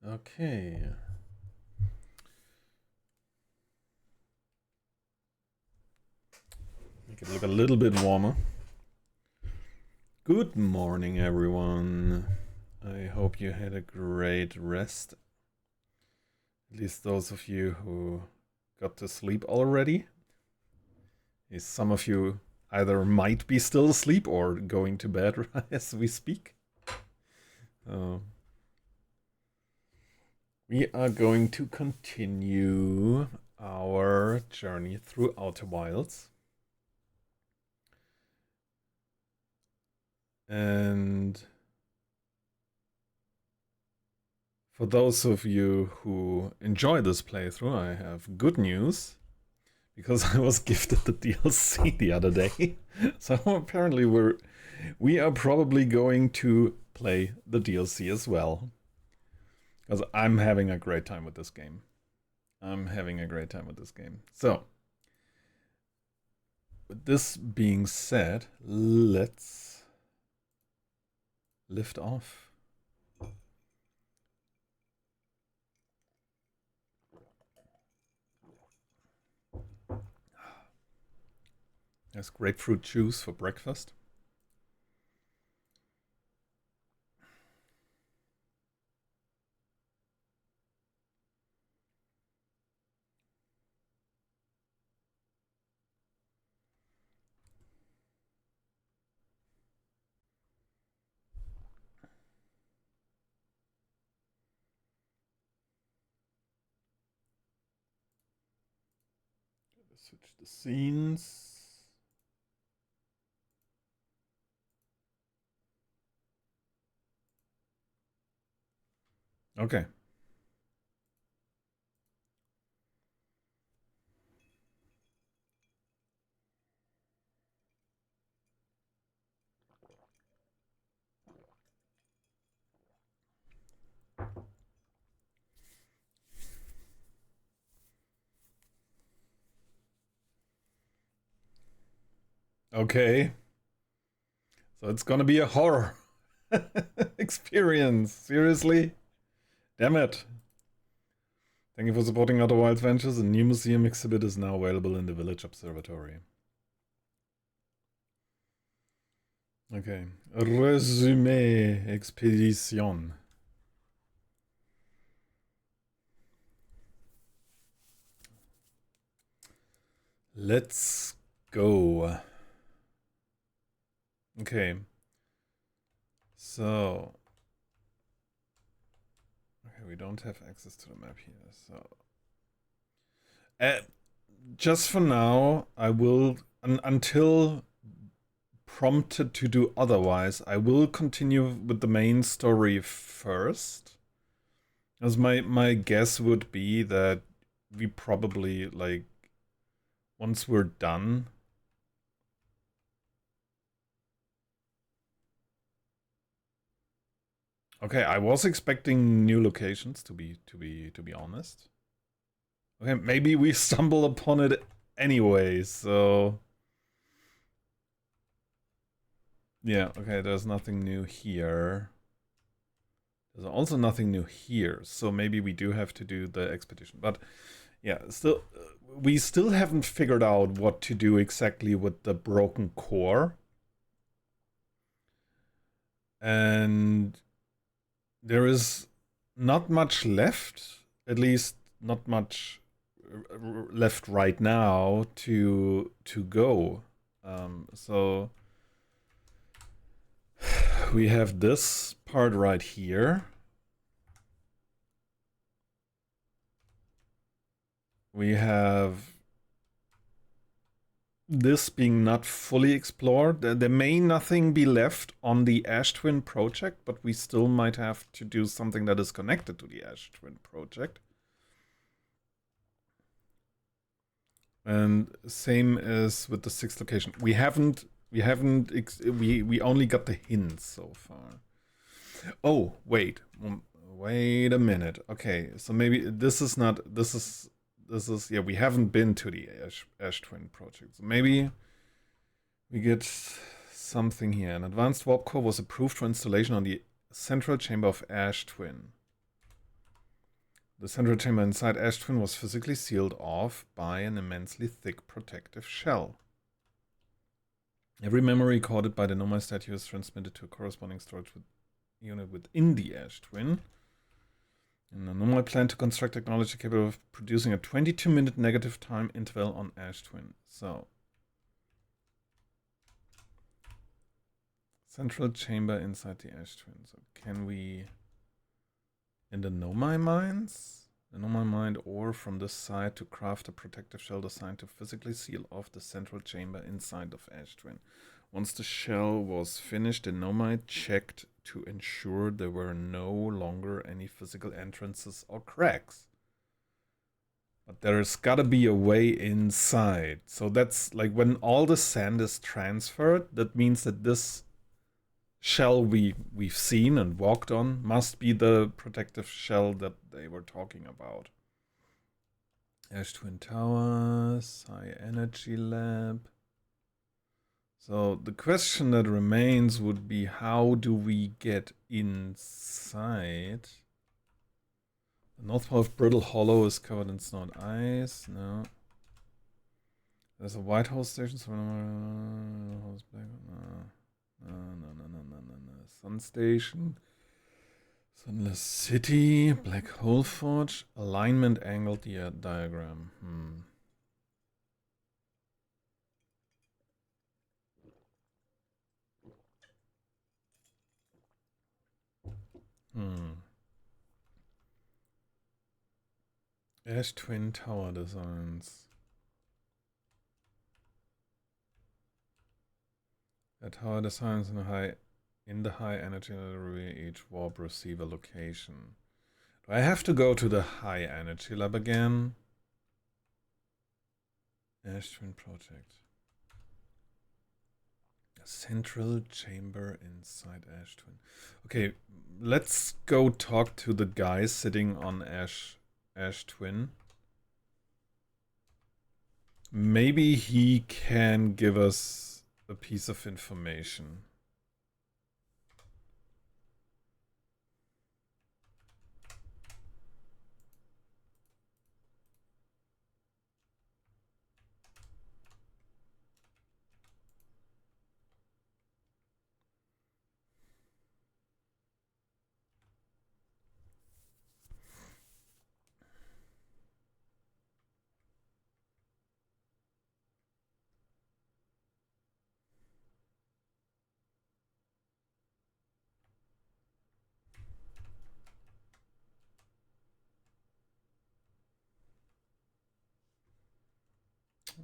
Okay. Make it look a little bit warmer. Good morning, everyone. I hope you had a great rest. At least those of you who got to sleep already. Some of you either might be still asleep or going to bed as we speak. We are going to continue our journey through Outer Wilds. And for those of you who enjoy this playthrough, I have good news. Because I was gifted the DLC the other day. So apparently we are probably going to play the DLC as well. Because I'm having a great time with this game. So, with this being said, let's lift off. There's grapefruit juice for breakfast. Switch the scenes. Okay. Okay. So it's gonna be a horror experience. Seriously? Damn it. Thank you for supporting Outer Wilds Ventures. A new museum exhibit is now available in the Village Observatory. Okay. Résumé Expedition. Let's go. Okay. So. Okay, we don't have access to the map here, so. Just for now, I will, until prompted to do otherwise, I will continue with the main story first. As my guess would be that we probably, like, once we're done. Okay, I was expecting new locations to be honest. Okay, maybe we stumble upon it anyway, so yeah, okay, there's nothing new here. There's also nothing new here, so maybe we do have to do the expedition. But yeah, still, we still haven't figured out what to do exactly with the broken core. And there is not much left, at least not much left right now to go. So we have this part right here. We have this being not fully explored. There may nothing be left on the Ash Twin project, but we still might have to do something that is connected to the Ash Twin project. And same as with the sixth location. We only got the hints so far. Oh, wait a minute. Okay, so maybe this is, yeah, we haven't been to the Ash Twin project. So maybe we get something here. An advanced warp core was approved for installation on the central chamber of Ash Twin. The central chamber inside Ash Twin was physically sealed off by an immensely thick protective shell. Every memory recorded by the Nomai statue is transmitted to a corresponding storage unit within the Ash Twin. And the Nomai plan to construct technology capable of producing a 22-minute negative time interval on Ash Twin. So, central chamber inside the Ash Twin. So, can we, in the Nomai mines? The Nomai mine ore from this side to craft a protective shell designed to physically seal off the central chamber inside of Ash Twin. Once the shell was finished, the Nomai checked to ensure there were no longer any physical entrances or cracks. But there's gotta be a way inside. So that's like when all the sand is transferred, that means that this shell we've seen and walked on must be the protective shell that they were talking about. Ash Twin Towers, High Energy Lab. So the question that remains would be, how do we get inside? The north pole of Brittle Hollow is covered in snow and ice. No. There's a White House station. No. Sun Station. Sunless City. Black Hole Forge. Alignment angle diagram. Ash Twin Tower designs. A tower designs in the high energy reveal each warp receiver location. Do I have to go to the high energy lab again? Ash Twin Project. A central chamber inside Ash Twin. Okay, let's go talk to the guy sitting on Ash Twin. Maybe he can give us a piece of information.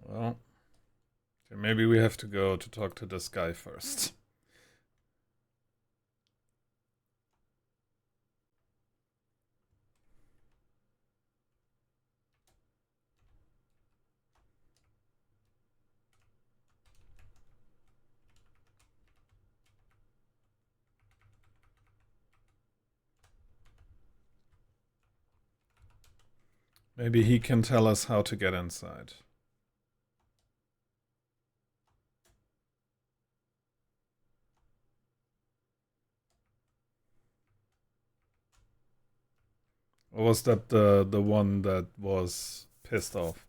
Well, okay, maybe we have to go to talk to this guy first. Maybe he can tell us how to get inside. Or was that the one that was pissed off?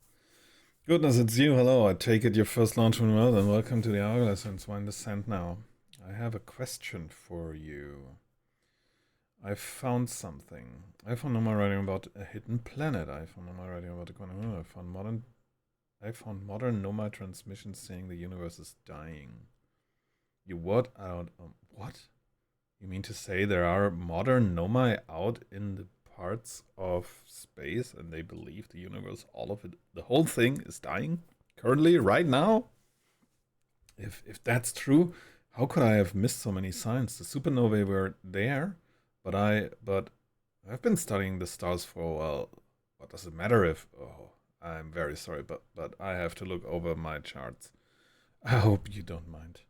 Goodness, it's you. Hello, I take it your first launch went well, then welcome to the Hourglass and Swine Descent now. I have a question for you. I found something. I found no more writing about a hidden planet. I found no more writing about a quantum. I found modern Nomad transmissions saying the universe is dying. You what? What? You mean to say there are modern Nomai out in the parts of space and they believe the universe, all of it, the whole thing is dying currently, right now? If that's true, how could I have missed so many signs? The supernovae were there, but I've been studying the stars for a while. What does it matter if? Oh, I'm very sorry, but I have to look over my charts. I hope you don't mind.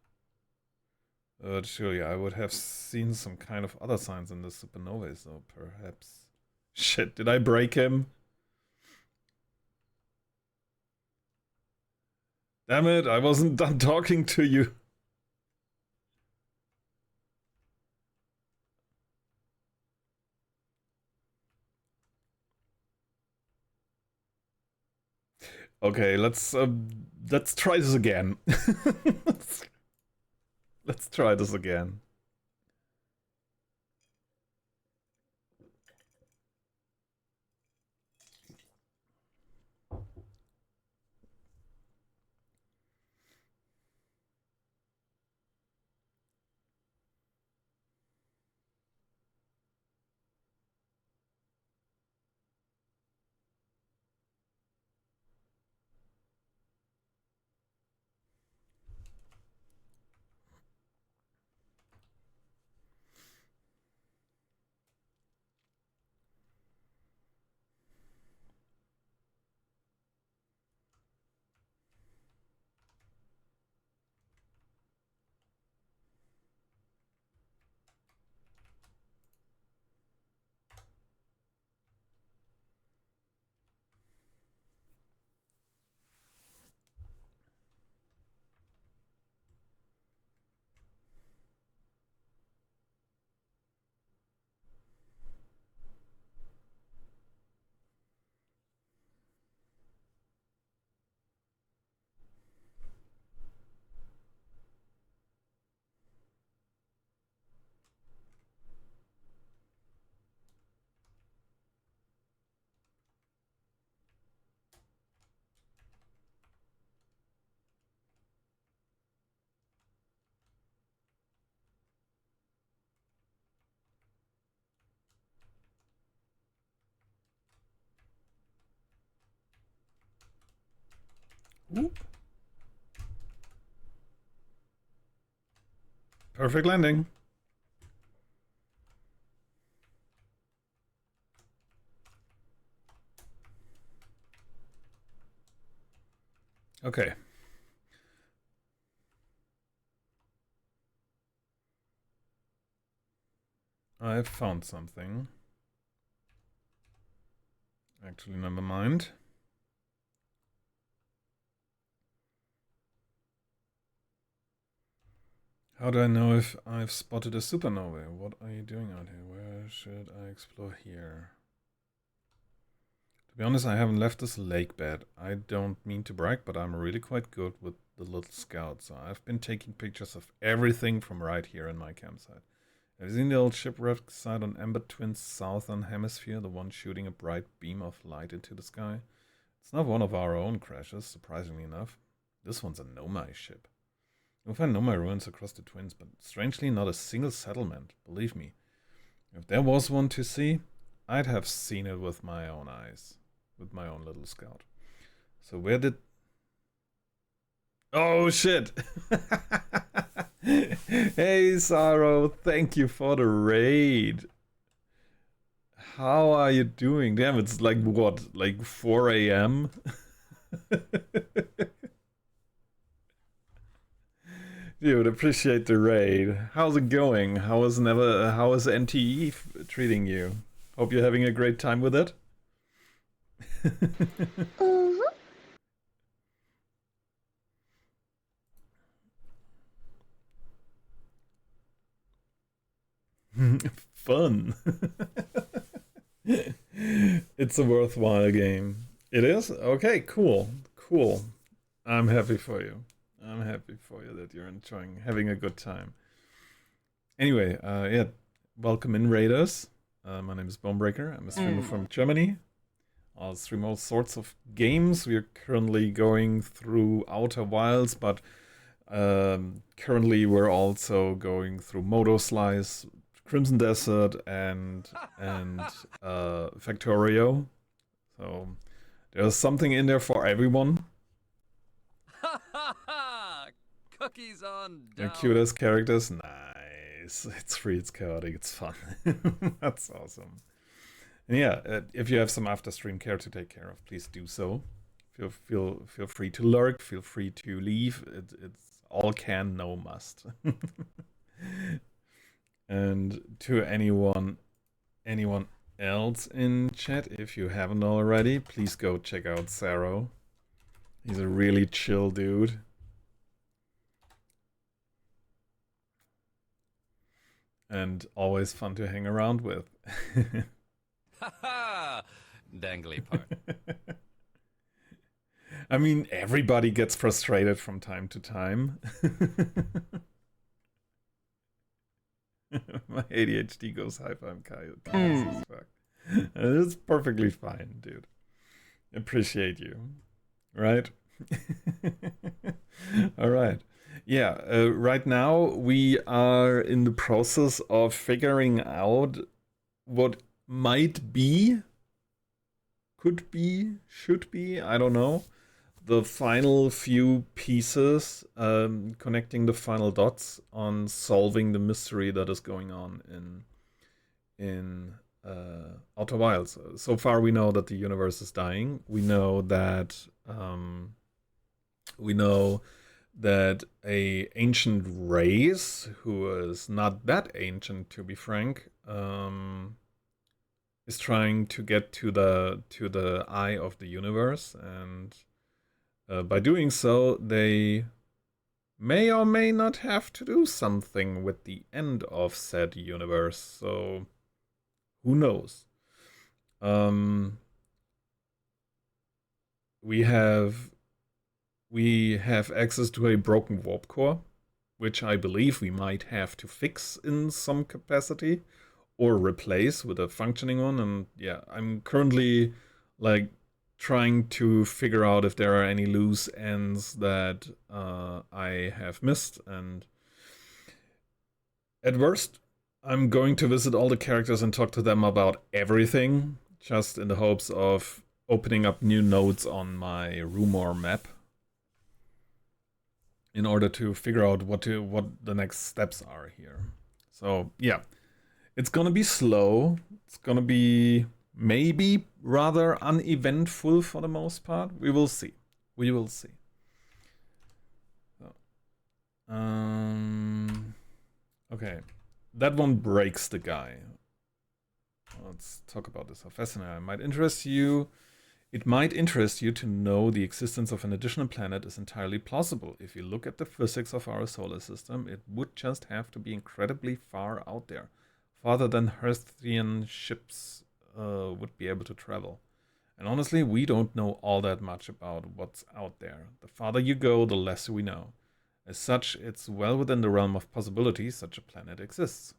Surely I would have seen some kind of other signs in the supernovae, so perhaps. Shit, did I break him? Damn it, I wasn't done talking to you. Okay, let's try this again. Let's try this again. Oop. Perfect landing. Okay. I've found something. Actually, never mind. How do I know if I've spotted a supernova? What are you doing out here? Where should I explore here? To be honest, I haven't left this lake bed. I don't mean to brag, but I'm really quite good with the little scout. So I've been taking pictures of everything from right here in my campsite. Have you seen the old shipwreck site on Ember Twin's southern hemisphere? The one shooting a bright beam of light into the sky? It's not one of our own crashes, surprisingly enough. This one's a Nomai ship. You'll find Nomai ruins across the Twins, but strangely not a single settlement, believe me. If there was one to see, I'd have seen it with my own eyes. With my own little scout. So where did... Oh, shit! Hey, Sorrow, thank you for the raid. How are you doing? Damn, it's like, what, like 4 a.m.? Dude, appreciate the raid. How's it going? How is NTE treating you? Hope you're having a great time with it. Fun. It's a worthwhile game. It is? Okay, cool. Cool. I'm happy for you. I'm happy for you that you're enjoying having a good time. Anyway, yeah, welcome in, Raiders. My name is Bonebreaker. I'm a streamer from Germany. I'll stream all sorts of games. We are currently going through Outer Wilds, but currently we're also going through Moto Slice, Crimson Desert, and Factorio. So there's something in there for everyone. Cookies on dough. The cutest characters, nice. It's free, it's chaotic, it's fun. That's awesome. And yeah, if you have some after stream care to take care of, please do so. Feel free to lurk. Feel free to leave. It's all can, no must. And to anyone else in chat, if you haven't already, please go check out Saro. He's a really chill dude. And always fun to hang around with. Ha ha! Dangly part. I mean, everybody gets frustrated from time to time. My ADHD goes high if I'm chaos as fuck. It's perfectly fine, dude. Appreciate you. Right? All right. Yeah, right now we are in the process of figuring out what might be, could be, should be, I don't know, the final few pieces, connecting the final dots on solving the mystery that is going on in Outer Wilds. So far, we know that the universe is dying. We know that a ancient race, who is not that ancient, to be frank, is trying to get to the eye of the universe, and by doing so, they may or may not have to do something with the end of said universe. So who knows? We have access to a broken warp core, which I believe we might have to fix in some capacity or replace with a functioning one. And yeah, I'm currently like trying to figure out if there are any loose ends that I have missed. And at worst, I'm going to visit all the characters and talk to them about everything, just in the hopes of opening up new nodes on my rumor map in order to figure out what the next steps are here. So yeah, it's gonna be slow. It's gonna be maybe rather uneventful for the most part. We will see. We will see. So, okay, that one breaks the guy. Let's talk about this. How fascinating. It might interest you to know the existence of an additional planet is entirely plausible. If you look at the physics of our solar system, it would just have to be incredibly far out there, farther than Hearthian ships would be able to travel. And honestly, we don't know all that much about what's out there. The farther you go, the less we know. As such, it's well within the realm of possibility such a planet exists.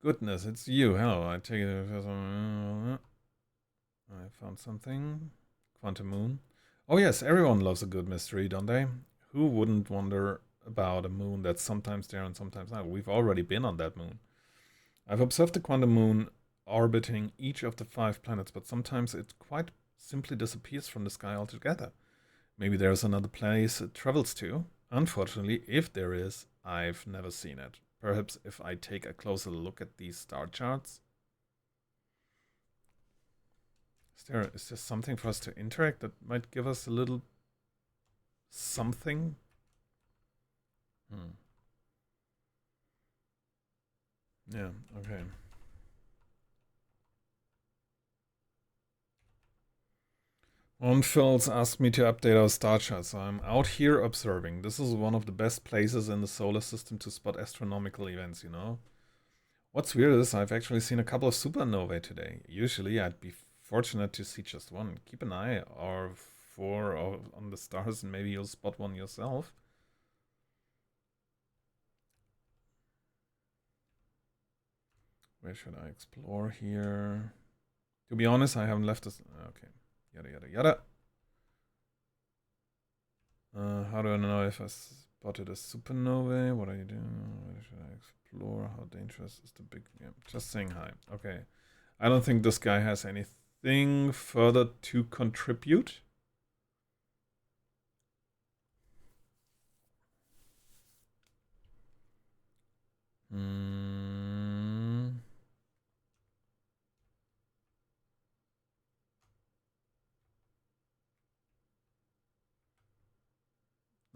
Goodness, it's you. Hello, I take it. I found something. Quantum Moon. Oh yes, everyone loves a good mystery, don't they? Who wouldn't wonder about a moon that's sometimes there and sometimes not? We've already been on that moon. I've observed the quantum moon orbiting each of the 5 planets, but sometimes it quite simply disappears from the sky altogether. Maybe there's another place it travels to. Unfortunately, if there is, I've never seen it. Perhaps if I take a closer look at these star charts. Is there something for us to interact that might give us a little something? Yeah, okay. Onfels asked me to update our star chart, so I'm out here observing. This is one of the best places in the solar system to spot astronomical events, you know? What's weird is I've actually seen a couple of supernovae today. Usually I'd be fortunate to see just one. Keep an eye or on the stars and maybe you'll spot one yourself. Where should I explore here? To be honest, I haven't left this. Okay. Yada yada yada. How do I know if I spotted a supernovae? What are you doing? Where should I explore? How dangerous is the big... Yeah, just saying hi. Okay. I don't think this guy has anything further to contribute.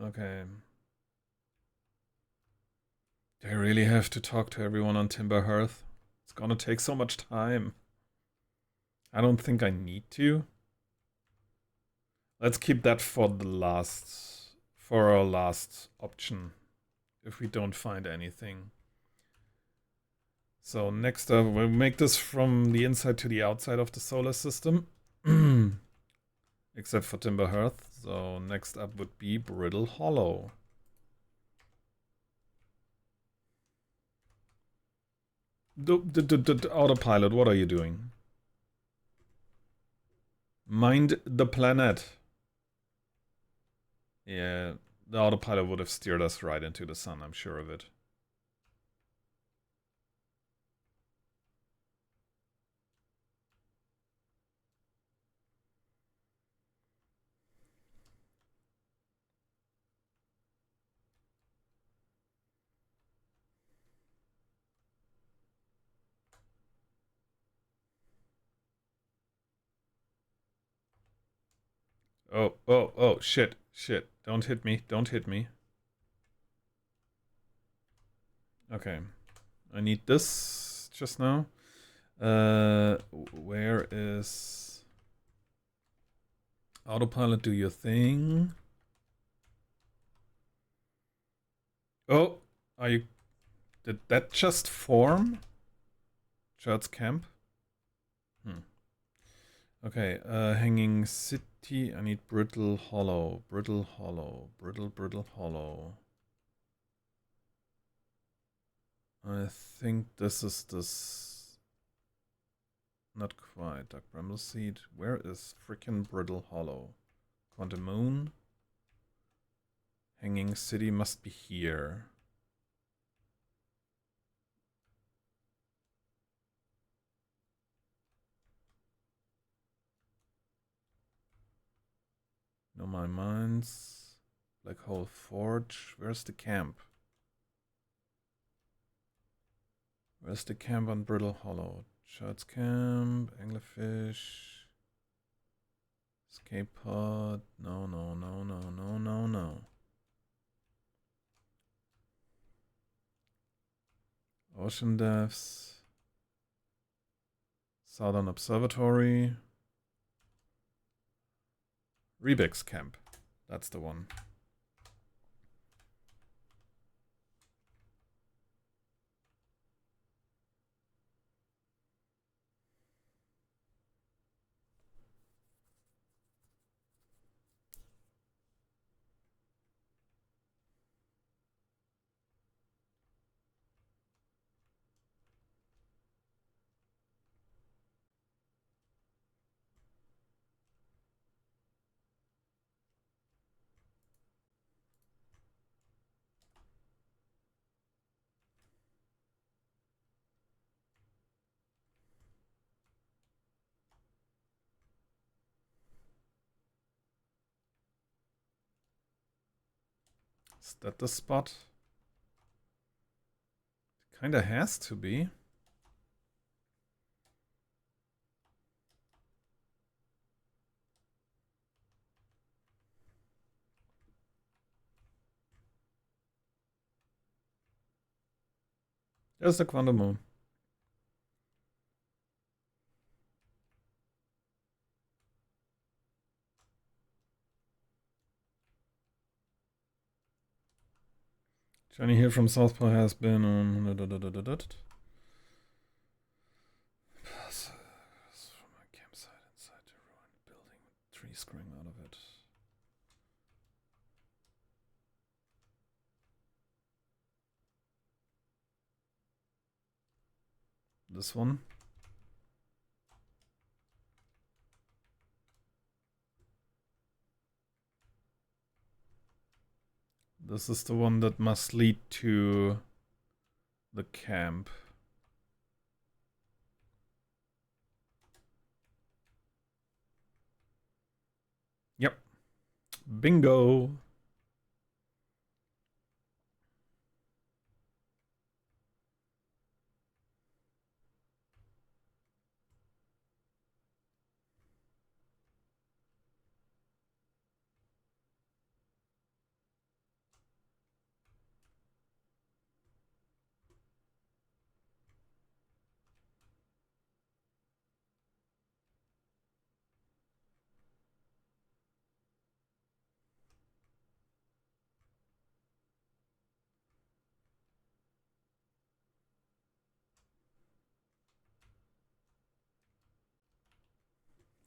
Okay. Do I really have to talk to everyone on Timber Hearth? It's gonna take so much time. I don't think I need to. Let's keep that for our last option, if we don't find anything. So next up, we'll make this from the inside to the outside of the solar system. except for Timber Hearth. So next up would be Brittle Hollow. Autopilot, what are you doing? Mind the planet. Yeah, the autopilot would have steered us right into the sun, I'm sure of it. Oh, shit. Don't hit me, don't hit me. Okay. I need this just now. Where is... Autopilot, do your thing. Oh, are you... Did that just form? Church Camp? Okay, Hanging City. I need Brittle Hollow. Brittle Hollow. I think this is this... Not quite. Dark Bramble Seed. Where is frickin' Brittle Hollow? Quantum Moon? Hanging City must be here. No My Mines. Black Hole Forge. Where's the camp? Where's the camp on Brittle Hollow? Shards Camp, Anglerfish, Escape Pod. No. Ocean Depths. Southern Observatory. Rebek's Camp. That's the one. Is that the spot? Kinda has to be. There's the Quantum Moon. Johnny here from Southpaw has been on... Pass from my campsite inside the ruined building with trees growing out of it. This one. This is the one that must lead to the camp. Yep. Bingo.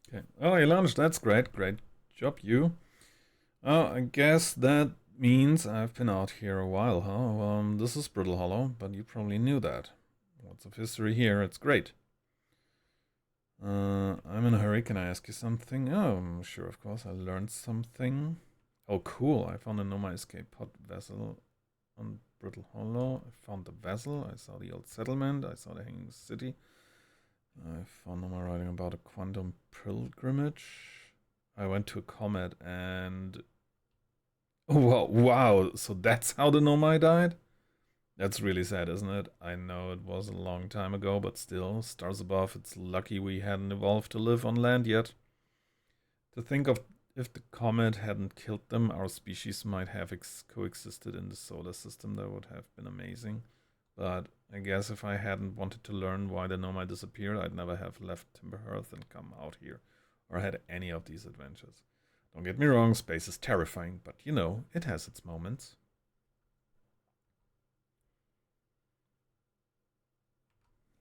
Okay. Oh, you launched. That's great. job, you. Oh, I guess that means I've been out here a while, huh? This is Brittle Hollow, but you probably knew that. Lots of history here, it's great. I'm in a hurry, can I ask you something? Oh, sure, of course, I learned something. Oh, cool, I found a Noma escape pod vessel on Brittle Hollow. I found the vessel, I saw the old settlement, I saw the hanging city. I found Noma writing about a quantum pilgrimage. I went to a comet and... Oh, wow, so that's how the Nomai died? That's really sad, isn't it? I know it was a long time ago, but still, stars above, it's lucky we hadn't evolved to live on land yet. To think of if the comet hadn't killed them, our species might have coexisted in the solar system. That would have been amazing. But I guess if I hadn't wanted to learn why the Nomai disappeared, I'd never have left Timberhearth and come out here, or had any of these adventures. Don't get me wrong, space is terrifying, but you know, it has its moments.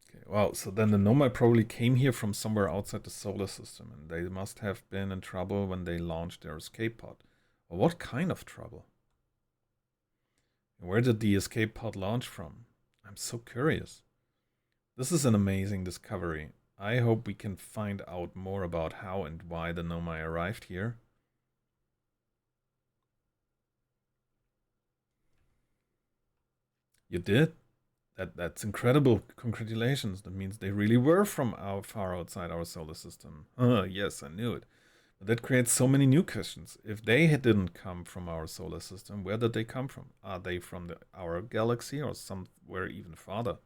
Okay, wow, so then the Nomai probably came here from somewhere outside the solar system, and they must have been in trouble when they launched their escape pod. Well, what kind of trouble? Where did the escape pod launch from? I'm so curious. This is an amazing discovery. I hope we can find out more about how and why the Nomai arrived here. You did? That's incredible. Congratulations. That means they really were from far outside our solar system. Yes, I knew it. But that creates so many new questions. If they didn't come from our solar system, where did they come from? Are they from our galaxy or somewhere even farther?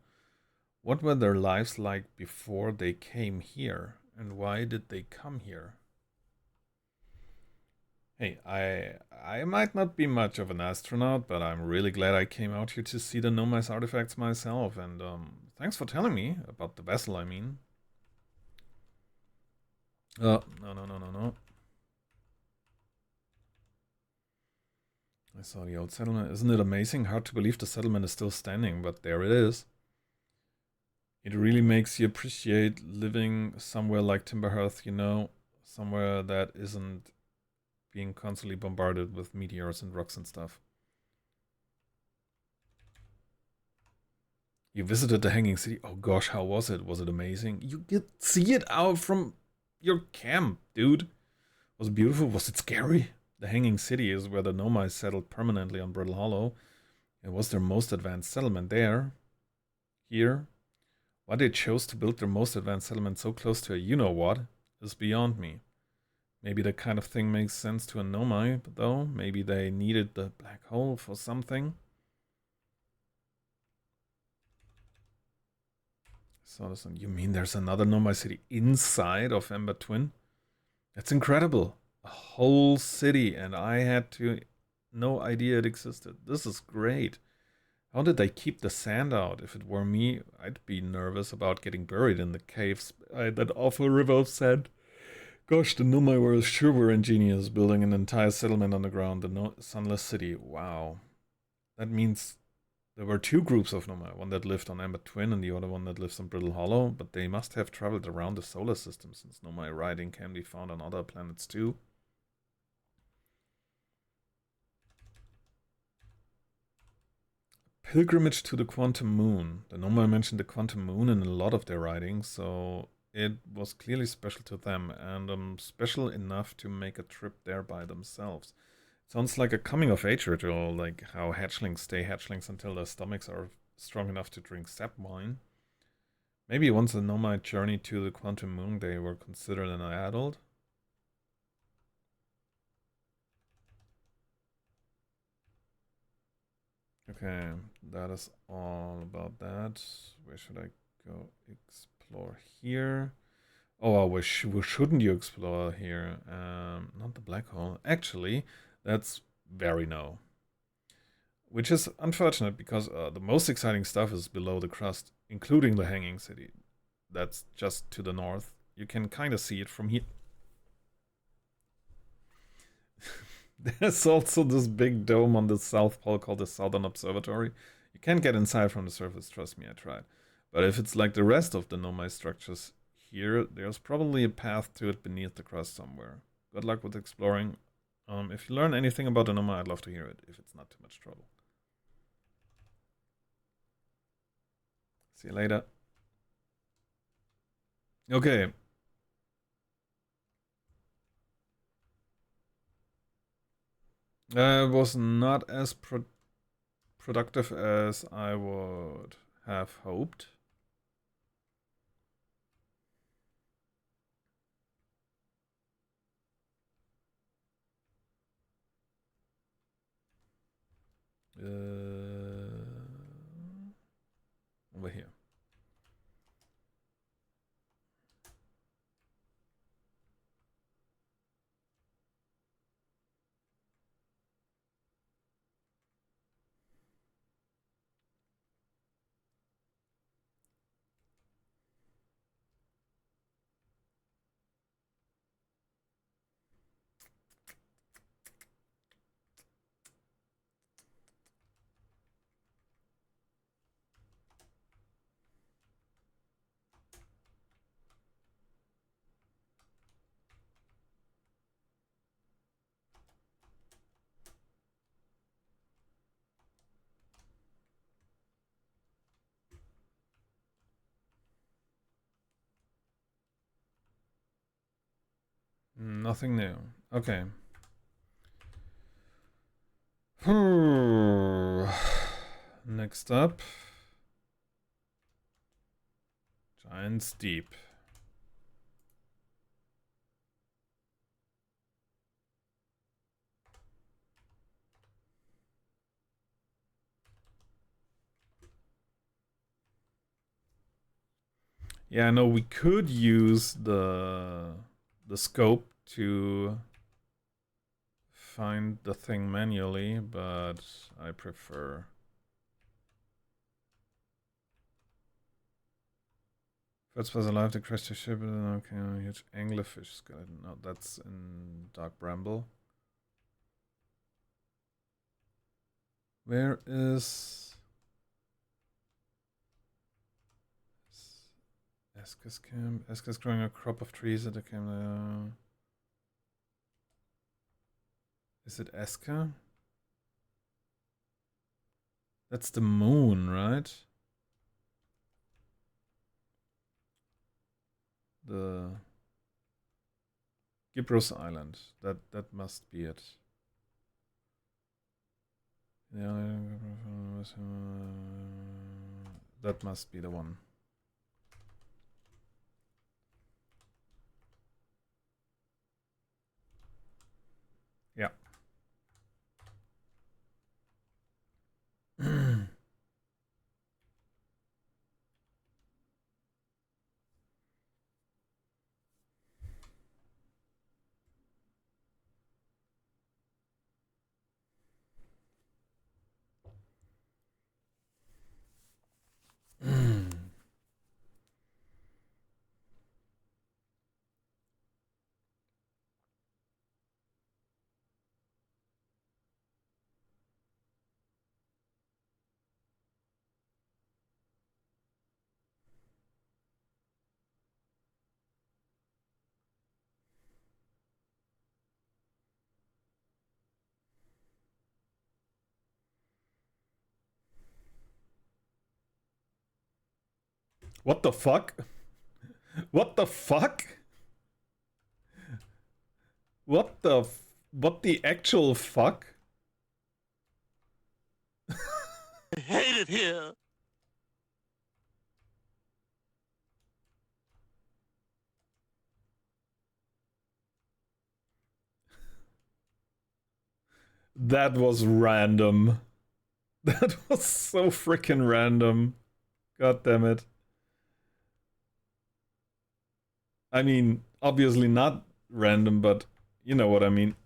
What were their lives like before they came here? And why did they come here? Hey, I might not be much of an astronaut, but I'm really glad I came out here to see the Nomai's artifacts myself, and thanks for telling me about the vessel, I mean. No. I saw the old settlement. Isn't it amazing? Hard to believe the settlement is still standing, but there it is. It really makes you appreciate living somewhere like Timberhearth, you know, somewhere that isn't being constantly bombarded with meteors and rocks and stuff. You visited the Hanging City. Oh gosh, how was it? Was it amazing? You could see it out from your camp, dude. Was it beautiful? Was it scary? The Hanging City is where the Nomai settled permanently on Brittle Hollow. It was their most advanced settlement there. Here. Why they chose to build their most advanced settlement so close to a you-know-what is beyond me. Maybe that kind of thing makes sense to a Nomai, but though, maybe they needed the black hole for something. So you mean there's another Nomai city inside of Ember Twin? That's incredible. A whole city, and I had no idea it existed. This is great. How did they keep the sand out? If it were me, I'd be nervous about getting buried in the caves by that awful river of sand. Gosh, the Nomai sure were ingenious, building an entire settlement underground, the Sunless City. Wow. That means there were two groups of Nomai, one that lived on Ember Twin and the other one that lives on Brittle Hollow, but they must have traveled around the solar system, since Nomai writing can be found on other planets too. Pilgrimage to the Quantum Moon. The Nomai mentioned the Quantum Moon in a lot of their writings, so it was clearly special to them, and special enough to make a trip there by themselves. It sounds like a coming-of-age ritual, like how hatchlings stay hatchlings until their stomachs are strong enough to drink sap wine. Maybe once the Nomai journeyed to the Quantum Moon, they were considered an adult. Okay, that is all about that. Where should I go explore here? Oh, where shouldn't you explore here? Not the black hole. Actually, that's very no. Which is unfortunate because the most exciting stuff is below the crust, including the Hanging City. That's just to the north. You can kind of see it from here. There's also this big dome on the South Pole called the Southern Observatory. You can't get inside from the surface, trust me, I tried. But if it's like the rest of the Nomai structures here, there's probably a path to it beneath the crust somewhere. Good luck with exploring. If you learn anything about Anoma, I'd love to hear it, if it's not too much trouble. See you later. Okay. It was not as productive as I would have hoped. Over here. Nothing new. Okay. Next up. Giant's Deep. Yeah, no, we could use the scope to find the thing manually, but I prefer. First was alive to crash the ship. Okay, a huge anglerfish skeleton. No, that's in Dark Bramble. Where is Eska's camp? Eska's growing a crop of trees at the camp. Is it Eska? That's the moon, right? The Gibros Island. That must be it. Yeah, that must be the one. Yeah. What the fuck? What the fuck? What the actual fuck? I hate it here. That was random. That was so freaking random. God damn it. I mean, obviously not random, but you know what I mean.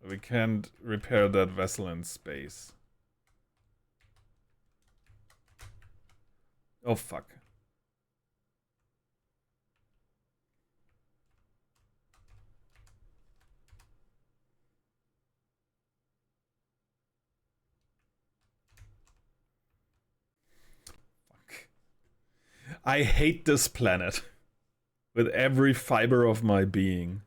We can't repair that vessel in space. Oh, fuck. I hate this planet with every fiber of my being.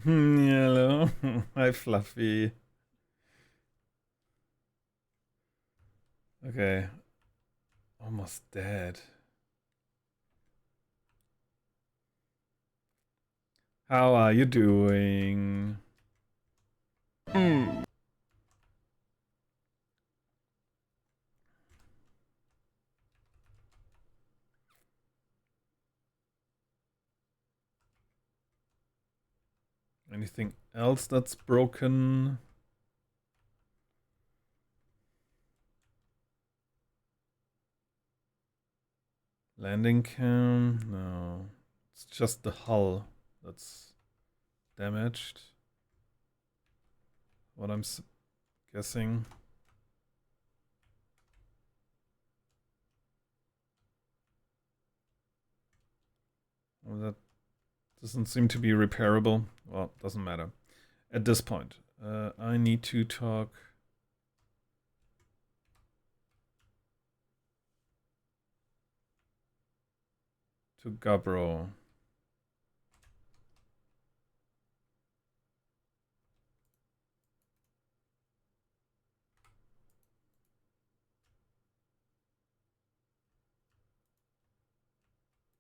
Hello. Hi, Fluffy. Okay. Almost dead. How are you doing? Anything else that's broken? Landing cam? No. It's just the hull that's damaged. What I'm guessing. Well, that doesn't seem to be repairable. Well, doesn't matter. At this point, I need to talk to Gabro.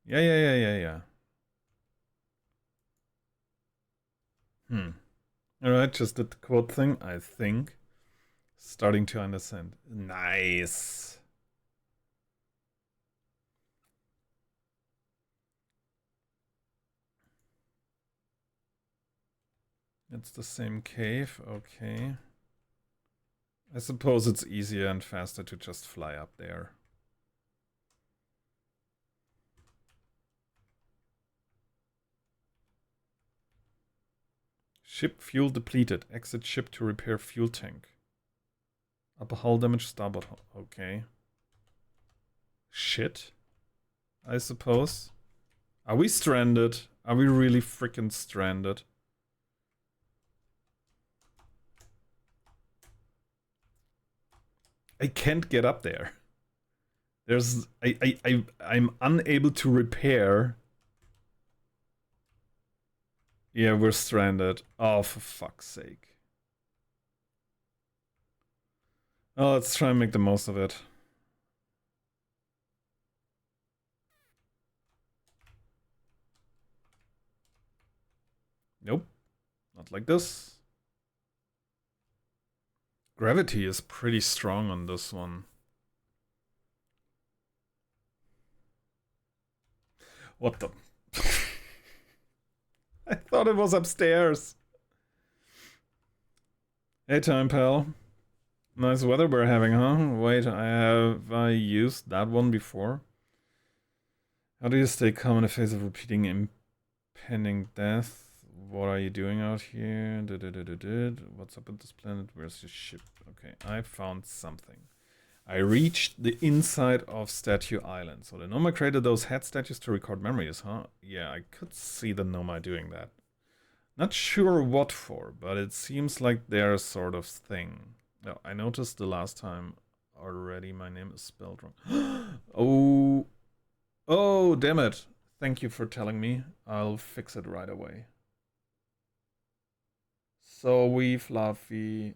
Yeah. Alright, just did the quote thing, I think. Starting to understand. Nice. It's the same cave, okay. I suppose it's easier and faster to just fly up there. Ship fuel depleted. Exit ship to repair fuel tank. Upper hull damage, starboard hull. Okay. Shit. I suppose. Are we stranded? Are we really freaking stranded? I can't get up there. There's I'm unable to repair. Yeah, we're stranded. Oh, for fuck's sake. Oh, let's try and make the most of it. Nope. Not like this. Gravity is pretty strong on this one. What the? I thought it was upstairs. Hey, time pal. Nice weather we're having, huh? Wait, have I used that one before? How do you stay calm in the face of repeating impending death? What are you doing out here? What's up with this planet? Where's your ship? Okay, I found something. I reached the inside of Statue Island. So the Nomad created those head statues to record memories, huh? Yeah, I could see the Nomad doing that. Not sure what for, but it seems like their sort of thing. No, I noticed the last time already my name is spelled wrong. Oh, damn it. Thank you for telling me. I'll fix it right away. So we fluffy.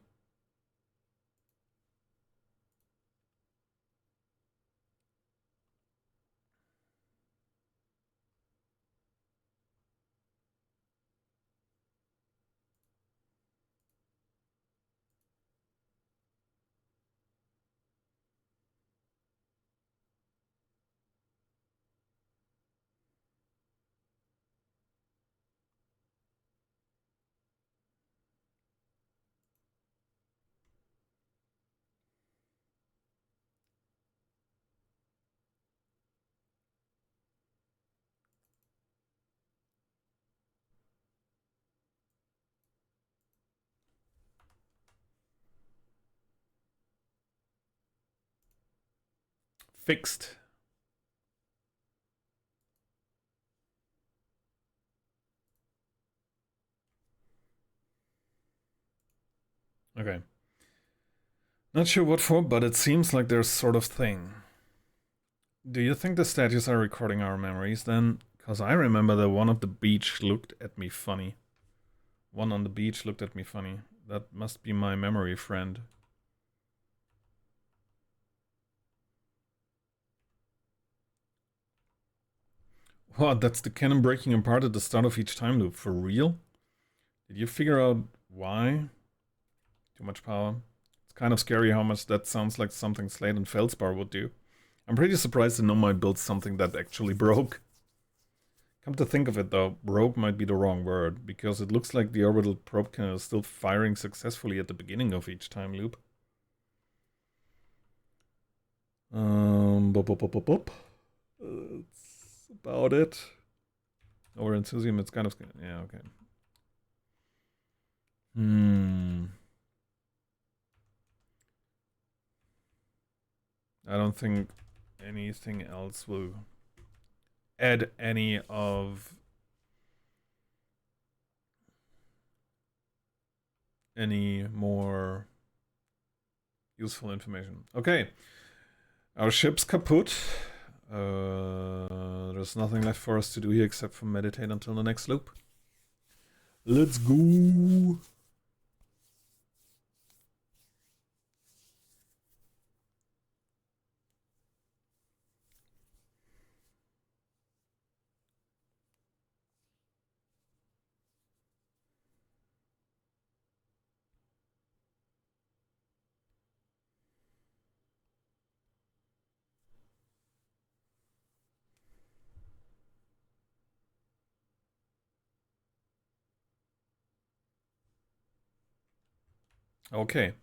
fixed. Okay. Not sure what for, but it seems like there's sort of thing. Do you think the statues are recording our memories then? Because I remember that one at the beach looked at me funny. One on the beach looked at me funny. That must be my memory friend. What, that's the cannon breaking apart at the start of each time loop. For real? Did you figure out why? Too much power. It's kind of scary how much that sounds like something Slade and Feldspar would do. I'm pretty surprised that Nomai built something that actually broke. Come to think of it though, broke might be the wrong word, because it looks like the orbital probe cannon is still firing successfully at the beginning of each time loop. Bop, bop, bop, bop, bop. That's about it. Over enthusiasm, it's kind of... Yeah, okay. I don't think anything else will add any of any more useful information. Okay. Our ship's kaput. There's nothing left for us to do here except for meditate until the next loop. Let's go. Okay.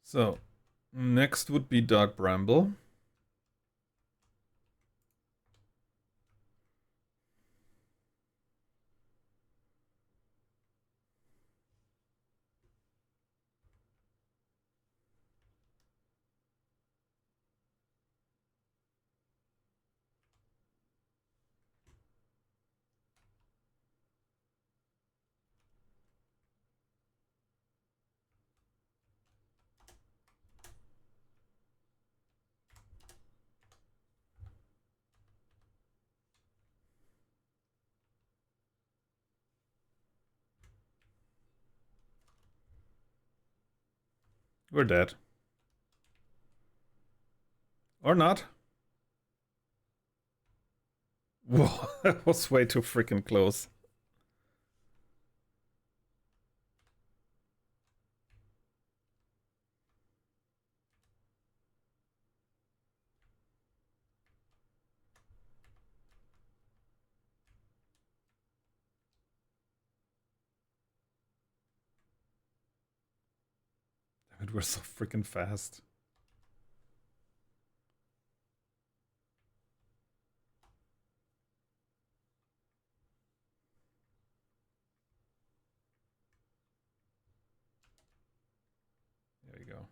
So, next would be Dark Bramble. We're dead. Or not. Whoa, that was way too freaking close. Damn it, we're so freaking fast. There you go.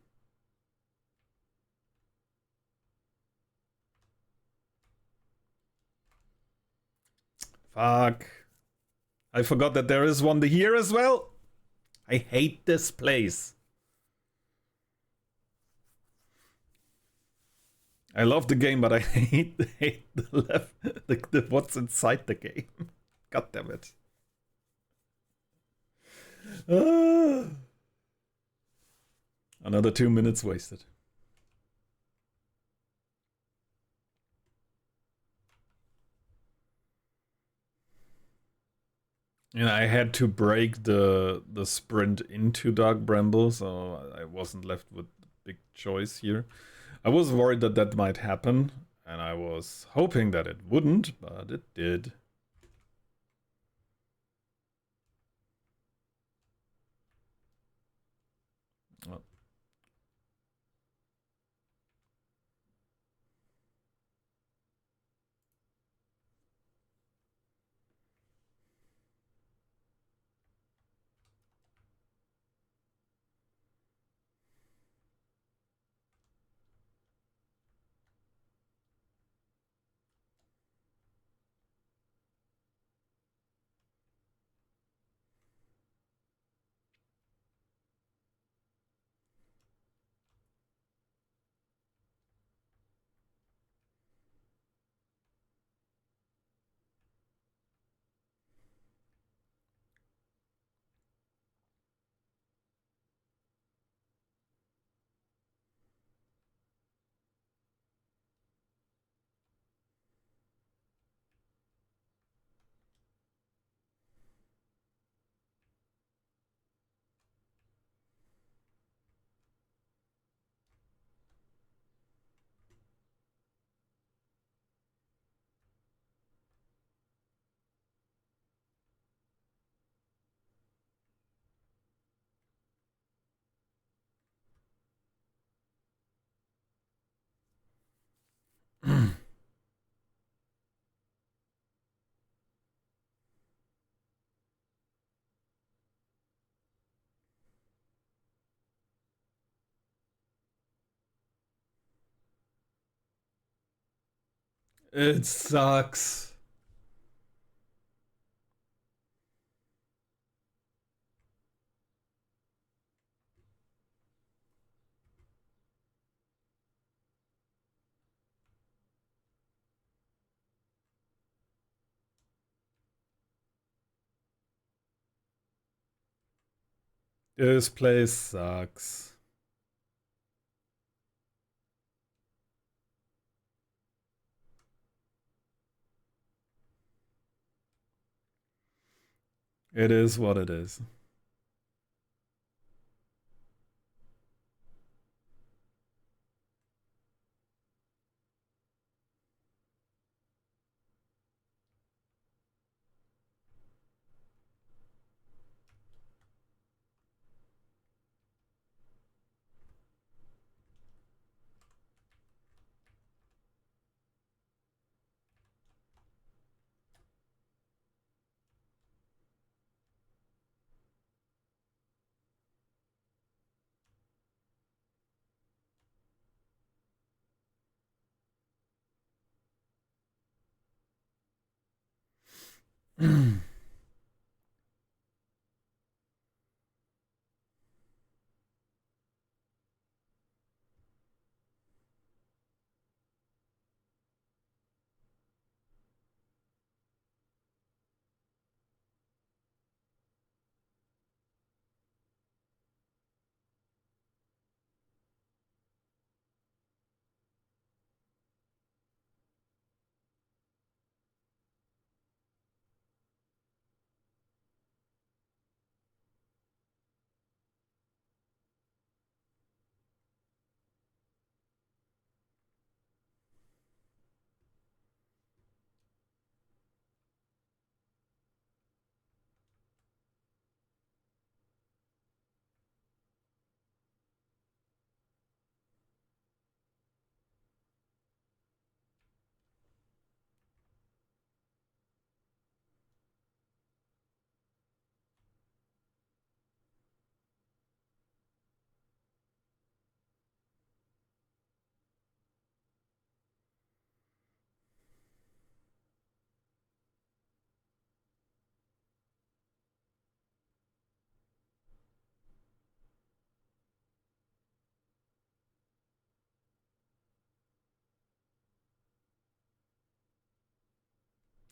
Fuck. I forgot that there is one here as well. I hate this place. I love the game, but I hate the what's inside the game. God damn it. Another 2 minutes wasted. Yeah, I had to break the sprint into Dark Bramble, so I wasn't left with a big choice here. I was worried that that might happen, and I was hoping that it wouldn't, but it did. It sucks. This place sucks. It is what it is.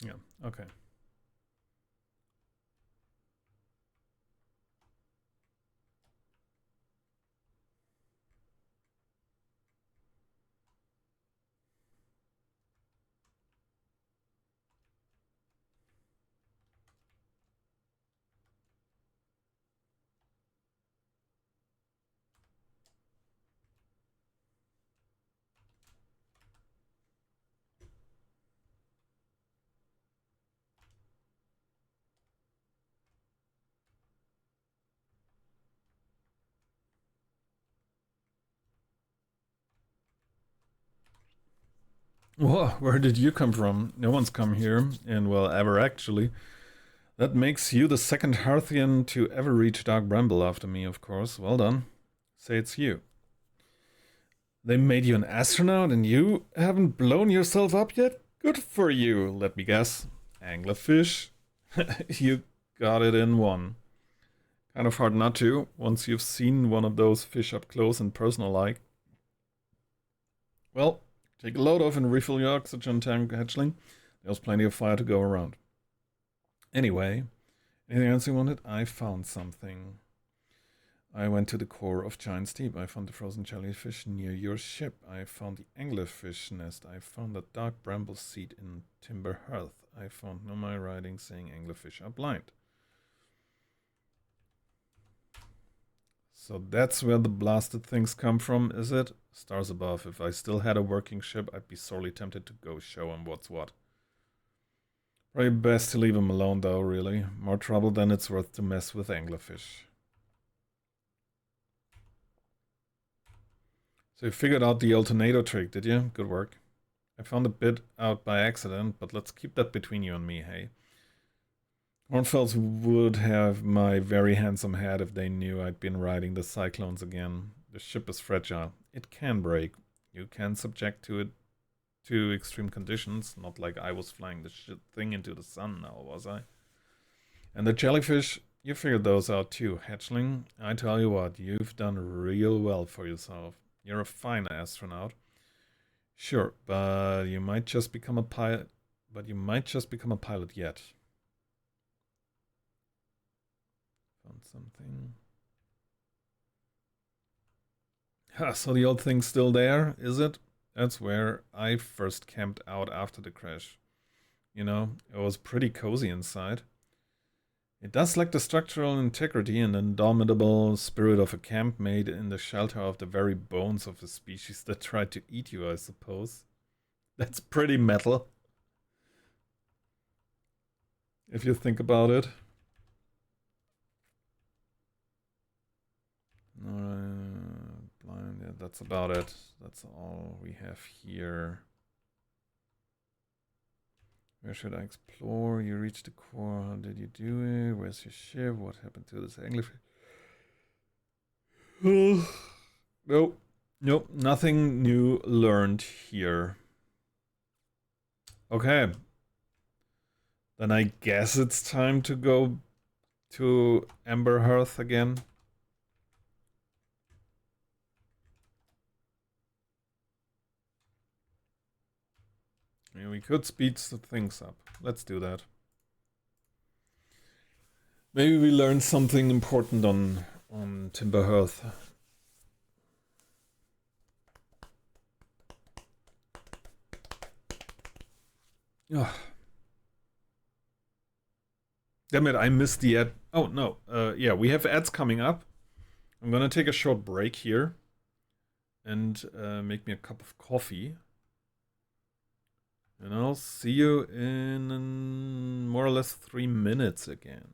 Yeah, okay. Whoa, where did you come from? No one's come here, and well, ever actually. That makes you the second Hearthian to ever reach Dark Bramble after me, of course. Well done. Say it's you. They made you an astronaut and you haven't blown yourself up yet? Good for you, let me guess. Anglerfish? You got it in one. Kind of hard not to, once you've seen one of those fish up close and personal like. Well, take a load off and refill your oxygen tank, hatchling. There's plenty of fire to go around. Anyway, anything else you wanted? I found something. I went to the core of Giant's Deep. I found the frozen jellyfish near your ship. I found the anglerfish nest. I found the dark bramble seed in Timber Hearth. I found Nomai writing saying anglerfish are blind. So that's where the blasted things come from, is it? Stars above. If I still had a working ship, I'd be sorely tempted to go show him what's what. Probably best to leave him alone, though, really. More trouble than it's worth to mess with anglerfish. So you figured out the alternator trick, did you? Good work. I found a bit out by accident, but let's keep that between you and me, hey? Hornfells would have my very handsome head if they knew I'd been riding the cyclones again. The ship is fragile. It can break. You can subject to it to extreme conditions. Not like I was flying the shit thing into the sun now, was I? And the jellyfish, you figured those out too. Hatchling, I tell you what, you've done real well for yourself. You're a fine astronaut. Sure, but you might just become a pilot. But you might just become a pilot yet. Found something. So the old thing's still there, is it? That's where I first camped out after the crash. You know, it was pretty cozy inside. It does lack the structural integrity and indomitable spirit of a camp made in the shelter of the very bones of a species that tried to eat you, I suppose. That's pretty metal. If you think about it. Blind, yeah, that's about it. That's all we have here. Where should I explore? You reached the core. How did you do it? Where's your ship? What happened to this anglerfish? Nope. Nope. Nothing new learned here. Okay. Then I guess it's time to go to Amber Hearth again. Yeah, we could speed things up. Let's do that. Maybe we learned something important on Timber Hearth. Oh. Damn it, I missed the ad. Oh, no. Yeah, we have ads coming up. I'm gonna take a short break here and make me a cup of coffee. And I'll see you in more or less 3 minutes again.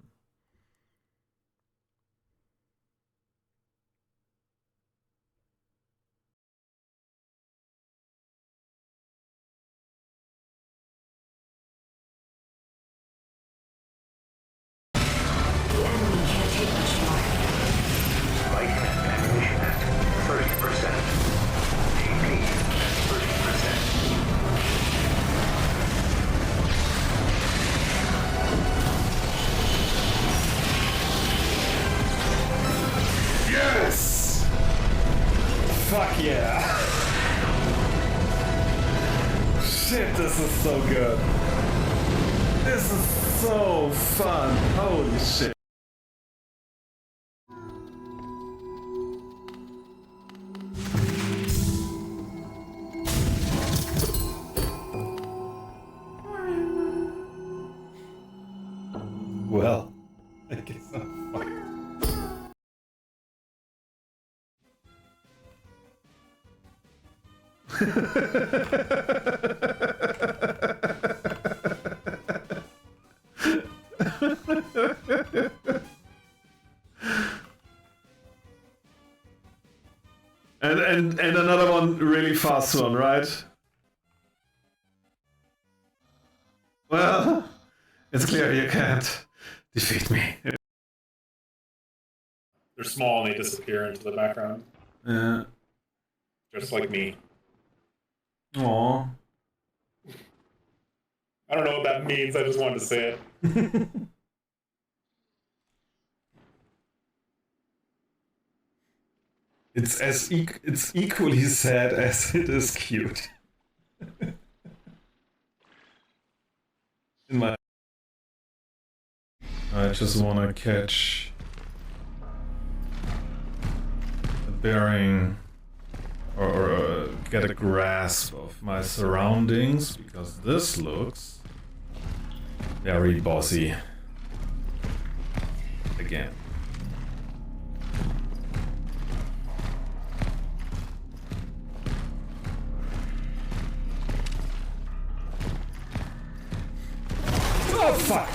Yes! Fuck yeah! Shit, this is so good. This is so fun. Holy shit. Well, I guess I'm fucked. and another one really fast one, right? Well, it's clear you can't defeat me. They're small and they disappear into the background. Yeah. Just like me. Aww. I don't know what that means, I just wanted to say it. It's equally sad as it is cute. In my I just want to catch a bearing or get a grasp of my surroundings, because this looks very bossy. Again. Oh fuck!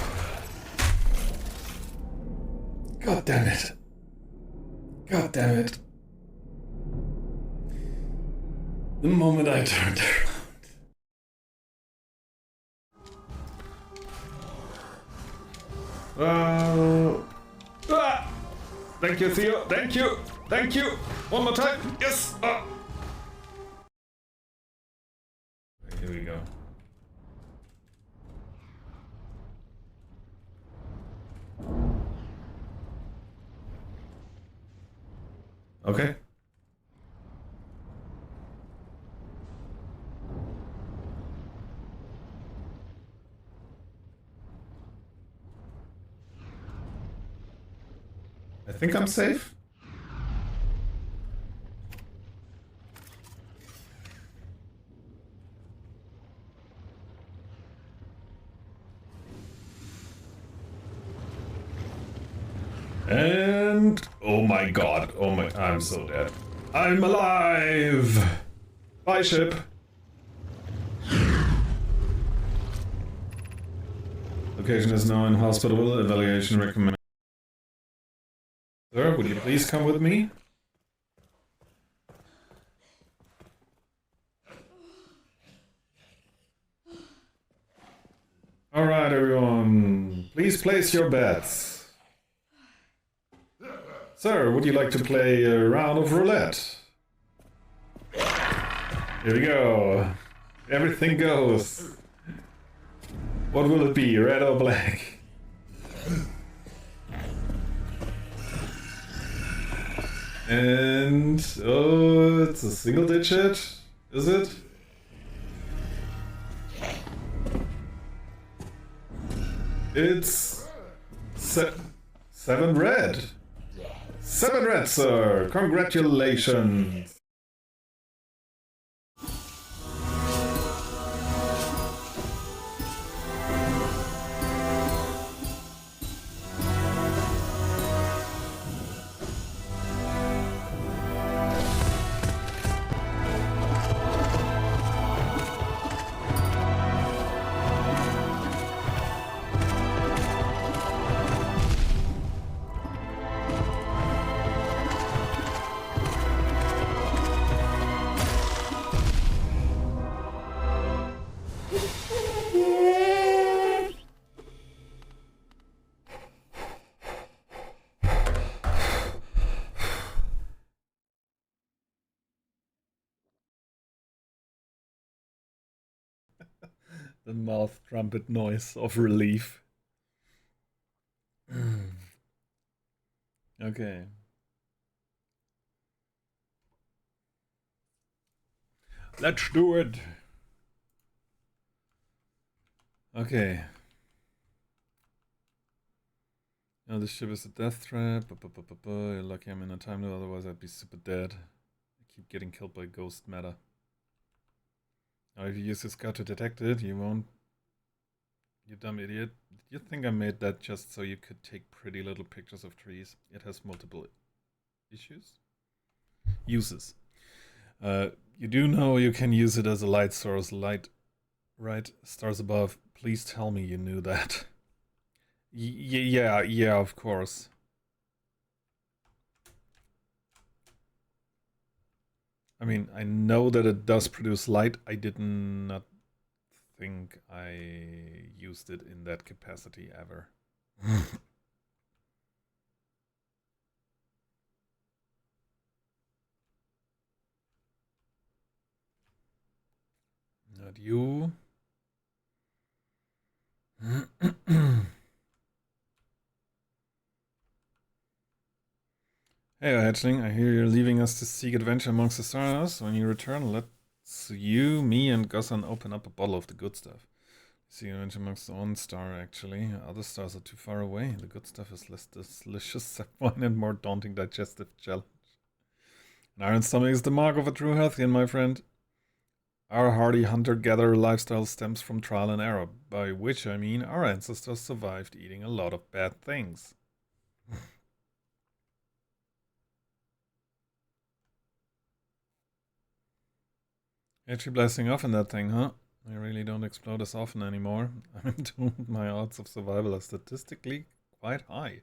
God damn it. God damn it. The moment I turned around. Thank you, Theo. Thank you. Thank you. One more time. Yes. Here we go. Okay. I think I'm safe. And oh my god, oh my, I'm so dead. I'm alive! Bye, ship. Location is now in hospital. Evaluation recommended. Sir, would you please come with me? Alright, everyone. Please place your bets. Sir, would you like to play a round of roulette? Here we go. Everything goes. What will it be, red or black? And oh, it's a single digit, is it? It's 7 red. 7 red, sir. Congratulations. The mouth trumpet noise of relief. Okay. Let's do it. Okay. Now this ship is a death trap. You're lucky I'm in a time loop, otherwise I'd be super dead. I keep getting killed by ghost matter. Now if you use your scout to detect it, you won't. You dumb idiot. Did you think I made that just so you could take pretty little pictures of trees? It has multiple uses. You do know you can use it as a light source. Light, right? Stars above. Please tell me you knew that. Yeah, of course. I mean, I know that it does produce light. I did not think I used it in that capacity ever. Not you. Hey, hatchling, I hear you're leaving us to seek adventure amongst the stars. When you return, let's you, me, and Gossan open up a bottle of the good stuff. Seek adventure amongst one star, actually. Other stars are too far away. The good stuff is less delicious, saccharine, and more daunting digestive challenge. An iron stomach is the mark of a true healthian, my friend. Our hardy hunter-gatherer lifestyle stems from trial and error, by which I mean our ancestors survived eating a lot of bad things. Actually blasting off in that thing, huh? I really don't explode as often anymore. I'm doomed. My odds of survival are statistically quite high.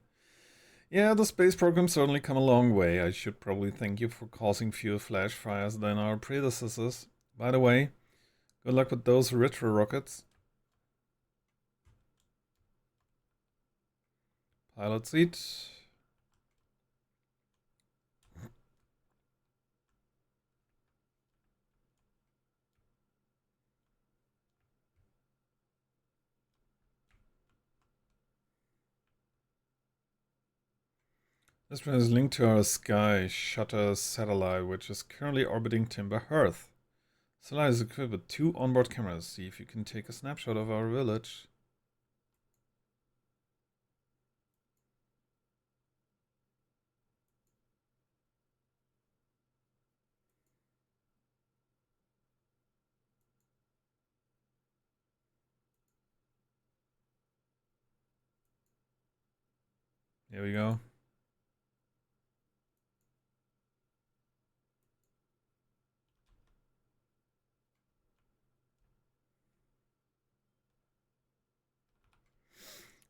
Yeah, the space program certainly come a long way. I should probably thank you for causing fewer flash fires than our predecessors. By the way, good luck with those retro rockets. Pilot seat. This one is linked to our Sky Shutter satellite, which is currently orbiting Timber Hearth. Satellite is equipped with 2 onboard cameras. See if you can take a snapshot of our village. Here we go.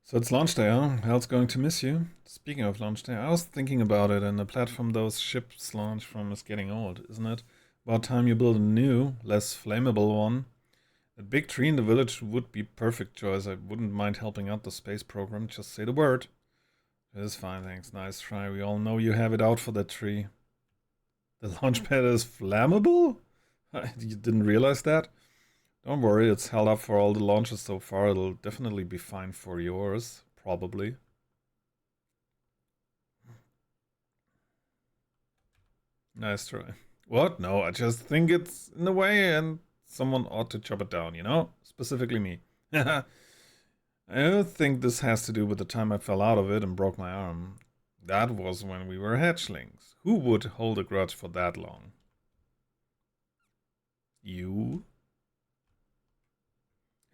So it's launch day, huh? Hell's going to miss you. Speaking of launch day, I was thinking about it, and the platform those ships launch from is getting old, isn't it? About time you build a new, less flammable one. A big tree in the village would be perfect choice. I wouldn't mind helping out the space program, just say the word. It is fine, thanks. Nice try. We all know you have it out for that tree. The launch pad is flammable? You didn't realize that? Don't worry, it's held up for all the launches so far. It'll definitely be fine for yours, probably. Nice try. What? No, I just think it's in the way and someone ought to chop it down, you know? Specifically me. I don't think this has to do with the time I fell out of it and broke my arm. That was when we were hatchlings. Who would hold a grudge for that long? You?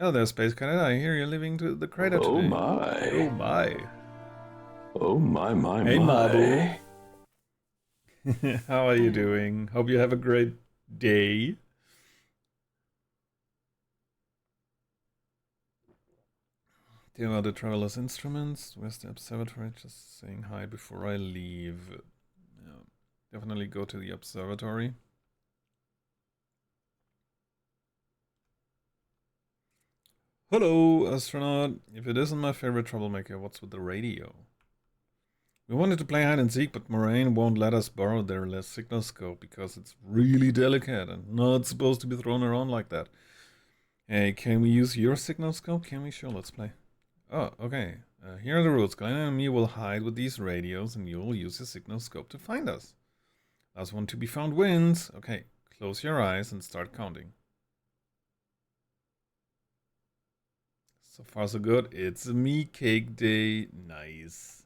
Oh, there's Space Cadet. I hear you're leaving to the crater Oh today. my. Oh my. Oh my, Hey, my. Mabu. How are you doing? Hope you have a great day. Do you know the Traveler's Instruments? Where's the observatory? Just saying hi before I leave. Yeah, definitely go to the observatory. Hello, astronaut. If it isn't my favorite troublemaker, what's with the radio? We wanted to play hide and seek, but Moraine won't let us borrow their signal scope because it's really delicate and not supposed to be thrown around like that. Hey, can we use your signal scope? Can we? Sure, let's play. Oh, okay. Here are the rules. Glenn and me will hide with these radios, and you will use your signal scope to find us. Last one to be found wins. Okay, close your eyes and start counting. So far, so good. It's a me cake day. Nice.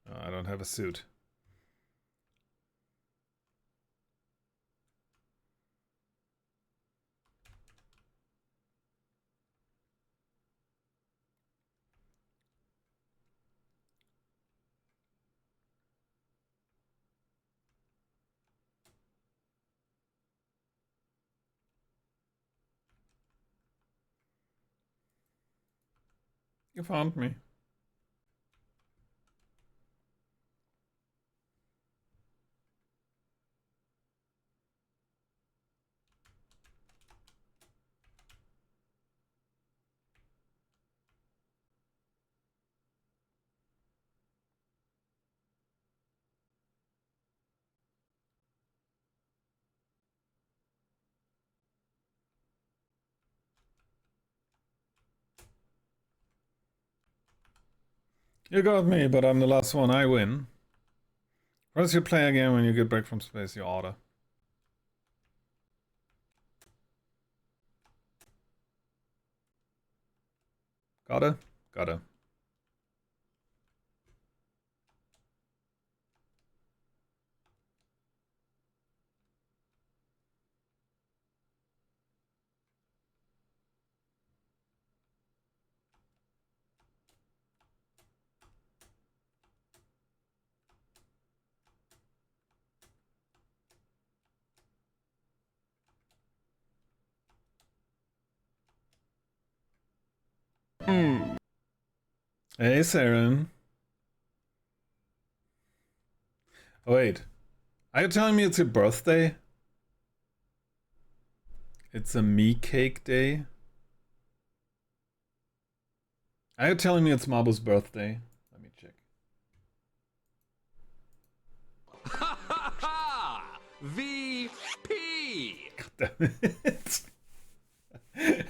Oh, I don't have a suit. You found me. You got me, but I'm the last one. I win. Once you play again when you get back from space, you order. Gotta? Gotta. Hey, Saren. Oh, wait. Are you telling me it's your birthday? It's a me cake day? Are you telling me it's Mabu's birthday? Let me check. Damn it.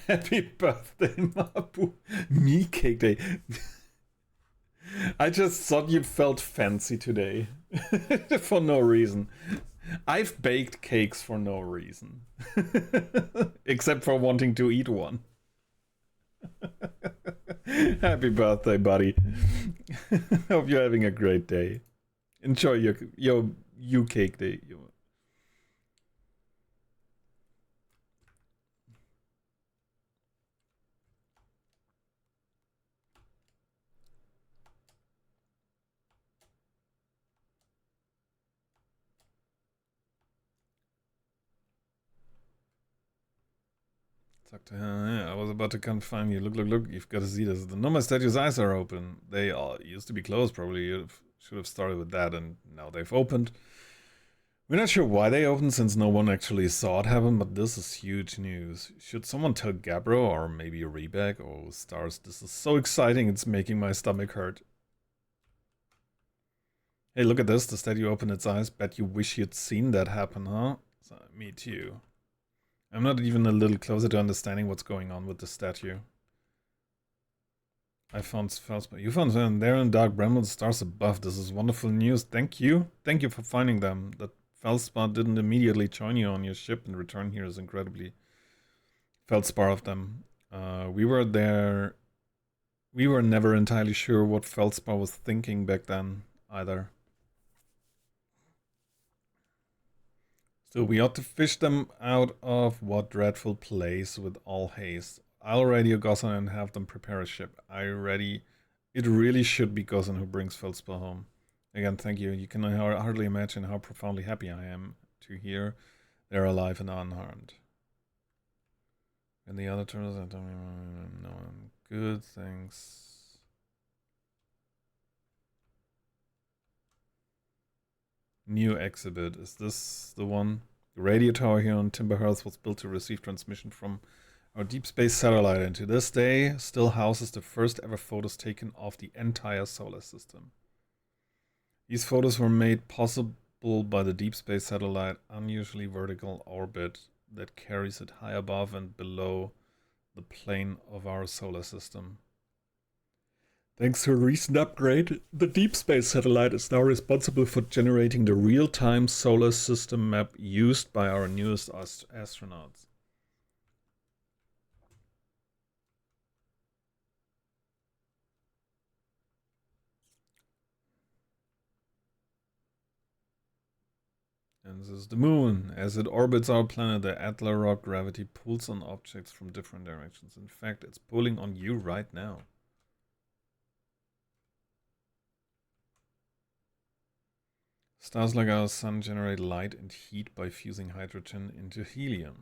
Happy birthday, Mabu. Me cake day. I just thought you felt fancy today. For no reason. I've baked cakes for no reason. Except for wanting to eat one. Happy birthday, buddy. Hope you're having a great day. Enjoy your you cake day. I was about to come find you. Look, you've got to see this. The Noma statue's eyes are open. They all used to be closed, probably. You should have started with that, and now they've opened. We're not sure why they opened, since no one actually saw it happen, but this is huge news. Should someone tell Gabbro, or maybe Reback? Oh, stars, this is so exciting, it's making my stomach hurt. Hey, look at this, the statue opened its eyes. Bet you wish you'd seen that happen, huh? So, me too. I'm not even a little closer to understanding what's going on with the statue. I found Felspar. You found them there in dark bramble stars above. This is wonderful news. Thank you. Thank you for finding them. That Felspar didn't immediately join you on your ship and return here is incredibly Felspar of them. We were there. We were never entirely sure what Felspar was thinking back then either. So we ought to fish them out of what dreadful place with all haste. I'll radio Gossan and have them prepare a ship. It really should be Gossan who brings Felspar home. Again, thank you. You can hardly imagine how profoundly happy I am to hear they're alive and unharmed. And the other turtles, I don't even know. Good, thanks. New exhibit. Is this the one? The radio tower here on Timberhearth was built to receive transmission from our deep space satellite, and to this day still houses the first ever photos taken of the entire solar system. These photos were made possible by the deep space satellite unusually vertical orbit that carries it high above and below the plane of our solar system. Thanks to a recent upgrade, the Deep Space Satellite is now responsible for generating the real-time solar system map used by our newest astronauts. And this is the moon. As it orbits our planet, the Adler rock gravity pulls on objects from different directions. In fact, it's pulling on you right now. Stars like our sun generate light and heat by fusing hydrogen into helium.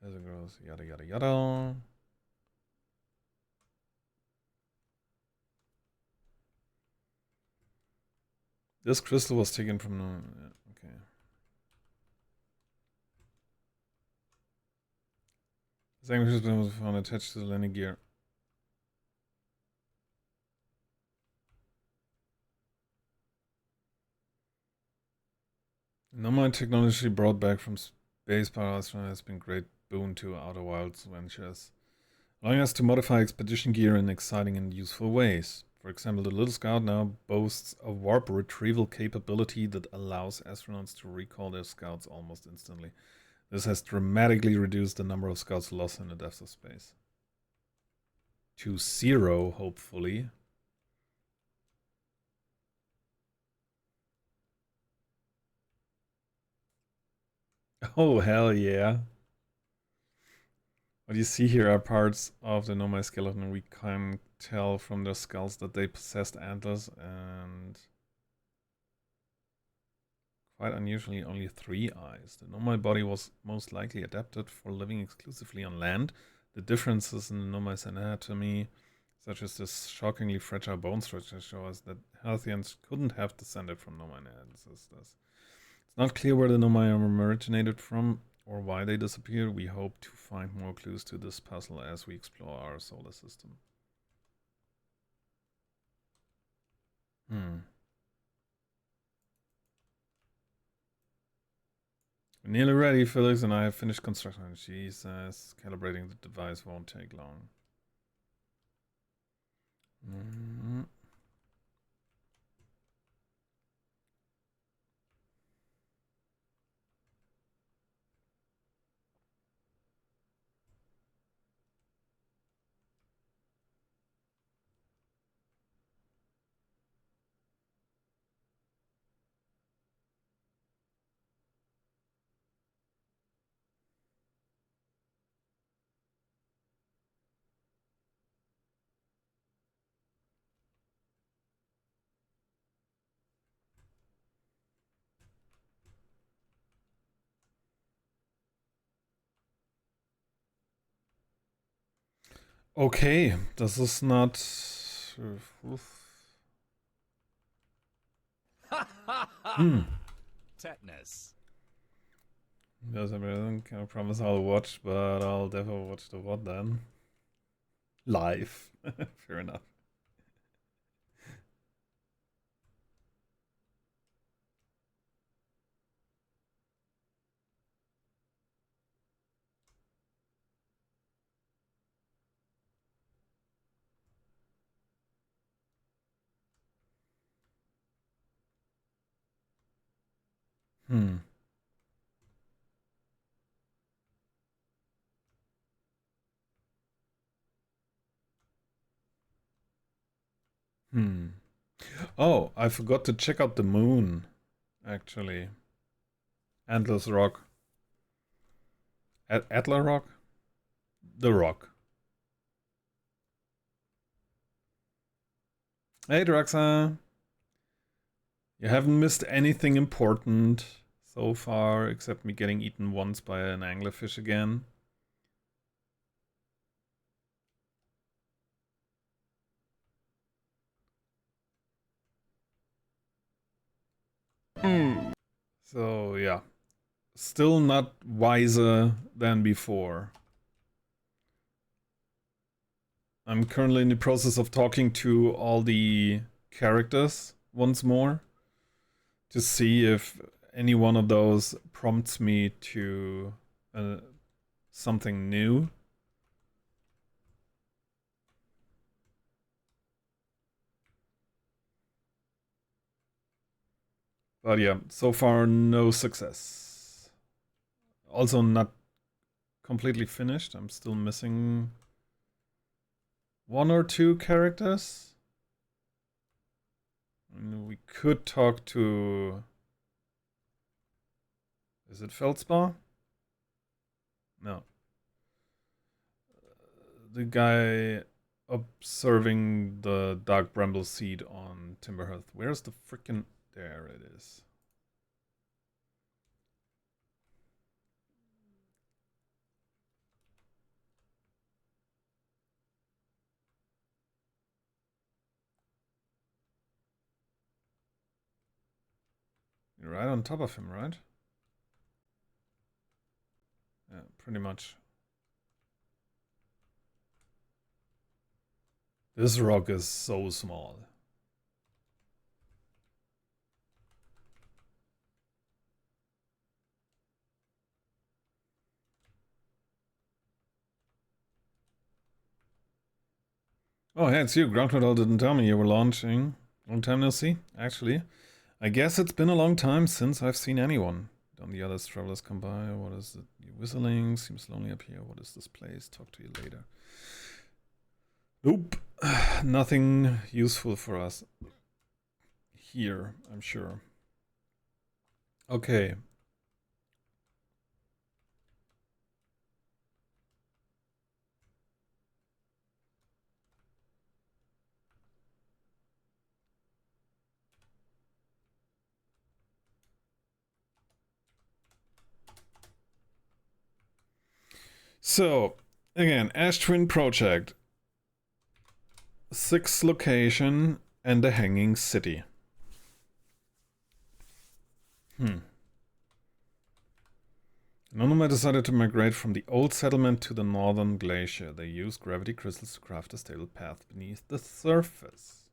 As it grows, yada yada yada. This crystal was taken from okay. This anguish was found attached to the landing gear. Nomad technology brought back from space by our astronaut has been great boon to Outer Wilds ventures, allowing us to modify expedition gear in exciting and useful ways. For example, the Little Scout now boasts a warp retrieval capability that allows astronauts to recall their scouts almost instantly. This has dramatically reduced the number of scouts lost in the depths of space. To 0, hopefully. Oh, hell yeah. What you see here are parts of the Nomai skeleton. We can tell from their skulls that they possessed antlers and quite unusually only 3 eyes. The Nomai body was most likely adapted for living exclusively on land. The differences in the Nomai's anatomy, such as this shockingly fragile bone structure, show us that Healthians couldn't have descended from Nomai ancestors. It's not clear where the Nomai originated from or why they disappeared. We hope to find more clues to this puzzle as we explore our solar system. We're nearly ready, Felix, and I have finished construction. Jesus, calibrating the device won't take long. Okay, das ist not. Tetanus. Yes, I mean, I can't promise I'll watch, but I'll definitely watch the what then. Live. Fair enough. Hmm. Hmm. Oh, I forgot to check out the moon, actually. Atlas Rock. Atlas Rock? The Rock. Hey, Draxa. You haven't missed anything important so far, except me getting eaten once by an anglerfish again. So, yeah. Still not wiser than before. I'm currently in the process of talking to all the characters once more to see if any one of those prompts me to something new. But yeah, so far no success. Also not completely finished. I'm still missing one or two characters. We could talk to... Is it Feldspar? No. The guy observing the dark bramble seed on Timberhearth. Where's the frickin'... There it is. You're right on top of him, right? Yeah, pretty much. This rock is so small. Oh, hey, it's you. Ground Control didn't tell me you were launching. Long time no see, actually. I guess it's been a long time since I've seen anyone. Don't the others travelers come by? What is it? You whistling? Seems lonely up here. What is this place? Talk to you later. Nope. Nothing useful for us here, I'm sure. Okay. So, again, Ash Twin Project. 6th location and the Hanging City. Nonoma decided to migrate from the old settlement to the northern glacier. They used gravity crystals to craft a stable path beneath the surface.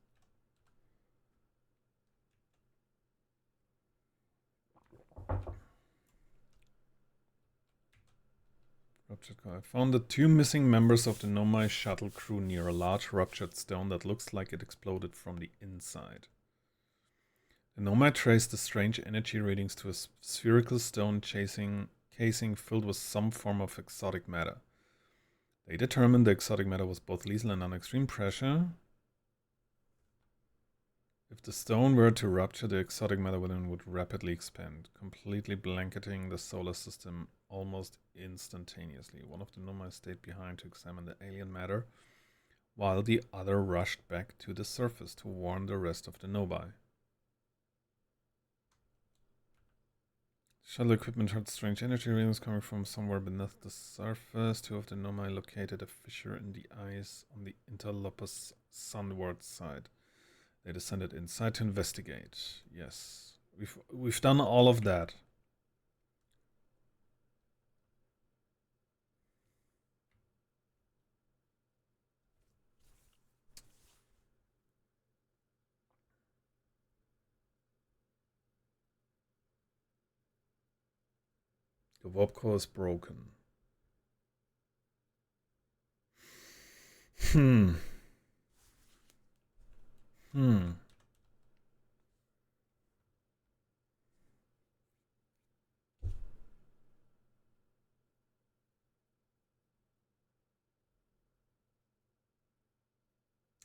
Ruptured core. I found the 2 missing members of the Nomai shuttle crew near a large ruptured stone that looks like it exploded from the inside. The Nomai traced the strange energy readings to a spherical stone casing filled with some form of exotic matter. They determined the exotic matter was both lethal and under extreme pressure. If the stone were to rupture, the exotic matter within would rapidly expand, completely blanketing the solar system almost instantaneously. One of the Nomai stayed behind to examine the alien matter, while the other rushed back to the surface to warn the rest of the Nobai. Shuttle equipment heard strange energy readings coming from somewhere beneath the surface. 2 of the Nomai located a fissure in the ice on the Interlopus sunward side. They descended inside to investigate. Yes, we've done all of that. The warp core is broken.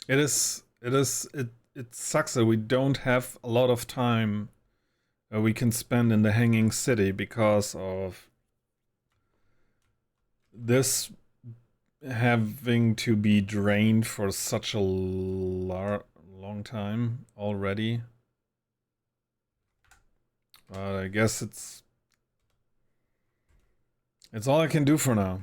It sucks that we don't have a lot of time we can spend in the Hanging City because of this having to be drained for such a long time already. But I guess it's all I can do for now.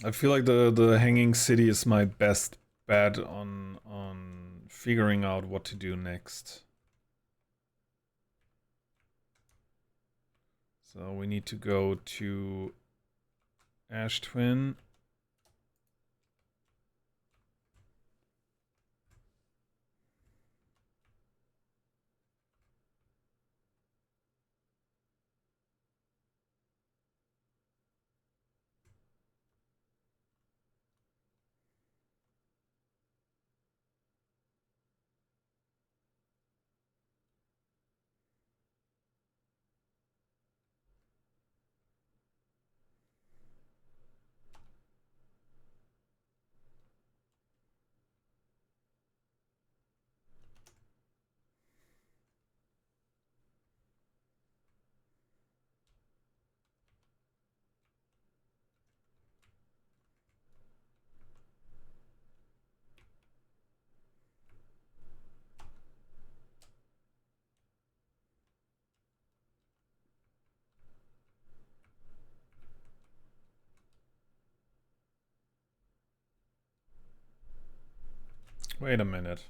I feel like the Hanging City is my best bet on figuring out what to do next. So we need to go to Ash Twin. Wait a minute.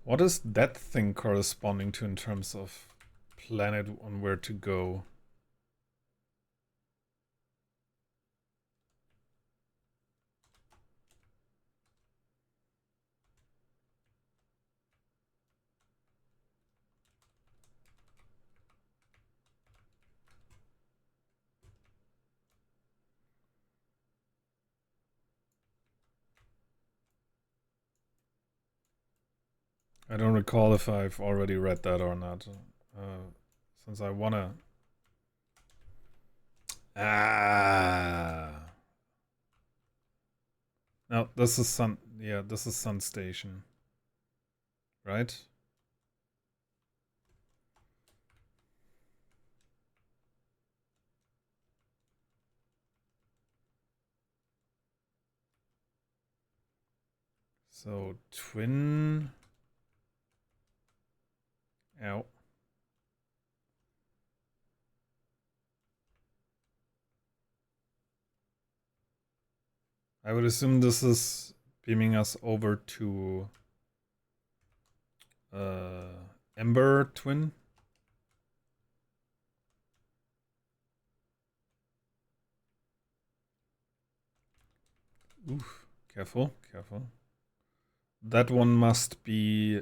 What is that thing corresponding to in terms of planet on where to go? I don't recall if I've already read that or not. Since I wanna... No, this is Sun... Yeah, this is Sun Station. Right? So, Twin... Ow. I would assume this is beaming us over to Ember Twin. Oof. Careful, careful. That one must be...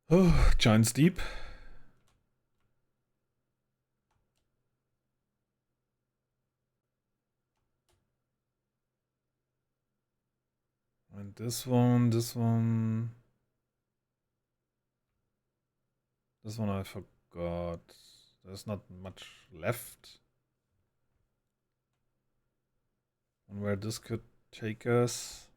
Oh, Giant's Deep. And this one... This one I forgot. There's not much left. And where this could take us.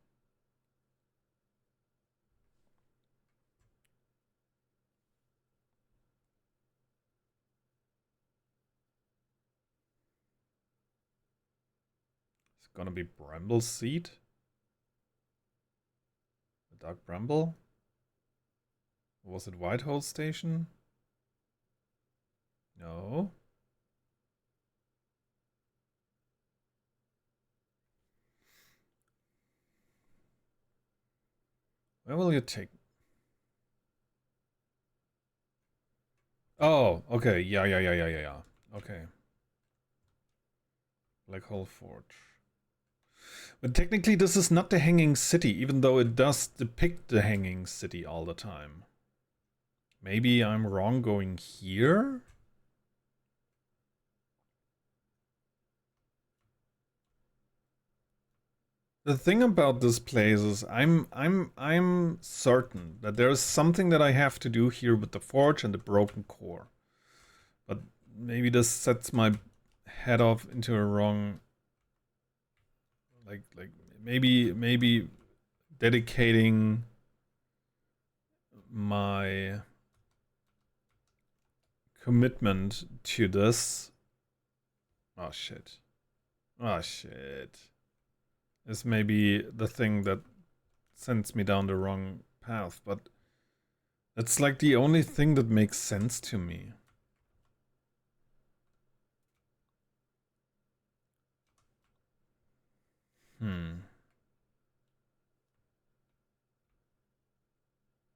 It's gonna be Bramble Seed. The Dark Bramble. Was it Whitehole Station? No. Where will you take? Oh, okay. Yeah. Okay. Black Hole Forge. But technically this is not the Hanging City, even though it does depict the Hanging City all the time. Maybe I'm wrong going here? The thing about this place is I'm certain that there is something that I have to do here with the forge and the broken core. But maybe this sets my head off into a wrong, like maybe dedicating my commitment to this. Oh shit. Is maybe the thing that sends me down the wrong path, but it's like the only thing that makes sense to me.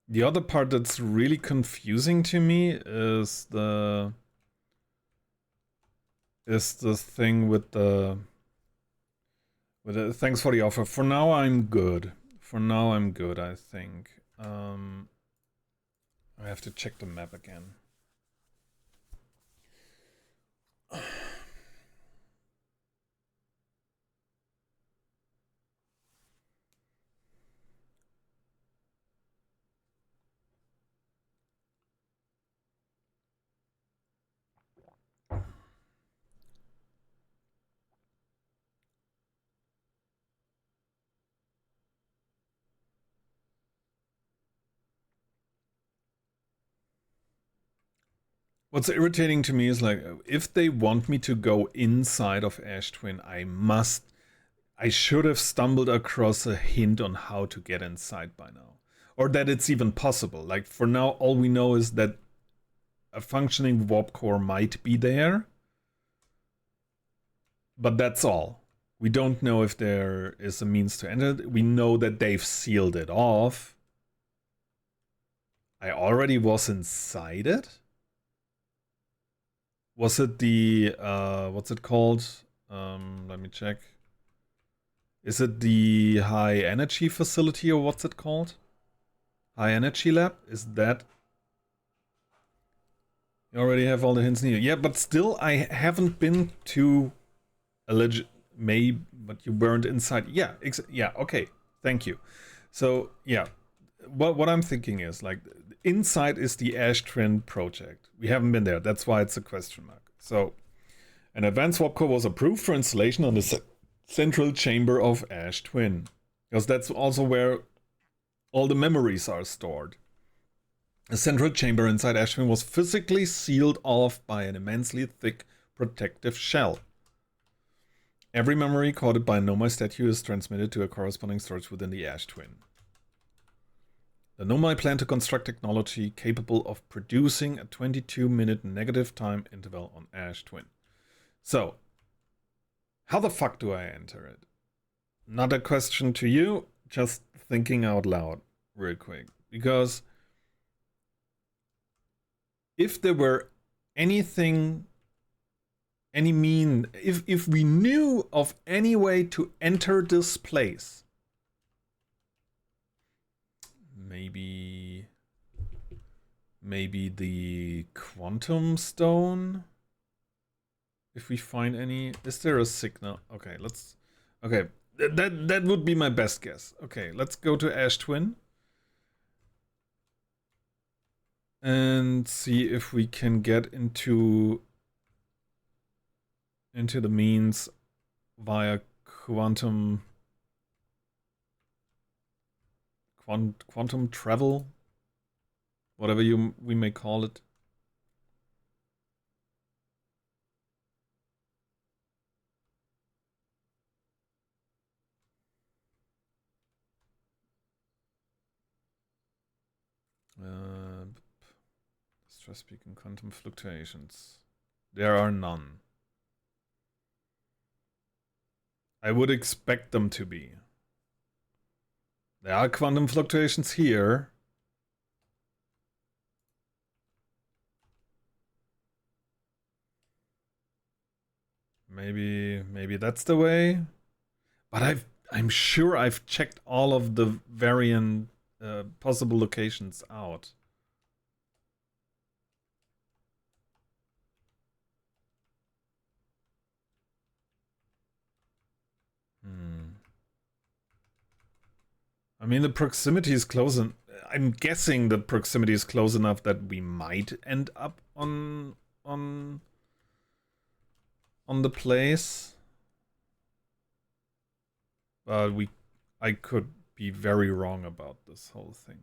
The other part that's really confusing to me is the thing with the thanks for the offer. For now I'm good. I think. I have to check the map again. What's irritating to me is like, if they want me to go inside of Ash Twin, I should have stumbled across a hint on how to get inside by now. Or that it's even possible. Like, for now, all we know is that a functioning warp core might be there. But that's all. We don't know if there is a means to enter it. We know that they've sealed it off. I already was inside it. Was it the, what's it called? Let me check. Is it the high energy facility or what's it called? High energy lab? Is that? You already have all the hints needed. Yeah, but still I haven't been to maybe, but you weren't inside. Yeah, yeah, okay. Thank you. So, yeah. What I'm thinking is, like, inside is the Ash Twin project. We haven't been there. That's why it's a question mark. So, an advanced warp core was approved for installation on the central chamber of Ash Twin. Because that's also where all the memories are stored. The central chamber inside Ash Twin was physically sealed off by an immensely thick protective shell. Every memory coded by a Nomai statue is transmitted to a corresponding storage within the Ash Twin. The Nomai plan to construct technology capable of producing a 22-minute negative time interval on Ash Twin. So, how the fuck do I enter it? Not a question to you, just thinking out loud real quick. Because if there were any any mean, if we knew of any way to enter this place, maybe the quantum stone, if we find any. Is there a signal? Okay, let's, okay, that would be my best guess. Okay, let's go to Ash Twin and see if we can get into the means via quantum travel, whatever we may call it. Stress peak and quantum fluctuations. There are none. I would expect them to be. There are quantum fluctuations here. Maybe that's the way. But I'm sure I've checked all of the variant possible locations out. I mean, the proximity is close, and I'm guessing the proximity is close enough that we might end up on the place. But I could be very wrong about this whole thing.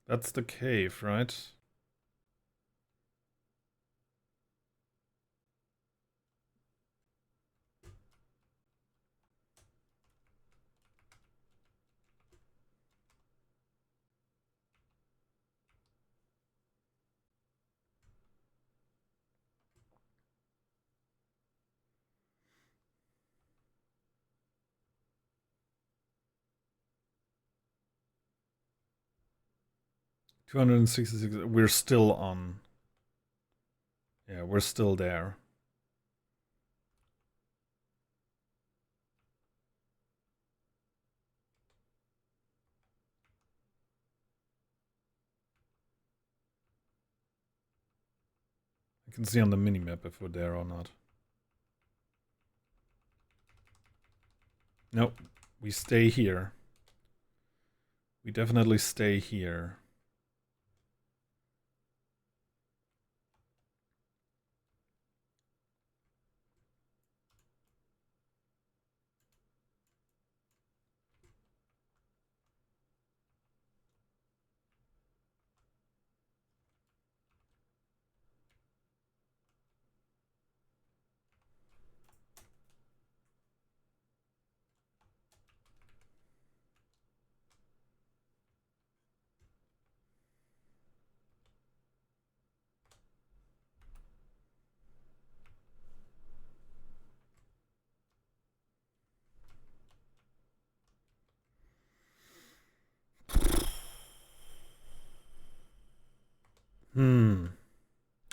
That's the cave, right? $266. We're still on. Yeah, we're still there. I can see on the minimap if we're there or not. Nope, we stay here. We definitely stay here.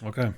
Okay.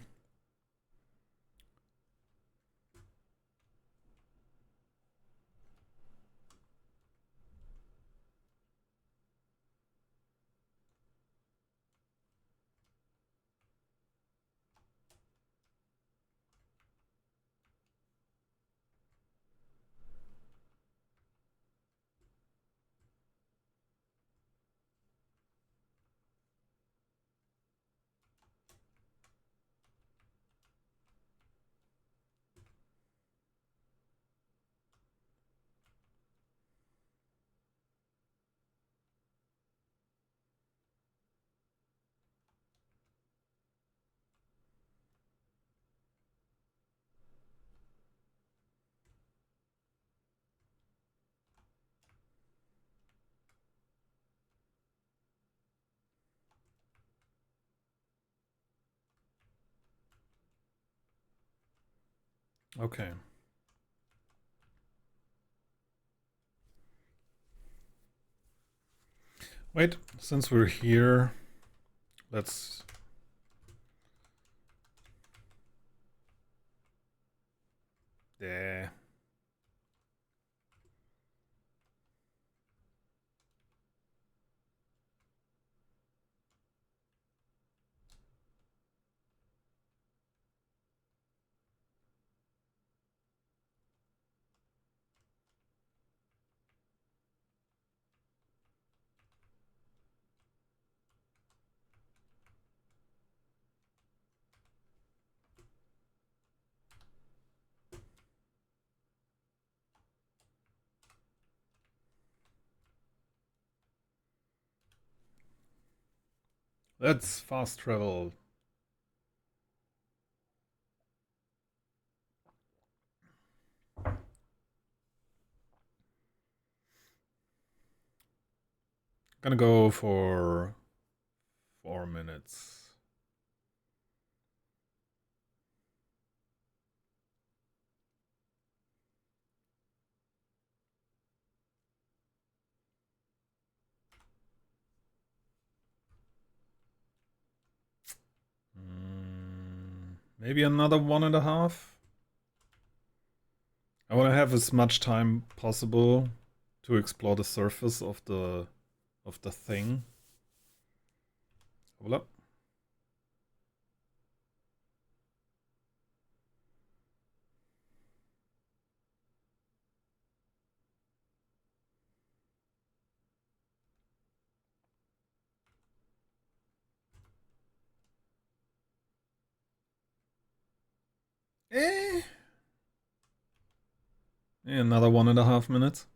Okay. Wait, since we're here, let's... Yeah. Let's fast travel. Gonna go for 4 minutes. Maybe another 1.5. I want to have as much time possible to explore the surface of the thing. Hold up. Eh. Another 1.5 minutes.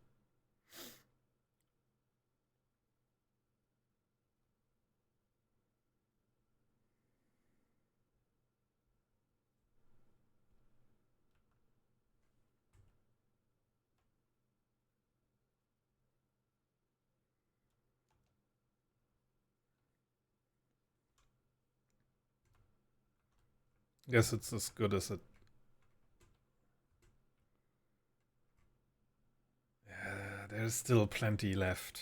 Guess it's as good as it. Yeah, there's still plenty left.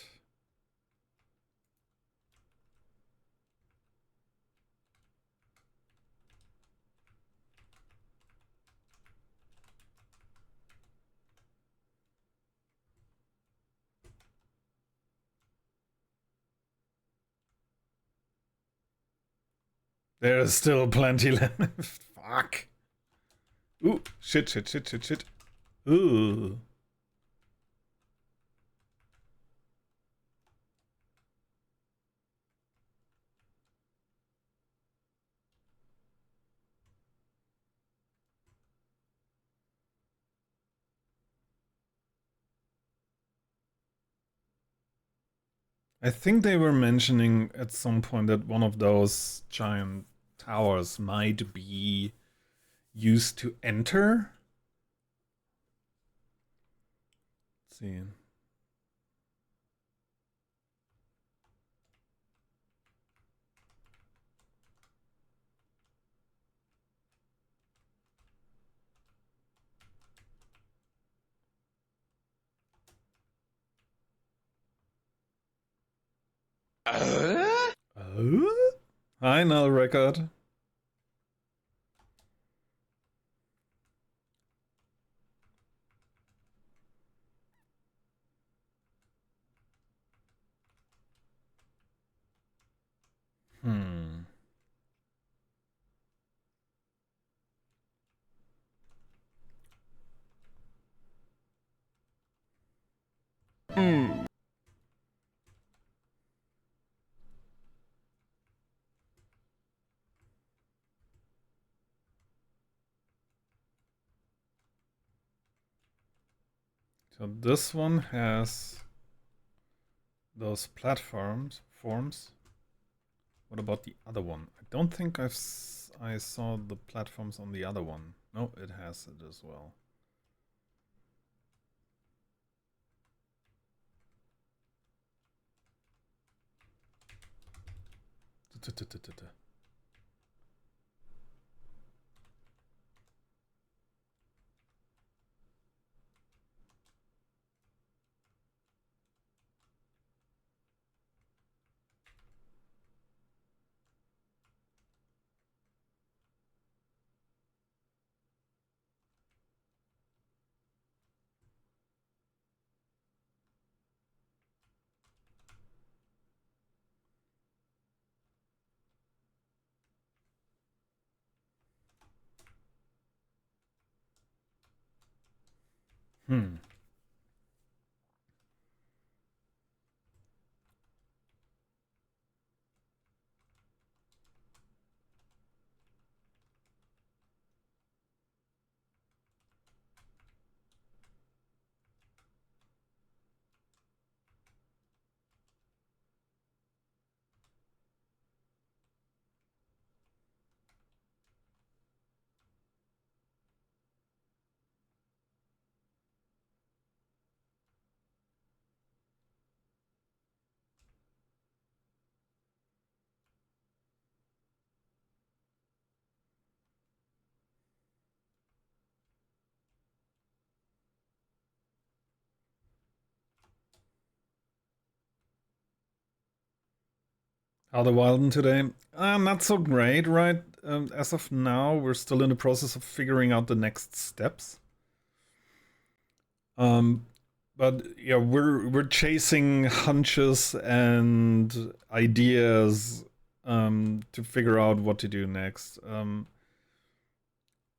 There's still plenty left. Fuck. Ooh, shit. Ooh. I think they were mentioning at some point that one of those giant towers might be used to enter. Let's see. Hi, null record. Hmm. So this one has those platforms. What about the other one? I don't think I saw the platforms on the other one. No, it has it as well. Hmm. How the Wilden today? Not so great, right? As of now, we're still in the process of figuring out the next steps. But yeah, we're chasing hunches and ideas to figure out what to do next.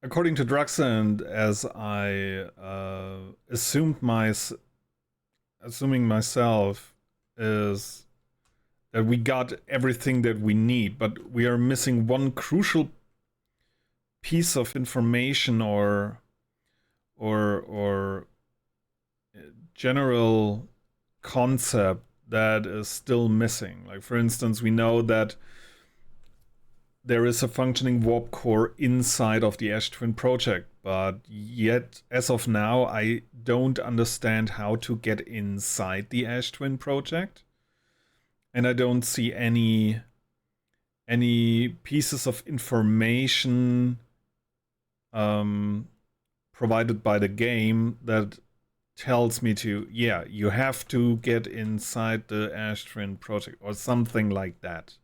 According to Druxand, as I assuming myself, is that we got everything that we need, but we are missing one crucial piece of information or general concept that is still missing. Like, for instance, we know that there is a functioning warp core inside of the Ash Twin project, but yet, as of now, I don't understand how to get inside the Ash Twin project. And I don't see any pieces of information provided by the game that tells me to, yeah, you have to get inside the Ash Twin project or something like that.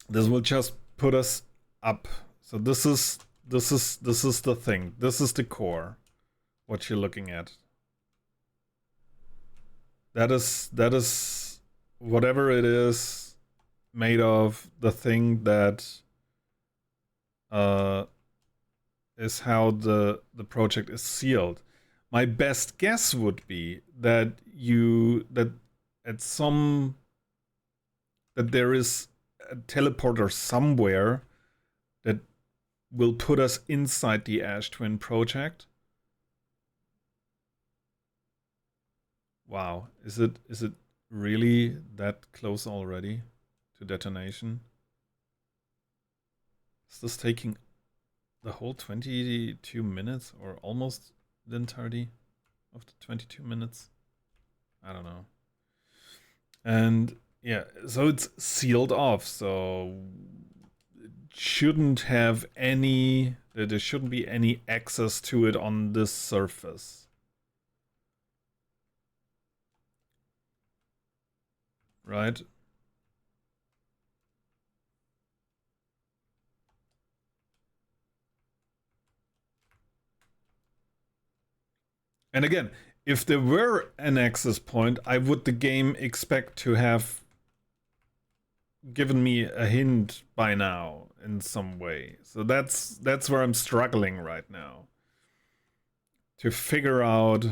This will just put us up. So this is the thing. This is the core. What you're looking at. That is whatever it is made of, the thing that is how the project is sealed. My best guess would be that there is a teleporter somewhere that will put us inside the Ash Twin project. Wow, is it really that close already to detonation? Is this taking the whole 22 minutes or almost the entirety of the 22 minutes? I don't know. And yeah, so it's sealed off, so it shouldn't have any, there shouldn't be any access to it on this surface. Right? And again, if there were an access point, I would the game expect to have given me a hint by now in some way. So that's where I'm struggling right now. To figure out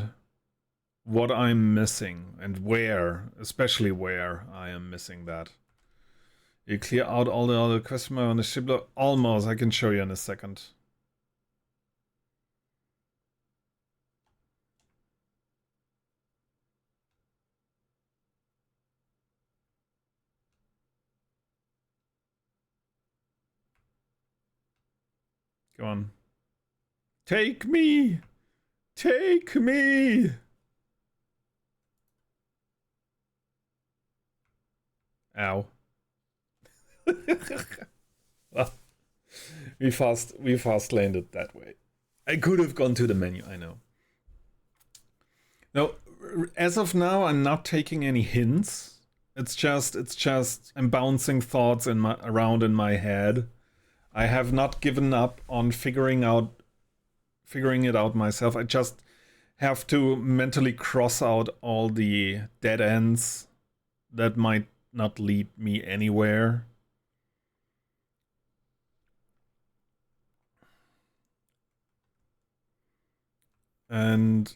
what I'm missing and where, especially where I am missing that. You clear out all the other question mark on the ship? Almost, I can show you in a second. Go on. Take me! Take me! Ow. Well, we fast landed that way. I could have gone to the menu, I know. Now, as of now, I'm not taking any hints. It's just I'm bouncing thoughts around in my head. I have not given up on figuring it out myself. I just have to mentally cross out all the dead ends that might not lead me anywhere. And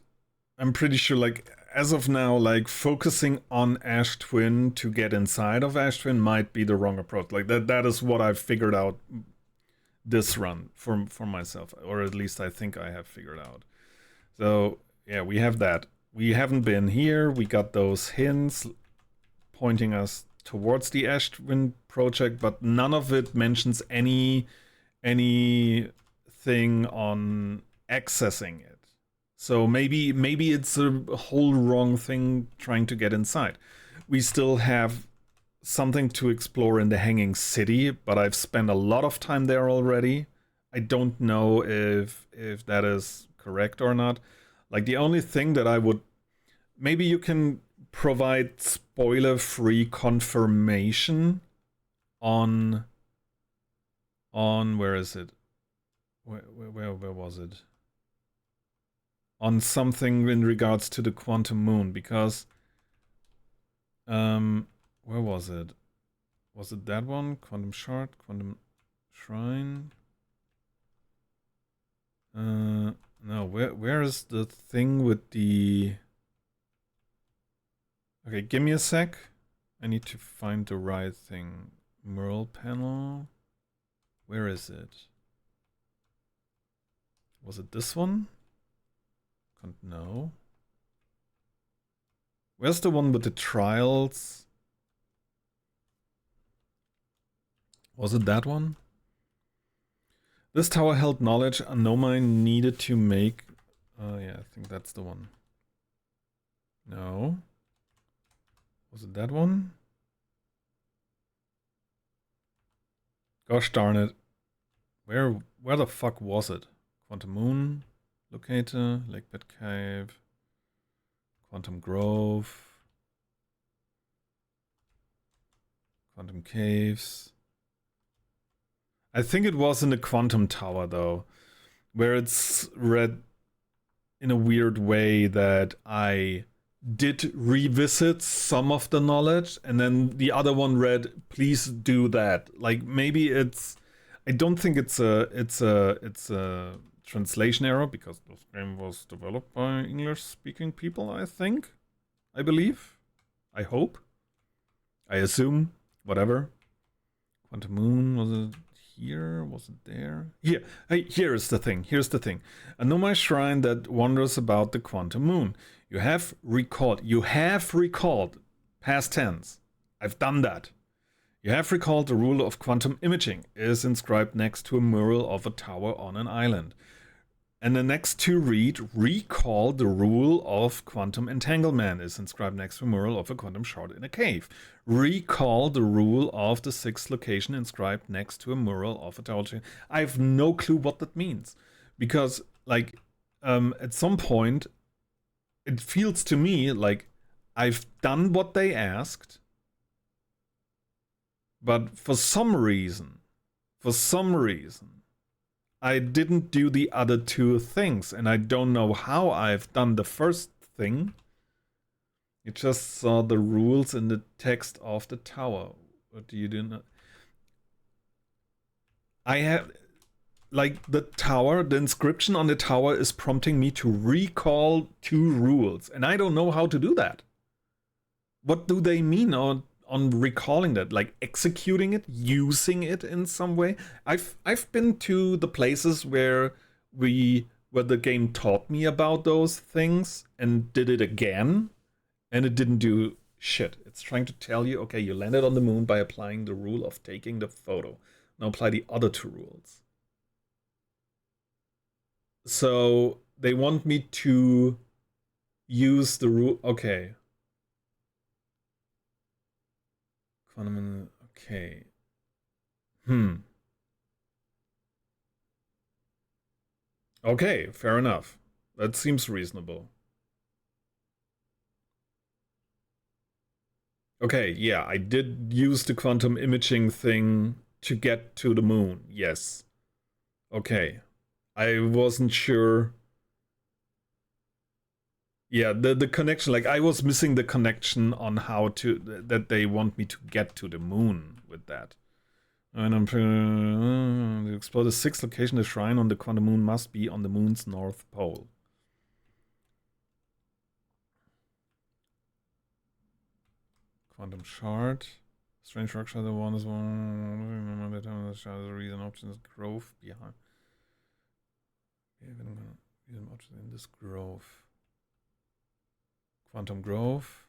I'm pretty sure, like, as of now, like, focusing on Ash Twin to get inside of Ash Twin might be the wrong approach. Like, that is what I've figured out this run for myself, or at least I think I have figured out. So, yeah, we have that. We haven't been here. We got those hints pointing us towards the Ash Twin project, but none of it mentions anything on accessing it. So maybe it's a whole wrong thing trying to get inside. We still have something to explore in the Hanging City, but I've spent a lot of time there already. I don't know if that is correct or not. Like, the only thing that I would... Maybe you can provide spoiler-free confirmation on where is it? Where was it? On something in regards to the Quantum Moon, because where was it? Was it that one? Quantum Shard, Quantum Shrine? No, where is the thing with the... Okay, give me a sec. I need to find the right thing. Merle panel. Where is it? Was it this one? No. Where's the one with the trials? Was it that one? This tower held knowledge Anomai needed to make... Oh yeah, I think that's the one. No. Was it that one? Gosh darn it. Where the fuck was it? Quantum Moon Locator, Lakebed Cave, Quantum Grove, Quantum Caves. I think it was in the Quantum Tower though, where it's read in a weird way that I did revisit some of the knowledge, and then the other one read, please do that. Like, maybe it's... I don't think it's a translation error, because this game was developed by English-speaking people, I think. I believe. I hope. I assume. Whatever. Quantum Moon, was it here? Was it there? Here. Hey, here is the thing. Here's the thing. A Nomai shrine that wanders about the Quantum Moon. You have recalled, past tense. I've done that. You have recalled the rule of quantum imaging is inscribed next to a mural of a tower on an island. And the next to read, recall the rule of quantum entanglement is inscribed next to a mural of a quantum shard in a cave. Recall the rule of the sixth location inscribed next to a mural of a tower. I have no clue what that means. Because, like, at some point, it feels to me like I've done what they asked, but for some reason, I didn't do the other two things, and I don't know how I've done the first thing. You just saw the rules in the text of the tower. What do you do now? I have... Like, the tower, the inscription on the tower is prompting me to recall two rules, and I don't know how to do that. What do they mean on recalling that? Like, executing it, using it in some way? I've been to the places where the game taught me about those things and did it again, and it didn't do shit. It's trying to tell you, okay, you landed on the moon by applying the rule of taking the photo. Now apply the other two rules. So they want me to use the rule. Okay. Quantum. Okay. Okay, fair enough. That seems reasonable. Okay, yeah, I did use the quantum imaging thing to get to the moon. Yes. Okay. I wasn't sure. Yeah, the connection, like, I was missing the connection on how to, that they want me to get to the moon with that. And I'm to explore the sixth location, the shrine on the quantum moon must be on the moon's north pole. Quantum shard. Strange rock shard, the one is one. Remember the shard is a reason option is growth behind. Reason option in this growth. Quantum growth.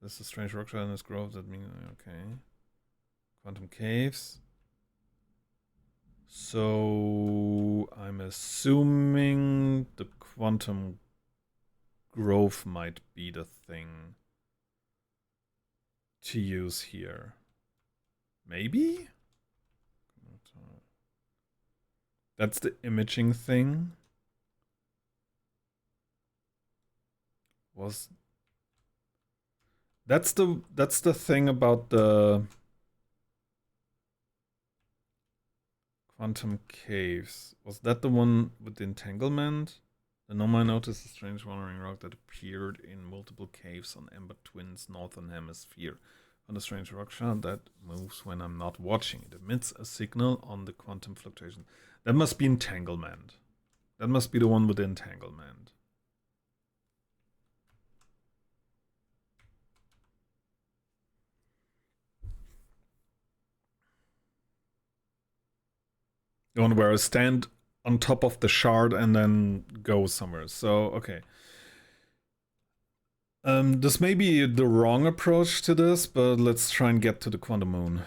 This is strange rock shard and this growth. That means okay. Quantum caves. So I'm assuming the quantum growth might be the thing to use here. Maybe? That's the imaging thing. That's the thing about the quantum caves. Was that the one with the entanglement? The Nomai noticed a strange wandering rock that appeared in multiple caves on Ember Twin's northern hemisphere. On the strange rock shard that moves when I'm not watching. It emits a signal on the quantum fluctuation. That must be entanglement. That must be the one with the entanglement. The one where I stand on top of the shard and then go somewhere. So, okay. This may be the wrong approach to this, but let's try and get to the quantum moon.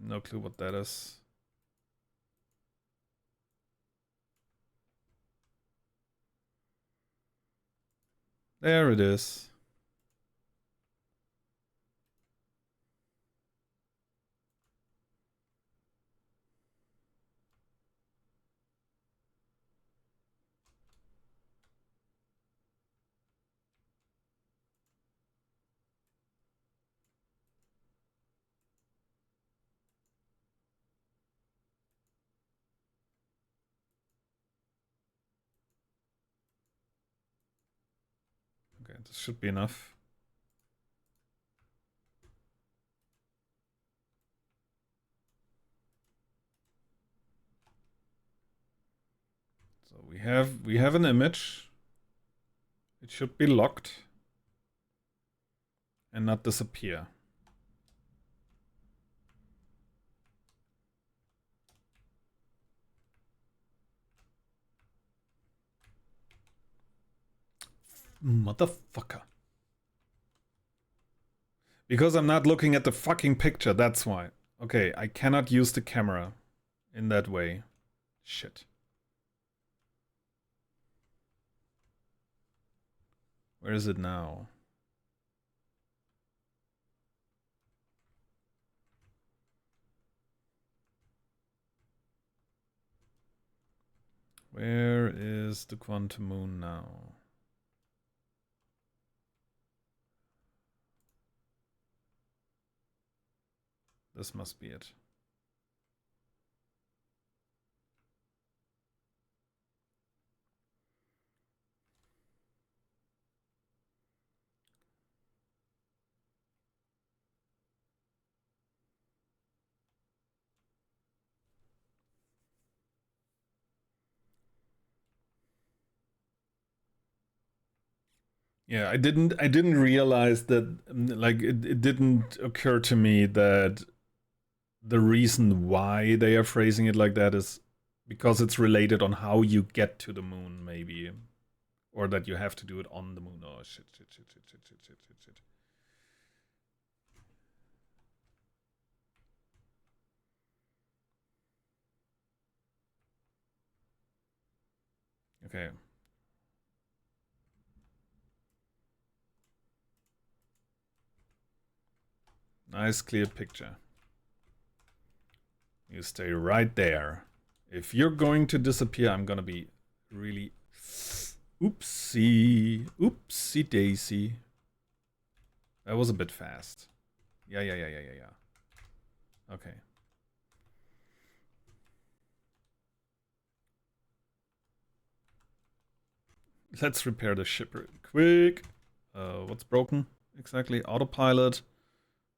No clue what that is. There it is. Okay, this should be enough. So we have an image. It should be locked and not disappear. Motherfucker. Because I'm not looking at the fucking picture, that's why. Okay, I cannot use the camera in that way. Shit. Where is it now? Where is the quantum moon now? This must be it. Yeah, I didn't realize that, like, it didn't occur to me that the reason why they are phrasing it like that is because it's related on how you get to the moon, maybe. Or that you have to do it on the moon. Oh, shit. Okay. Nice clear picture. You stay right there. If you're going to disappear, I'm gonna be really... Oopsie daisy. That was a bit fast. Yeah. Okay. Let's repair the ship real quick. What's broken exactly? Autopilot.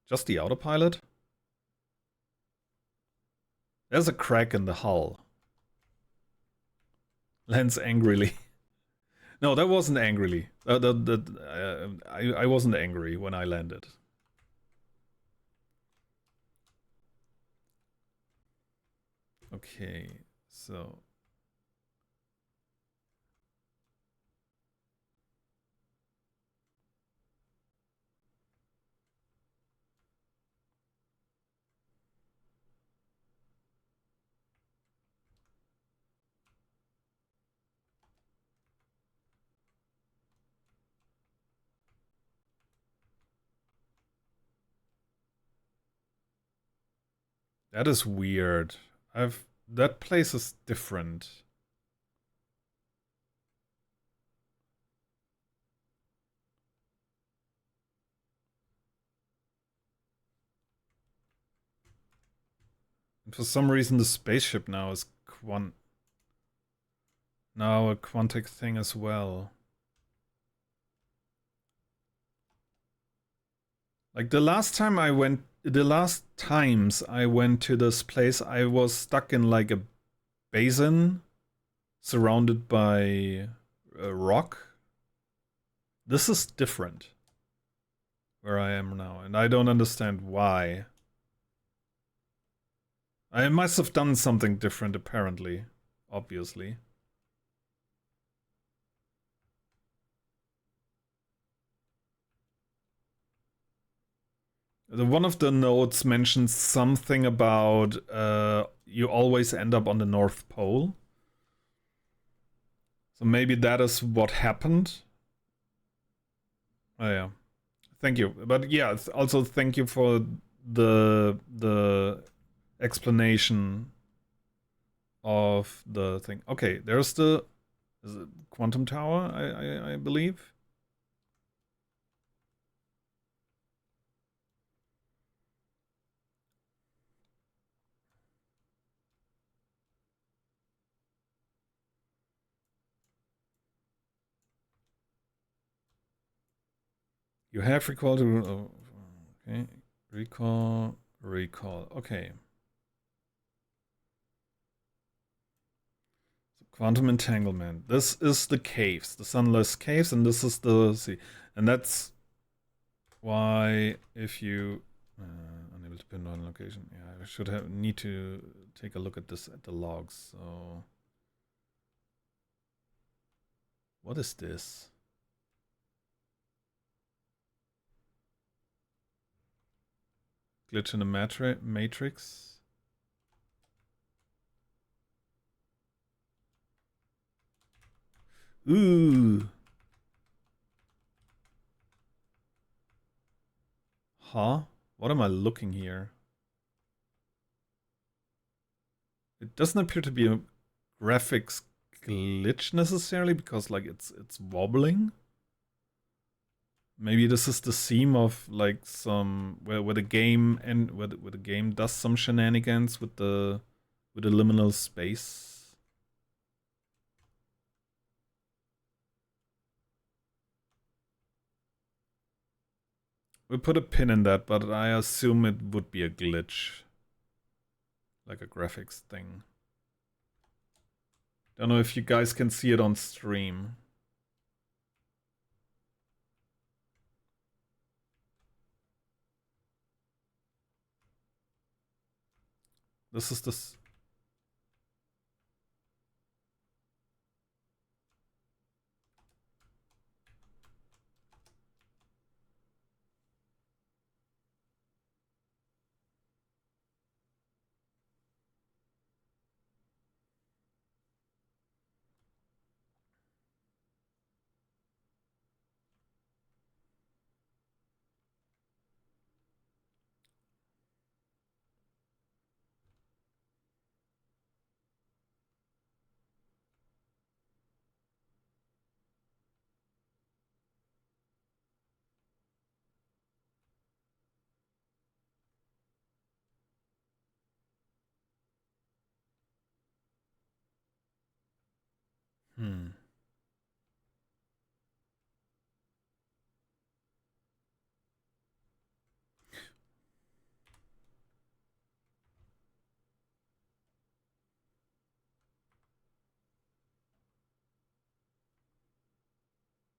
Just the autopilot? There's a crack in the hull. Lands angrily. No, that wasn't angrily. I wasn't angry when I landed. Okay, so... That is weird. That place is different. And for some reason the spaceship now is now a quantic thing as well. Like the last times I went to this place, I was stuck in like a basin surrounded by rock. This is different where I am now, and I don't understand why. I must have done something different apparently, obviously. One of the notes mentions something about you always end up on the North Pole. So maybe that is what happened. Oh yeah. Thank you. But yeah, also thank you for the explanation of the thing. Okay, there's the quantum tower, I believe. You have recall to... Oh, okay. Recall. Okay. So quantum entanglement. This is the caves, the sunless caves, and this is the sea. And that's why if you... unable to pinpoint location. Yeah, I should need to take a look at this at the logs. So... What is this? Glitch in the matrix. Ooh. Huh? What am I looking here? It doesn't appear to be a graphics glitch necessarily because like it's wobbling. Maybe this is the seam of like some where the game and where the game does some shenanigans with the liminal space. We'll put a pin in that, but I assume it would be a glitch. Like a graphics thing. Don't know if you guys can see it on stream. This is this. Hmm.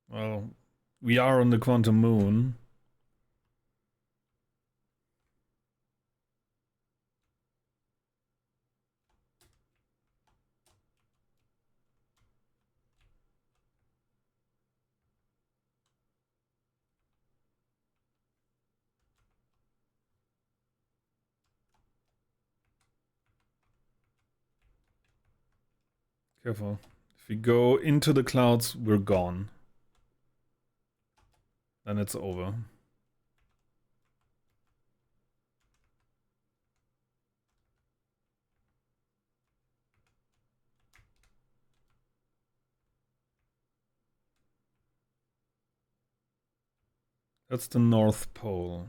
Well, we are on the quantum moon. Careful. If we go into the clouds, we're gone. Then it's over. That's the North Pole.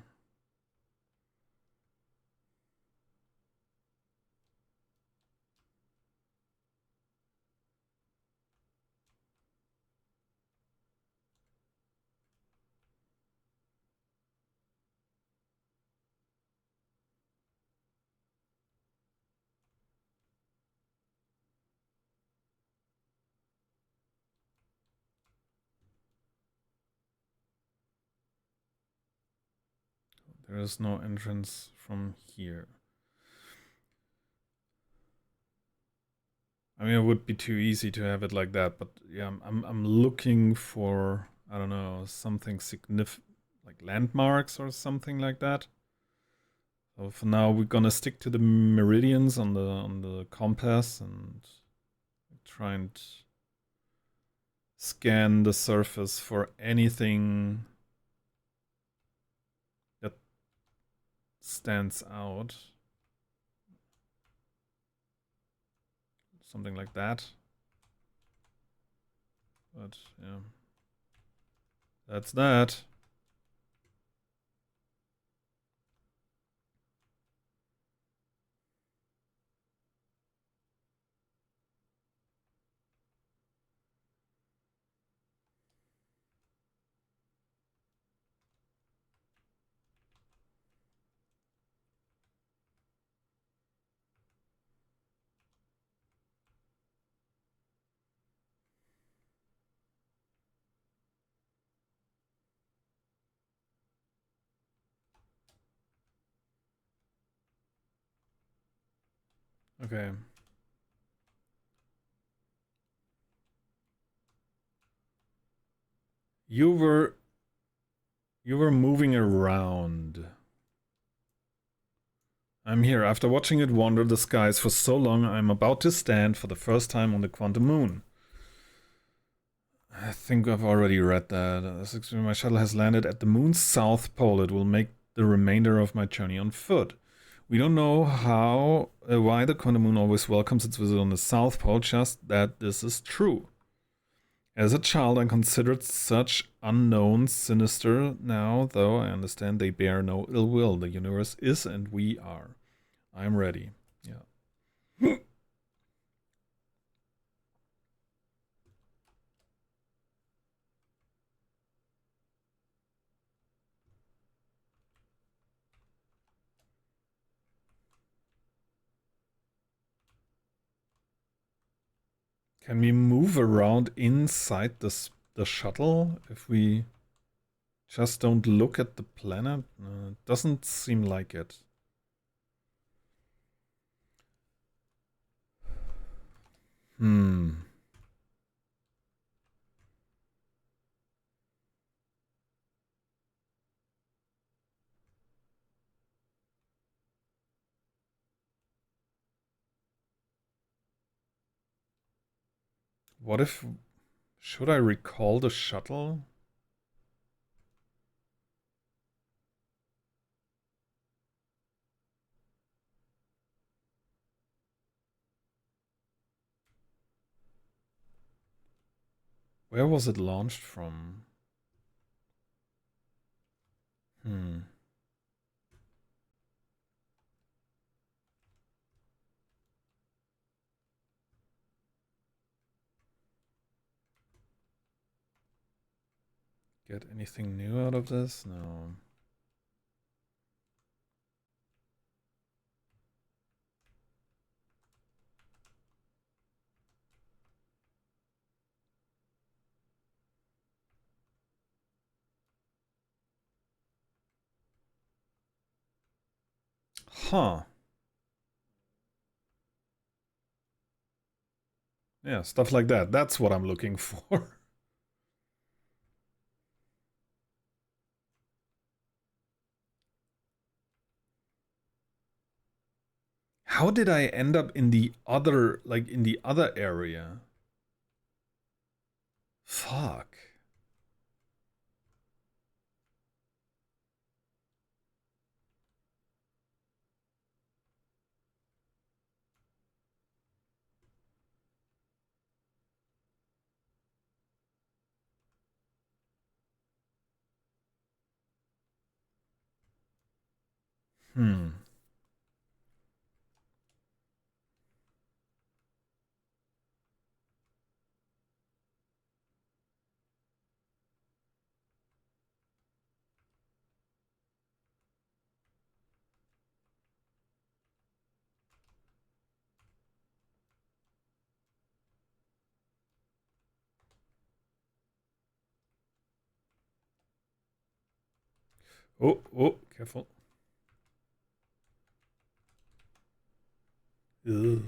There is no entrance from here. I mean, it would be too easy to have it like that, but yeah, I'm looking for, I don't know, something significant, like landmarks or something like that. So for now, we're gonna stick to the meridians on the compass and try and scan the surface for anything that stands out. Something like that. But yeah, that's that. Okay. You were moving around. I'm here. After watching it wander the skies for so long, I'm about to stand for the first time on the quantum moon. I think I've already read that. My shuttle has landed at the moon's south pole. It will make the remainder of my journey on foot. We don't know why the quantum moon always welcomes its visit on the south pole, just that this is true. As a child, I considered such unknowns sinister. Now, though, I understand they bear no ill will. The universe is, and we are. I'm ready. Yeah. Can we move around inside the shuttle if we just don't look at the planet? It doesn't seem like it. Hmm. What if... Should I recall the shuttle? Where was it launched from? Hmm. get anything new out of this? No. Huh. Yeah, stuff like that. That's what I'm looking for. How did I end up in the other, like in the other area? Fuck. Hmm. Oh, oh, careful. Ugh.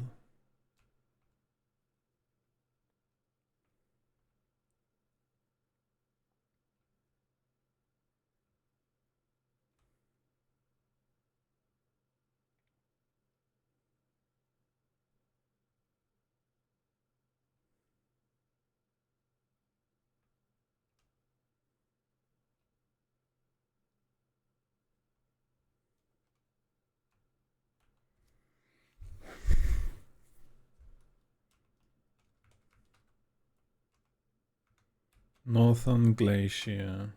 Northern Glacier.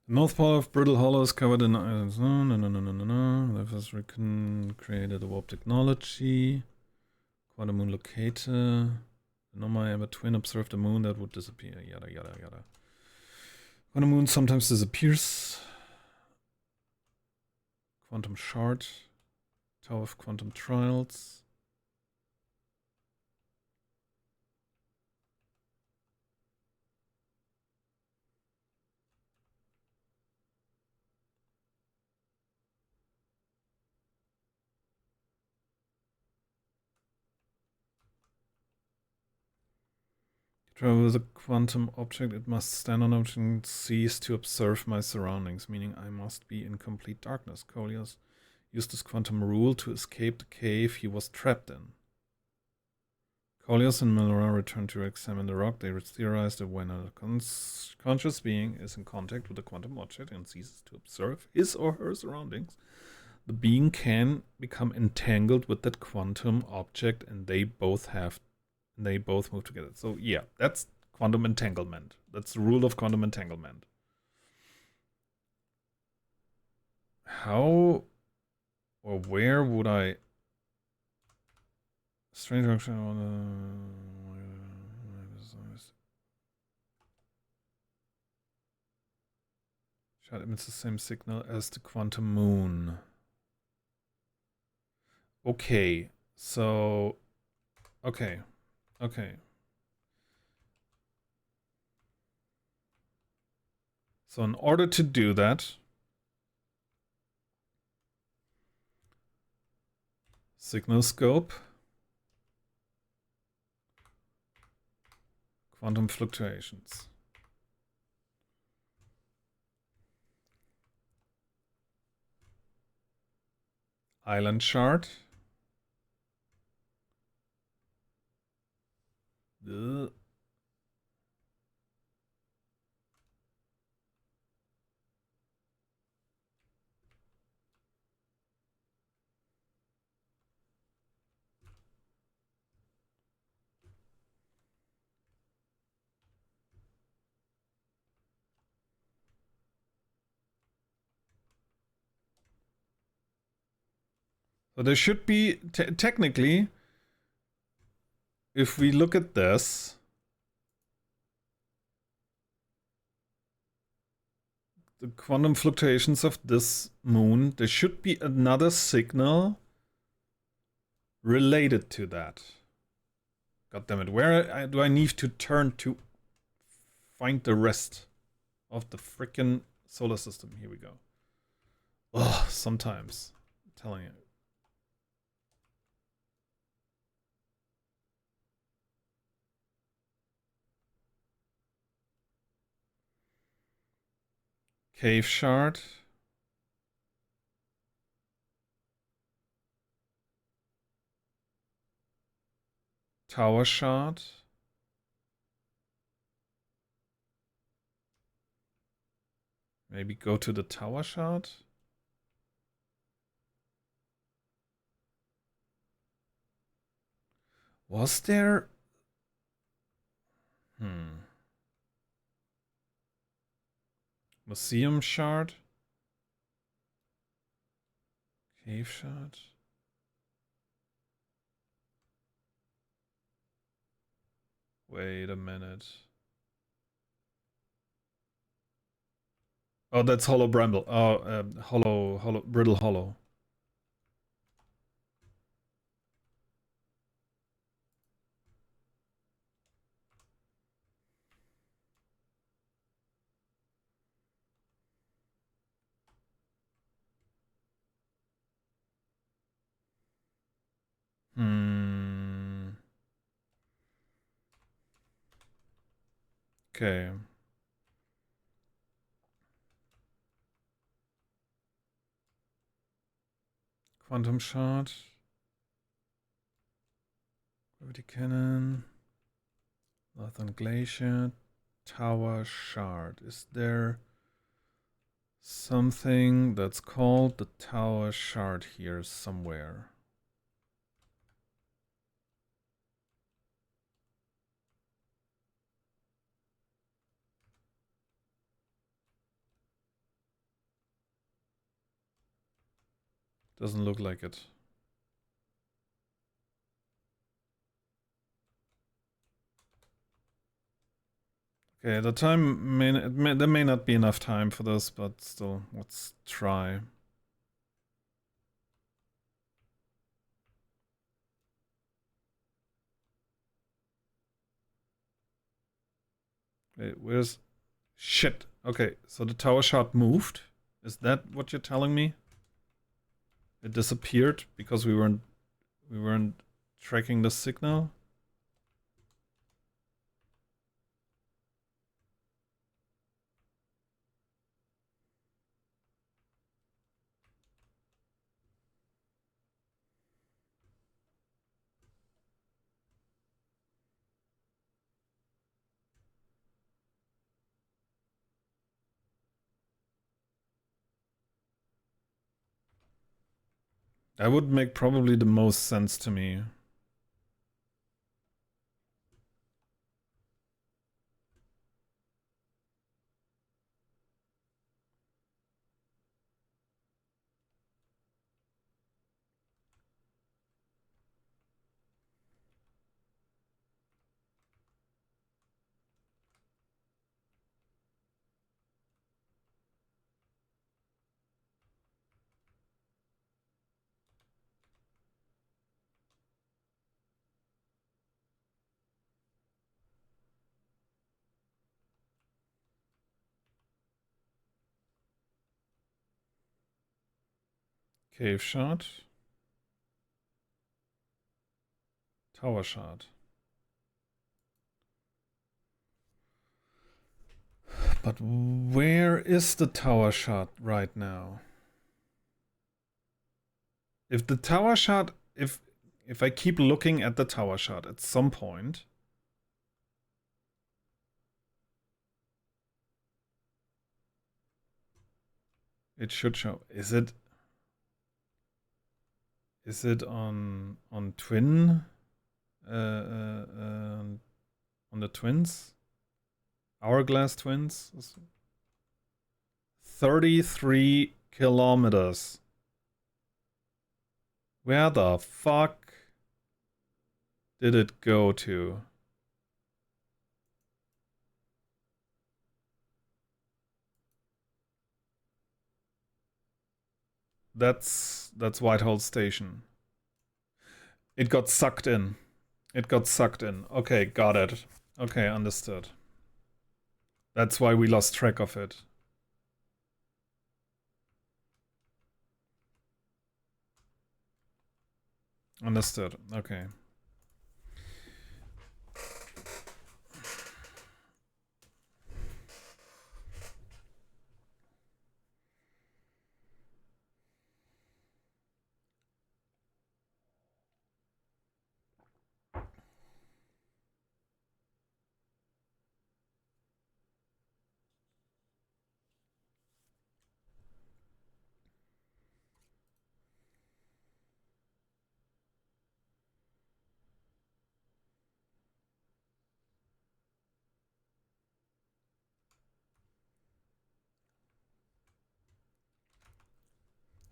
The North Pole of Brittle Hollow is covered in islands. No. The first recon created a warp technology. Quantum moon locator. The Nomai ever twin observed a moon that would disappear. Yada yada yada. Quantum moon sometimes disappears. Quantum shard. Tower of quantum trials. Travel with a quantum object, it must stand on object and cease to observe my surroundings, meaning I must be in complete darkness. Coleus used this quantum rule to escape the cave he was trapped in. Coleus and Milra returned to examine the rock. They theorized that when a conscious being is in contact with a quantum object and ceases to observe his or her surroundings, the being can become entangled with that quantum object and they both move together. So yeah, that's quantum entanglement. That's the rule of quantum entanglement. How or where would I... Strange action on shot emits the same signal as the quantum moon. Okay, so... Okay. So in order to do that, signal scope, quantum fluctuations. Island chart. Ugh. So there should be, technically, if we look at this, the quantum fluctuations of this moon, there should be another signal related to that. God damn it, where do I need to turn to find the rest of the frickin' solar system? Here we go. Ugh, sometimes. I'm telling you. Cave shard. Tower shard. Maybe go to the tower shard. Was there? Museum shard. Cave shard. Wait a minute. Oh, that's hollow bramble. Oh, hollow, brittle hollow. Okay. Quantum shard. Gravity cannon. Northern glacier. Tower shard. Is there something that's called the tower shard here somewhere? Doesn't look like it. Okay, the time there may not be enough time for this, but still, let's try. Wait, where's shit? Okay, so the tower shard moved. Is that what you're telling me? It disappeared because we weren't tracking the signal? That would make probably the most sense to me. Cave shard. Tower shard. But where is the tower shard right now? If the tower shard, if I keep looking at the tower shard at some point, it should show. Is it on twin? On the twins? Hourglass twins? 33 kilometers. Where the fuck did it go to? That's Whitehall Station. It got sucked in. It got sucked in. Okay, got it. Okay, understood. That's why we lost track of it. Understood. Okay.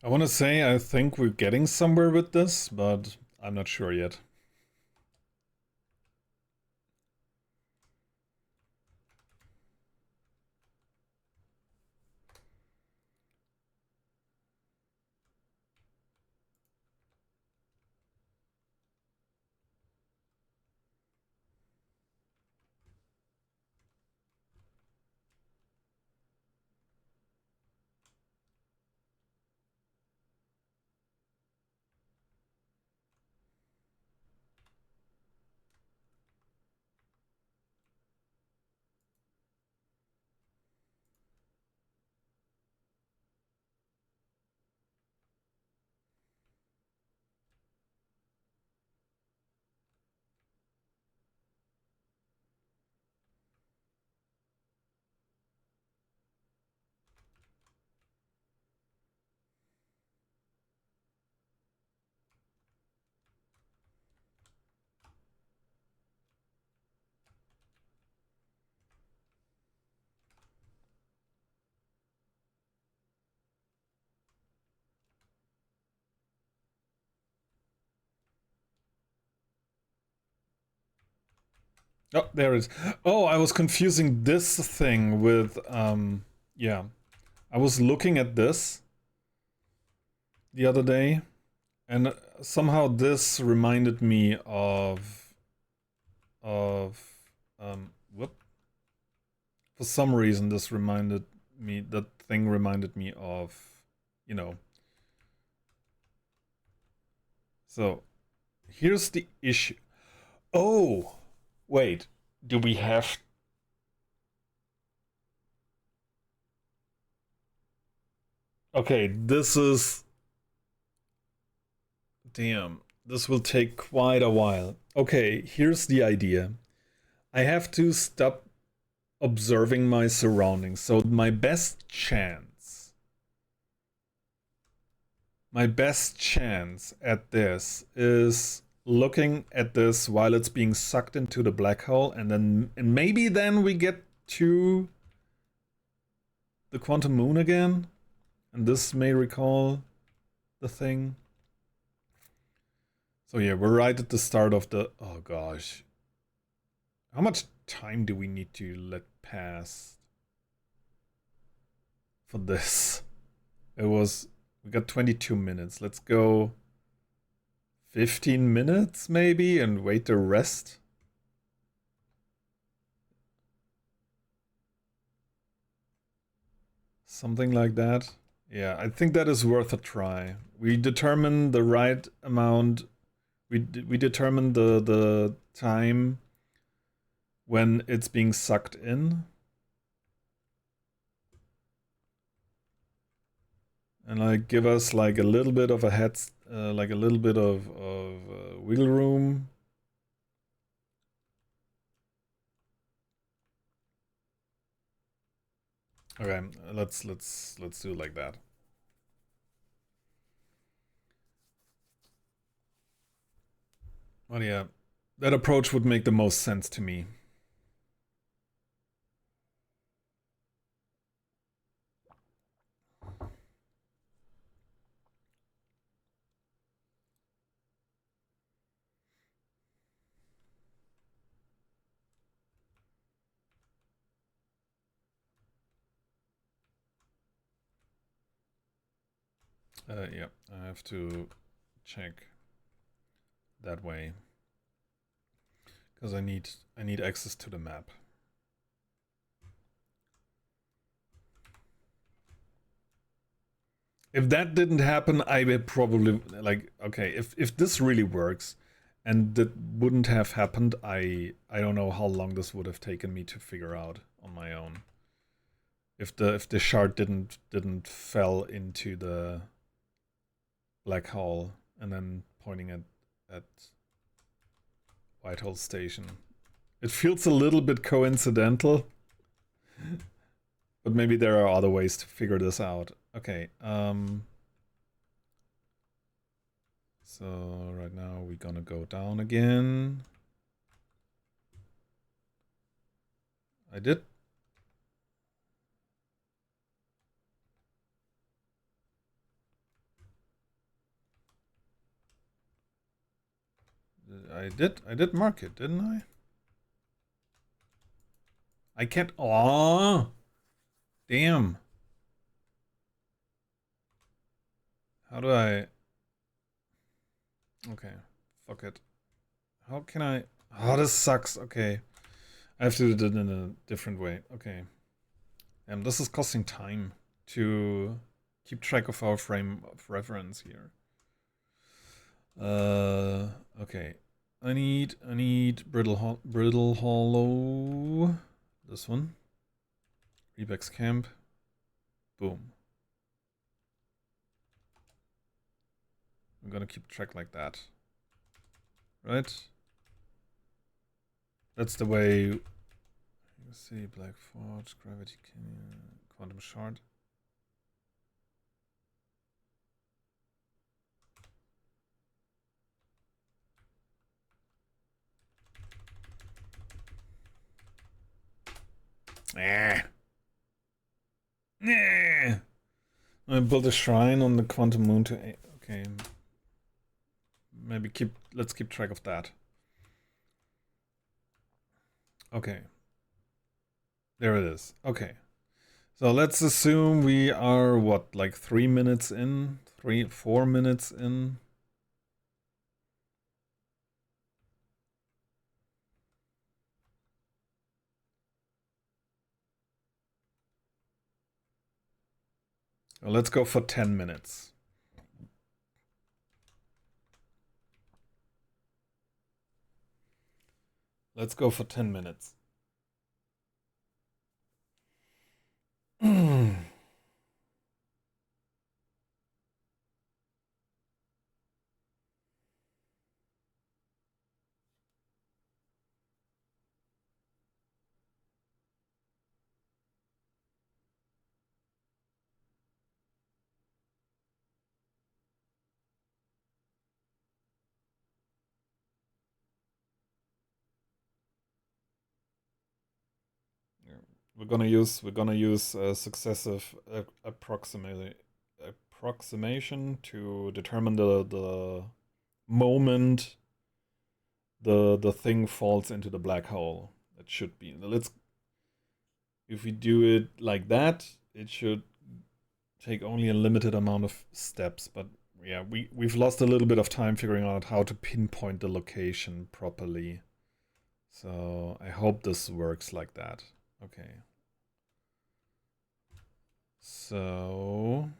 I want to say I think we're getting somewhere with this, but I'm not sure yet. Oh, there it is. Oh, I was confusing this thing with, yeah. I was looking at this the other day, and somehow this reminded me whoop. For some reason, this reminded me, that thing reminded me of, you know. So, here's the issue. Oh, wait. Do we have... Okay, this is... Damn, this will take quite a while. Okay, here's the idea. I have to stop observing my surroundings. So my best chance at this is looking at this while it's being sucked into the black hole, and maybe then we get to the quantum moon again, and this may recall the thing. So yeah, we're right at the start of the... Oh gosh. How much time do we need to let pass for this? We got 22 minutes. Let's go 15 minutes maybe and wait the rest. Something like that. Yeah, I think that is worth a try. We determine the right amount. We determine the time when it's being sucked in. And like give us like a little bit of a like a little bit of wiggle room. Okay, let's do it like that. Well, yeah, that approach would make the most sense to me. Yeah, I have to check that way because I need access to the map. If that didn't happen, I would probably like, okay, if this really works and that wouldn't have happened, I don't know how long this would have taken me to figure out on my own. If the shard didn't fell into the black hole and then pointing at Whitehall Station. It feels a little bit coincidental, but maybe there are other ways to figure this out. Okay, so right now we're gonna go down again. I did. I did mark it, didn't I? I can't. Aww. Damn. How do I? Okay. Fuck it. How can I? Oh, this sucks. Okay. I have to do it in a different way. Okay. This is costing time to keep track of our frame of reference here. Okay. I need brittle hollow. This one. Rebex camp. Boom. I'm gonna keep track like that. Right? That's the way. Let's see, Black Forge, Gravity Canyon, Quantum Shard. I built a shrine on the Quantum Moon to. Okay. Maybe let's keep track of that. Okay. There it is. Okay. So let's assume we are what, like 3 minutes in? 4 minutes in? Well, let's go for 10 minutes. Let's go for 10 minutes. We're gonna use successive approximation to determine the moment the thing falls into the black hole. It should be. If we do it like that, it should take only a limited amount of steps. But yeah, we've lost a little bit of time figuring out how to pinpoint the location properly. So I hope this works like that. Okay. So,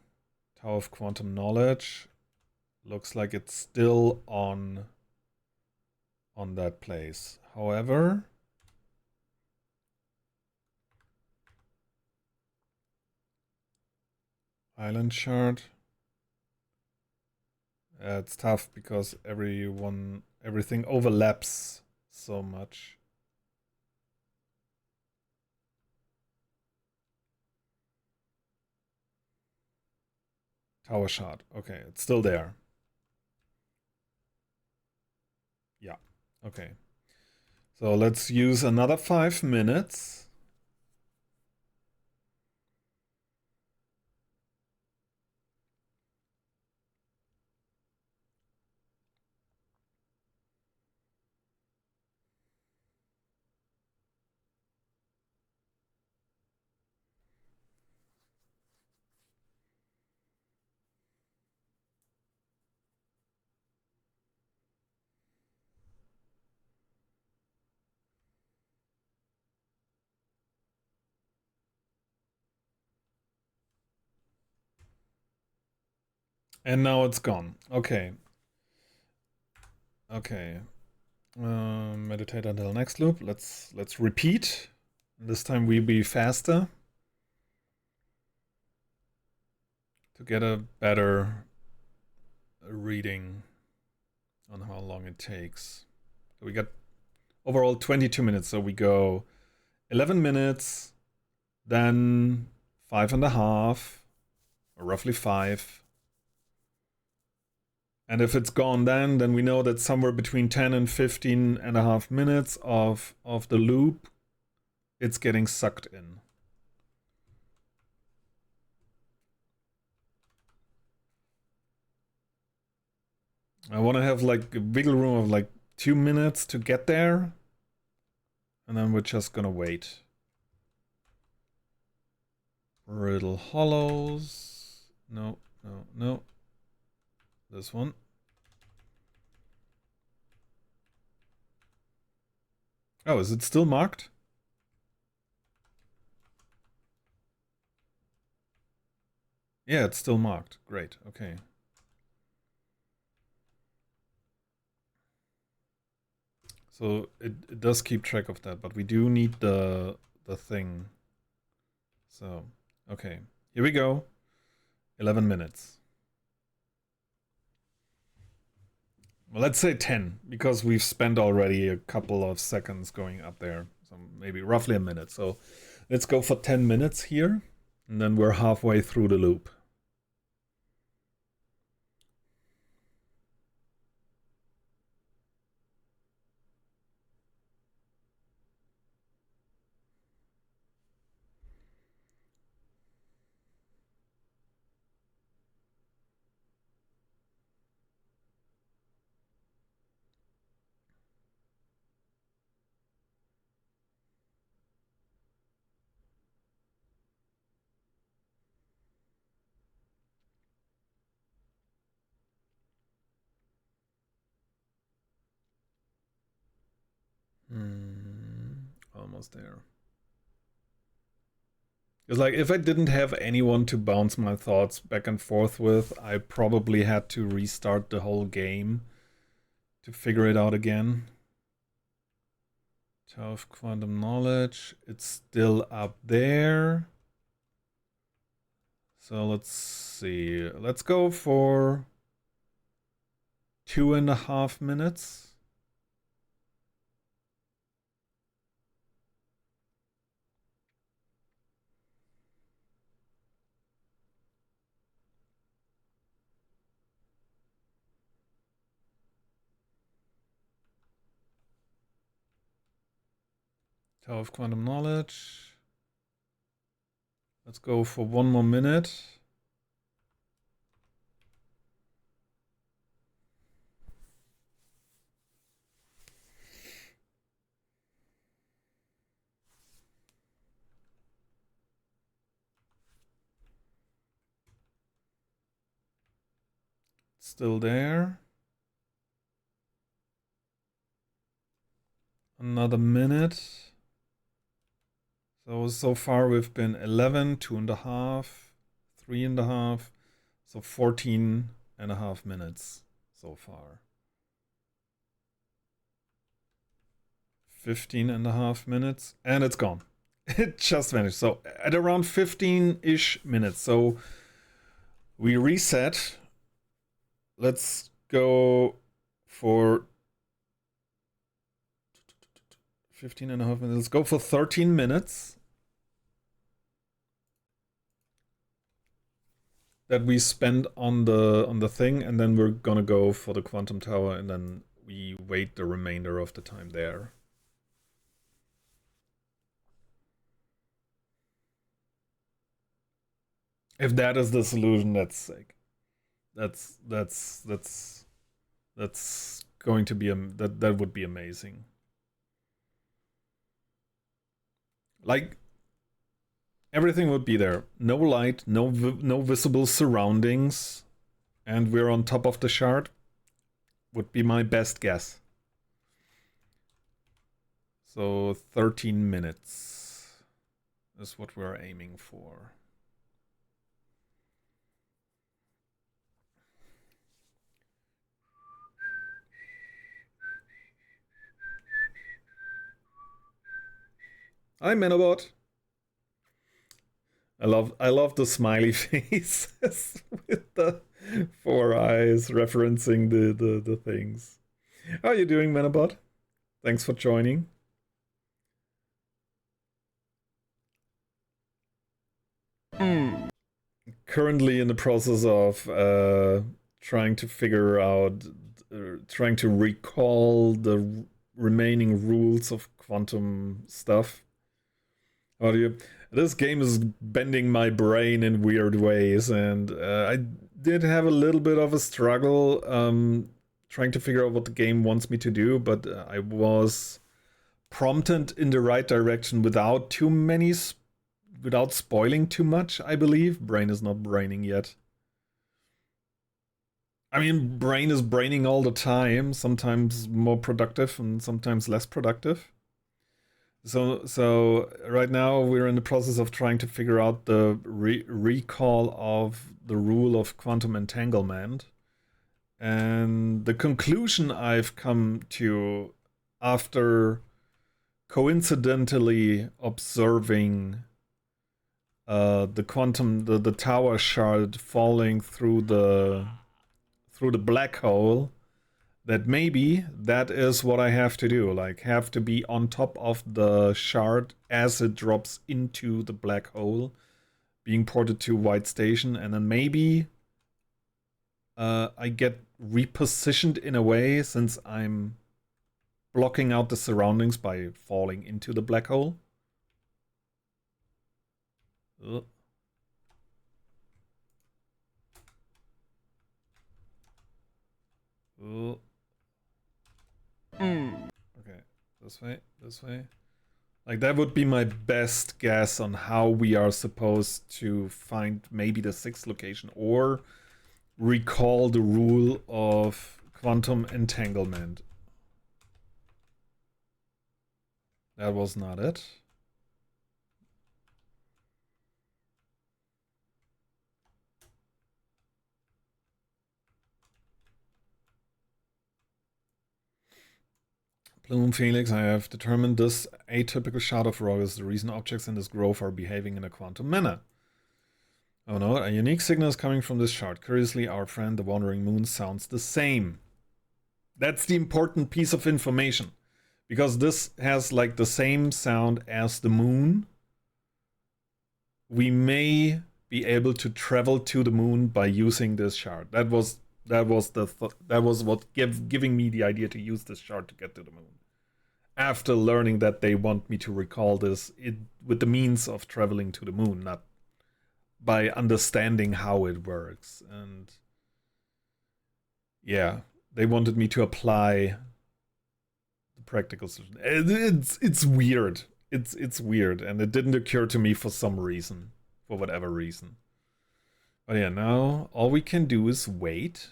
Tower of Quantum Knowledge looks like it's still on that place. However, Island Shard. It's tough because everything overlaps so much. Tower Shard. Okay, it's still there. Yeah. Okay. So let's use another 5 minutes. And now it's gone. Okay. Okay. Meditate until next loop. Let's repeat. This time we'll be faster to get a better reading on how long it takes. So we got overall 22 minutes. So we go 11 minutes, then 5.5, or roughly 5. And if it's gone then we know that somewhere between 10 and 15.5 minutes of the loop, it's getting sucked in. I want to have like a wiggle room of like 2 minutes to get there. And then we're just gonna wait. Riddle hollows. No, no, no. This one. Oh, is it still marked? Yeah, it's still marked. Great, okay. So it does keep track of that, but we do need the thing. So, okay. Here we go. 11 minutes. Well, let's say 10, because we've spent already a couple of seconds going up there. So maybe roughly a minute. So let's go for 10 minutes here, and then we're halfway through the loop. Almost there. It's like if I didn't have anyone to bounce my thoughts back and forth with, I probably had to restart the whole game to figure it out again. Tower of Quantum Knowledge. It's still up there. So let's see. Let's go for 2.5 minutes. Tower of Quantum Knowledge. Let's go for 1 more minute. Still there. Another minute. So far we've been 11, 2.5, 3.5, so 14.5 minutes so far. 15.5 minutes, and it's gone. It just vanished. So at around 15-ish minutes. So we reset. Let's go for 15.5 minutes. Let's go for 13 minutes. That we spend on the thing, and then we're gonna go for the quantum tower, and then we wait the remainder of the time there. If that is the solution, that's sick. That's going to be that would be amazing. Like everything would be there. No light, no visible surroundings, and we're on top of the shard. Would be my best guess. So 13 minutes is what we're aiming for. Hi, Manobot. I love the smiley faces with the 4 eyes referencing the things. How are you doing, Manobot? Thanks for joining. Currently in the process of trying to figure out, trying to recall the remaining rules of quantum stuff. How do you? This game is bending my brain in weird ways, and I did have a little bit of a struggle trying to figure out what the game wants me to do, but I was prompted in the right direction without too many, without spoiling too much, I believe. Brain is not braining yet. I mean, brain is braining all the time, sometimes more productive and sometimes less productive. So right now we're in the process of trying to figure out the recall of the rule of quantum entanglement. And the conclusion I've come to after coincidentally observing the tower shard falling through the black hole, that maybe that is what I have to do, like have to be on top of the shard as it drops into the black hole, being ported to White Station, and then maybe I get repositioned in a way since I'm blocking out the surroundings by falling into the black hole. Ugh. Ugh. Okay, this way. Like, that would be my best guess on how we are supposed to find maybe the 6th location or recall the rule of quantum entanglement. That was not it. Plume Felix, I have determined this atypical shard of rock is the reason objects in this grove are behaving in a quantum manner. Oh no, a unique signal is coming from this shard. Curiously, our friend the Wandering Moon sounds the same. That's the important piece of information. Because this has like the same sound as the moon. We may be able to travel to the moon by using this shard. That was what giving me the idea to use this shard to get to the moon. After learning that they want me to recall this with the means of traveling to the moon, not by understanding how it works. And yeah, they wanted me to apply the practical solution. It's weird. It's weird, and it didn't occur to me for some reason, for whatever reason. But yeah, now all we can do is wait.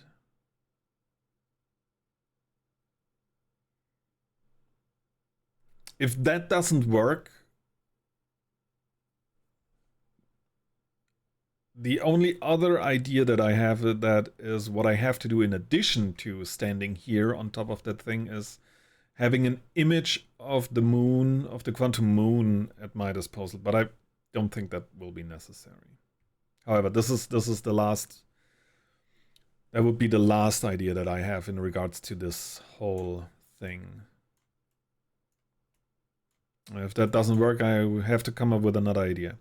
If that doesn't work, the only other idea that I have that is what I have to do in addition to standing here on top of that thing is having an image of the moon, of the quantum moon at my disposal, but I don't think that will be necessary. However, this is the last, that would be the last idea that I have in regards to this whole thing. If that doesn't work, I have to come up with another idea.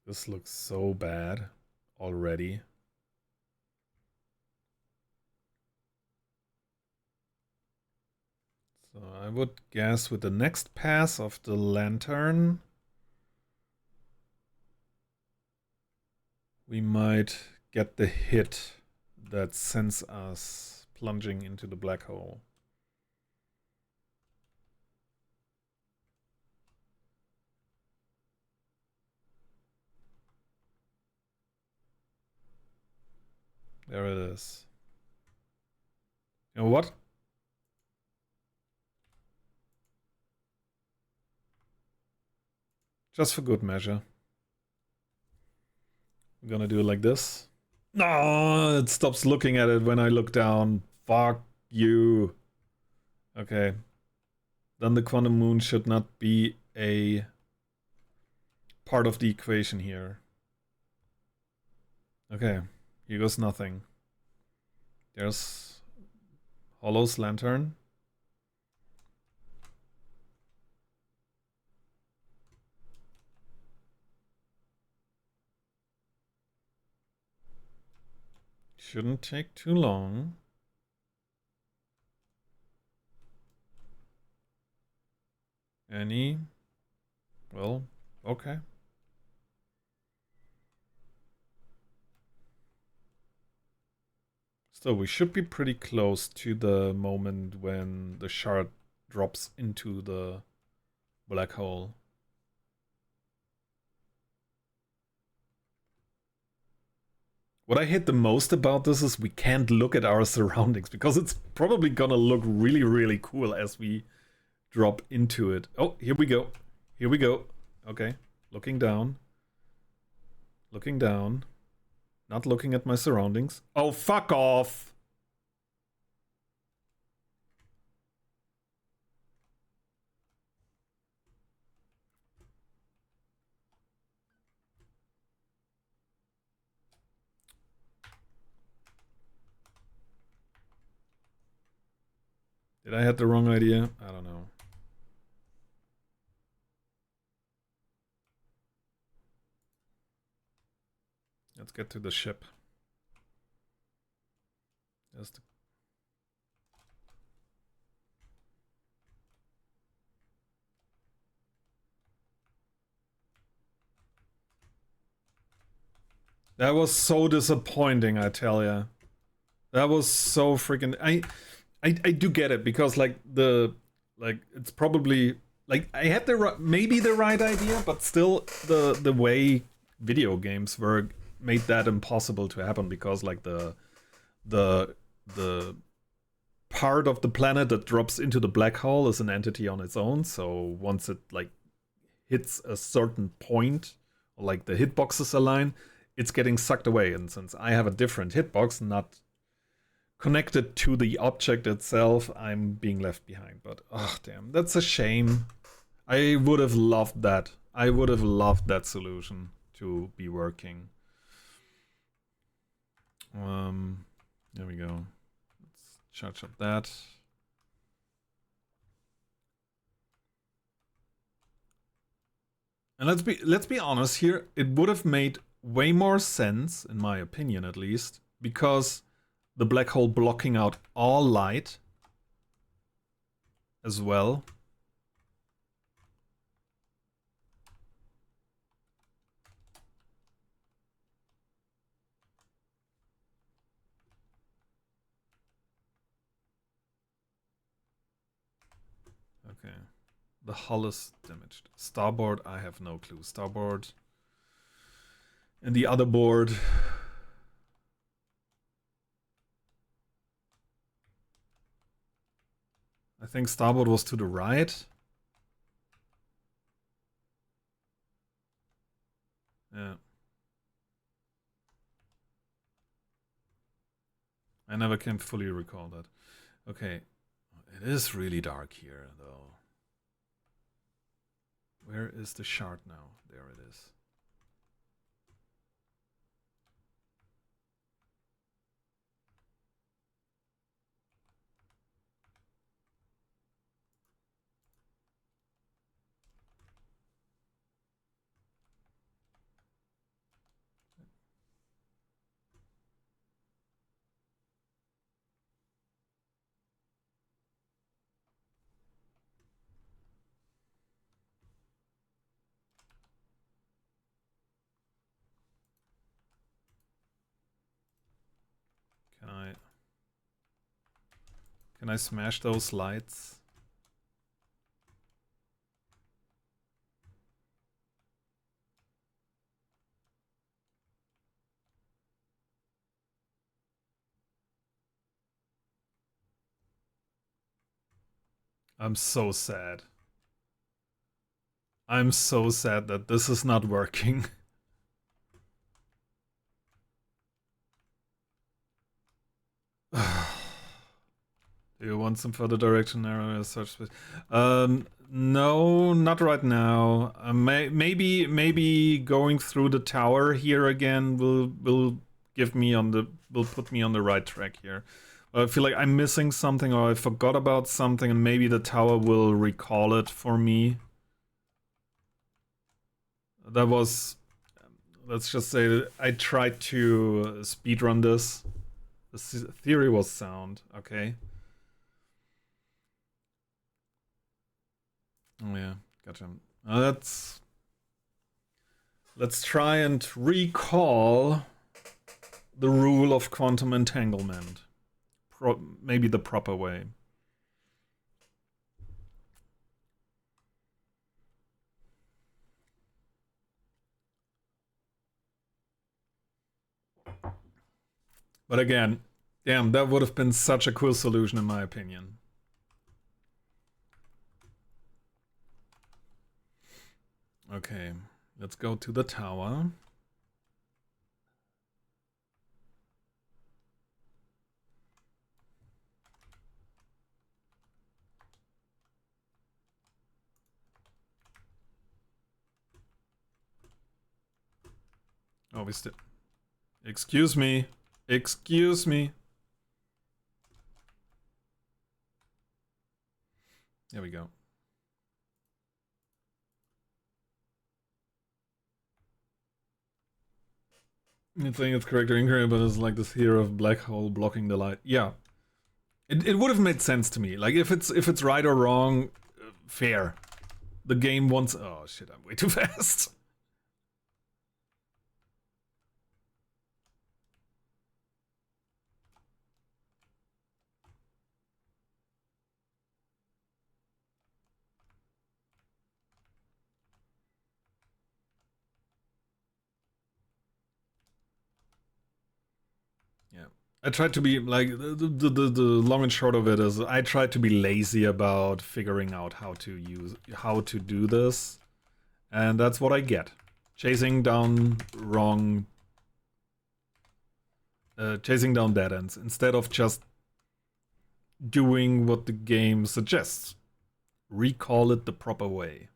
This looks so bad already. So I would guess with the next pass of the lantern, we might get the hit that sends us plunging into the black hole. There it is. You know what? Just for good measure. I'm gonna do it like this. No, it stops looking at it when I look down. Fuck you. Okay. Then the quantum moon should not be a part of the equation here. Okay, here goes nothing. There's Hollow's lantern. Shouldn't take too long. Any? Well, okay. So we should be pretty close to the moment when the shard drops into the black hole. What I hate the most about this is we can't look at our surroundings because it's probably gonna look really, really cool as we drop into it. Oh, here we go. Here we go. Okay, looking down. Looking down. Not looking at my surroundings. Oh, fuck off! Did I have the wrong idea? I don't know. Let's get to the ship. There's the... That was so disappointing, I tell ya. That was so freaking... I do get it because like it's probably like I had maybe the right idea, but still the way video games were made that impossible to happen because like the part of the planet that drops into the black hole is an entity on its own. So once it like hits a certain point, or like the hitboxes align, it's getting sucked away. And since I have a different hitbox, not connected to the object itself, I'm being left behind. But oh damn, that's a shame. I would have loved that. I would have loved that solution to be working. There we go. Let's charge up that. And let's be honest here, it would have made way more sense, in my opinion at least, because the black hole blocking out all light as well. Okay. The hull is damaged. Starboard, I have no clue. Starboard. And the other board. I think starboard was to the right. Yeah. I never can fully recall that. Okay. It is really dark here, though. Where is the shard now? There it is. Can I smash those lights? I'm so sad. I'm so sad that this is not working. Do you want some further direction arrow as such? No, not right now. Maybe going through the tower here again will give me will put me on the right track here. I feel like I'm missing something or I forgot about something, and maybe the tower will recall it for me. That was, let's just say that I tried to speedrun this. The theory was sound, okay. Oh yeah, gotcha. Let's try and recall the rule of quantum entanglement. Maybe the proper way. But again, damn, that would have been such a cool solution in my opinion. Okay, let's go to the tower. Oh, we still... Excuse me. Excuse me. There we go. You think it's correct or incorrect, but it's like this here of black hole blocking the light. Yeah. It would have made sense to me. Like if it's right or wrong, fair. The game wants... Oh shit, I'm way too fast. Yeah. I tried to be like the long and short of it is I tried to be lazy about figuring out how to do this, and that's what I get. Chasing down dead ends instead of just doing what the game suggests. Recall it the proper way.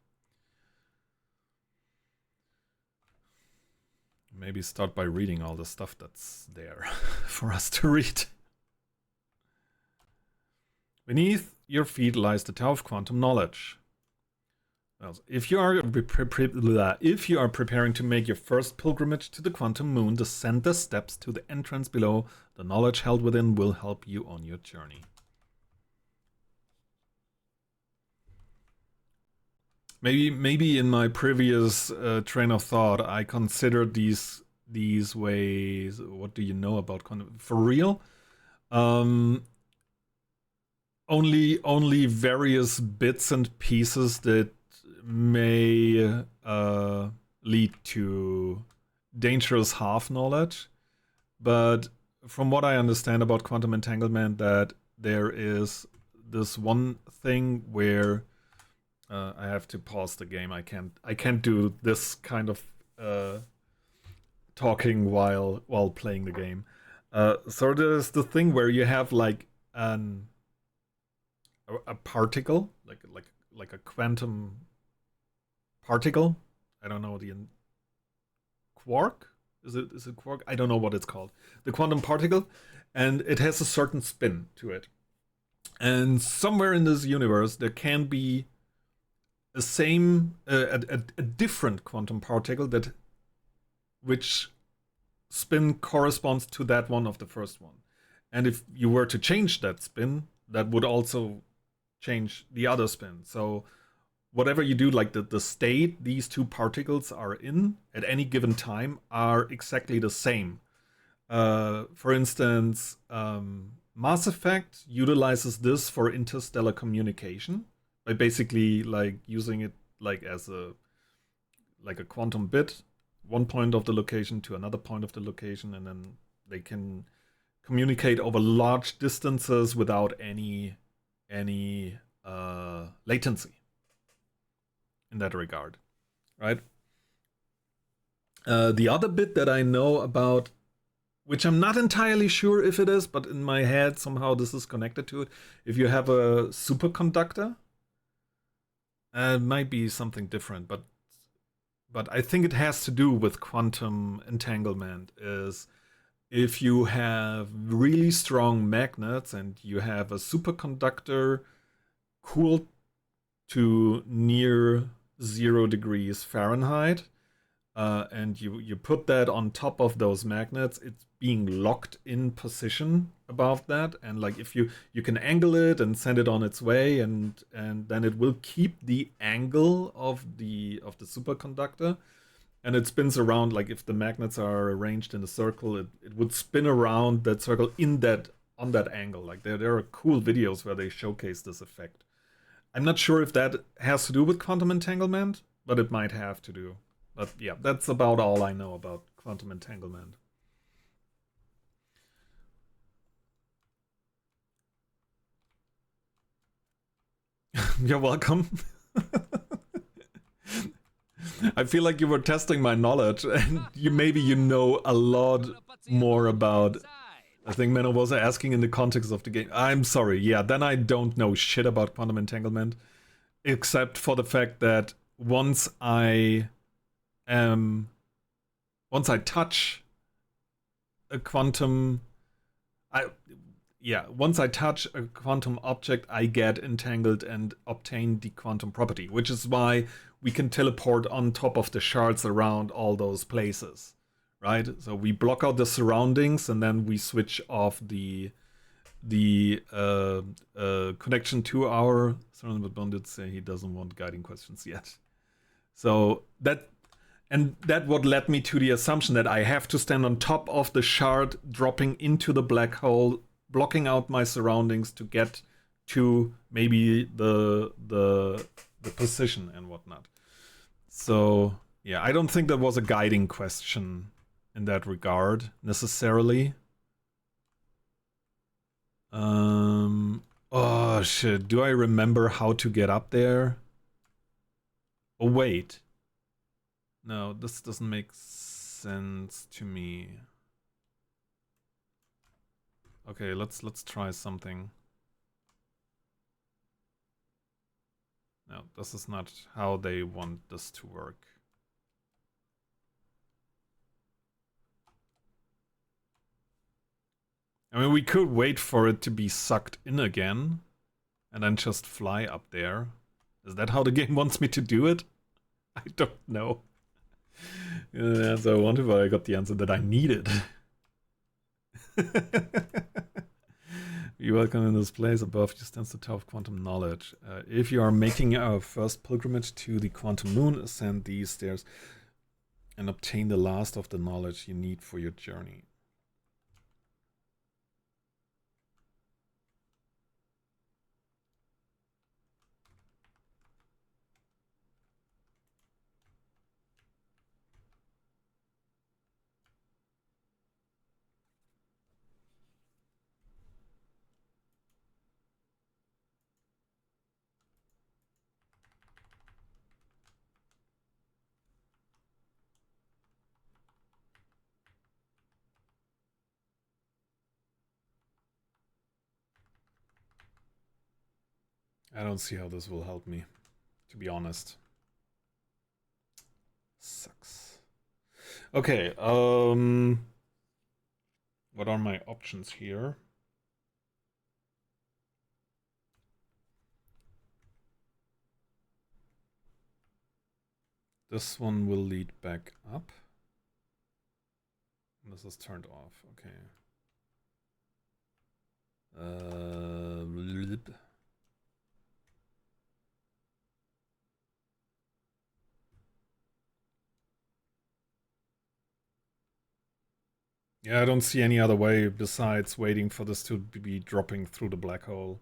Maybe start by reading all the stuff that's there for us to read. Beneath your feet lies the Tower of Quantum Knowledge. Well, if you are preparing to make your first pilgrimage to the Quantum Moon, descend the steps to the entrance below. The knowledge held within will help you on your journey. Maybe in my previous train of thought, I considered these ways. What do you know about quantum? For real? Only various bits and pieces that may lead to dangerous half knowledge. But from what I understand about quantum entanglement, that there is this one thing where I have to pause the game. I can't do this kind of talking while playing the game. So there's the thing where you have like a particle, like a quantum particle. I don't know the quark. Is it quark? I don't know what it's called. The quantum particle, and it has a certain spin to it. And somewhere in this universe there can be a different quantum particle which spin corresponds to that one of the first one. And if you were to change that spin, that would also change the other spin. So whatever you do, like the state these two particles are in at any given time are exactly the same. For instance, Mass Effect utilizes this for interstellar communication by basically like using it like as a quantum bit, one point of the location to another point of the location, and then they can communicate over large distances without any latency in that regard, right? The other bit that I know about, which I'm not entirely sure if it is, but in my head somehow this is connected to it. If you have a superconductor, it might be something different, but I think it has to do with quantum entanglement. Is if you have really strong magnets and you have a superconductor cooled to near 0 degrees Fahrenheit, and you put that on top of those magnets, it's being locked in position above that, and like if you can angle it and send it on its way, and then it will keep the angle of the superconductor, and it spins around. Like if the magnets are arranged in a circle, it would spin around that circle on that angle. Like there are cool videos where they showcase this effect. I'm not sure if that has to do with quantum entanglement, but it might have to do. But yeah, that's about all I know about quantum entanglement. You're welcome. I feel like you were testing my knowledge, and maybe you know a lot more about. I think Menno was asking in the context of the game. I'm sorry, yeah, then I don't know shit about quantum entanglement, except for the fact that once I touch a quantum, once I touch a quantum object, I get entangled and obtain the quantum property, which is why we can teleport on top of the shards around all those places, right? So we block out the surroundings and then we switch off the connection to our surrounding. But Bond did say he doesn't want guiding questions yet. So that what led me to the assumption that I have to stand on top of the shard, dropping into the black hole, blocking out my surroundings to get to maybe the position and whatnot. So yeah, I don't think that was a guiding question in that regard necessarily. Oh shit, do I remember how to get up there? Oh wait. No, this doesn't make sense to me. Okay, let's try something. No, this is not how they want this to work. I mean, we could wait for it to be sucked in again and then just fly up there. Is that how the game wants me to do it? I don't know. Yeah, so I wonder why I got the answer that I needed. You're welcome in this place. Above you stands the Tower of Quantum Knowledge. If you are making our first pilgrimage to the Quantum Moon, ascend these stairs and obtain the last of the knowledge you need for your journey. I don't see how this will help me, to be honest. Sucks. Okay, what are my options here? This one will lead back up. This is turned off, okay. Yeah, I don't see any other way besides waiting for this to be dropping through the black hole.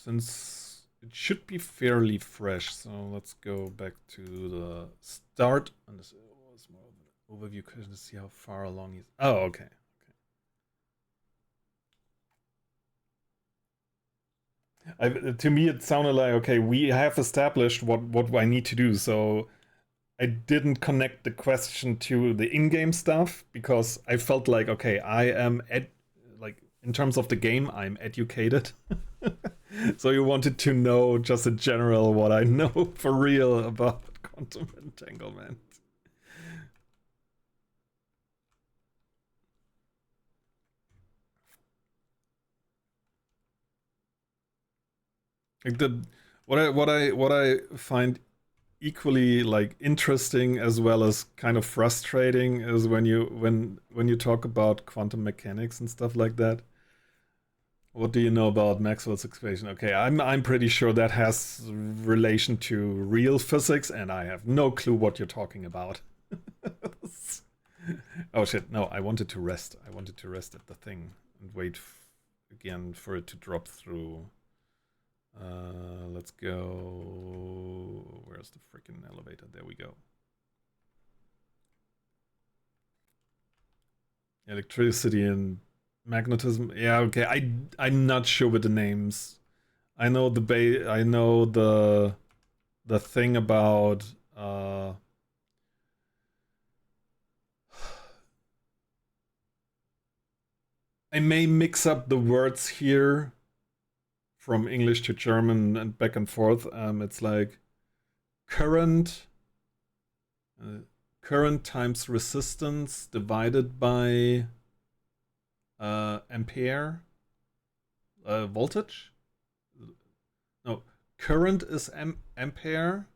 Since it should be fairly fresh, so let's go back to the start. And this was more of an overview question to see how far along he's. Oh, okay. To me, it sounded like, okay, we have established what I need to do, so I didn't connect the question to the in-game stuff because I felt like, okay, I am like in terms of the game, I'm educated. So you wanted to know just in general what I know for real about quantum entanglement. Like what I find equally like interesting as well as kind of frustrating is when you talk about quantum mechanics and stuff like that. What do you know about Maxwell's equation? Okay, I'm pretty sure that has relation to real physics, and I have no clue what you're talking about. Oh shit! No, I wanted to rest. I wanted to rest at the thing and wait again for it to drop through. Let's go. Where's the freaking elevator? There we go. Electricity and magnetism. Yeah, okay. I'm not sure with the names. I know I know the thing about I may mix up the words here from English to German and back and forth. It's like current current times resistance divided by ampere voltage. No, current is ampere,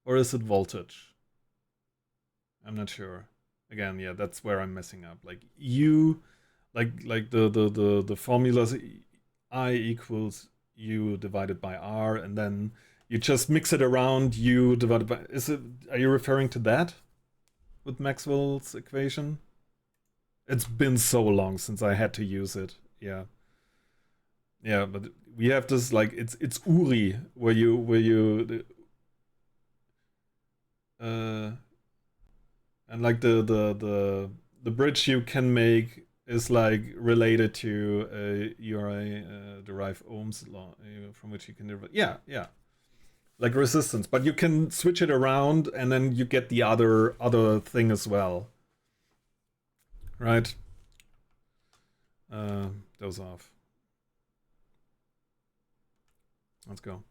or is it voltage? I'm not sure. Again, yeah, that's where I'm messing up. Like U, like the formulas I equals U divided by R, and then you just mix it around. U divided by are you referring to that with Maxwell's equation? It's been so long since I had to use it. Yeah. Yeah, but we have this like it's Uri where you and like the bridge you can make is like related to URA derive Ohm's law from which you can derive. Yeah, like resistance, but you can switch it around and then you get the other thing as well, right? Those off. Let's go.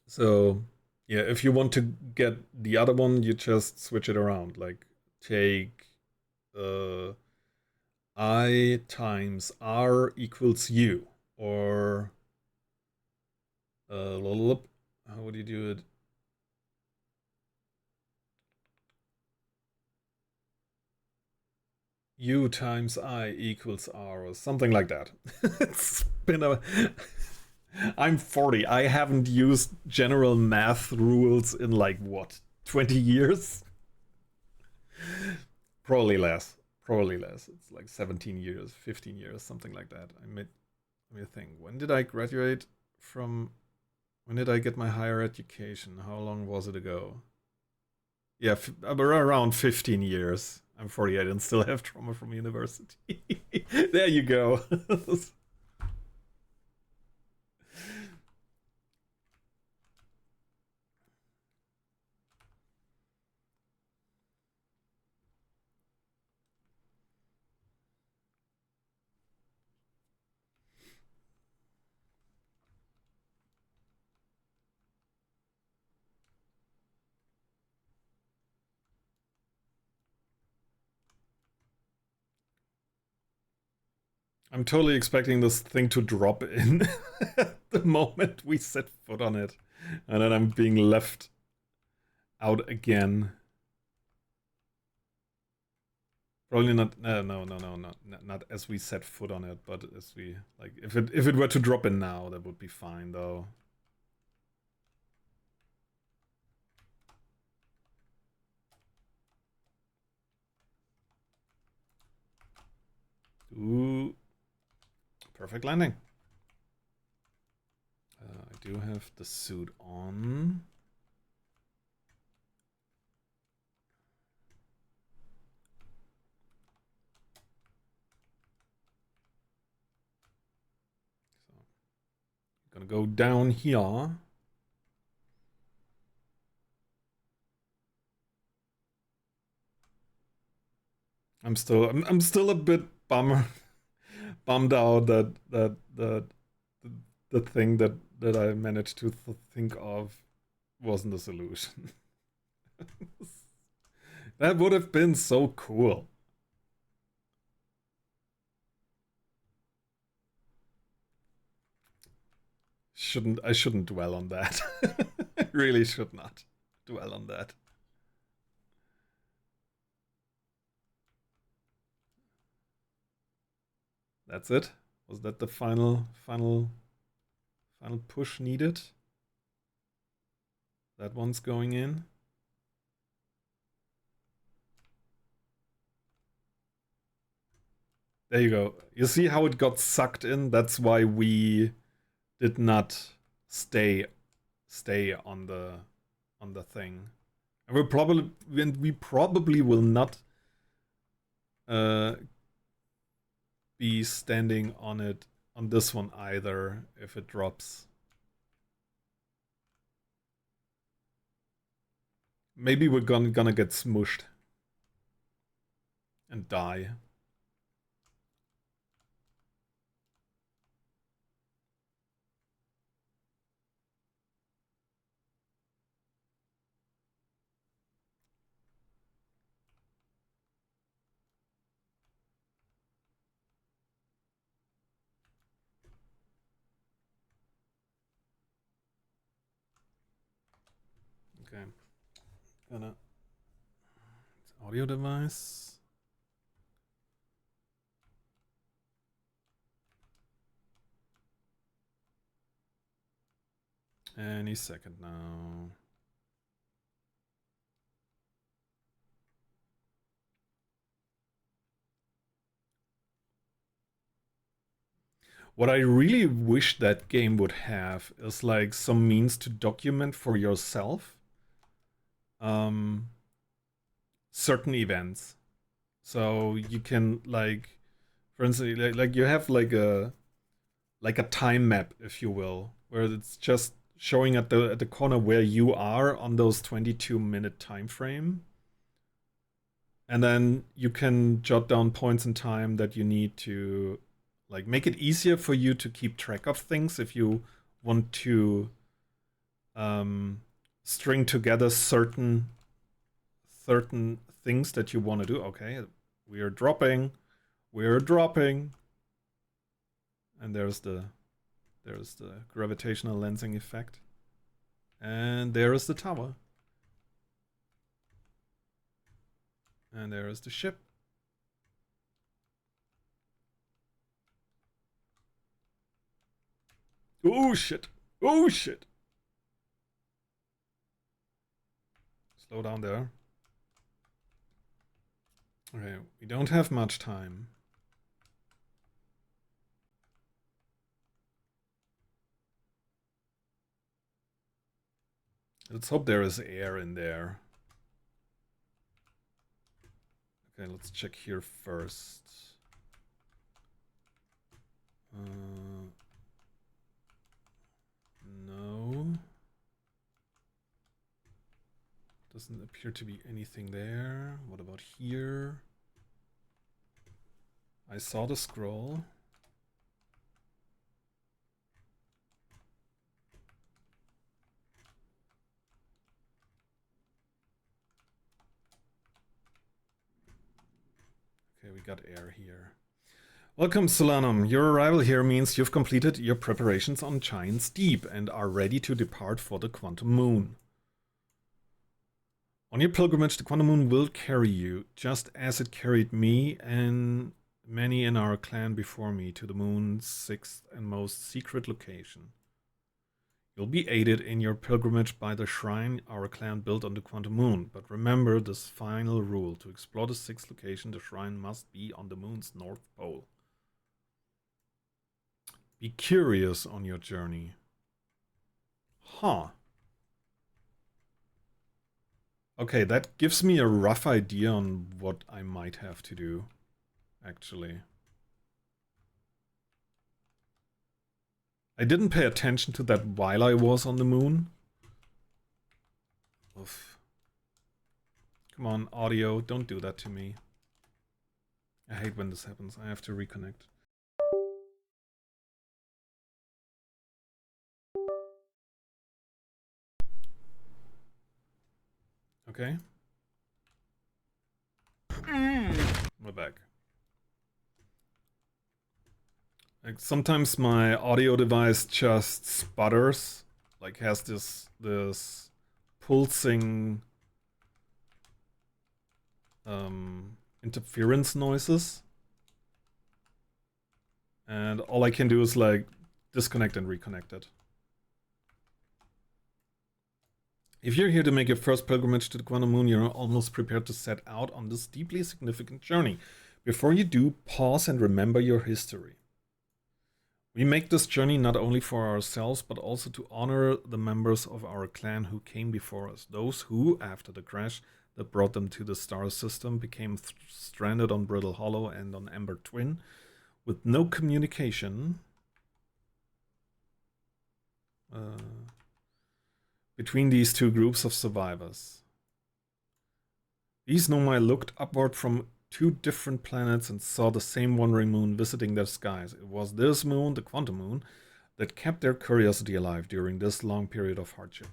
So yeah, if you want to get the other one, you just switch it around. Like take I times R equals U, or how would you do it? U times I equals R, or something like that. It's been a I'm 40. I haven't used general math rules in like what, 20 years? Probably less. Probably less. It's like 17 years, 15 years, something like that. Let me think. When did I graduate from? When did I get my higher education? How long was it ago? Yeah, around 15 years. I'm 48 and still have trauma from university. There you go. I'm totally expecting this thing to drop in the moment we set foot on it. And then I'm being left out again. Probably not. No, not as we set foot on it, but as we like. If it were to drop in now, that would be fine, though. Ooh, perfect landing. I do have the suit on. go down here. I'm still a bit bummed out that the thing that I managed to think of wasn't a solution. That would have been so cool. I shouldn't dwell on that. I really should not dwell on that. That's it? Was that the final push needed? That one's going in. There you go. You see how it got sucked in? That's why we did not stay on the thing. And we probably will not be standing on it on this one either if it drops. Maybe we're gonna get smushed and die. Okay. It's audio device. Any second now. What I really wish that game would have is like some means to document for yourself certain events. So you can like, for instance, like you have like a time map, if you will, where it's just showing at the corner where you are on those 22-minute time frame. And then you can jot down points in time that you need to like make it easier for you to keep track of things if you want to string together certain things that you want to do. Okay, we are dropping, and there's the gravitational lensing effect, and there is the tower, and there is the ship. Oh shit! Oh shit! Slow down there. Okay, we don't have much time. Let's hope there is air in there. Okay, let's check here first. No. Doesn't appear to be anything there. What about here? I saw the scroll. Okay, we got air here. Welcome, Solanum. Your arrival here means you've completed your preparations on Giant's Deep and are ready to depart for the Quantum Moon. On your pilgrimage, the Quantum Moon will carry you, just as it carried me and many in our clan before me, to the moon's sixth and most secret location. You'll be aided in your pilgrimage by the shrine our clan built on the Quantum Moon, but remember this final rule: to explore the sixth location, the shrine must be on the moon's north pole. Be curious on your journey. Huh. Okay, that gives me a rough idea on what I might have to do, actually. I didn't pay attention to that while I was on the moon. Oof. Come on, audio, don't do that to me. I hate when this happens. I have to reconnect. Okay. We're back. Like sometimes my audio device just sputters, like has this pulsing interference noises, and all I can do is like disconnect and reconnect it. If you're here to make your first pilgrimage to the Quantum Moon, you're almost prepared to set out on this deeply significant journey. Before you do, pause and remember your history. We make this journey not only for ourselves, but also to honor the members of our clan who came before us. Those who, after the crash that brought them to the star system, became stranded on Brittle Hollow and on Ember Twin, with no communication between these two groups of survivors. These Nomai looked upward from 2 different planets and saw the same wandering moon visiting their skies. It was this moon, the Quantum Moon, that kept their curiosity alive during this long period of hardship.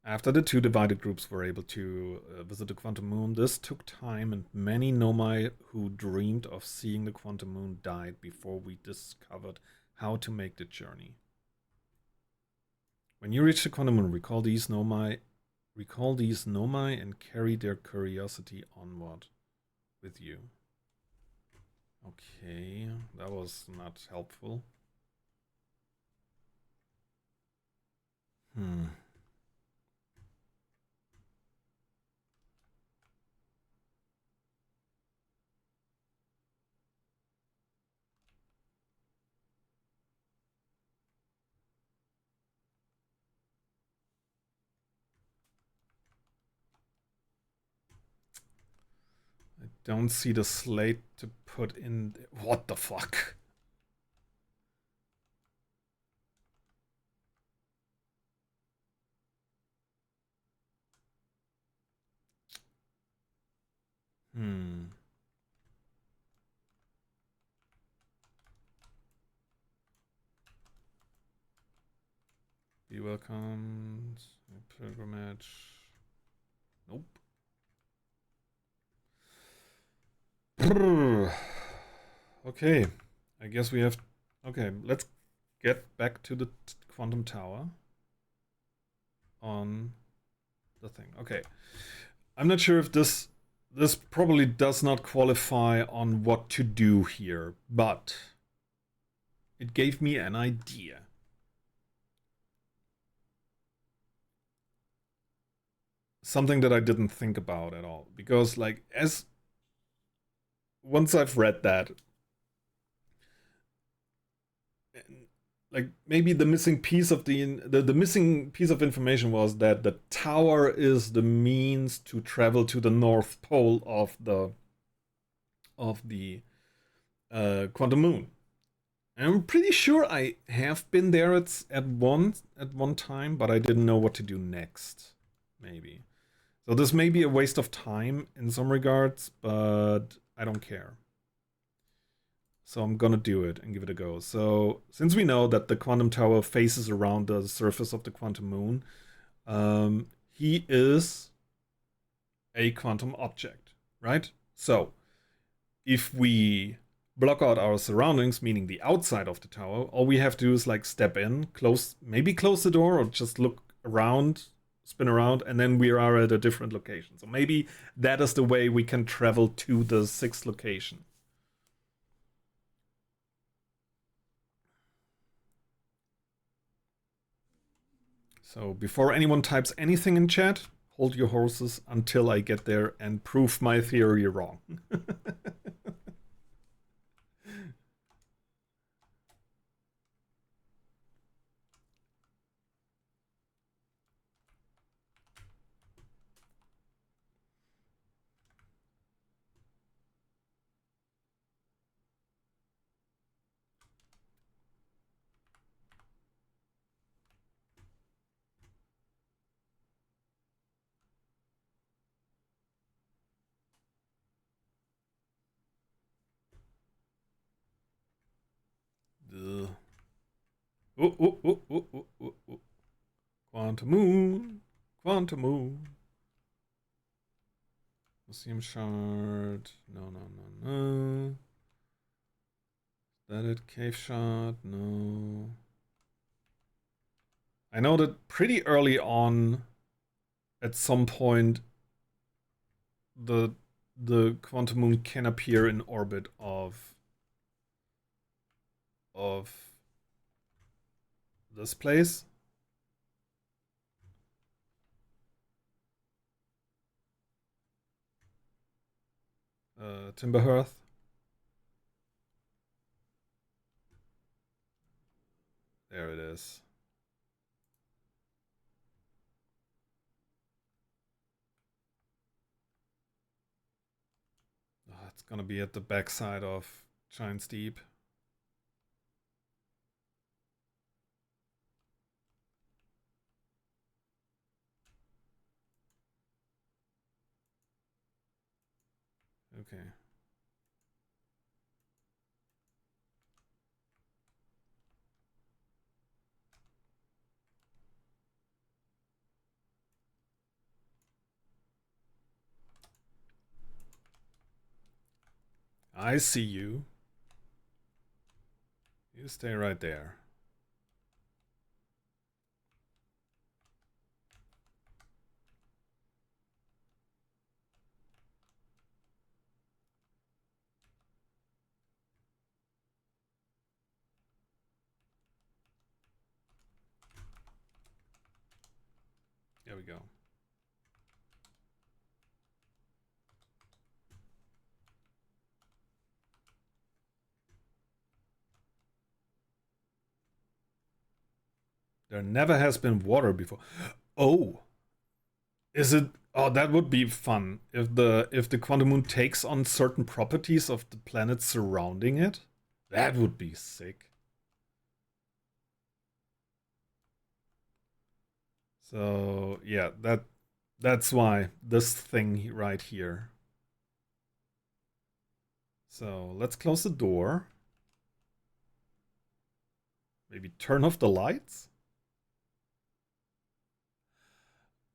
After the 2 divided groups were able to visit the Quantum Moon, this took time, and many Nomai who dreamed of seeing the Quantum Moon died before we discovered how to make the journey. When you reach the Quantum Moon, recall these Nomai and carry their curiosity onward with you. Okay, that was not helpful. I don't see the slate to put in. What the fuck? Be welcomed. Pilgrimage. Nope. Okay, I guess we have. Okay, let's get back to the Quantum Tower on the thing. Okay, I'm not sure if this probably does not qualify on what to do here, but it gave me an idea. Something that I didn't think about at all, because like once I've read that, like maybe the missing piece of the missing piece of information was that the tower is the means to travel to the North Pole of the Quantum Moon. And I'm pretty sure I have been there at one time, but I didn't know what to do next. Maybe. So this may be a waste of time in some regards, but I don't care. So I'm gonna do it and give it a go. So since we know that the Quantum Tower faces around the surface of the Quantum Moon, he is a quantum object, right? So if we block out our surroundings, meaning the outside of the tower, all we have to do is like step in, maybe close the door, or just look around, spin around, and then we are at a different location. So maybe that is the way we can travel to the 6th location. So before anyone types anything in chat, hold your horses until I get there and prove my theory wrong. Ooh, ooh, ooh, ooh, ooh, ooh, ooh. Quantum moon. Quantum moon. Museum shard. No, no, no, no. Is that it? Cave shard? No. I know that pretty early on, at some point, the quantum moon can appear in orbit of this place. Timberhearth. There it is. Oh, it's gonna be at the backside of Giant's Deep. Okay. I see you. You stay right there. There we go. There never has been water before. Oh. Is it? Oh, that would be fun if the quantum moon takes on certain properties of the planets surrounding it. That would be sick. So yeah, that's why this thing right here. So let's close the door. Maybe turn off the lights.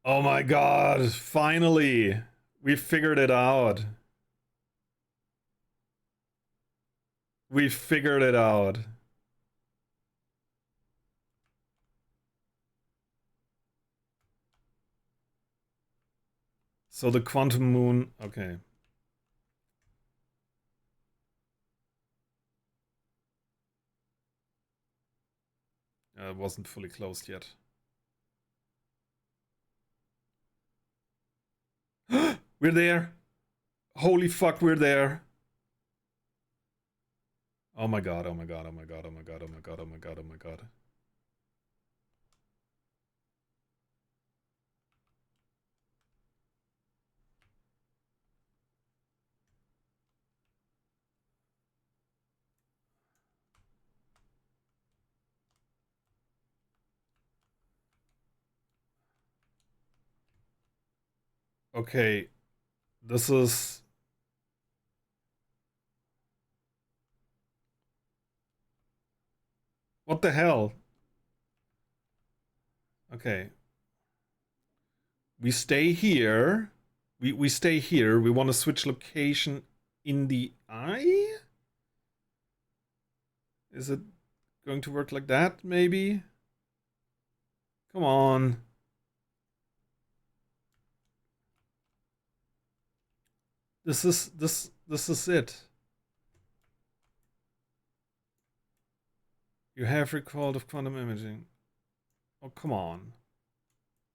Oh my god, finally! We figured it out. We figured it out. So the quantum moon, okay. It wasn't fully closed yet. We're there! Holy fuck, we're there! Oh my god, oh my god, oh my god, oh my god, oh my god, oh my god, oh my god. Okay, this is... What the hell? Okay. We stay here. We stay here. We want to switch location in the eye? Is it going to work like that, maybe? Come on. This is it. You have recalled of quantum imaging. Oh, come on.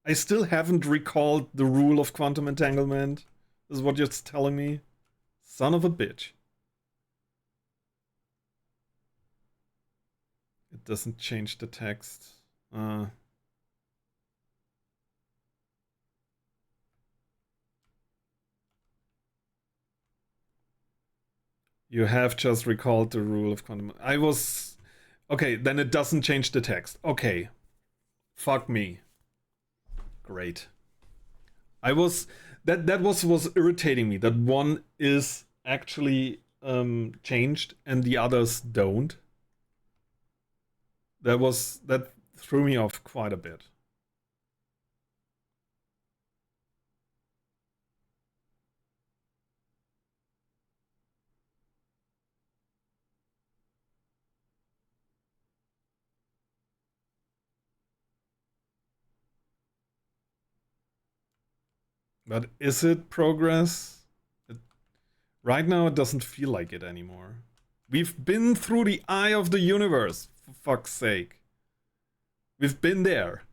I still haven't recalled the rule of quantum entanglement. This is what you're telling me? Son of a bitch. It doesn't change the text. You have just recalled the rule of quantum. I was... Okay, then it doesn't change the text. Okay. Fuck me. Great. I was... That was irritating me. That one is actually changed and the others don't. that threw me off quite a bit. But is it progress? Right now it doesn't feel like it anymore. We've been through the eye of the universe, for fuck's sake. We've been there.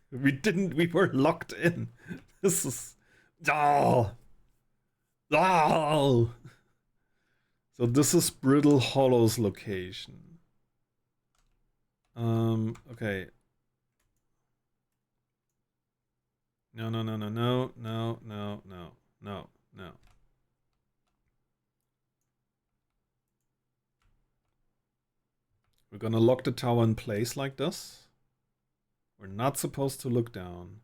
We were locked in. This is... Oh! Oh! So this is Brittle Hollow's location. Okay. No. We're gonna lock the tower in place like this. We're not supposed to look down.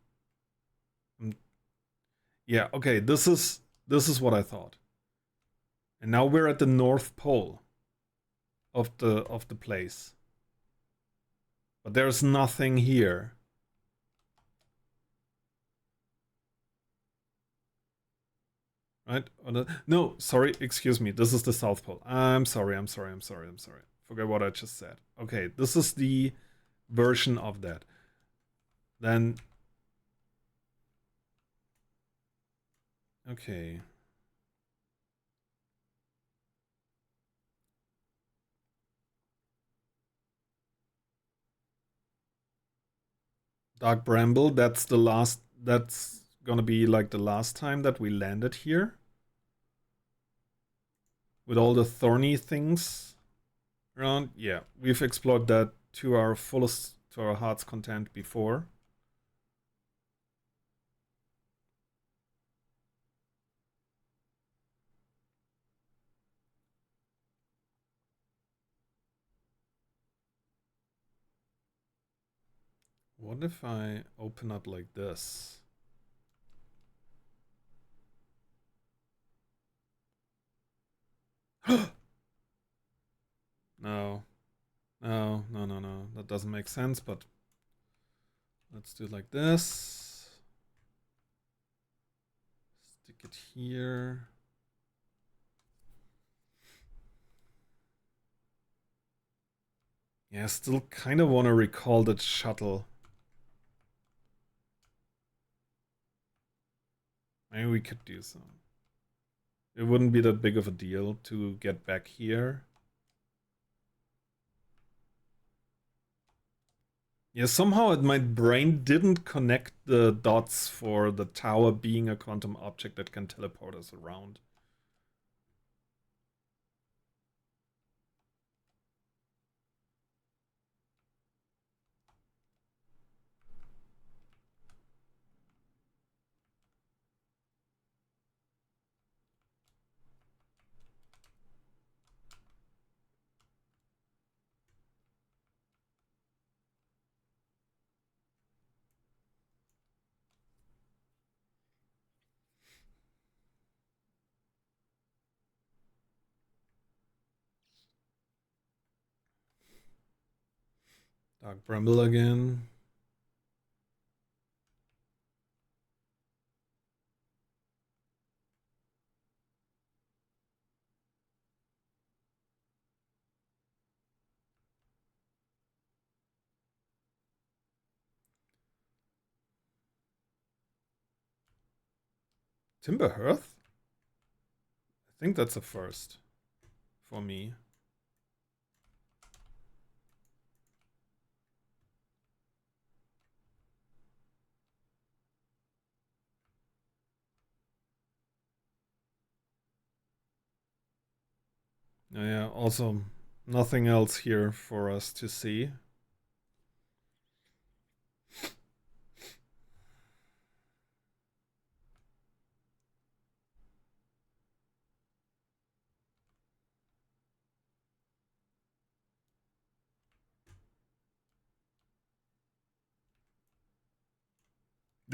Yeah, okay, this is what I thought. And now we're at the North Pole of the place. But there's nothing here. Right? No, sorry, excuse me. This is the South Pole. I'm sorry. Forget what I just said. Okay, this is the version of that. Then... Okay. Dark Bramble, that's the last... That's gonna be like the last time that we landed here. With all the thorny things around. Yeah, we've explored that to our fullest, to our heart's content before. What if I open up like this? No. That doesn't make sense, but let's do it like this. Stick it here. Yeah, I still kind of want to recall that shuttle. Maybe we could do so. It wouldn't be that big of a deal to get back here. Yeah, somehow my brain didn't connect the dots for the tower being a quantum object that can teleport us around. Dark Bramble again. Timber Hearth? I think that's a first for me. Yeah, also nothing else here for us to see.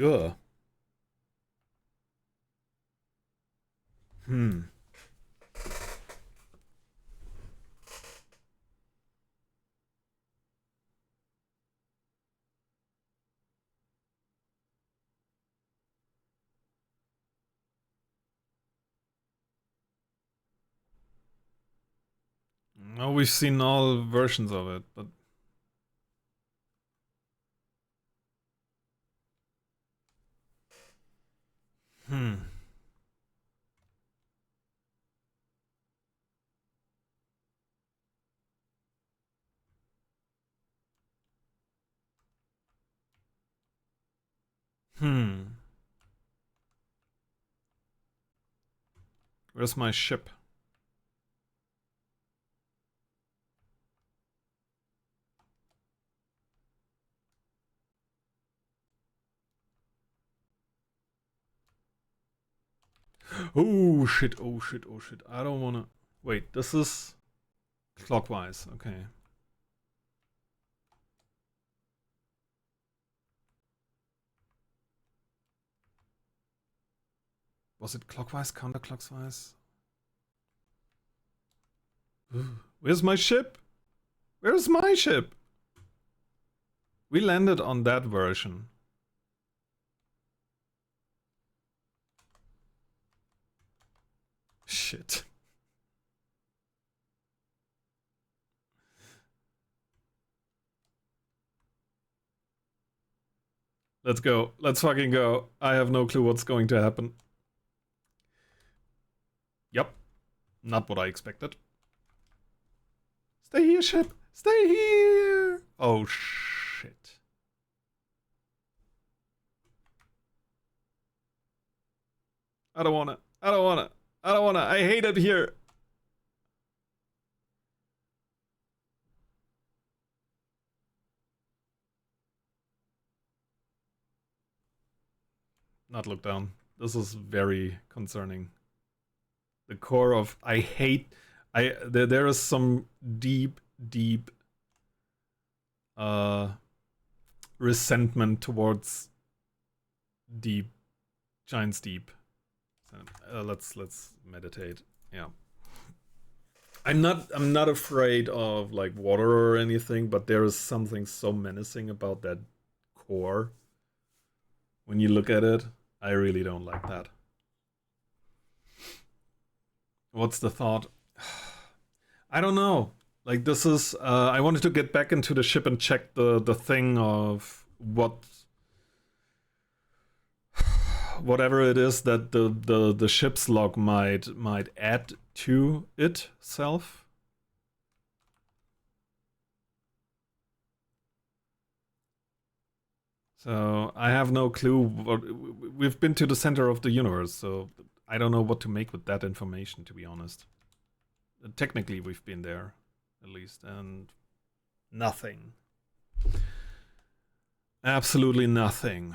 Ugh. Well, we've seen all versions of it, but hmm. Where's my ship? Oh shit, oh shit, oh shit. I don't wanna... Wait, this is clockwise, okay. Was it clockwise, counterclockwise? Where's my ship? Where's my ship? We landed on that version. Shit. Let's go. Let's fucking go. I have no clue what's going to happen. Yep. Not what I expected. Stay here, ship. Stay here. Oh, shit. I don't wanna. I don't wanna. I don't wanna. I hate it here. Not look down. This is very concerning. The core of I hate. There is some deep resentment towards deep giants deep. Let's meditate. Yeah. I'm not afraid of like water or anything, but there is something so menacing about that core. When you look at it, I really don't like that. What's the thought? I don't know. Like this is I wanted to get back into the ship and check the thing of whatever it is that the ship's log might add to itself. So I have no clue. We've been to the center of the universe, so I don't know what to make with that information, to be honest. Technically, we've been there, at least, and nothing. Absolutely nothing.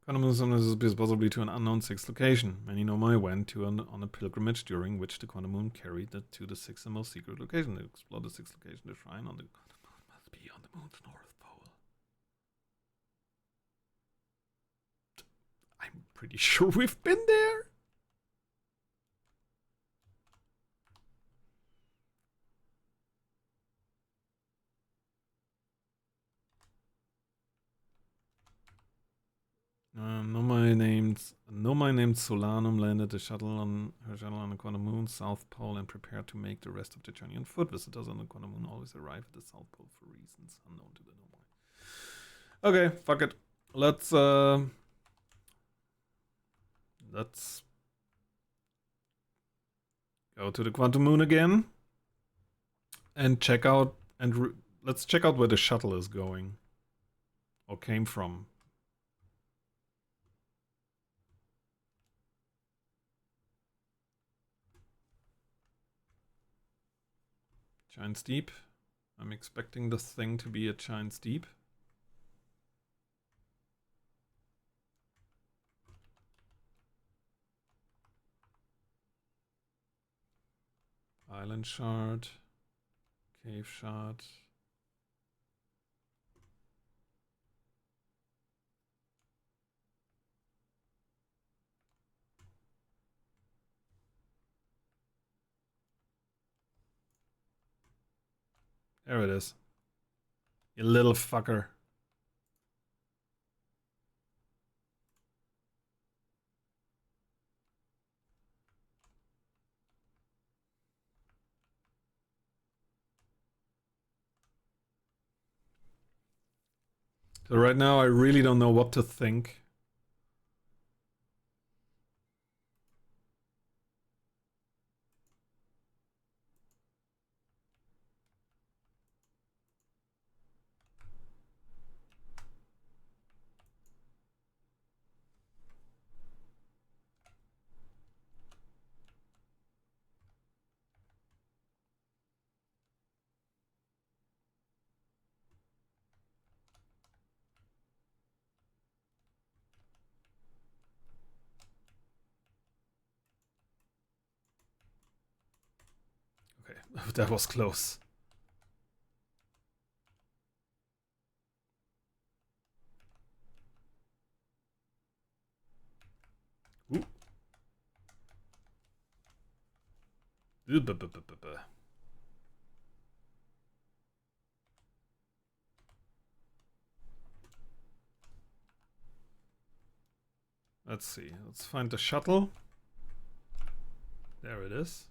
Quantum moon is possibly to an unknown sixth location. Many know I went on a pilgrimage during which the quantum moon carried it to the sixth and most secret location. To explore the sixth location, the shrine on the quantum moon must be on the moon's north pole. I'm pretty sure we've been there. No, my named Solanum landed her shuttle on the quantum moon south pole and prepared to make the rest of the journey on foot. Visitors on the quantum moon always arrive at the south pole for reasons unknown to the normal. Okay, fuck it. Let's go to the quantum moon again and check out let's check out where the shuttle is going or came from. Giant's Deep. I'm expecting this thing to be a Giant's Deep. Island shard. Cave shard. There it is. You little fucker. So right now I really don't know what to think. Okay, that was close. Ooh. Let's see. Let's find the shuttle. There it is.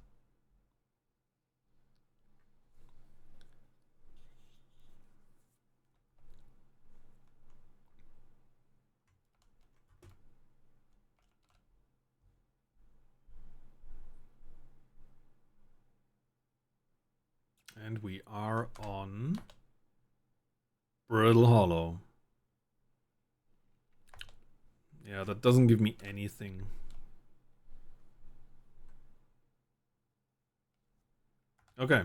And we are on Brittle Hollow. Yeah, that doesn't give me anything. Okay.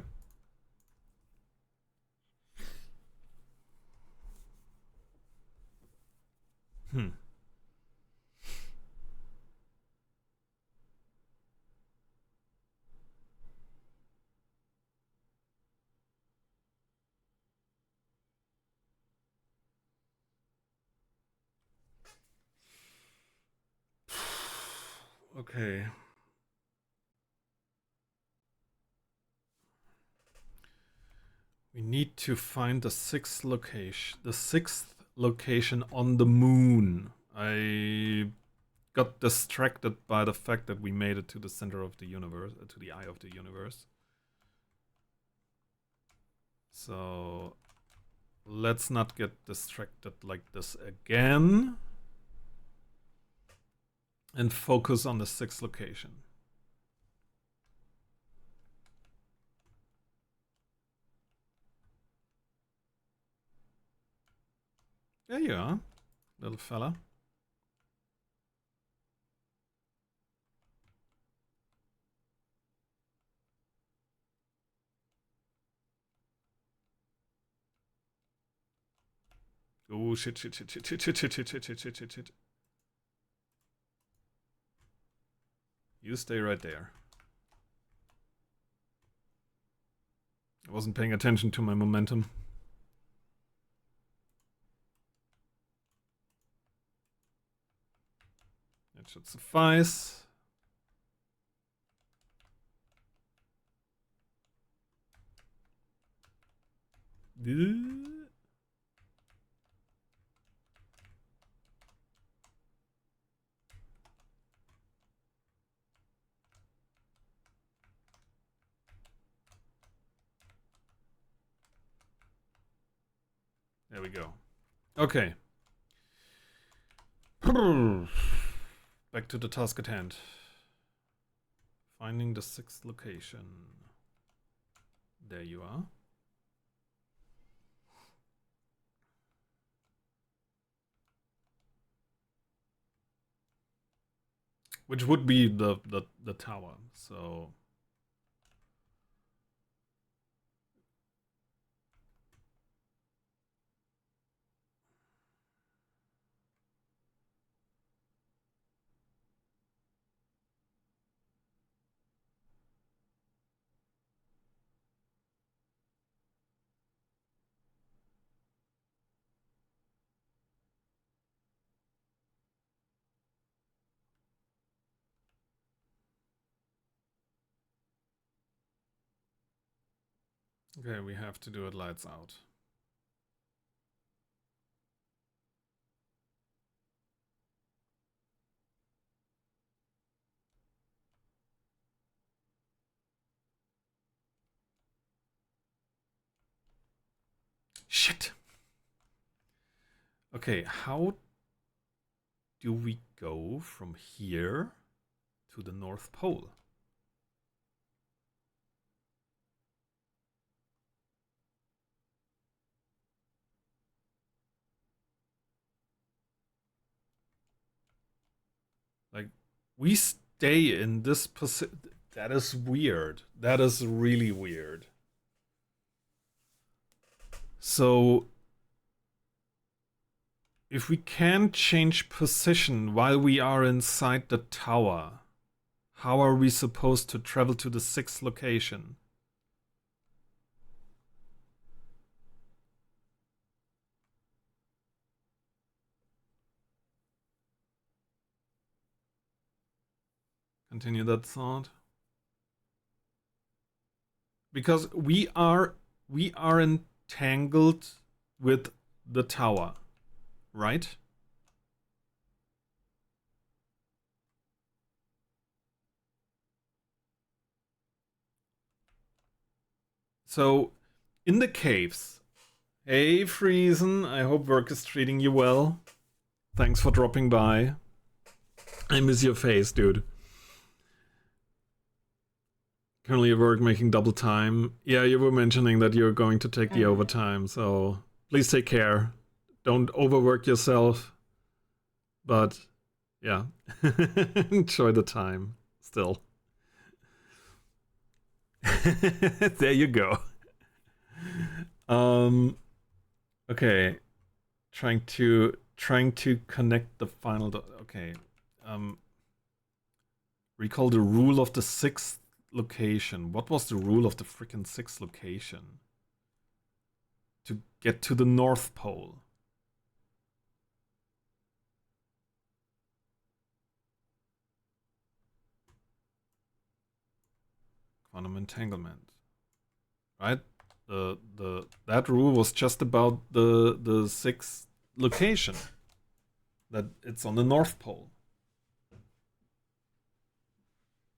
Okay. We need to find the sixth location on the moon. I got distracted by the fact that we made it to the center of the universe, to the eye of the universe. So let's not get distracted like this again. And focus on the sixth location. There you are, little fella. Oh shit, shit, shit, shit, shit, shit, shit, shit, shit, shit, shit, shit. You stay right there. I wasn't paying attention to my momentum. That should suffice. There we go. Okay. Back to the task at hand. Finding the sixth location. There you are. Which would be the tower, so... Okay, we have to do it lights out. Shit! Okay, how do we go from here to the North Pole? Like, we stay in this position. That is weird. That is really weird. So, if we can change position while we are inside the tower, how are we supposed to travel to the 6th location? Continue that thought. Because we are entangled with the tower, right? So, in the caves. Hey, Friesen, I hope work is treating you well. Thanks for dropping by. I miss your face, dude. Currently at work making double time. Yeah, you were mentioning that you're going to take the overtime, so please take care. Don't overwork yourself. But, yeah. Enjoy the time, still. There you go. Okay. Trying to connect the final. Okay. Recall the rule of the 6th location. What was the rule of the freaking 6th location? To get to the North Pole. Quantum entanglement. Right? That rule was just about the 6th location. That it's on the North Pole.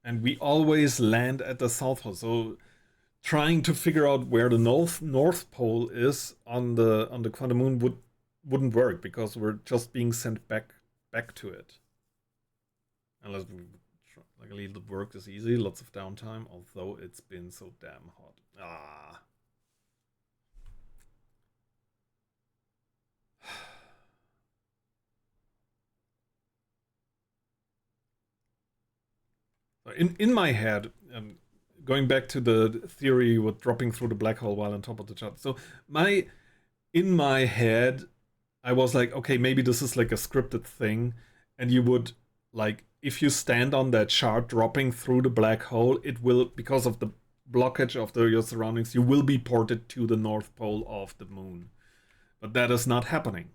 And we always land at the South Pole. So trying to figure out where the North Pole is on the quantum moon wouldn't work, because we're just being sent back to it. Unless we try, luckily the work is easy, lots of downtime, although it's been so damn hot. Ah. In my head, going back to the theory with dropping through the black hole while on top of the chart. So in my head, I was like, okay, maybe this is like a scripted thing, and you would, like, if you stand on that chart dropping through the black hole, it will, because of the blockage of your surroundings, you will be ported to the North Pole of the moon. But that is not happening.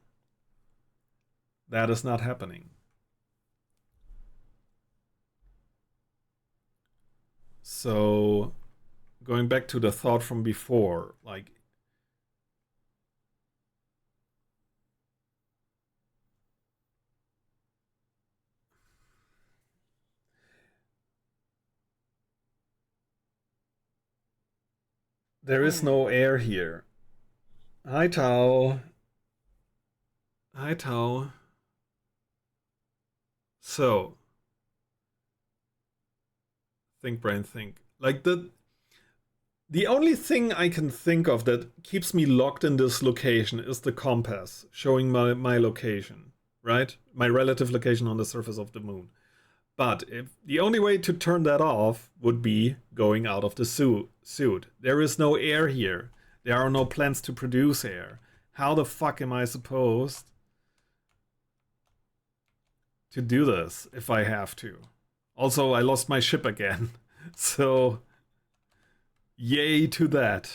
That is not happening. So, going back to the thought from before, like, there is no air here. Hi, Tao. Hi, Tao. So, think, brain, think. Like, the only thing I can think of that keeps me locked in this location is the compass showing my location, right? My relative location on the surface of the moon. But if the only way to turn that off would be going out of the suit. There is no air here. There are no plans to produce air. How the fuck am I supposed to do this if I have to? Also, I lost my ship again. So, yay to that.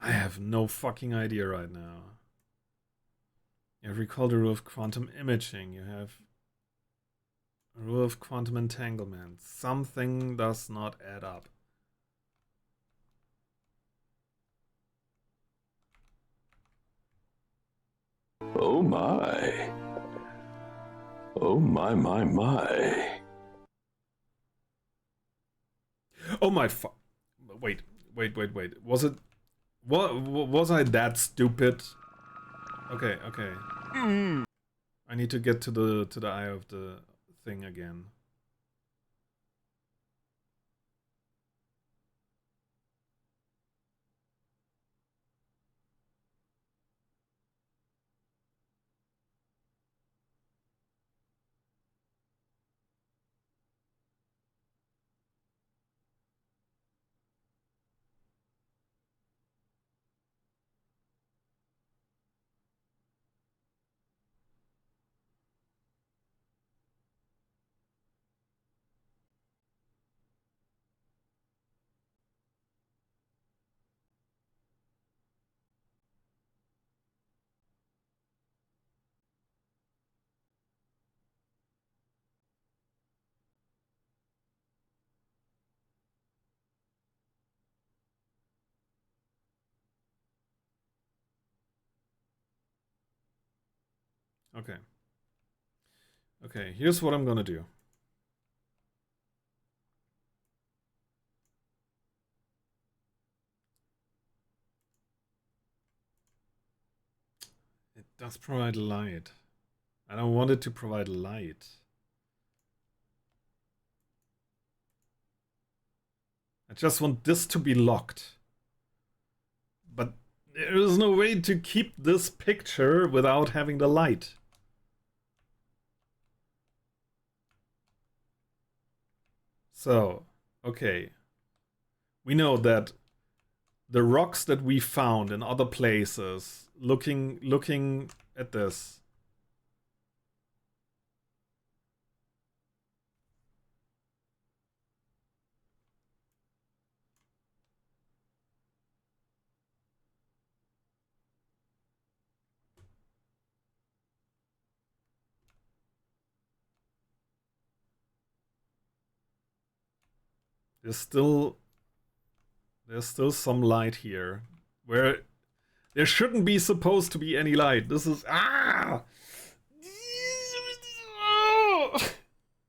I have no fucking idea right now. You have recalled the rule of quantum imaging. You have a rule of quantum entanglement. Something does not add up. Oh my. Oh my, my. Oh my fuck. wait. Was it? What was I that stupid? Okay. I need to get to the eye of the thing again. Okay, here's what I'm gonna do. It does provide light. I don't want it to provide light. I just want this to be locked. But there is no way to keep this picture without having the light. So, okay. We know that the rocks that we found in other places, looking at this. There's still some light here where there shouldn't be supposed to be any light. This is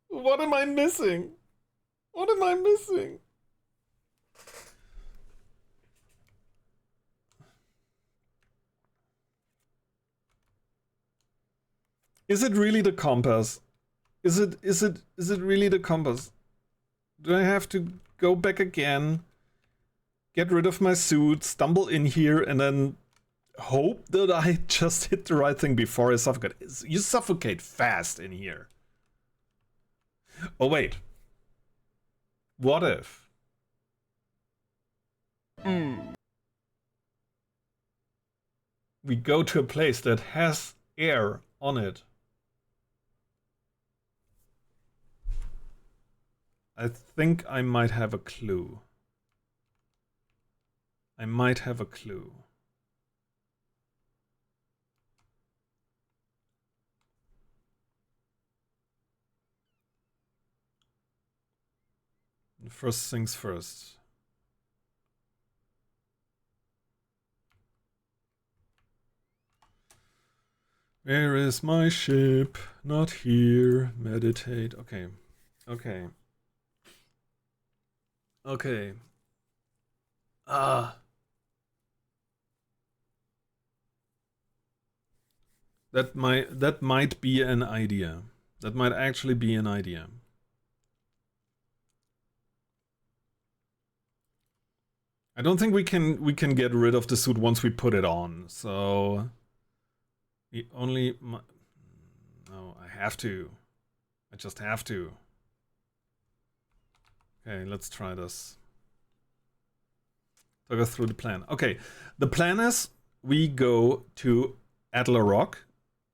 What am I missing? What am I missing? Is it really the compass? Is it really the compass? Do I have to go back again, get rid of my suit, stumble in here, and then hope that I just hit the right thing before I suffocate? You suffocate fast in here. Oh, wait. What if? We go to a place that has air on it. I think I might have a clue. I might have a clue. First things first. Where is my ship? Not here. Meditate. Okay. Okay. Okay. That might be an idea. That might actually be an idea. I don't think we can get rid of the suit once we put it on. So the only no, I have to. I just have to. Okay, let's try this. Talk us through the plan. Okay, the plan is we go to Adler Rock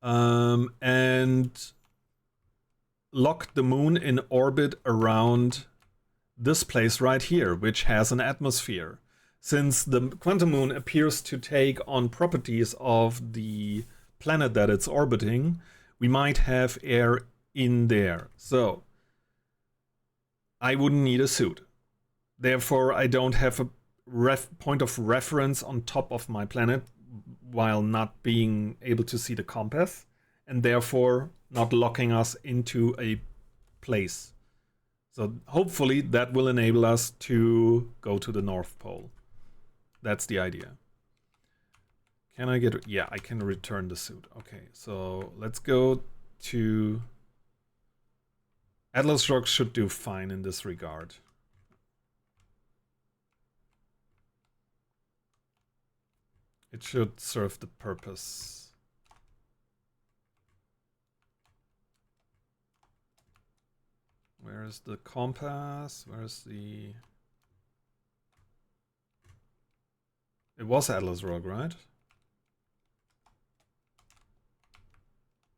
and lock the moon in orbit around this place right here, which has an atmosphere. Since the quantum moon appears to take on properties of the planet that it's orbiting, we might have air in there. So I wouldn't need a suit. Therefore, I don't have a point of reference on top of my planet while not being able to see the compass, and therefore not locking us into a place. So hopefully that will enable us to go to the North Pole. That's the idea. Can I get... Yeah, I can return the suit. Okay, so let's go to... Atlas Rock should do fine in this regard. It should serve the purpose. Where is the compass? Where is the... It was Atlas Rock, right?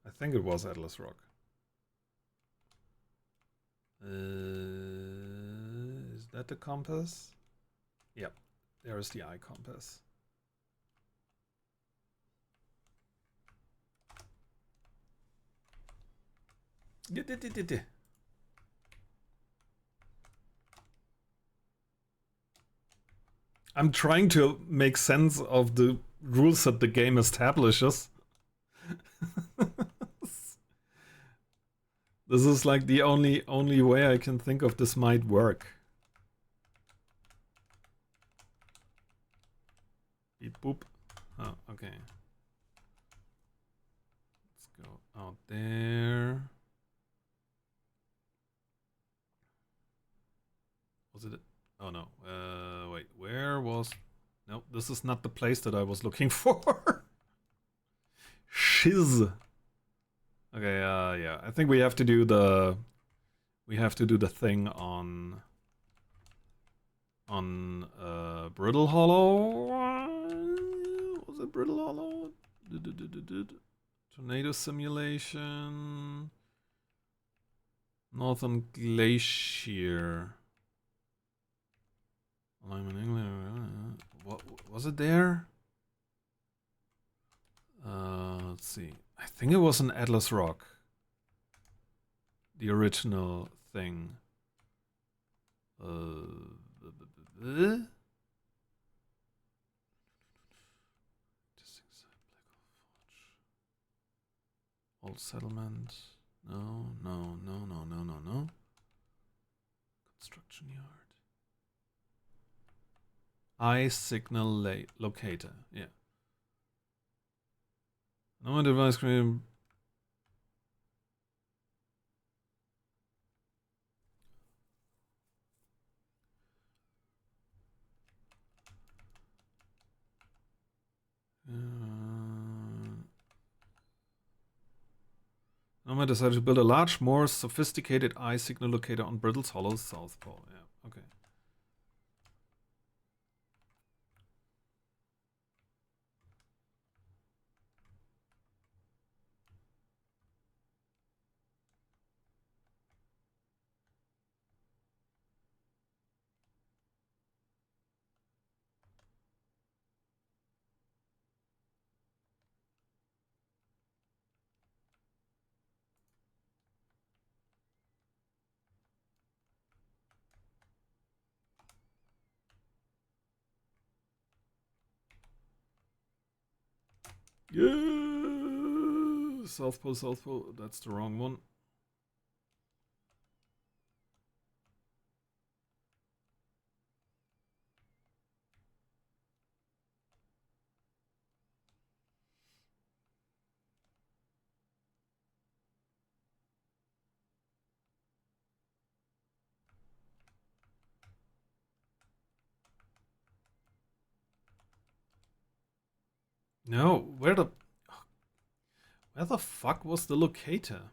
I think it was Atlas Rock. Is that the compass? Yep, there is the eye compass. I'm trying to make sense of the rules that the game establishes. This is like the only way I can think of this might work. Beep boop. Oh, okay. Let's go out there. Was it? Oh no. Wait. Where was? No, this is not the place that I was looking for. Shiz. Okay. Yeah. I think we have to do the. We have to do the thing on. Brittle Hollow. Was it Brittle Hollow? Tornado simulation. Northern Glacier. Alignment England. What was it there? Let's see. I think it was an Atlas Rock. The original thing. Old settlement. No. Construction yard. Eye signal locator. Yeah. No device screen. Noma decided to build a large, more sophisticated eye signal locator on Brittle's Hollow South Pole. Yeah, okay. Yeah, South Pole, that's the wrong one. No, where the fuck was the locator?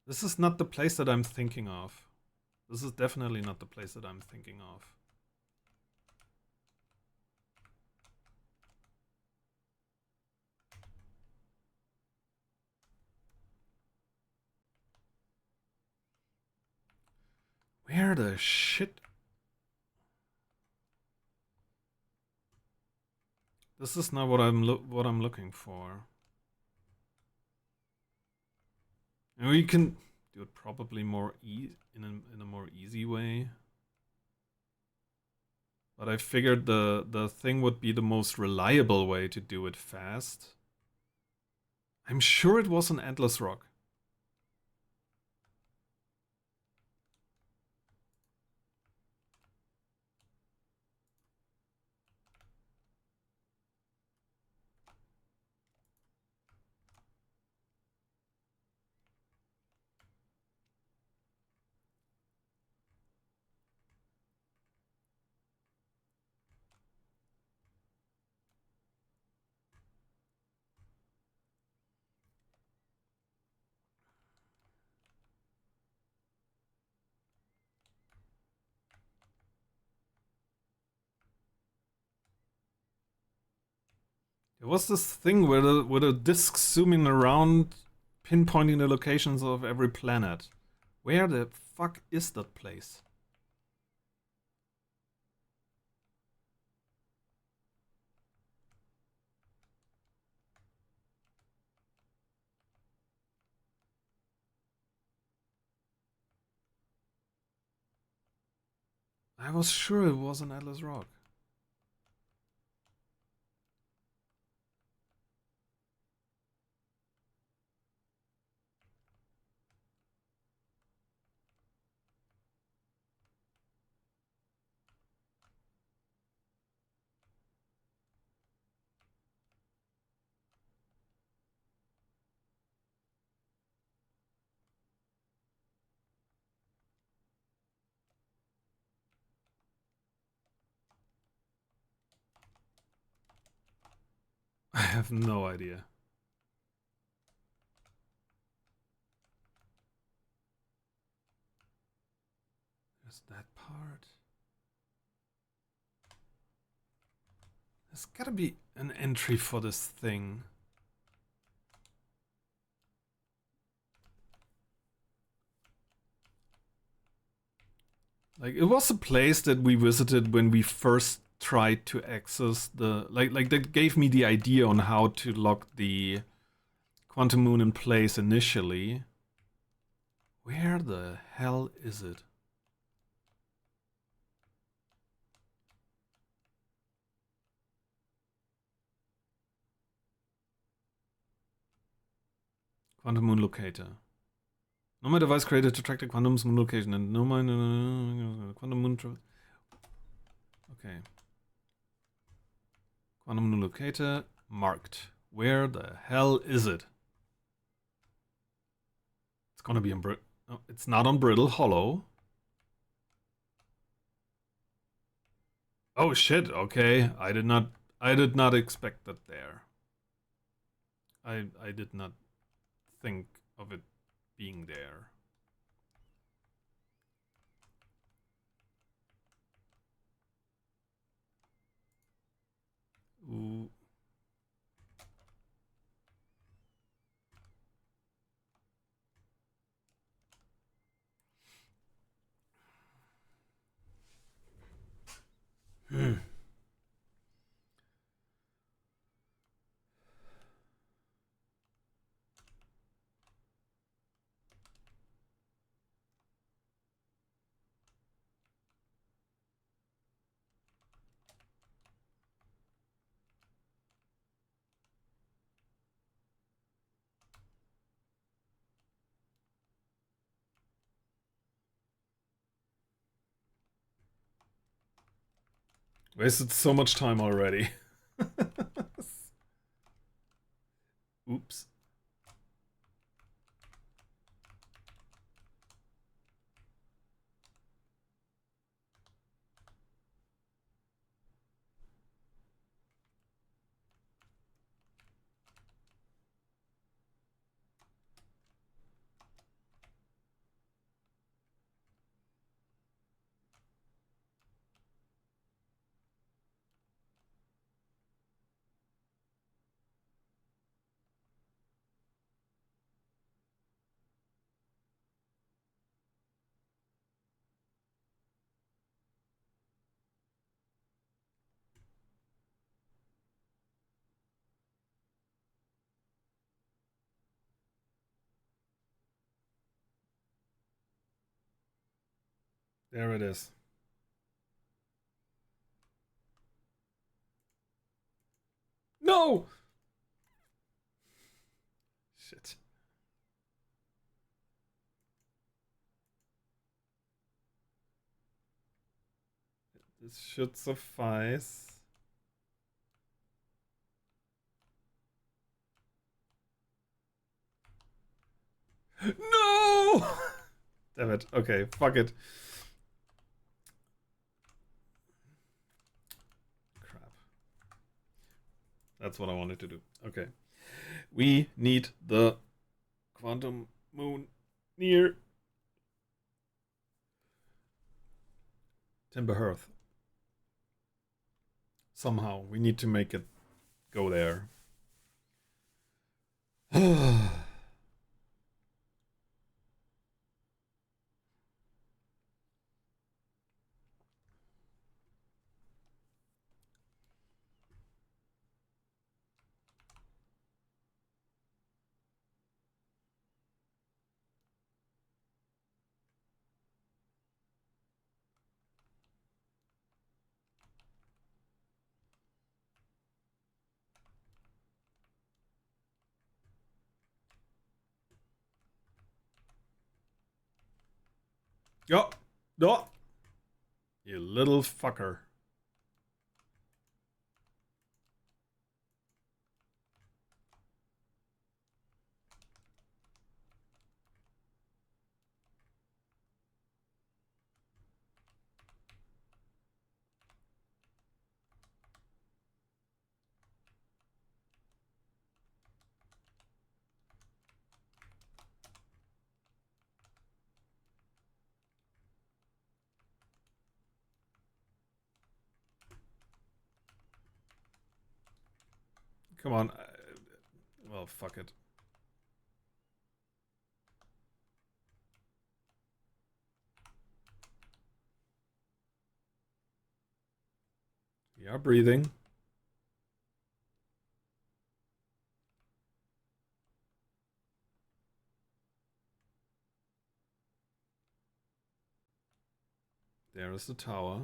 This is not the place that I'm thinking of. This is definitely not the place that I'm thinking of. Where the shit? This is not what I'm looking for. And we can do it probably more in a more easy way. But I figured the thing would be the most reliable way to do it fast. I'm sure it was an Atlas Rock. There was this thing with a disc zooming around, pinpointing the locations of every planet. Where the fuck is that place? I was sure it was an Atlas Rock. I have no idea. There's that part. There's gotta be an entry for this thing. Like, it was a place that we visited when we first tried to access the... Like that gave me the idea on how to lock the Quantum Moon in place initially. Where the hell is it? Quantum Moon Locator. No, my device created to track the Quantum Moon location and no my Quantum Moon... Okay. Quantum Moon Locator marked. Where the hell is it? It's gonna be on no, it's not on Brittle Hollow. Oh shit, okay. I did not expect that there. I did not think of it being there. Ooh. Wasted so much time already. Oops. There it is. No! Shit. This should suffice. No! Damn it. Okay, fuck it. Crap. That's what I wanted to do. Okay. We need the Quantum Moon near Timber Hearth. Somehow. We need to make it go there. Yo, no, you little fucker. Come on. Well, fuck it. We are breathing. There is the tower.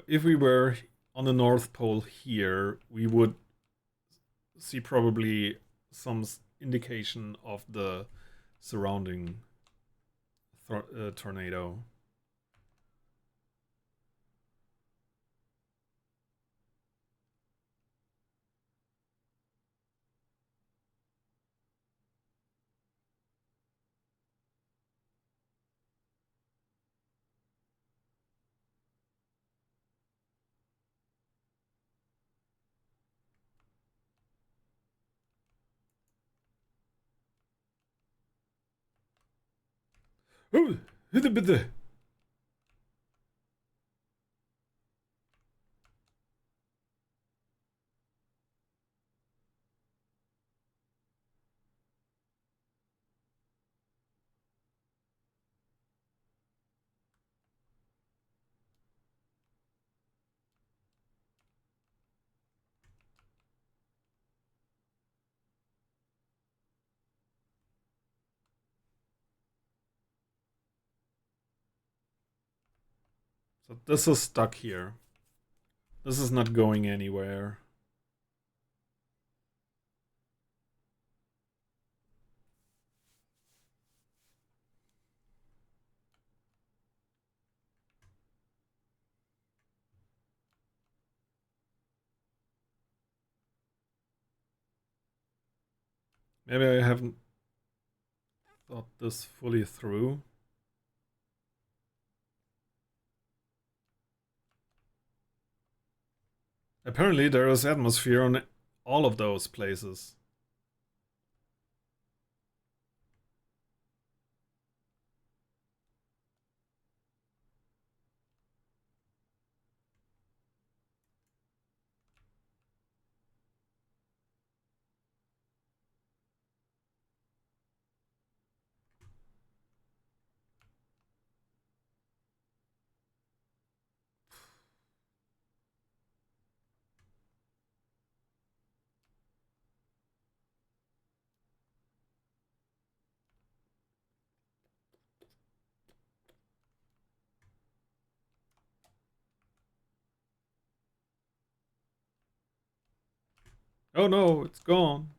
If we were on the North Pole here, we would see probably some indication of the surrounding tornado. Oh, bitte. So this is stuck here. This is not going anywhere. Maybe I haven't thought this fully through. Apparently there is atmosphere on all of those places. Oh no, it's gone.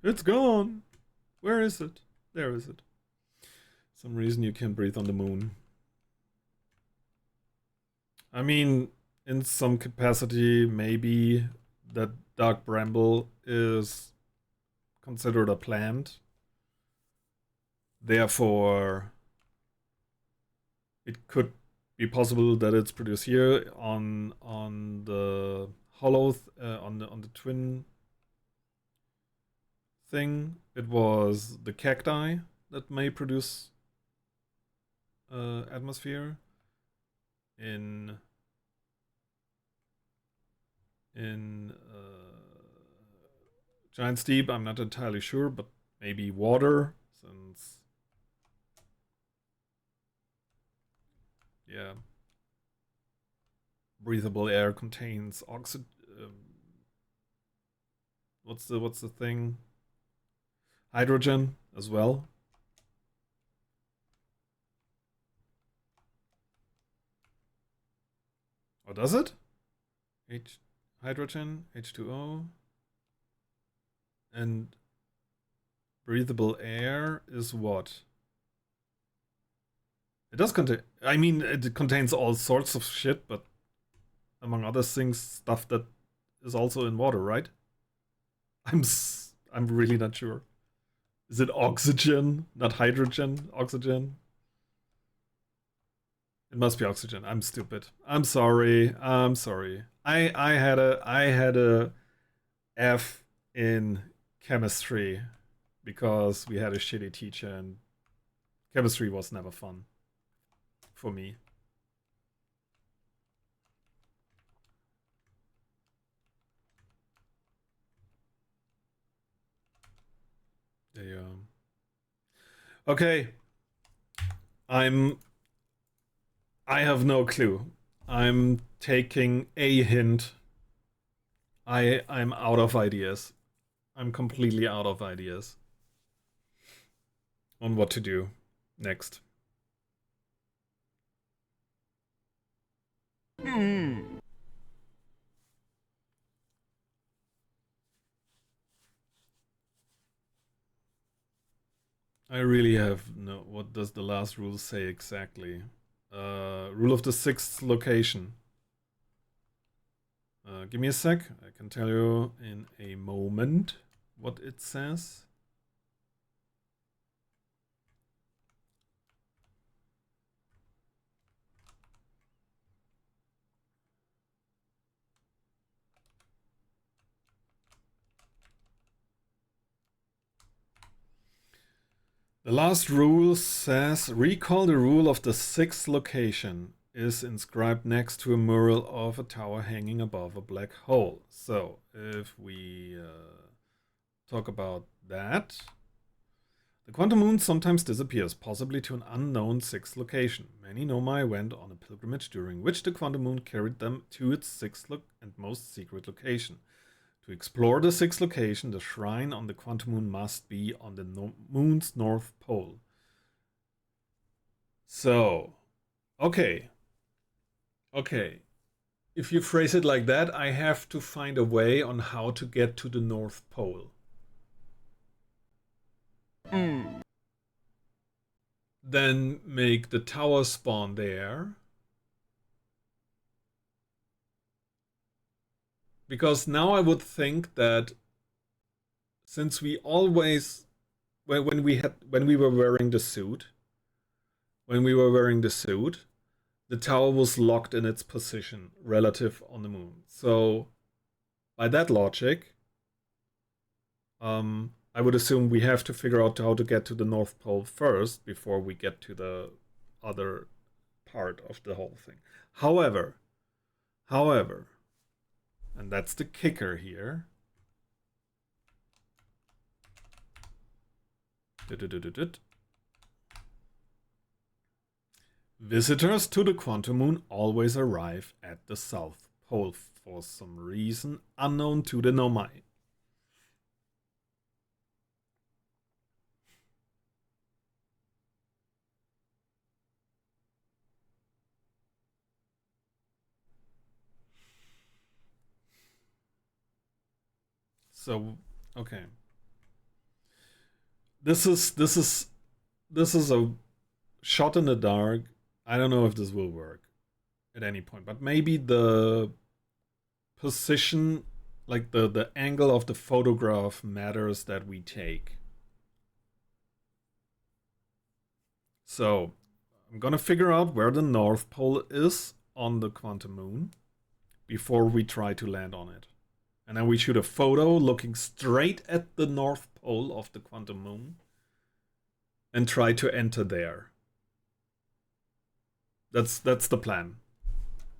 It's gone. Where is it? There is it. Some reason you can't breathe on the moon. I mean, in some capacity, maybe that dark bramble is considered a plant. Therefore, it could be possible that it's produced here on the hollow on the twin thing. It was the cacti that may produce atmosphere in Giant's Deep. I'm not entirely sure, but maybe water, since yeah, breathable air contains oxygen. What's the thing? Hydrogen as well. Or does it? Hydrogen, H2O. And breathable air is what? It does contain... I mean, it contains all sorts of shit, but among other things, stuff that is also in water, right? I'm really not sure. Is it oxygen, not hydrogen? Oxygen? It must be oxygen. I'm stupid. I'm sorry. I'm sorry. I had a F in chemistry because we had a shitty teacher and chemistry was never fun for me. There you are. Okay. I have no clue. I'm taking a hint. I'm out of ideas. I'm completely out of ideas on what to do next. I really have no... What does the last rule say exactly? Rule of the sixth location. Give me a sec. I can tell you in a moment what it says. The last rule says, recall the rule of the sixth location is inscribed next to a mural of a tower hanging above a black hole. So, if we talk about that, the quantum moon sometimes disappears, possibly to an unknown sixth location. Many Nomai went on a pilgrimage during which the quantum moon carried them to its sixth and most secret location. To explore the sixth location, the shrine on the quantum moon must be on the moon's north pole. So, okay. If you phrase it like that, I have to find a way on how to get to the North Pole. Then make the tower spawn there. Because now I would think that since we always, when we were wearing the suit, the tower was locked in its position relative on the moon. So by that logic, I would assume we have to figure out how to get to the North Pole first before we get to the other part of the whole thing. However, and that's the kicker here. Visitors to the quantum moon always arrive at the South Pole for some reason unknown to the Nomai. So, okay. This is a shot in the dark. I don't know if this will work at any point, but maybe the position, like the angle of the photograph matters that we take. So I'm gonna figure out where the North Pole is on the quantum moon before we try to land on it. And then we shoot a photo looking straight at the North Pole of the quantum moon and try to enter there. That's the plan.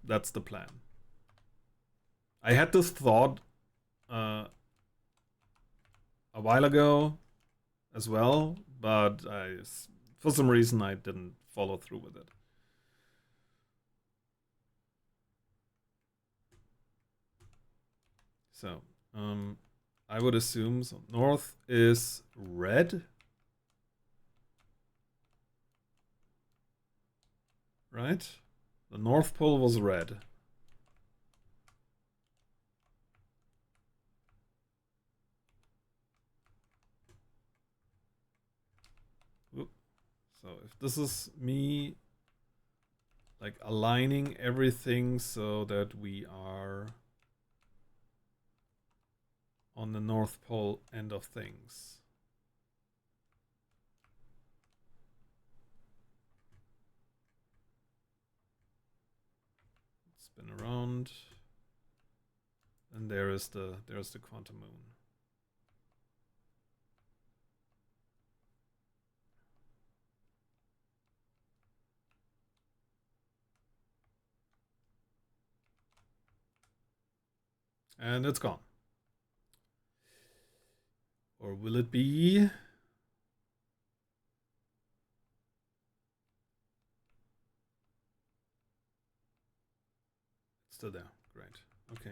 That's the plan. I had this thought a while ago as well, but for some reason I didn't follow through with it. So, I would assume north is red. Right? The North Pole was red. So if this is me like aligning everything so that we are on the North Pole end of things. Spin around. And there's the quantum moon. And it's gone. Or will it be? It's still there. Great. Okay.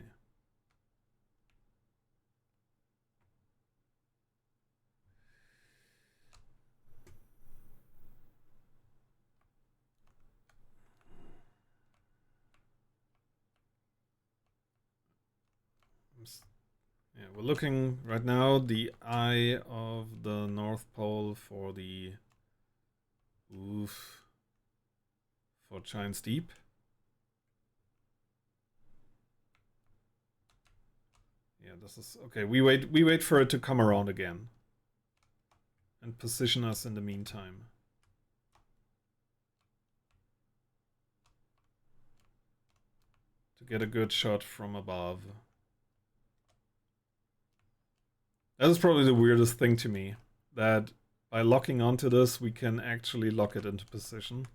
Yeah, we're looking right now the eye of the North Pole for the for Giant's Deep. Yeah, this is okay. We wait for it to come around again and position us in the meantime. To get a good shot from above. That is probably the weirdest thing to me, that by locking onto this, we can actually lock it into position.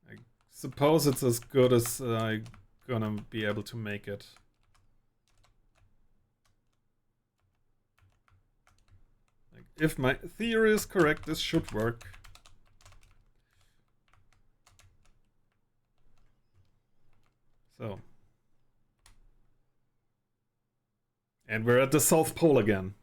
I suppose it's as good as I'm gonna be able to make it. Like, if my theory is correct, this should work. So. And we're at the South Pole again.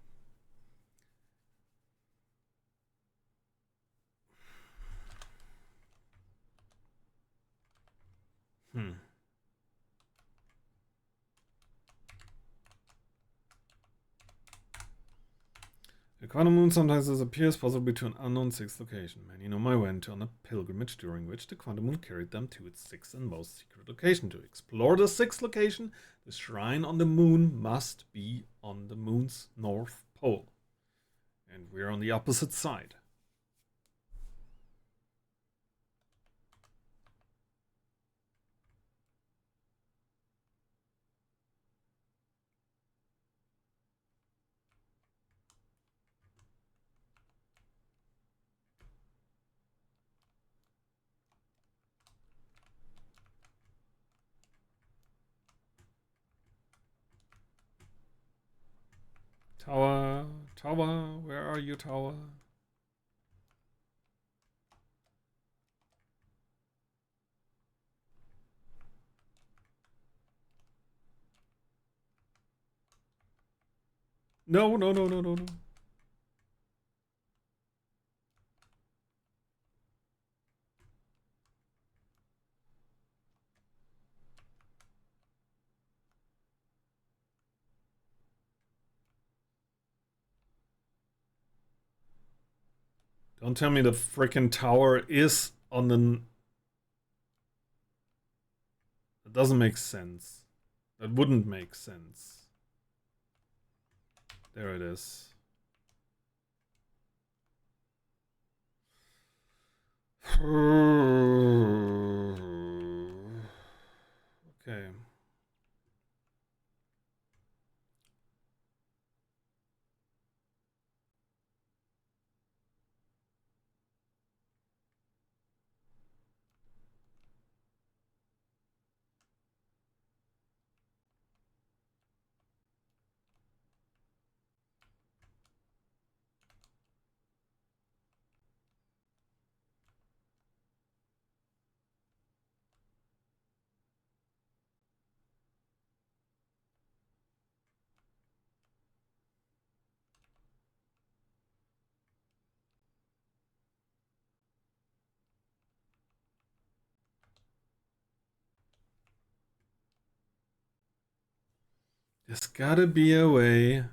The quantum moon sometimes disappears, possibly to an unknown sixth location. Many know my went on a pilgrimage during which the quantum moon carried them to its sixth and most secret location. To explore the sixth location, the shrine on the moon must be on the moon's north pole. And we're on the opposite side. Tower, tower, where are you, tower? No, no, no, no, no, no. Don't tell me the frickin' tower is on the... That doesn't make sense. That wouldn't make sense. There it is. Okay. There's gotta be a way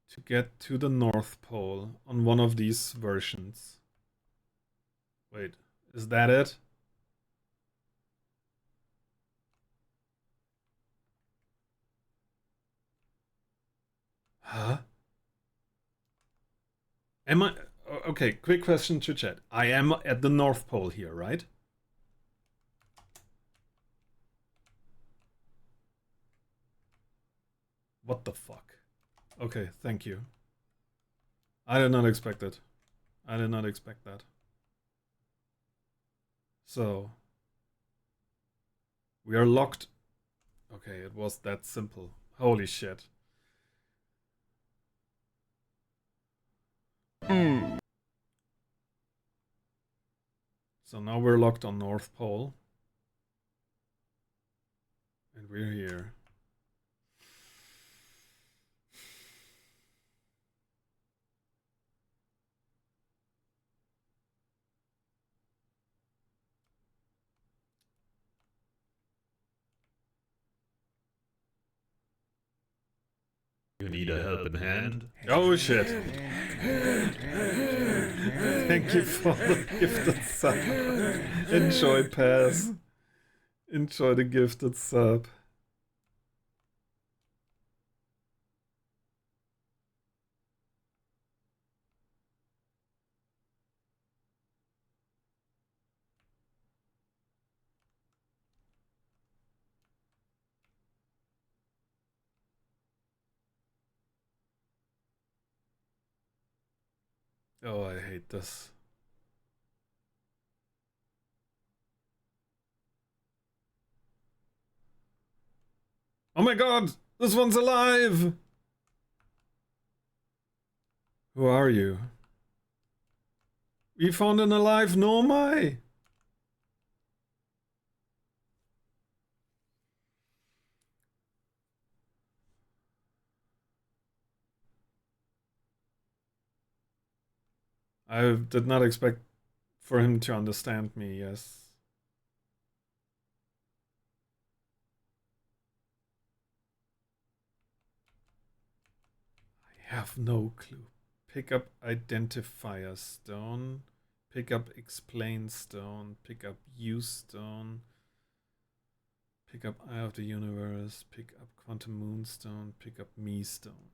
to get to the North Pole on one of these versions. Wait, is that it? Huh? Am I... Okay, quick question to chat. I am at the North Pole here, right? What the fuck? Okay, thank you. I did not expect it. I did not expect that. So... We are locked. Okay, it was that simple. Holy shit. So now we're locked on North Pole. And we're here. You need a helping hand? Oh shit. Thank you for the gifted sub. Enjoy, Pass. Enjoy the gifted sub. Oh, I hate this. Oh my god! This one's alive! Who are you? We found an alive Nomai! I did not expect for him to understand me, yes. I have no clue. Pick up identifier stone. Pick up explain stone. Pick up use stone. Pick up Eye of the Universe. Pick up Quantum Moonstone. Pick up Me Stone.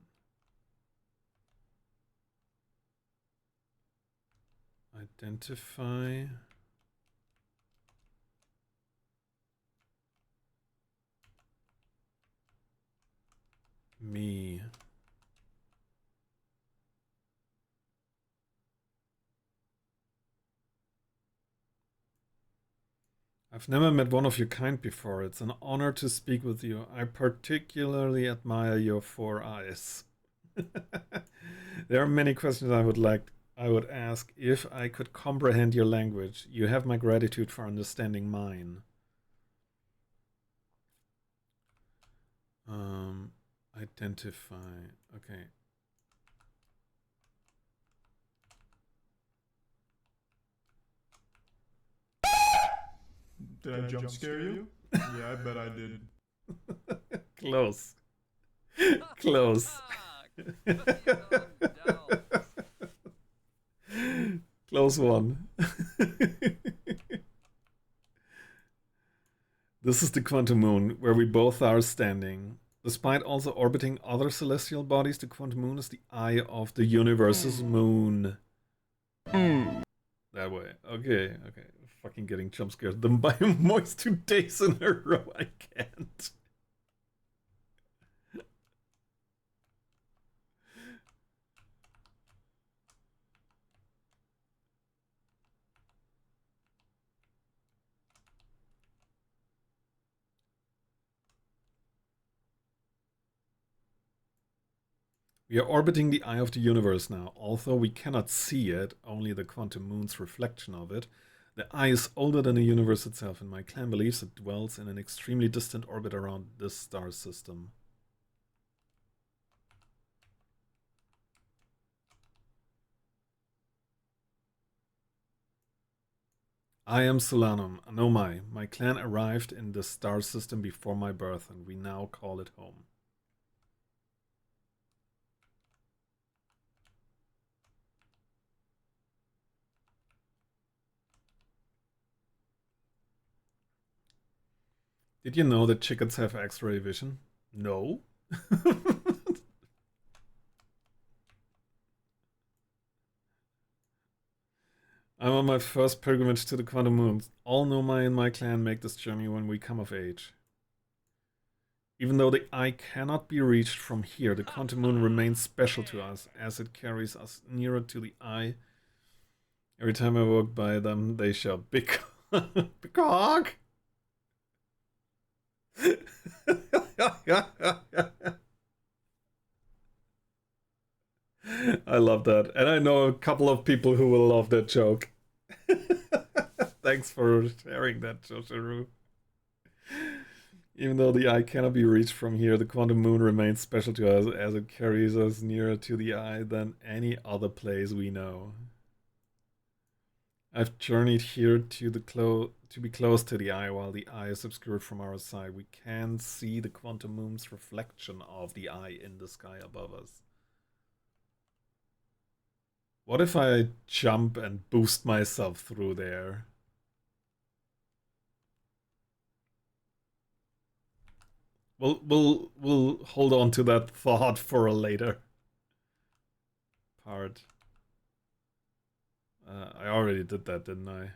Identify. Me. I've never met one of your kind before. It's an honor to speak with you. I particularly admire your 4 eyes. There are many questions I would ask if I could comprehend your language. You have my gratitude for understanding mine. Identify. Okay. Did I jump scare you? Yeah, I bet I did. Close. Close. Cookies on donuts. Close one. This is the quantum moon, where we both are standing. Despite also orbiting other celestial bodies, the quantum moon is the eye of the universe's moon. That way. Okay. Fucking getting jump scared. Them by moist 2 days in a row. I can't. We are orbiting the eye of the universe now. Although we cannot see it, only the quantum moon's reflection of it. The eye is older than the universe itself, and my clan believes it dwells in an extremely distant orbit around this star system. I am Solanum, Anomai. My clan arrived in the star system before my birth, and we now call it home. Did you know that chickens have X-ray vision? No. I'm on my first pilgrimage to the quantum moons. All Nomai in my clan make this journey when we come of age. Even though the eye cannot be reached from here, the quantum moon remains special to us, as it carries us nearer to the eye. Every time I walk by them, they shout, "Big, big hog!" I love that. And I know a couple of people who will love that joke. Thanks for sharing that, Josharu. Even though the eye cannot be reached from here, the quantum moon remains special to us as it carries us nearer to the eye than any other place we know. I've journeyed here to be close to the eye while the eye is obscured from our side. We can see the quantum moon's reflection of the eye in the sky above us. What if I jump and boost myself through there? We'll hold on to that thought for a later part. I already did that, didn't I?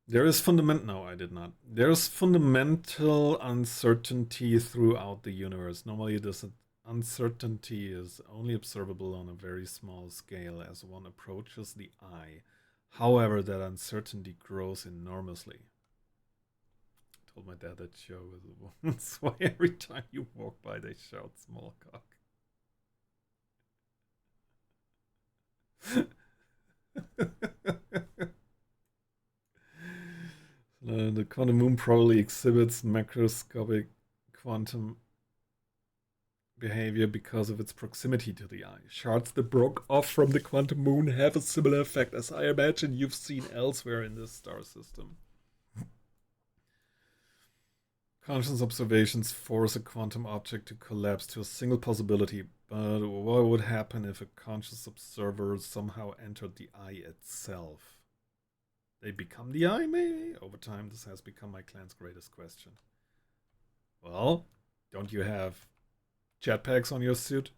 There is no, I did not. There's fundamental uncertainty throughout the universe. Normally this uncertainty is only observable on a very small scale as one approaches the eye. However, that uncertainty grows enormously. I told my dad that show was once why every time you walk by they shout small cock. The quantum moon probably exhibits macroscopic quantum behavior because of its proximity to the eye. Shards that broke off from the quantum moon have a similar effect, as I imagine you've seen elsewhere in this star system. Conscious observations force a quantum object to collapse to a single possibility, but what would happen if a conscious observer somehow entered the eye itself? They become the eye, maybe? Over time, this has become my clan's greatest question. Well, don't you have jetpacks on your suit?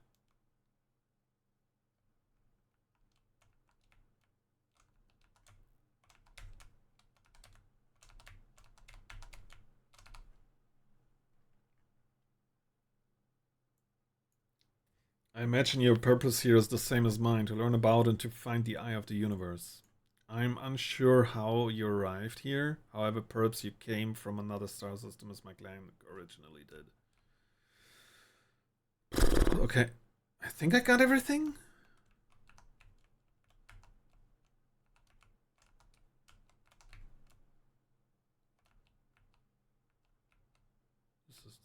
I imagine your purpose here is the same as mine, to learn about and to find the eye of the universe. I'm unsure how you arrived here, however perhaps you came from another star system as my clan originally did. Okay, I think I got everything.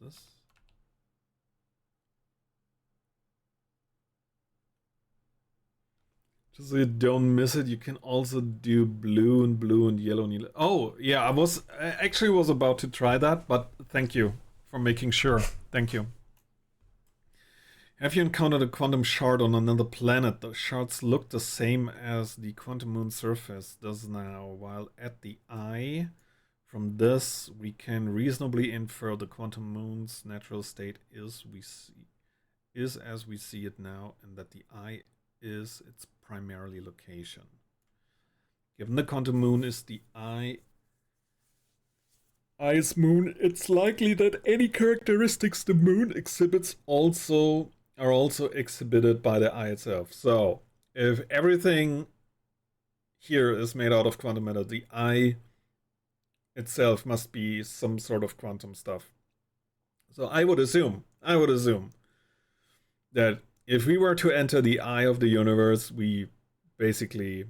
This. Just so you don't miss it, you can also do blue and yellow. Oh, yeah, I actually was about to try that, but thank you for making sure. Thank you. Have you encountered a quantum shard on another planet? The shards look the same as the quantum moon surface does now, while at the eye. From this, we can reasonably infer the quantum moon's natural state is as we see it now, and that the eye is its primarily location. Given the quantum moon is the eye's moon, it's likely that any characteristics the moon exhibits are also exhibited by the eye itself. So, if everything here is made out of quantum matter, the eye itself must be some sort of quantum stuff. So I would assume that if we were to enter the eye of the universe, we basically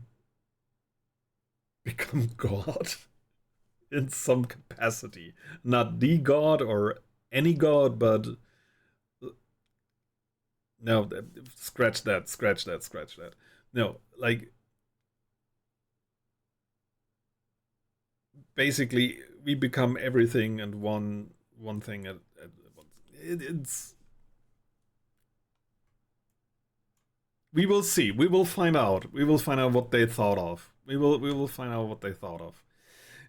become God in some capacity. Not the God or any God, but no, scratch that. No, like basically we become everything and one thing at once. It's we will see. We will find out. We will find out what they thought of. We will find out what they thought of.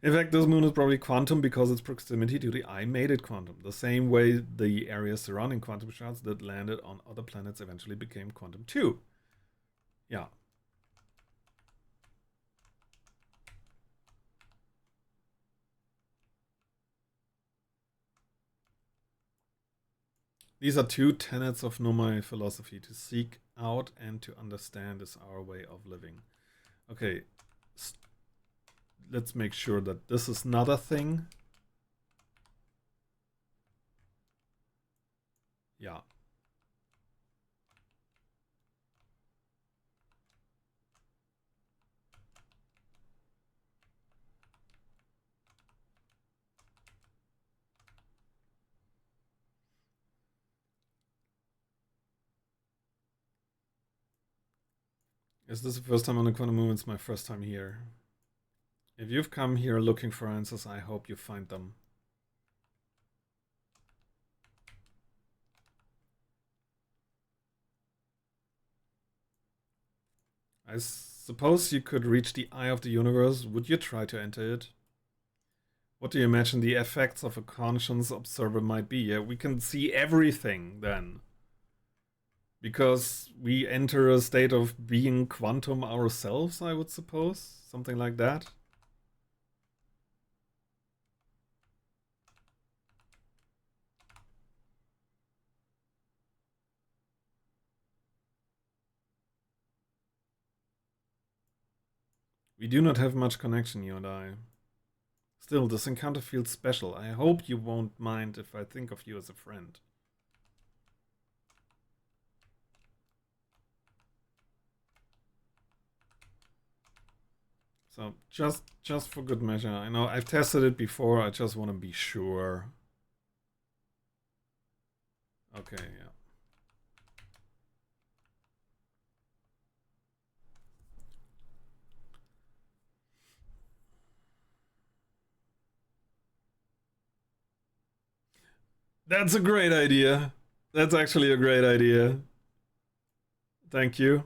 In fact, this moon is probably quantum because its proximity to the eye made it quantum. The same way the areas surrounding quantum shards that landed on other planets eventually became quantum too. Yeah. These are two tenets of Nomai philosophy. To seek out and to understand is our way of living. Okay. Let's make sure that this is not a thing. Yeah. Is this the first time on the quantum moon? It's my first time here. If you've come here looking for answers, I hope you find them. I suppose you could reach the eye of the universe. Would you try to enter it? What do you imagine the effects of a conscious observer might be? Yeah, we can see everything then. Because we enter a state of being quantum ourselves, I would suppose. Something like that. We do not have much connection, you and I. Still, this encounter feels special. I hope you won't mind if I think of you as a friend. So, just for good measure. I know I've tested it before, I just want to be sure. Okay, yeah. That's a great idea. That's actually a great idea. Thank you.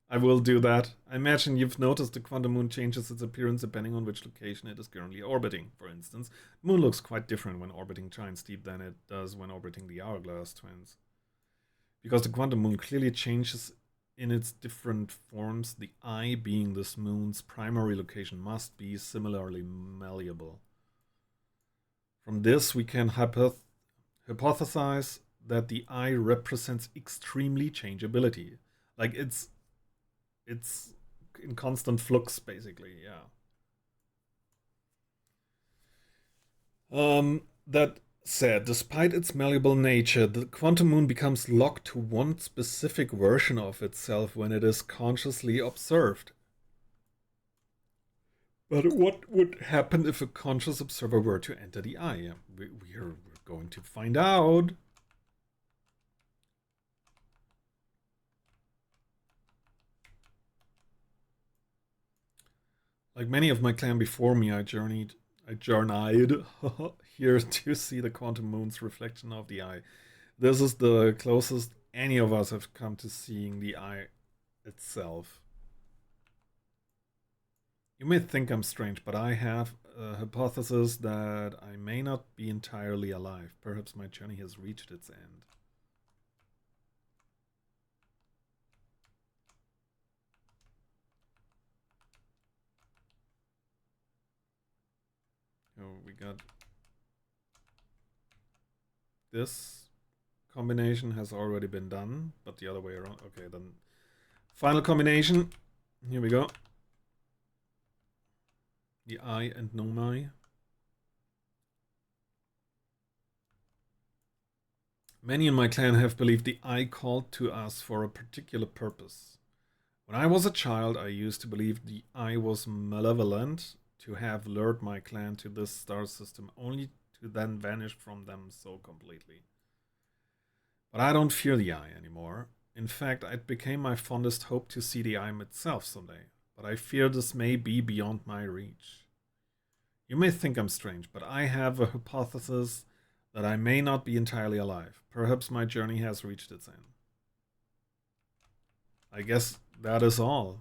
I will do that. I imagine you've noticed the quantum moon changes its appearance depending on which location it is currently orbiting. For instance, the moon looks quite different when orbiting Giant Steep than it does when orbiting the Hourglass Twins. Because the quantum moon clearly changes in its different forms, the eye, being this moon's primary location, must be similarly malleable. From this, we can hypothesize that the eye represents extremely changeability. Like it's in constant flux, basically, yeah. That said, despite its malleable nature, the quantum moon becomes locked to one specific version of itself when it is consciously observed. But what would happen if a conscious observer were to enter the eye? We're going to find out. Like many of my clan before me, I journeyed here to see the quantum moon's reflection of the eye. This is the closest any of us have come to seeing the eye itself. You may think I'm strange, but I have a hypothesis that I may not be entirely alive. Perhaps my journey has reached its end. Oh, we got this combination has already been done, but the other way around. Okay, then final combination. Here we go. The eye and Nomai. Many in my clan have believed the eye called to us for a particular purpose. When I was a child, I used to believe the eye was malevolent, to have lured my clan to this star system, only to then vanish from them so completely. But I don't fear the eye anymore. In fact, it became my fondest hope to see the eye itself someday. But I fear this may be beyond my reach. You may think I'm strange, but I have a hypothesis that I may not be entirely alive. Perhaps my journey has reached its end. I guess that is all.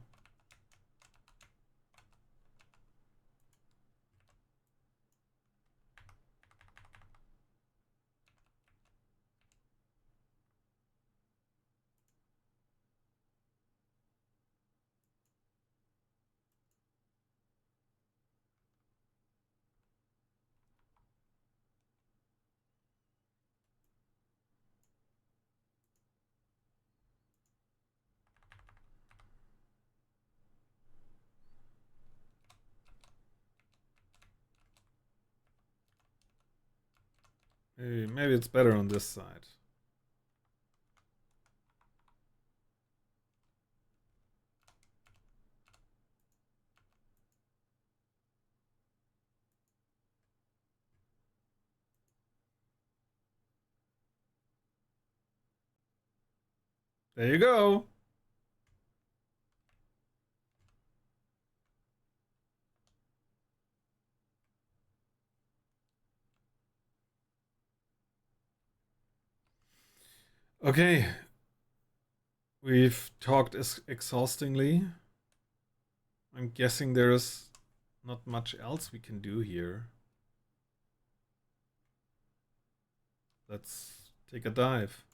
Maybe it's better on this side. There you go. Okay. We've talked exhaustingly. I'm guessing there's not much else we can do here. Let's take a dive.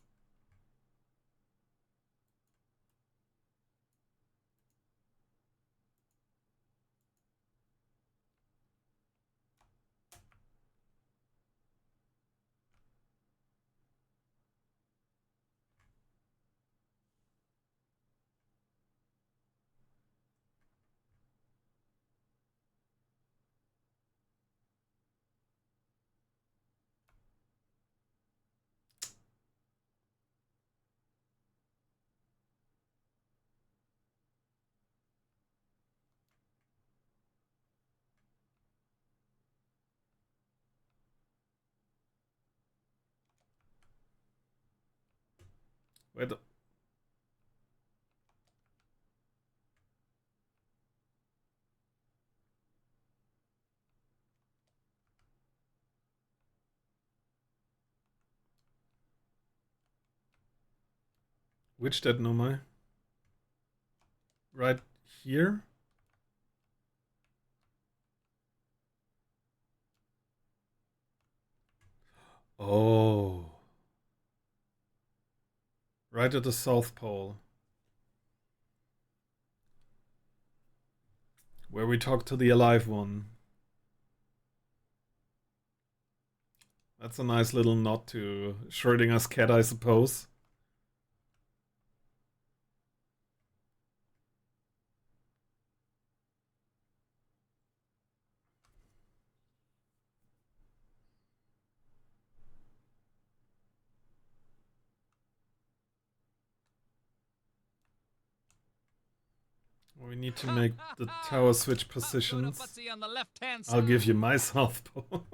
Wait. Which dead Nomai? Right here? Oh. Right at the South Pole. Where we talk to the alive one. That's a nice little nod to Schrödinger's cat, I suppose. We need to make the tower switch positions. On the left-hand I'll give side. you my South Pole.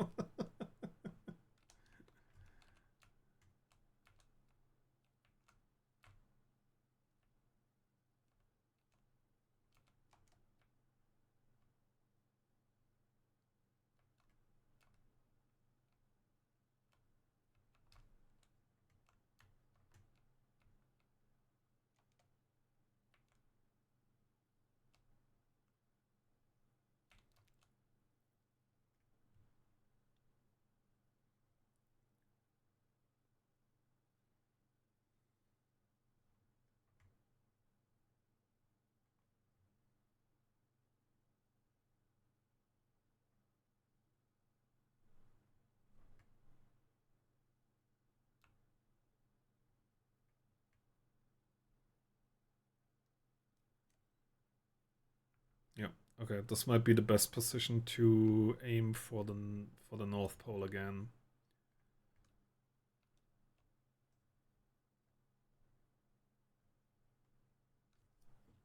Okay, this might be the best position to aim for the North Pole again.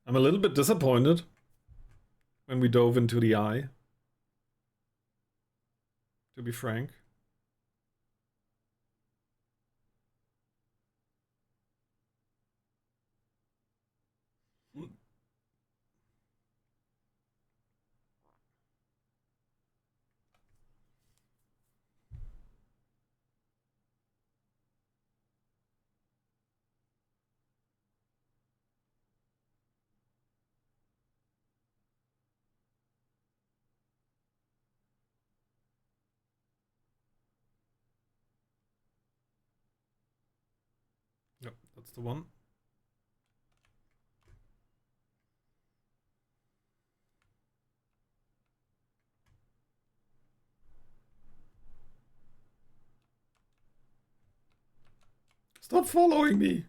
I'm a little bit disappointed when we dove into the eye, to be frank. Yep, that's the one. Stop following me!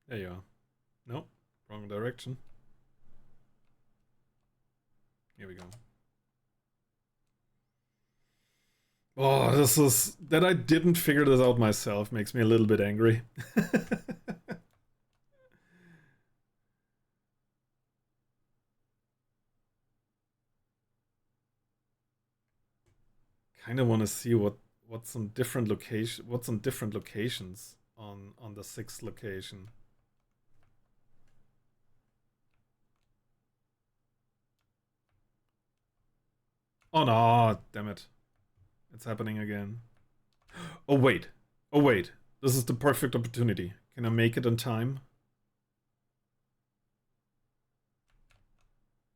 There you are. No, wrong direction. Here we go. Oh, this is... That I didn't figure this out myself makes me a little bit angry. Kind of want to see what's on different locations on the 6th location. Oh no, damn it. It's happening again. Oh wait. Oh wait. This is the perfect opportunity. Can I make it on time?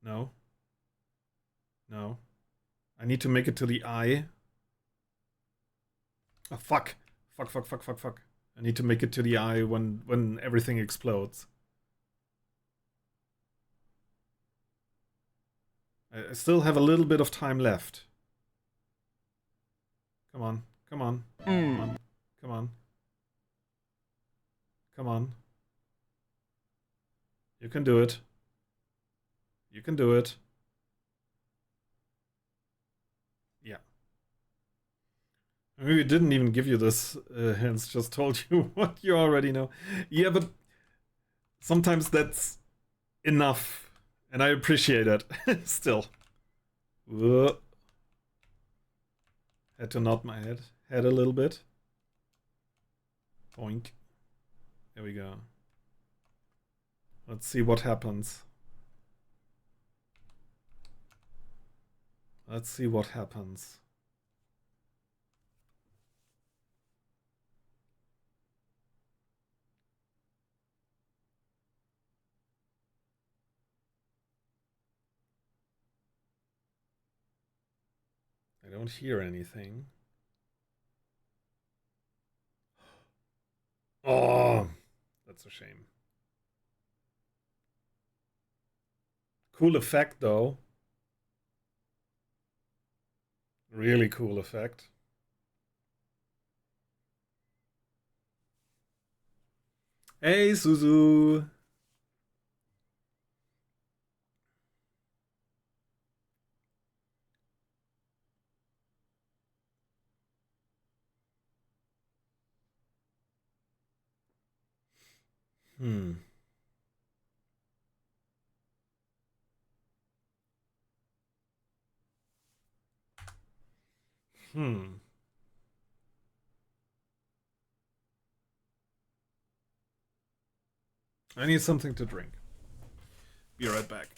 No. No. I need to make it to the eye. Oh, fuck. Fuck, fuck, fuck, fuck, fuck. I need to make it to the eye when everything explodes. I still have a little bit of time left. Come on. Come on. Come on. Come on. Come on. You can do it. You can do it. Yeah. Maybe we didn't even give you this hints, just told you what you already know. Yeah, but sometimes that's enough. And I appreciate it. Still. Whoa. Had to nod my head a little bit. Boink. There we go. Let's see what happens. Let's see what happens. I don't hear anything. Oh, that's a shame. Cool effect, though. Really cool effect. Hey, Suzu! Hmm. Hmm. I need something to drink. Be right back.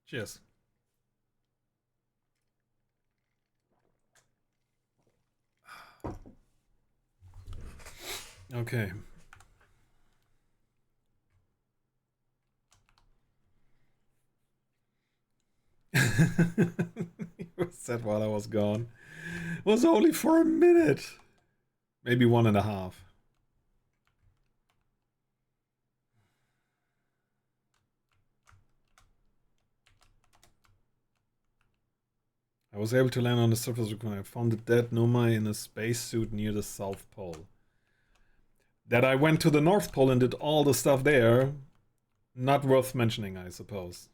Cheers. Okay. You said while I was gone. It was only for a minute. Maybe 1.5. I was able to land on the surface when I found a dead Nomai in a spacesuit near the South Pole. That I went to the North Pole and did all the stuff there, not worth mentioning, I suppose.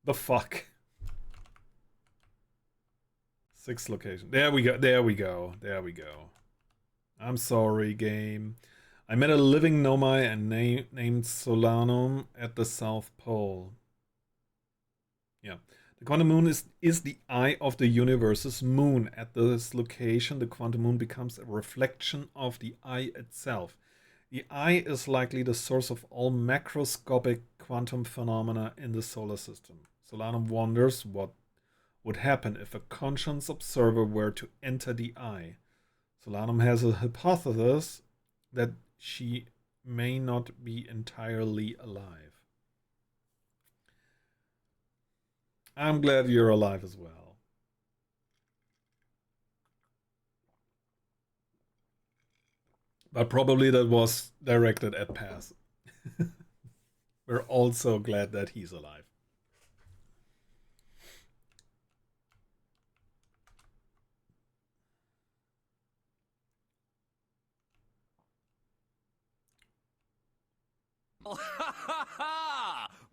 The fuck? 6 location. There we go. There we go. There we go. I'm sorry, game. I met a living Nomai and named Solanum at the South Pole. Yeah. The quantum moon is the eye of the universe's moon. At this location, the quantum moon becomes a reflection of the eye itself. The eye is likely the source of all macroscopic quantum phenomena in the solar system. Solanum wonders what would happen if a conscious observer were to enter the eye. Solanum has a hypothesis that she may not be entirely alive. I'm glad you're alive as well. But probably that was directed at Paz. We're also glad that he's alive.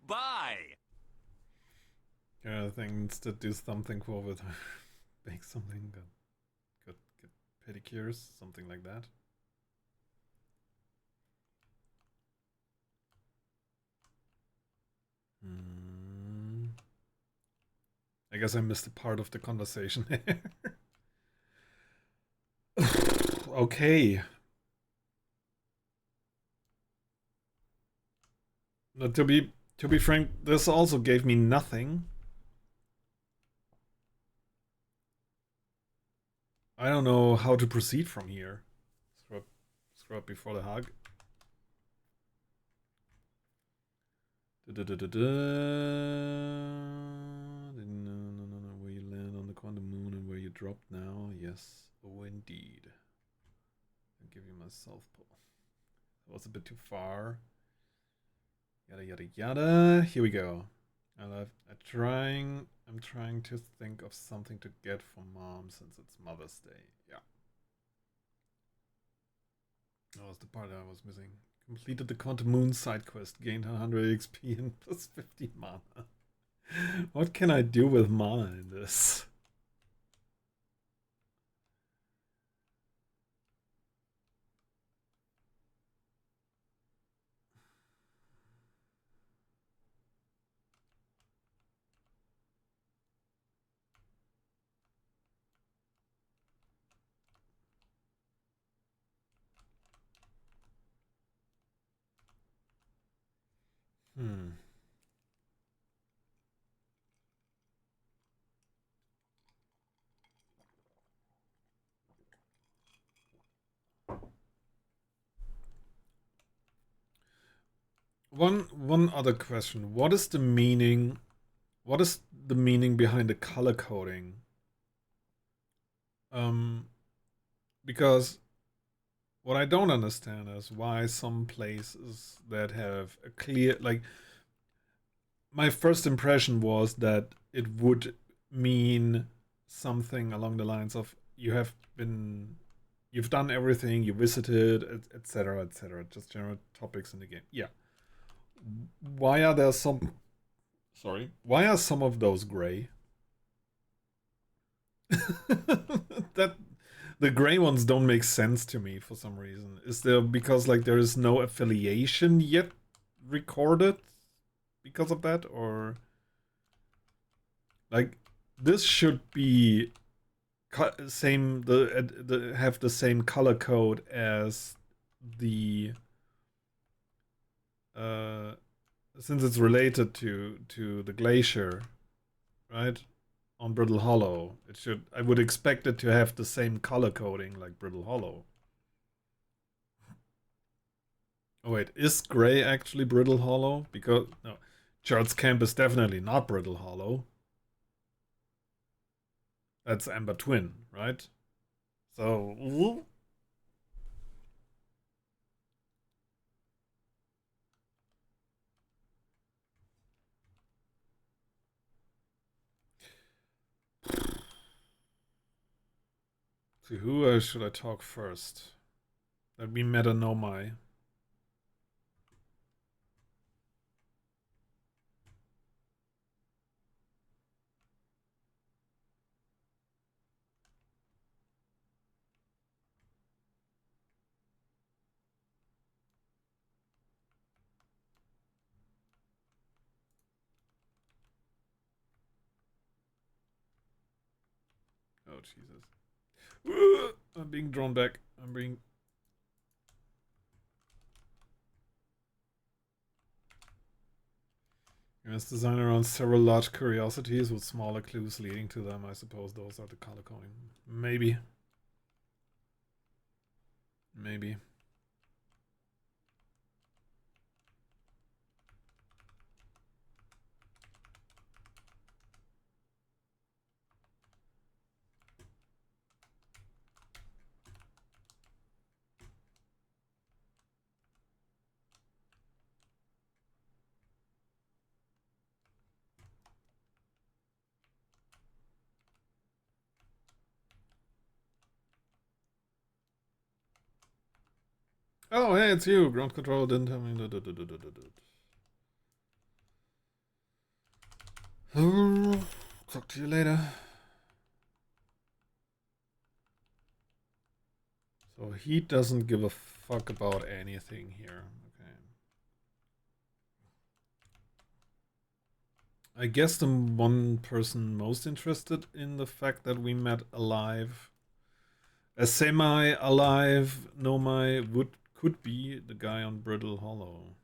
Bye. Yeah, things to do something for with make something good, get pedicures, something like that. I guess I missed a part of the conversation there. Okay. Now, to be frank, this also gave me nothing. I don't know how to proceed from here. Scrub before the hug. No, where you land on the quantum moon and where you dropped now. Yes. Oh, indeed. I'll give you my South Pole. That was a bit too far. Yada yada yada. Here we go. I'm trying to think of something to get for Mom since it's Mother's Day. Yeah. That was the part that I was missing. Completed the Quantum Moon side quest. Gained 100 XP and plus 50 mana. What can I do with mana in this? One other question. What is the meaning behind the color coding? Because what I don't understand is why some places that have a clear, like, my first impression was that it would mean something along the lines of you've done everything, you visited, etc., just general topics in the game. Yeah. Why are some of those gray? That the gray ones don't make sense to me for some reason. Is there because like there is no affiliation yet recorded because of that, or like this should be have the same color code as the since it's related to the glacier, right? On Brittle Hollow, it should. I would expect it to have the same color coding like Brittle Hollow. Oh wait, is gray actually Brittle Hollow? Because no, Charles Camp is definitely not Brittle Hollow. That's Amber Twin, right? So. To who should I talk first? Let me Metanomai. Oh Jesus! I'm being drawn back. I'm being. Yes, design around several large curiosities with smaller clues leading to them. I suppose those are the color coding. Maybe. Maybe. Oh, hey, it's you. Ground control didn't tell me. Talk to you later. So he doesn't give a fuck about anything here. Okay. I guess the one person most interested in the fact that we met alive, a semi-alive Nomai could be the guy on Brittle Hollow.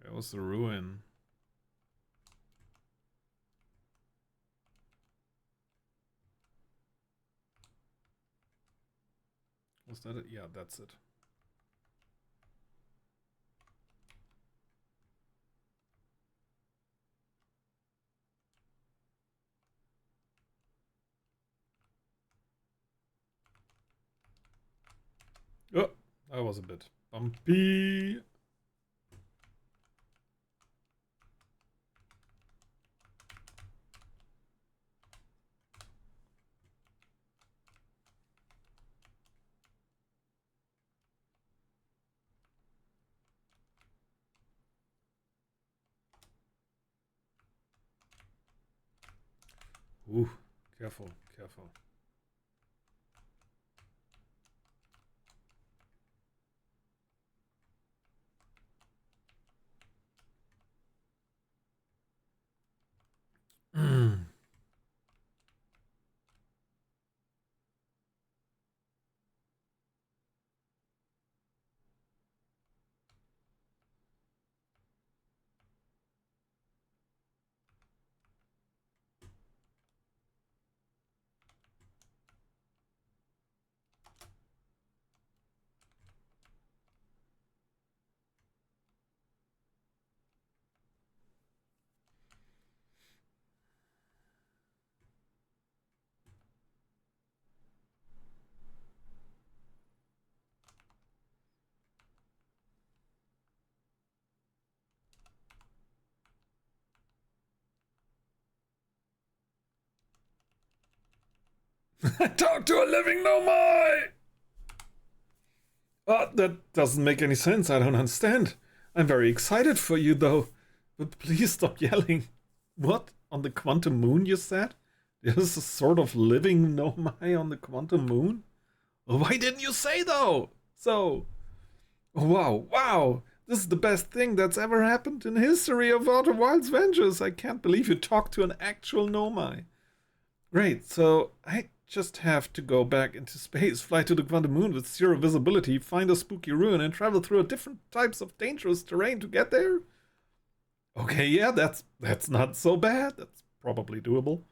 Where was the ruin? Was that it? Yeah, that's it. Oh, that was a bit bumpy. Ooh, careful, careful. Talk to a living Nomai! That doesn't make any sense. I don't understand. I'm very excited for you, though. But please stop yelling. What? On the quantum moon, you said? There's a sort of living Nomai on the quantum moon? Why didn't you say though? So, wow, wow. This is the best thing that's ever happened in history of Outer Wilds Ventures. I can't believe you talked to an actual Nomai. Great, so I just have to go back into space, fly to the quantum moon with zero visibility, find a spooky ruin, and travel through different types of dangerous terrain to get there? Okay, yeah, that's not so bad. That's probably doable.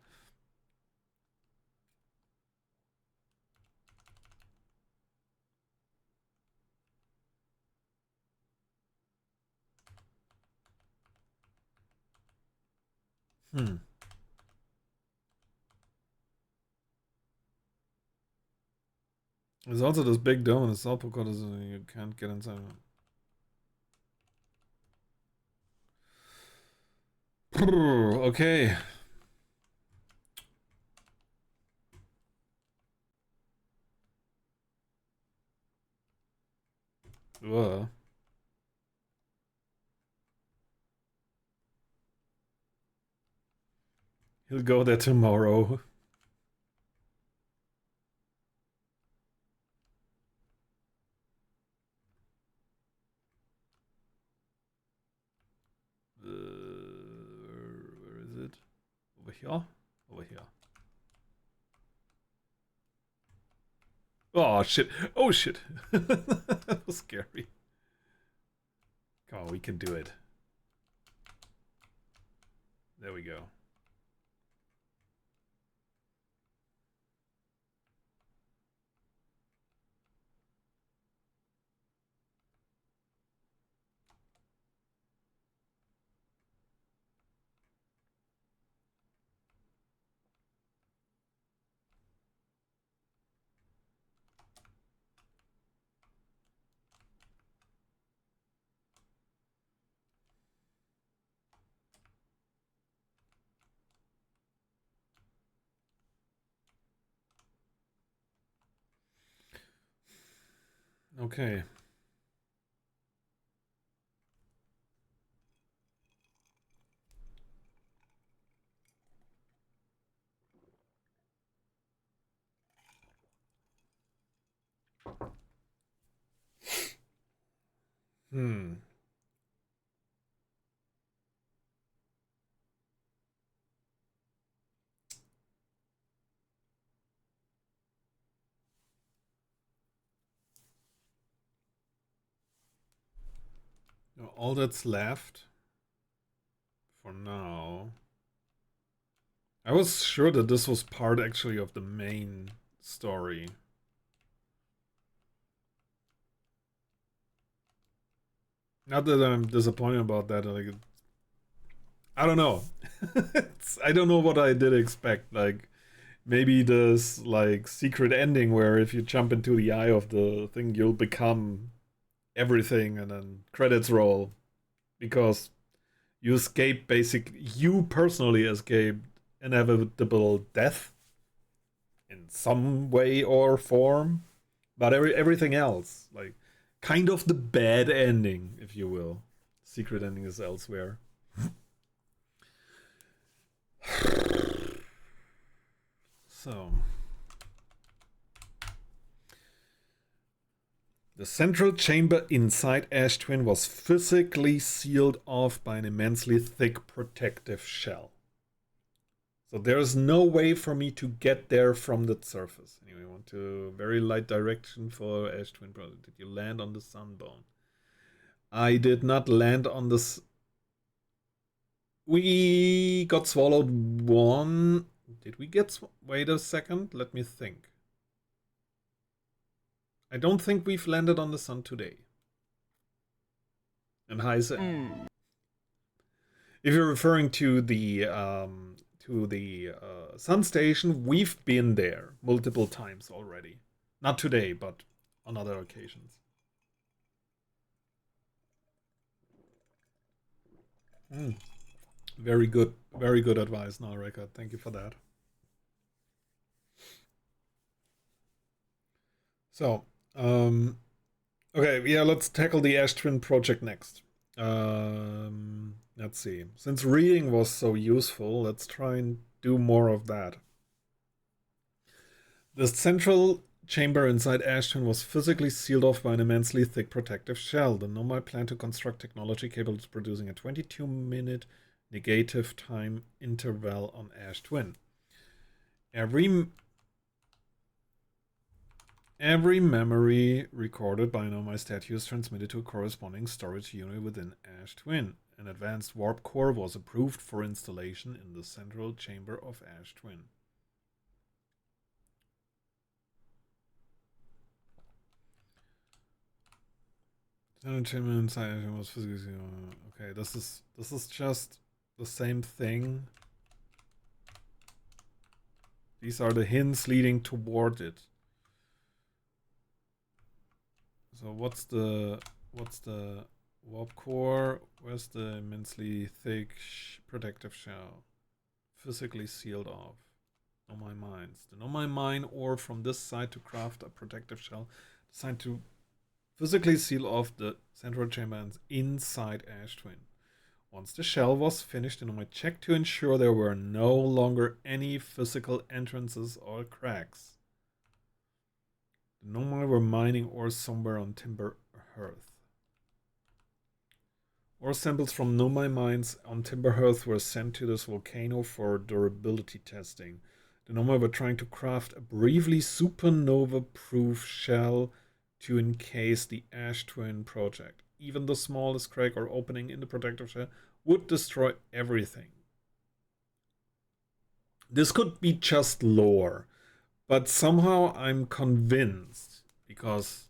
There's also this big dome and the South Pole is you can't get inside. Okay. Ugh. He'll go there tomorrow. Where is it? Over here? Over here. Oh shit. Oh shit. That was scary. Come on, we can do it. There we go. Okay. All that's left for now. I was sure that this was part actually of the main story. Not that I'm disappointed about that. Like, I don't know. I don't know what I did expect. Like, maybe this like secret ending where if you jump into the eye of the thing, you'll become everything, and then credits roll because you you personally escape inevitable death in some way or form, but everything else, like kind of the bad ending, if you will. Secret ending is elsewhere. So the central chamber inside Ash Twin was physically sealed off by an immensely thick protective shell. So there's no way for me to get there from the surface. Anyway, I want to very light direction for Ash Twin Project. Did you land on the Sunbone? I did not land on this. We got swallowed one. Did we get... Wait a second. Let me think. I don't think we've landed on the sun today. And Heise. If you're referring to the sun station, we've been there multiple times already. Not today, but on other occasions. Very good advice, now, Record. Thank you for that. So, okay, yeah, let's tackle the Ash Twin project next. Let's see. Since reading was so useful, let's try and do more of that. The central chamber inside Ash Twin was physically sealed off by an immensely thick protective shell. The Nomai planned to construct technology capable of producing a 22-minute negative time interval on Ash Twin. Every memory recorded by Nomai statue is transmitted to a corresponding storage unit within Ash Twin. An advanced warp core was approved for installation in the central chamber of Ash Twin. Chamber inside Ash Twin was physically okay. This is just the same thing. These are the hints leading toward it. So what's the warp core? Where's the immensely thick protective shell? Physically sealed off. Nomai mines. The Nomai mine ore from this side to craft a protective shell designed to physically seal off the central chamber inside Ash Twin. Once the shell was finished, the Nomai checked to ensure there were no longer any physical entrances or cracks. The Nomai were mining ore somewhere on Timber Hearth. Ore samples from Nomai mines on Timber Hearth were sent to this volcano for durability testing. The Nomai were trying to craft a briefly supernova-proof shell to encase the Ash Twin project. Even the smallest crack or opening in the protective shell would destroy everything. This could be just lore, but somehow I'm convinced, because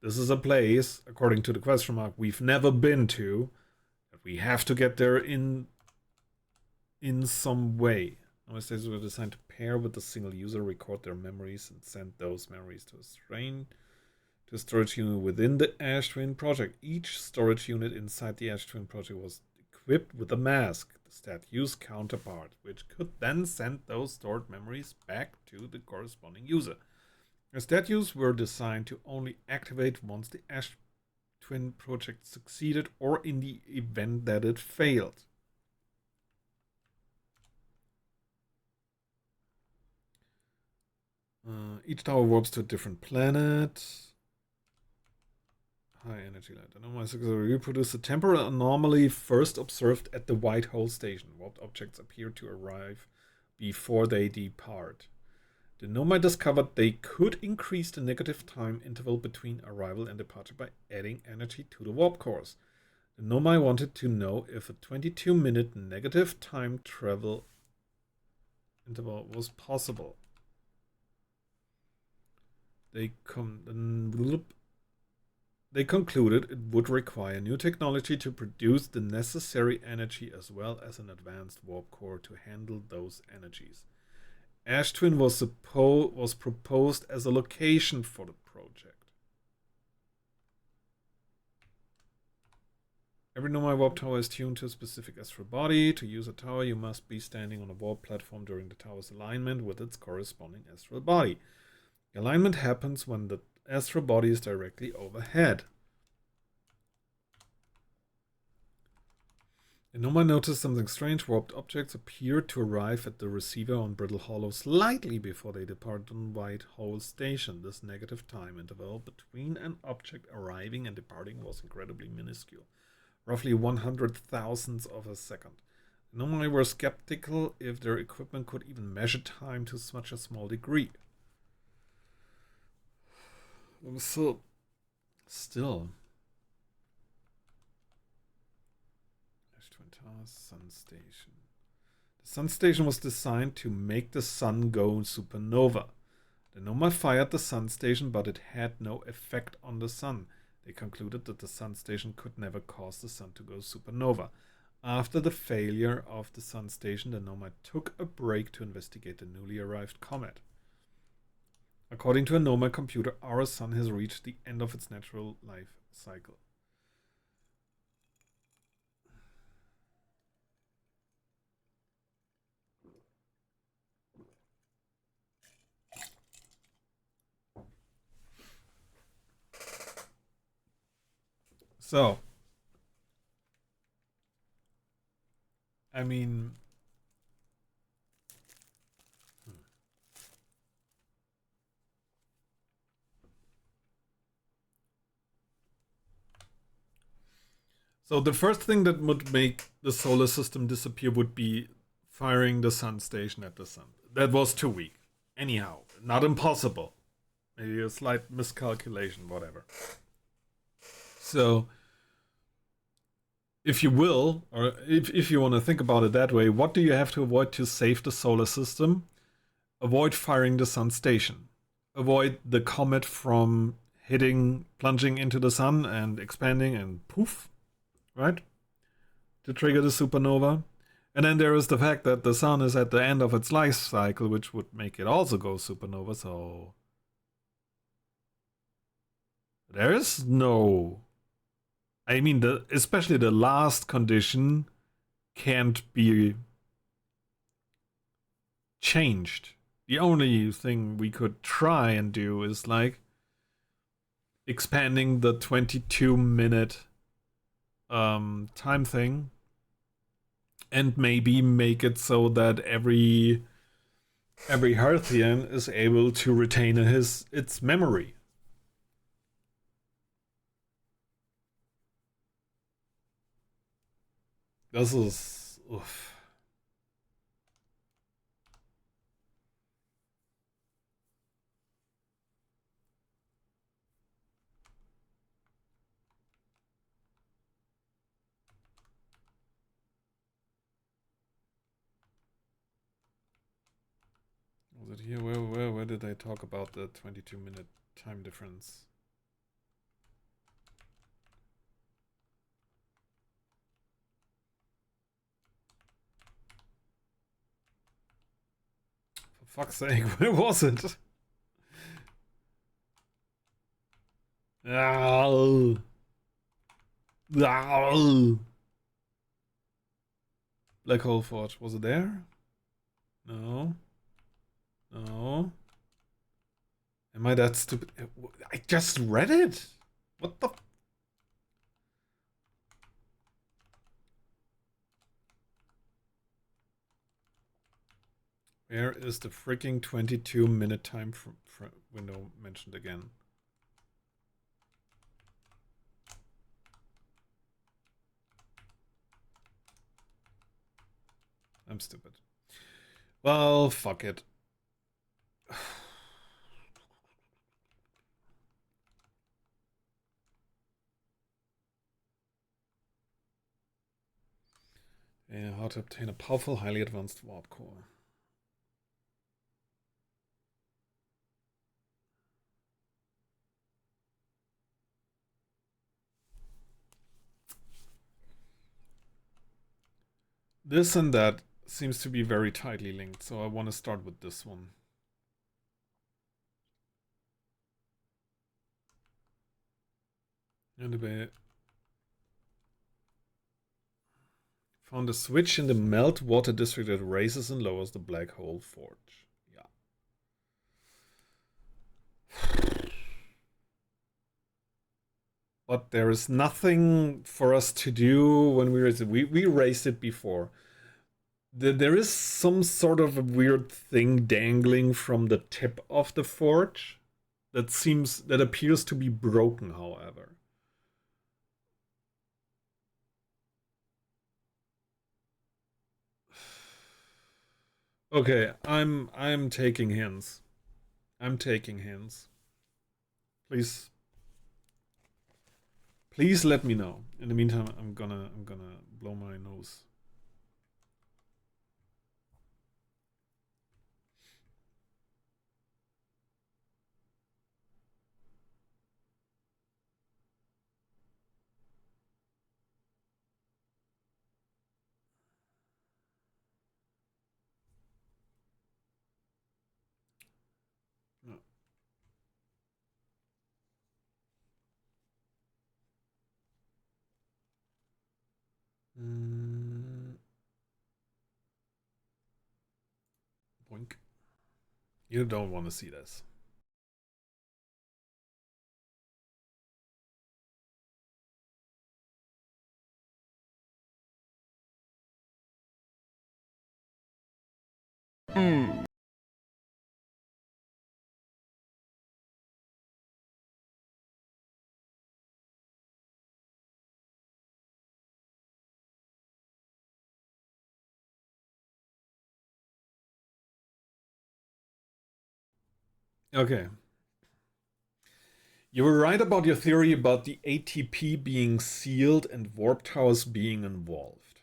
this is a place, according to the question mark, we've never been to, that we have to get there in some way. Nomai stations were designed to pair with a single user, record their memories, and send those memories to a storage unit within the Ash Twin project. Each storage unit inside the Ash Twin project was equipped with a mask, the statue's counterpart, which could then send those stored memories back to the corresponding user. The statues were designed to only activate once the Ash Twin project succeeded or in the event that it failed. Each tower warps to a different planet. High energy light. The Nomai reproduce a temporal anomaly first observed at the White Hole Station. Warped objects appear to arrive before they depart. The Nomai discovered they could increase the negative time interval between arrival and departure by adding energy to the warp cores. The Nomai wanted to know if a 22-minute negative time travel interval was possible. They concluded it would require new technology to produce the necessary energy as well as an advanced warp core to handle those energies. Ash Twin was proposed as a location for the project. Every Nomai warp tower is tuned to a specific astral body. To use a tower, you must be standing on a warp platform during the tower's alignment with its corresponding astral body. The alignment happens when the astral body is directly overhead. The Nomai noticed something strange. Warped objects appeared to arrive at the receiver on Brittle Hollow slightly before they depart on White Hole Station. This negative time interval between an object arriving and departing was incredibly minuscule, roughly 100,000ths of a second. The Nomai were skeptical if their equipment could even measure time to such a small degree. So, still. Ash Twin Towers, Sun Station. The Sun Station was designed to make the sun go supernova. The Nomai fired the Sun Station, but it had no effect on the sun. They concluded that the Sun Station could never cause the sun to go supernova. After the failure of the Sun Station, the Nomai took a break to investigate the newly arrived comet. According to a Nomai computer, our sun has reached the end of its natural life cycle. So, I mean, so the first thing that would make the solar system disappear would be firing the sun station at the sun. That was too weak. Anyhow, not impossible. Maybe a slight miscalculation, whatever. So, if you will, or if you want to think about it that way, what do you have to avoid to save the solar system? Avoid firing the sun station. Avoid the comet from plunging into the sun and expanding and poof, right? To trigger the supernova. And then there is the fact that the sun is at the end of its life cycle, which would make it also go supernova, so there is no... I mean, especially the last condition can't be changed. The only thing we could try and do is like expanding the 22-minute time thing, and maybe make it so that every Hearthian is able to retain its memory. This is... oof. Was it here? Where did I talk about the 22-minute time difference? For fuck's sake, where was it? Ow. Ow. Black Hole Forge, was it there? No. No. Am I that stupid? I just read it. What the? Where is the freaking 22-minute time window mentioned again? I'm stupid. Well, fuck it. Yeah, how to obtain a powerful, highly advanced warp core. This and that seems to be very tightly linked, so I want to start with this one. And found a switch in the meltwater district that raises and lowers the black hole forge. Yeah. But there is nothing for us to do when we raise it. We raised it before. There is some sort of a weird thing dangling from the tip of the forge that appears to be broken, however. Okay, I'm taking hints. I'm taking hints. Please let me know. In the meantime, I'm gonna blow my nose. No. Boink. You don't want to see this. Okay. You were right about your theory about the ATP being sealed and warp towers being involved.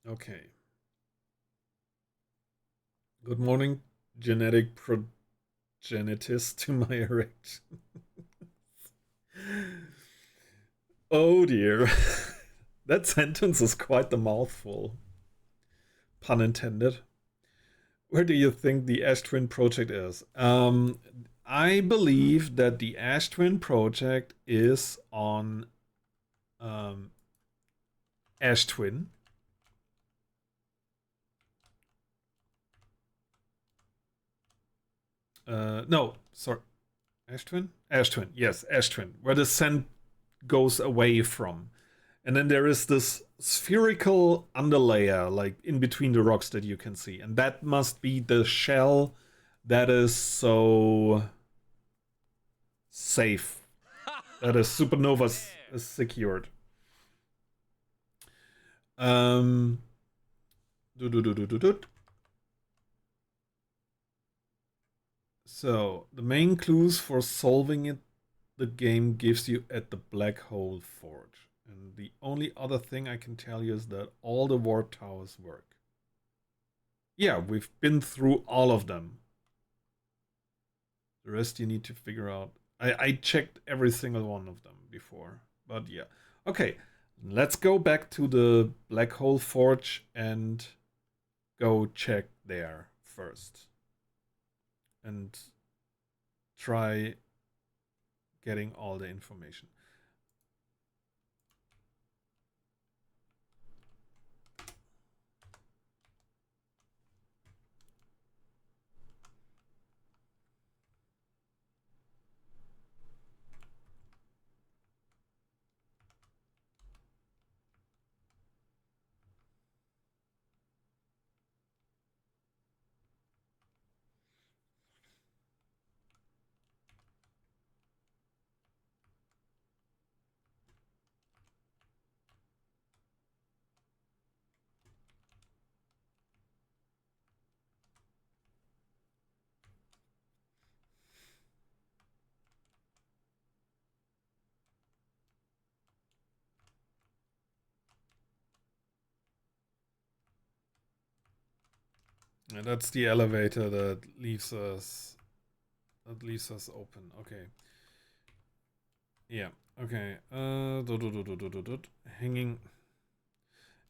Okay. Good morning, genetic progenitus to my erection. Oh dear. That sentence is quite the mouthful. Pun intended. Where do you think the Ash Twin project is? I believe that the Ash Twin project is on Ash Twin. No, sorry. Ash Twin? Ash Twin, yes, Ash Twin. Where the scent goes away from. And then there is this spherical underlayer, like in between the rocks that you can see. And that must be the shell that is so safe. That is Supernova is secured. So, the main clues for solving it, the game gives you at the Black Hole Forge. And the only other thing I can tell you is that all the warp towers work. Yeah, we've been through all of them. The rest you need to figure out. I checked every single one of them before. But yeah. Okay, let's go back to the Black Hole Forge and go check there first. And try getting all the information. And that's the elevator that leaves us open. Okay. Yeah. Okay. Hanging.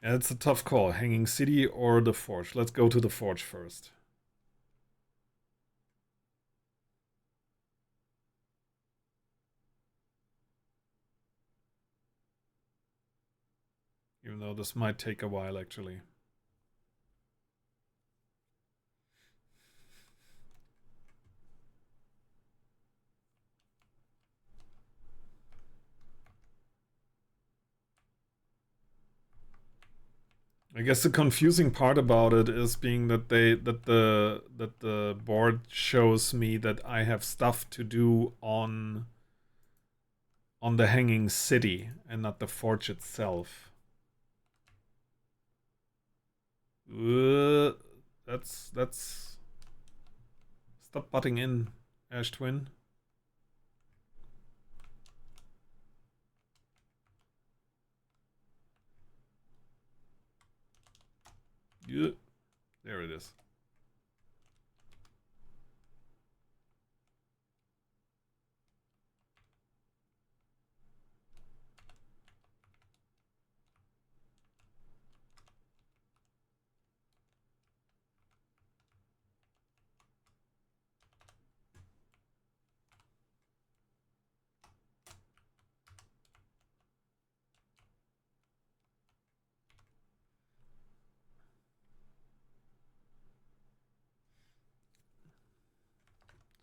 Yeah, it's a tough call. Hanging City or the Forge. Let's go to the Forge first. Even though this might take a while, actually. I guess the confusing part about it is being that the board shows me that I have stuff to do on the Hanging City and not the Forge itself. That's stop butting in, Ash Twin. Yeah, there it is.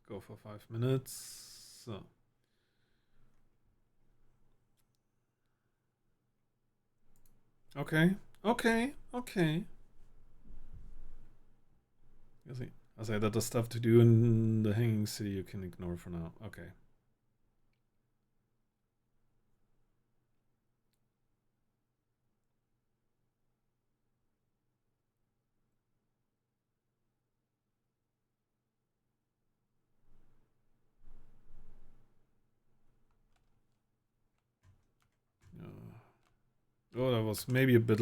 Go for 5 minutes. So. Okay. I say that the stuff to do in the Hanging City you can ignore for now. Okay. Oh, that was maybe a bit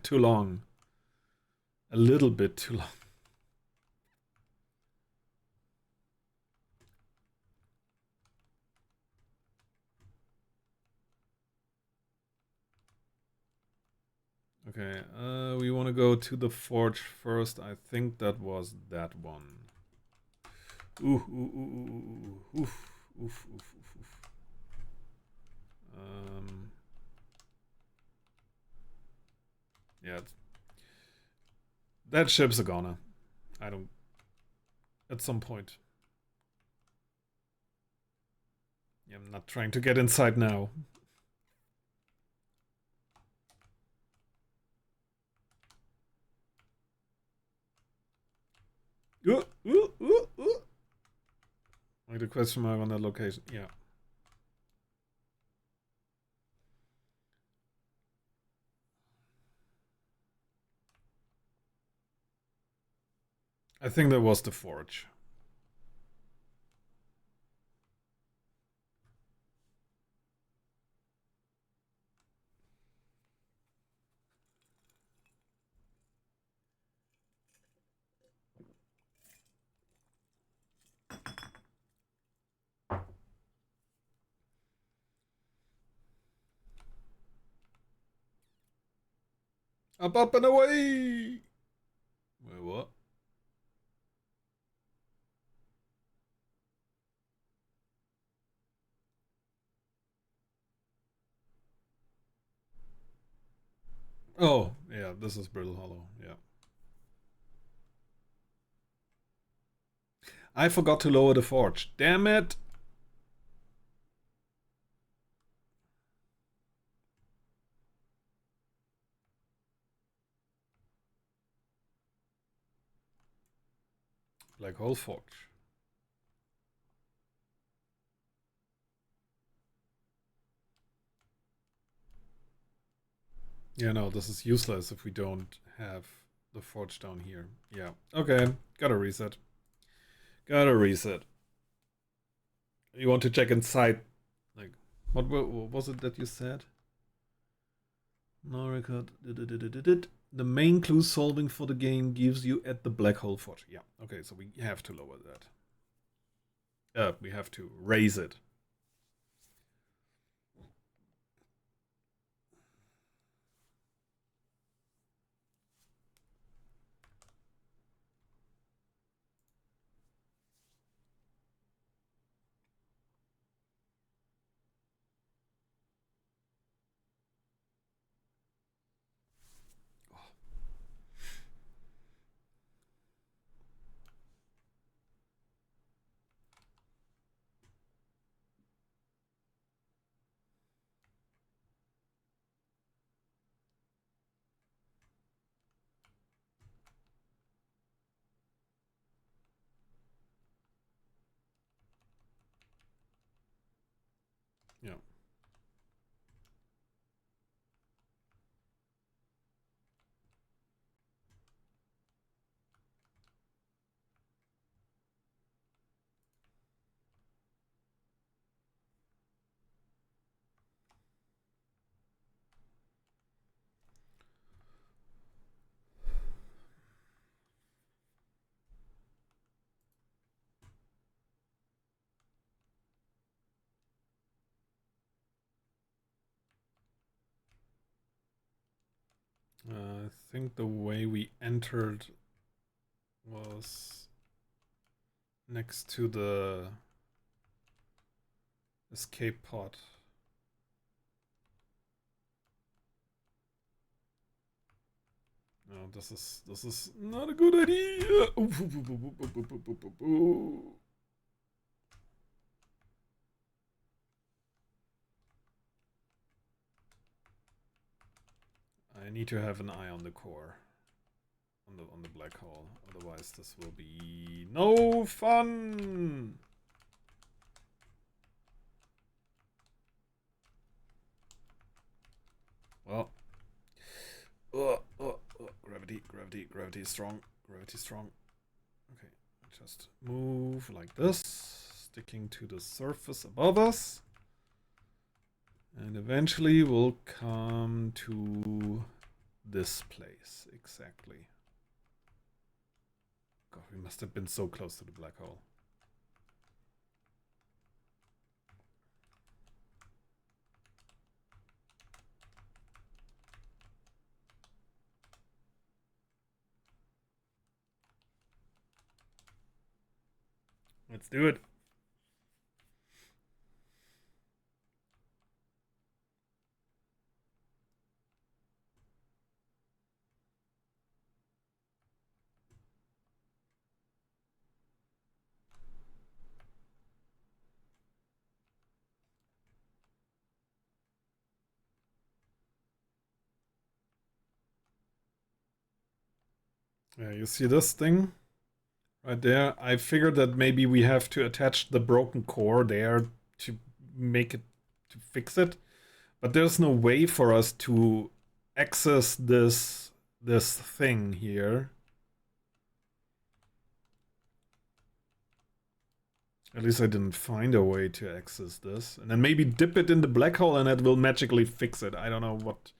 too long. A little bit too long. Okay, we want to go to the forge first. I think that was that one. Ooh, ooh, ooh, ooh, ooh, oof, oof, oof, oof, oof. Yeah, that ship's a goner. I don't. At some point. Yeah, I'm not trying to get inside now. Ooh, ooh, ooh, ooh. Like the question mark on that location. Yeah. I think that was the forge. Up and away! Wait, what? Oh, yeah, this is Brittle Hollow, yeah. I forgot to lower the forge. Damn it! Black Hole Forge. Yeah, no, this is useless if we don't have the forge down here. Yeah, okay, gotta reset. Gotta reset. You want to check inside? Like, what was it that you said? No record. The main clue solving for the game gives you at the Black Hole Forge. Yeah, okay, so we have to lower that. We have to raise it. Yeah. I think the way we entered was next to the escape pod. No, this is not a good idea. I need to have an eye on the core. on the black hole. Otherwise, this will be no fun. Well, gravity is strong. Gravity is strong. Okay, just move like this, sticking to the surface above us. And eventually we'll come to this place, exactly. God, we must have been so close to the black hole. Let's do it. Yeah, you see this thing right there? I figured that maybe we have to attach the broken core there to make it, to fix it. But there's no way for us to access this thing here. At least I didn't find a way to access this. And then maybe dip it in the black hole and it will magically fix it. I don't know what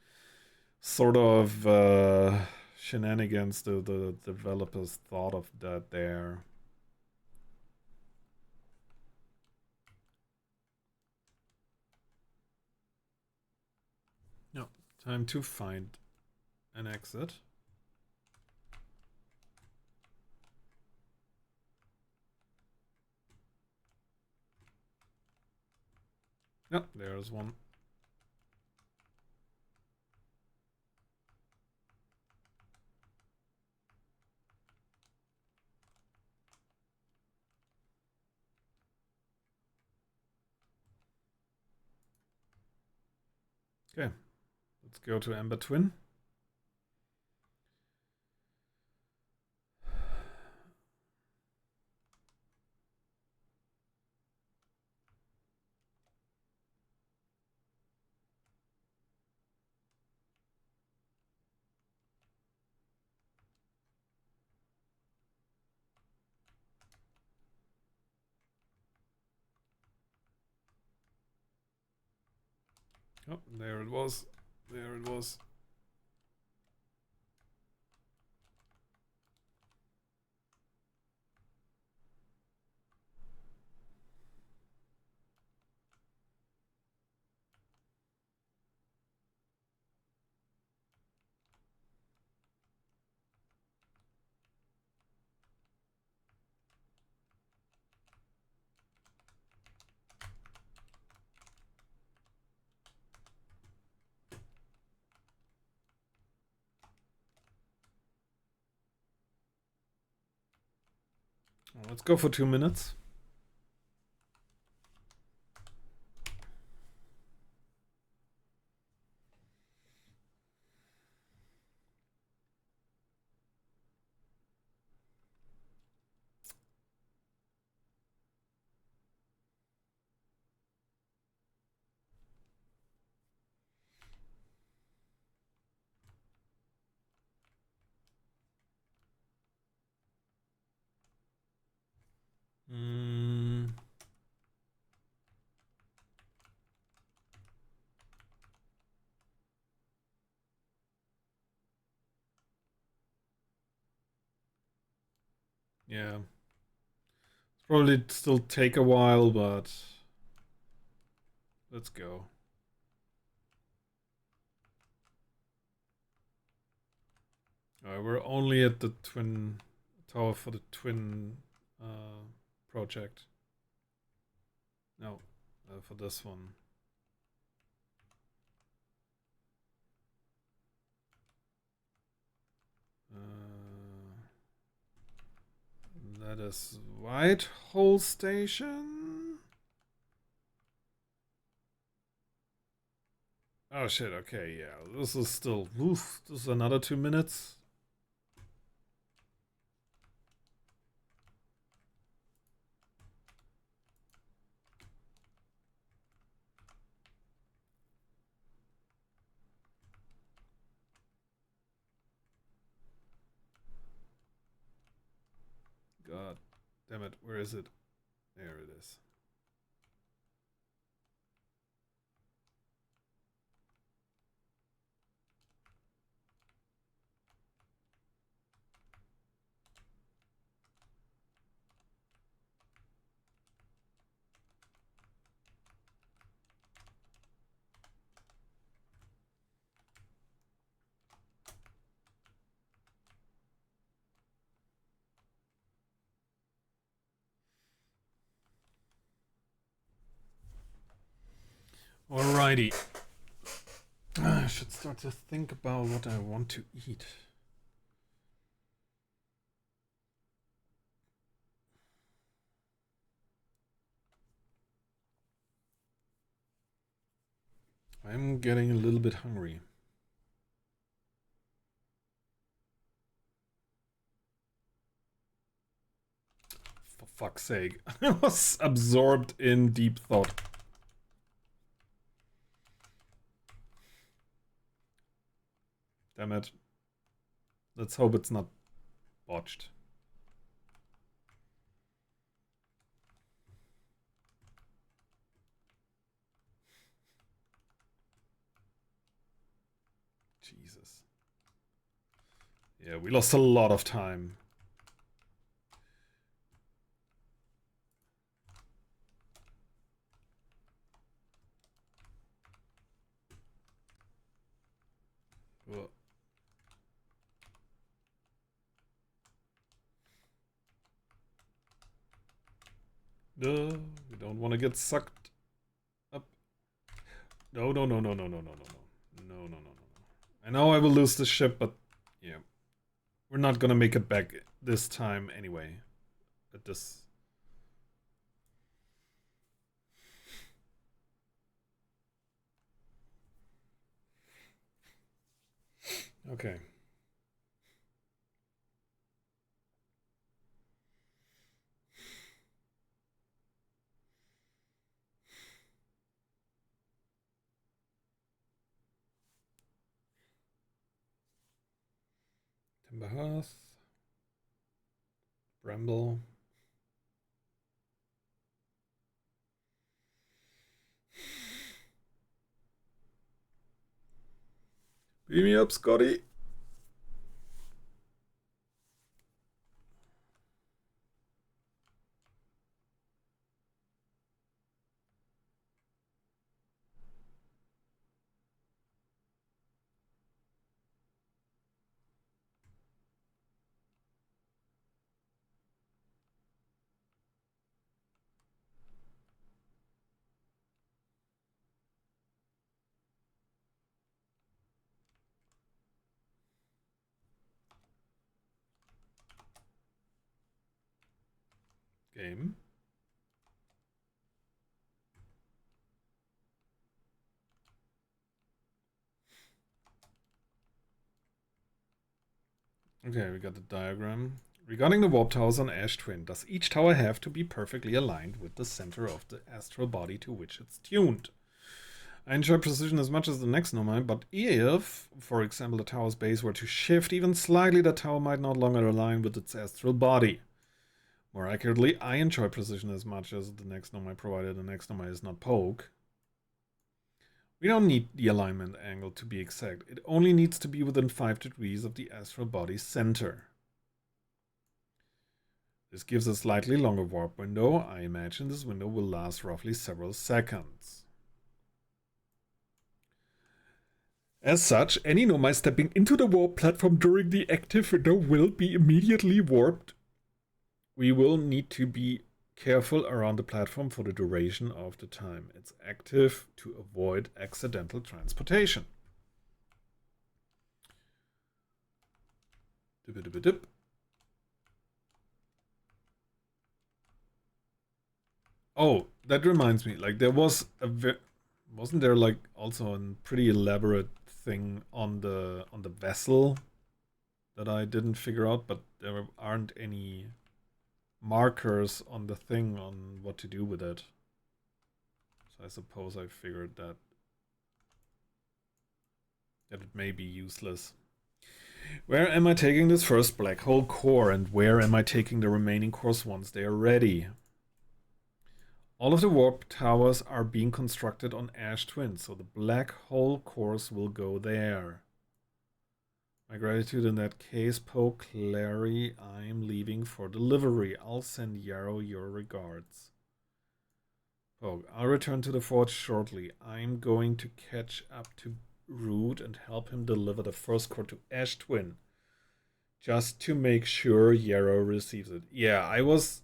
sort of shenanigans the developers thought of that there. No, time to find an exit. Yep, there's one. Okay, let's go to Ember Twin. Oh, there it was. There it was. Well, let's go for 2 minutes. Yeah. It's probably still take a while, but let's go. We're only at the twin tower for the twin project. No, for this one. That is White Hole Station. Oh shit, okay, yeah. This is still, oof, this is another 2 minutes. Damn it, where is it? There it is. Alrighty. I should start to think about what I want to eat. I'm getting a little bit hungry. For fuck's sake. I was absorbed in deep thought. Damn it. Let's hope it's not botched. Jesus. Yeah, we lost a lot of time. Ugh. No, we don't want to get sucked up. No, no, no, no, no, no, no, no, no. No, no, no, no, no. I know I will lose the ship, but yeah. We're not gonna make it back this time anyway. At this. Okay. Timber Hearth. Bramble. Beam me up, Scotty. Game. Okay, we got the diagram. Regarding the warp towers on Ash Twin, does each tower have to be perfectly aligned with the center of the astral body to which it's tuned? I enjoy precision as much as the next nomad, but if, for example, the tower's base were to shift even slightly, the tower might not longer align with its astral body. More accurately, I enjoy precision as much as the next nomad, provided the next nomad is not poke. We don't need the alignment angle to be exact. It only needs to be within 5 degrees of the astral body's center. This gives a slightly longer warp window. I imagine this window will last roughly several seconds. As such, any nomad stepping into the warp platform during the active window will be immediately warped. We will need to be careful around the platform for the duration of the time it's active to avoid accidental transportation. Dip. Oh, that reminds me, like there was wasn't there like also a pretty elaborate thing on the vessel that I didn't figure out, but there aren't any markers on the thing on what to do with it. So I suppose I figured that it may be useless. Where am I taking this first black hole core, and where am I taking the remaining cores once they are ready? All of the warp towers are being constructed on Ash Twin, so the black hole cores will go there. My gratitude in that case, Po Clary. I'm leaving for delivery. I'll send Yarrow your regards. Po, I'll return to the forge shortly. I'm going to catch up to Root and help him deliver the first core to Ash Twin, just to make sure Yarrow receives it. Yeah, I was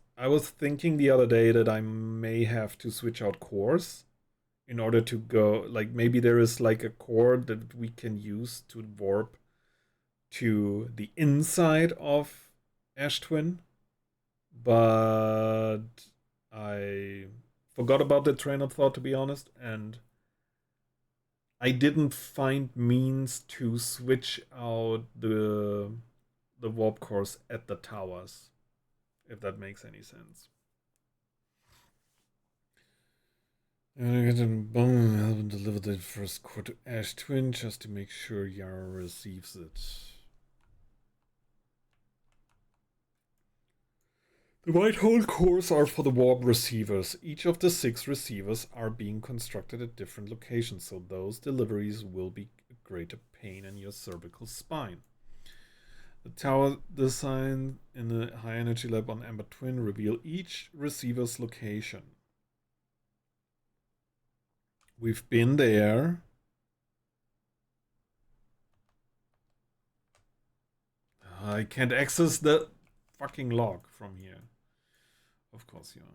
thinking the other day that I may have to switch out cores in order to go, like, maybe there is like a core that we can use to warp to the inside of Ash Twin, but I forgot about the train of thought, to be honest, and I didn't find means to switch out the warp cores at the towers, if that makes any sense. I'm gonna help him deliver the first core to Ash Twin just to make sure Yarrow receives it. The white hole cores are for the warp receivers. Each of the 6 receivers are being constructed at different locations, so those deliveries will be a greater pain in your cervical spine. The tower design in the high energy lab on Amber Twin reveal each receiver's location. We've been there. I can't access the fucking log from here. Of course you are.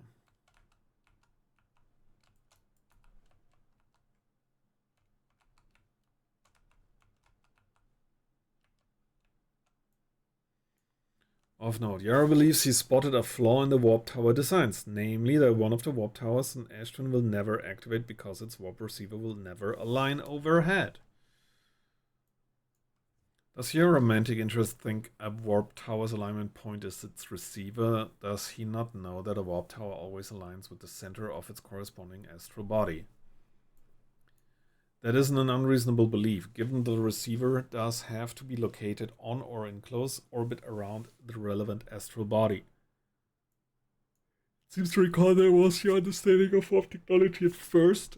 Of note, Yarrow believes he spotted a flaw in the warp tower designs, namely that one of the warp towers in Ash Twin will never activate because its warp receiver will never align overhead. Does your romantic interest think a warp tower's alignment point is its receiver? Does he not know that a warp tower always aligns with the center of its corresponding astral body? That isn't an unreasonable belief, given the receiver does have to be located on or in close orbit around the relevant astral body. Seems to recall there was your understanding of warp technology at first.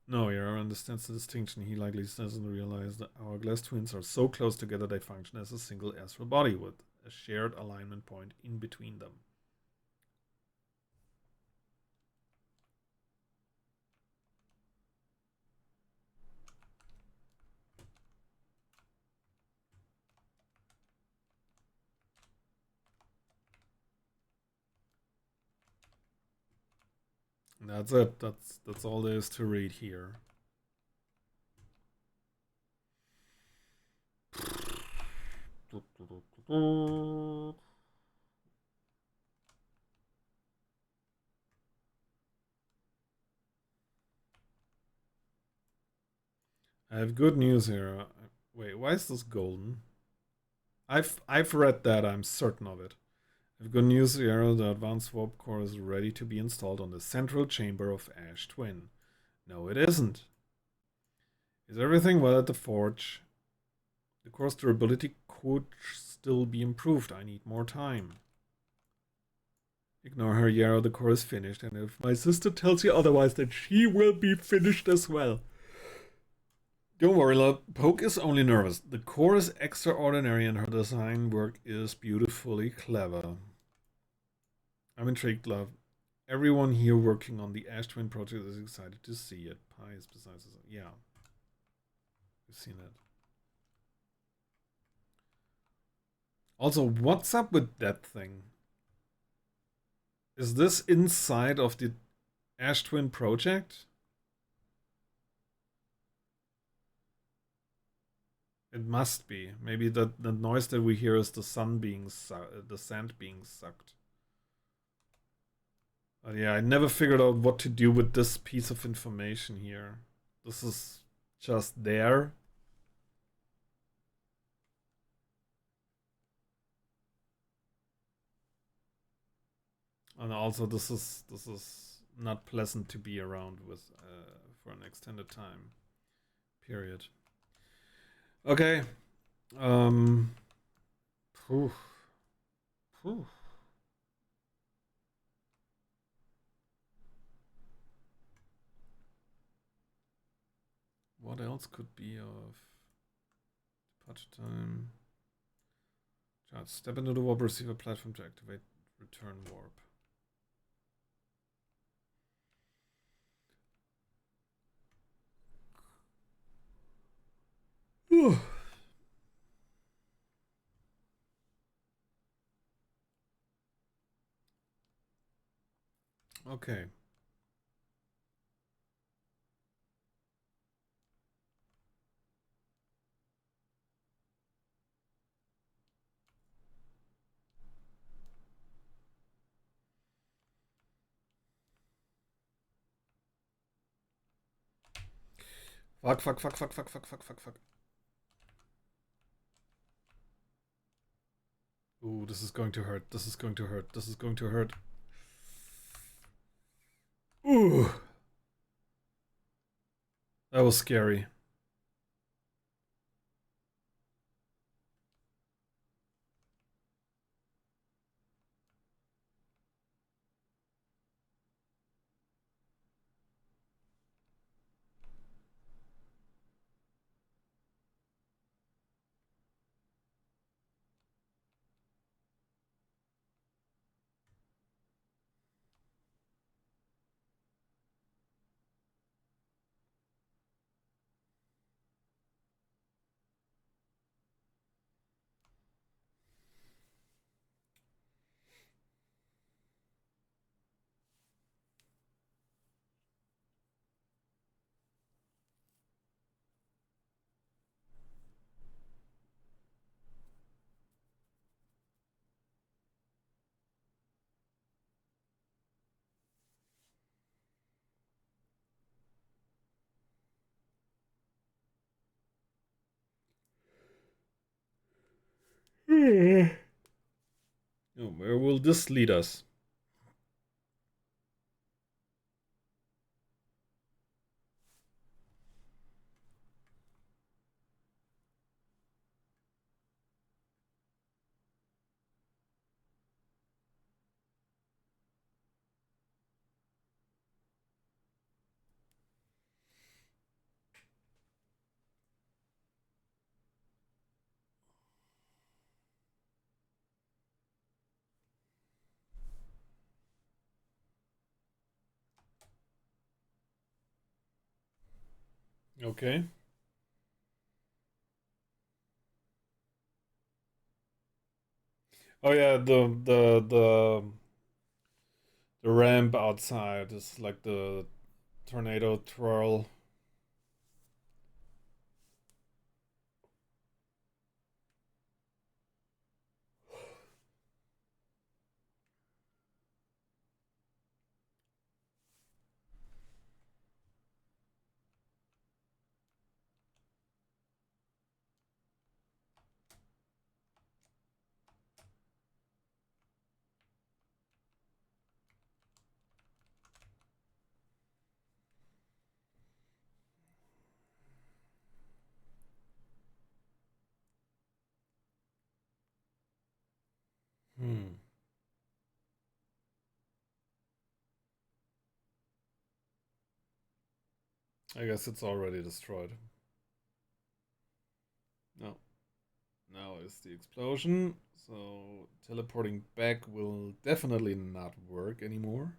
No, Yarrow understands the distinction. He likely doesn't realize that hourglass twins are so close together they function as a single astral body with a shared alignment point in between them. And that's it. That's all there is to read here. I have good news here. Wait, why is this golden? I've read that, I'm certain of it. I have good news here. The advanced warp core is ready to be installed on the central chamber of Ash Twin. No, it isn't. Is everything well at the forge? The core's durability could still be improved. I need more time. Ignore her, Yarrow. The core is finished, and if my sister tells you otherwise, then she will be finished as well. Don't worry, love. Poke is only nervous. The core is extraordinary, and her design work is beautifully clever. I'm intrigued, love. Everyone here working on the Ash Twin project is excited to see it. Pi is besides... Yeah. We've seen it. Also, what's up with that thing? Is this inside of the Ash Twin project? It must be. Maybe the noise that we hear is the sun being the sand being sucked. But yeah, I never figured out what to do with this piece of information here. This is just there. And also, this is not pleasant to be around with for an extended time. Period. Okay, Phew. Phew. What else could be of departure time? Charge. Step into the warp receiver platform to activate return warp. Okay. Fuck. Ooh, this is going to hurt. This is going to hurt. This is going to hurt. Ooh. That was scary. Oh, where will this lead us? Okay. Oh yeah, the ramp outside is like the tornado twirl. Hmm. I guess it's already destroyed. No. Now is the explosion. So teleporting back will definitely not work anymore.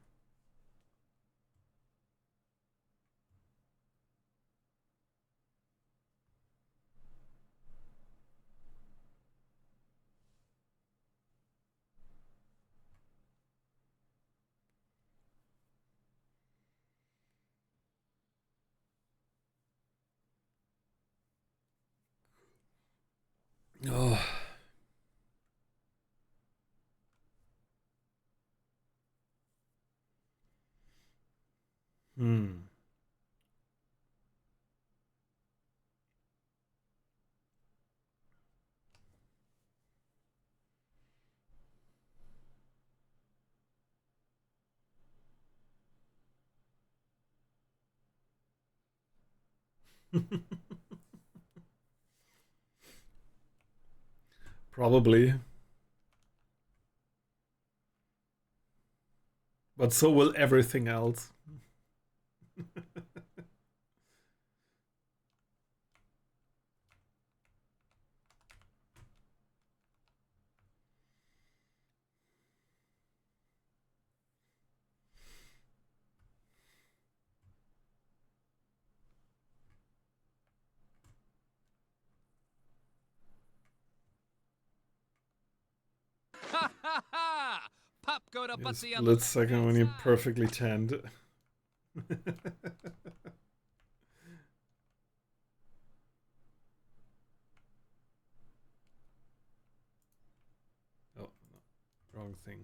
Oh. Hmm. Probably. But so will everything else. Ha ha ha! Pop go to A Butsy on the split second when left-hand you're side. perfectly tanned. Oh, no. Wrong thing.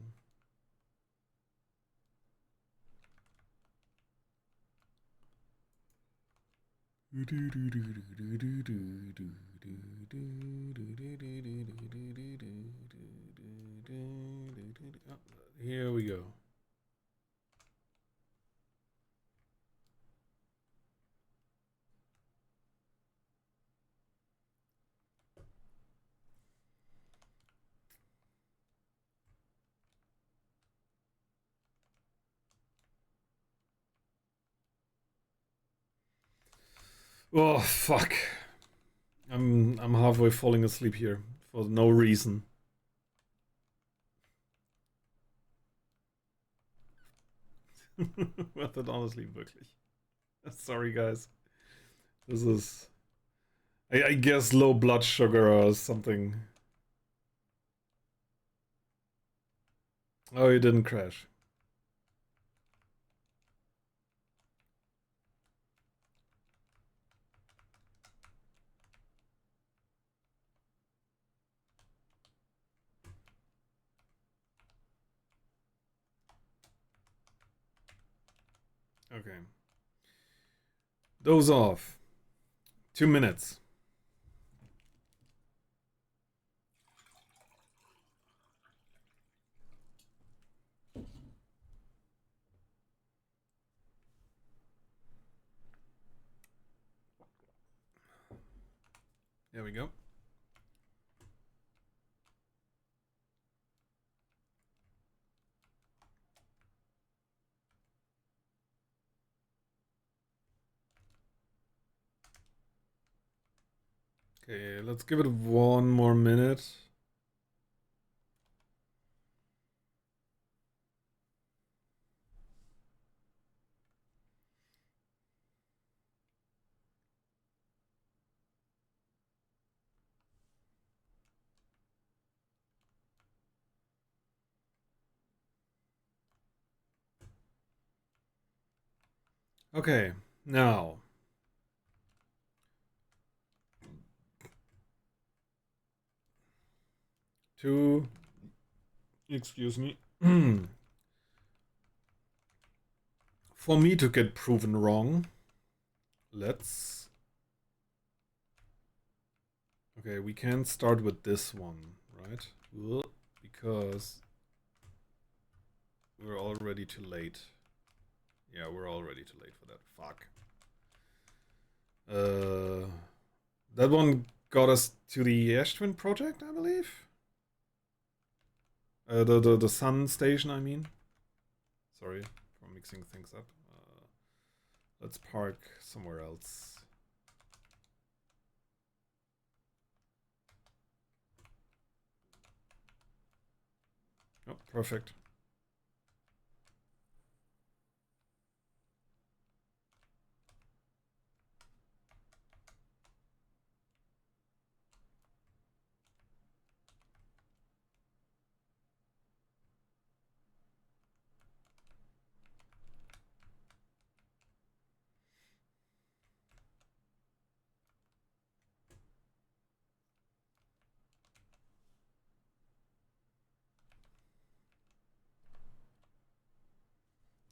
Oh, here we go. Oh fuck. I'm halfway falling asleep here for no reason. Worth it, honestly, wirklich. Sorry guys. This is I guess low blood sugar or something. Oh, you didn't crash. Okay. Doze off. 2 minutes. There we go. Okay, let's give it 1 more minute. Okay, now. Excuse me. For me to get proven wrong, let's... Okay, we can start with this one, right? Because we're already too late. Yeah, we're already too late for that. Fuck. That one got us to the Ash Twin project, I believe. The sun station, I mean. Sorry for mixing things up. Let's park somewhere else. Oh, perfect.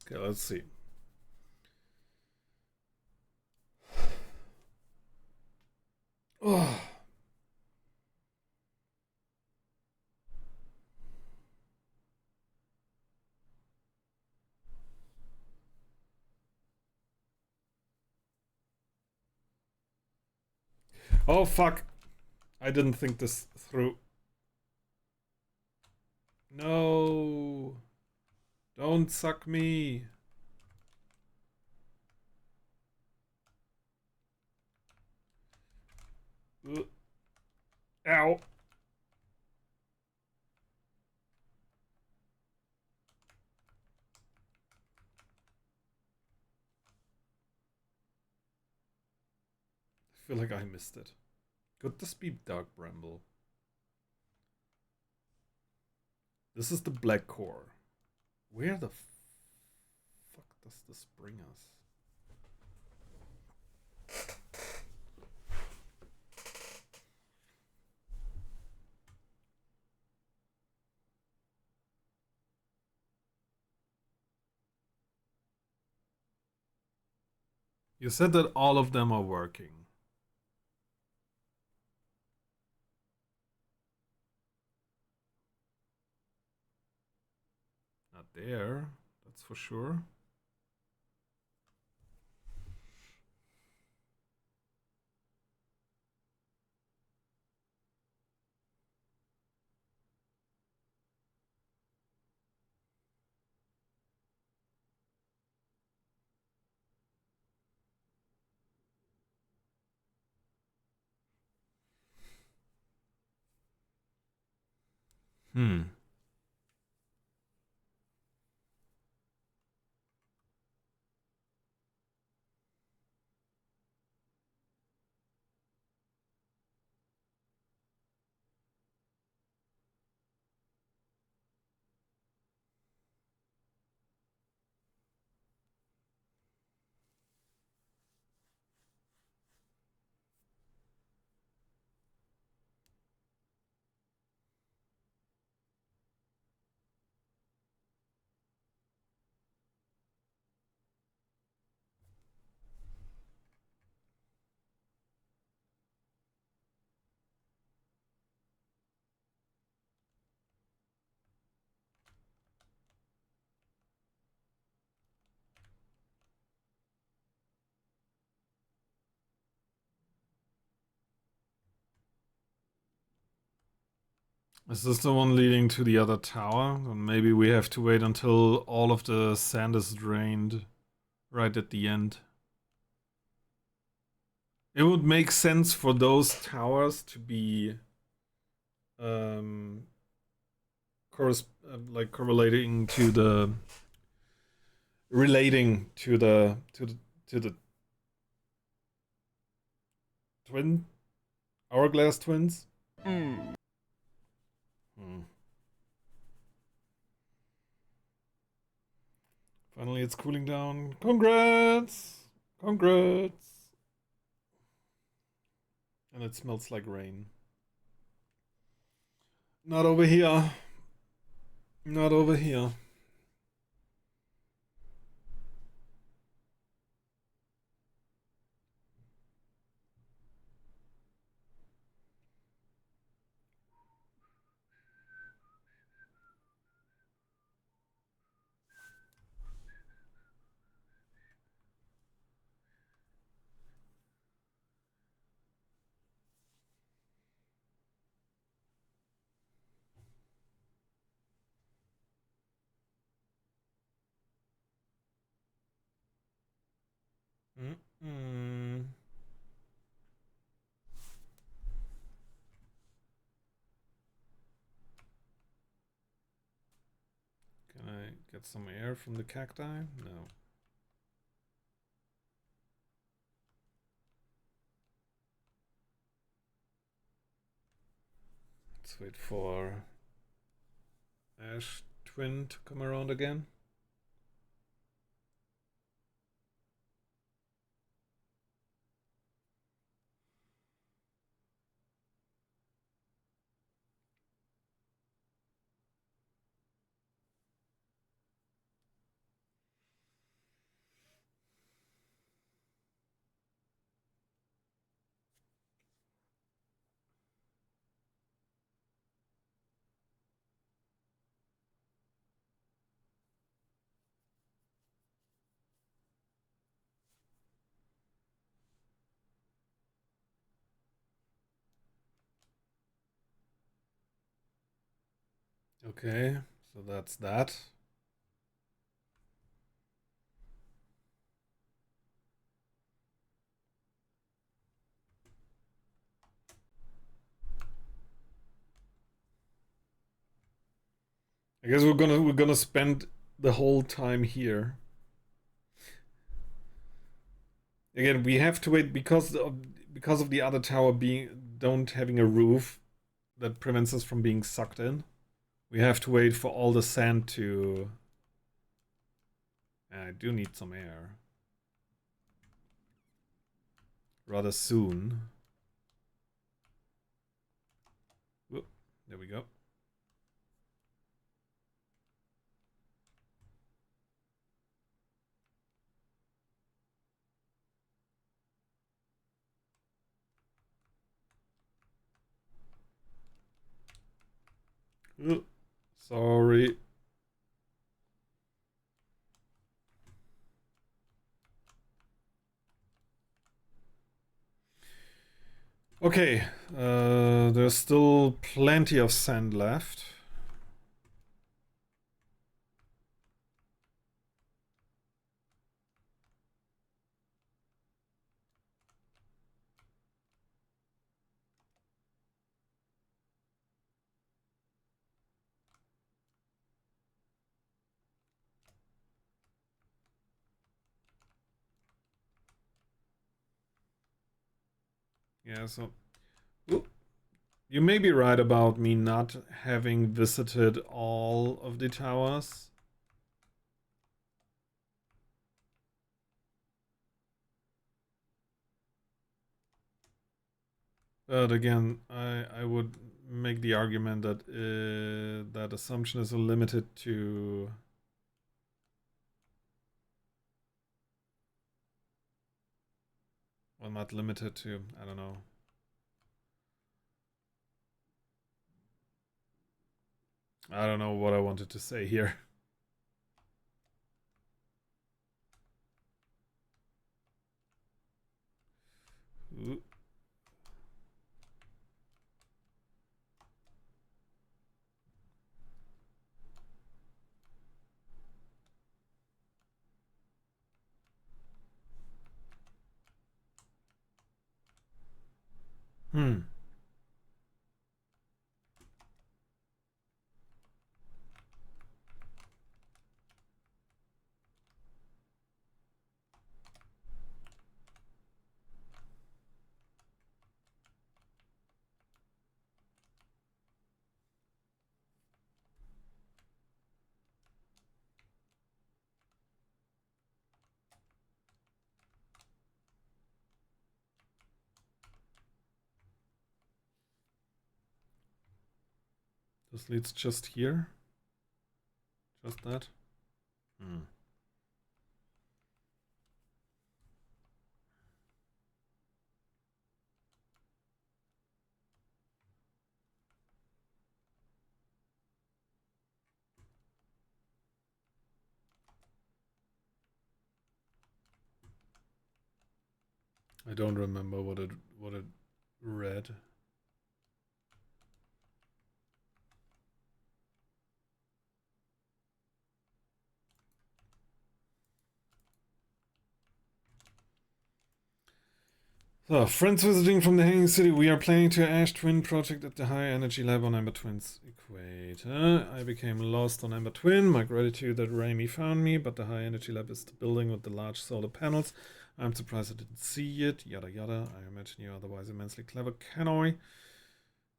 Okay, let's see. Oh. Oh fuck. I didn't think this through. Don't suck me. Ow. I feel like I missed it. Could this be Dark Bramble? This is the black core. Where the fuck does this bring us? You said that all of them are working. Not there, that's for sure. Hmm. Is this the one leading to the other tower? Then maybe we have to wait until all of the sand is drained right at the end. It would make sense for those towers to be like correlating to the relating to the twin hourglass twins. Hmm. Finally, it's cooling down. Congrats! Congrats! And it smells like rain. Not over here. Not over here. Mm-mm. Can I get some air from the cacti? No. Let's wait for Ash Twin to come around again. Okay, so that's that. I guess we're gonna spend the whole time here. Again, we have to wait because of the other tower don't having a roof that prevents us from being sucked in. We have to wait for all the sand to... I do need some air. Rather soon. Whoop, there we go. Sorry. Okay, there's still plenty of sand left. Yeah, so... You may be right about me not having visited all of the towers. But again, I would make the argument that that assumption is limited to... Well, not limited to, I don't know. I don't know what I wanted to say here. Ooh. This leads just here. Just that. I don't remember what it read. So, friends visiting from the Hanging City. We are planning to Ash Twin project at the High Energy Lab on Ember Twin's equator. I became lost on Ember Twin. My gratitude that Raimi found me, but the High Energy Lab is the building with the large solar panels. I'm surprised I didn't see it. Yada yada. I imagine you're otherwise immensely clever. Connoy.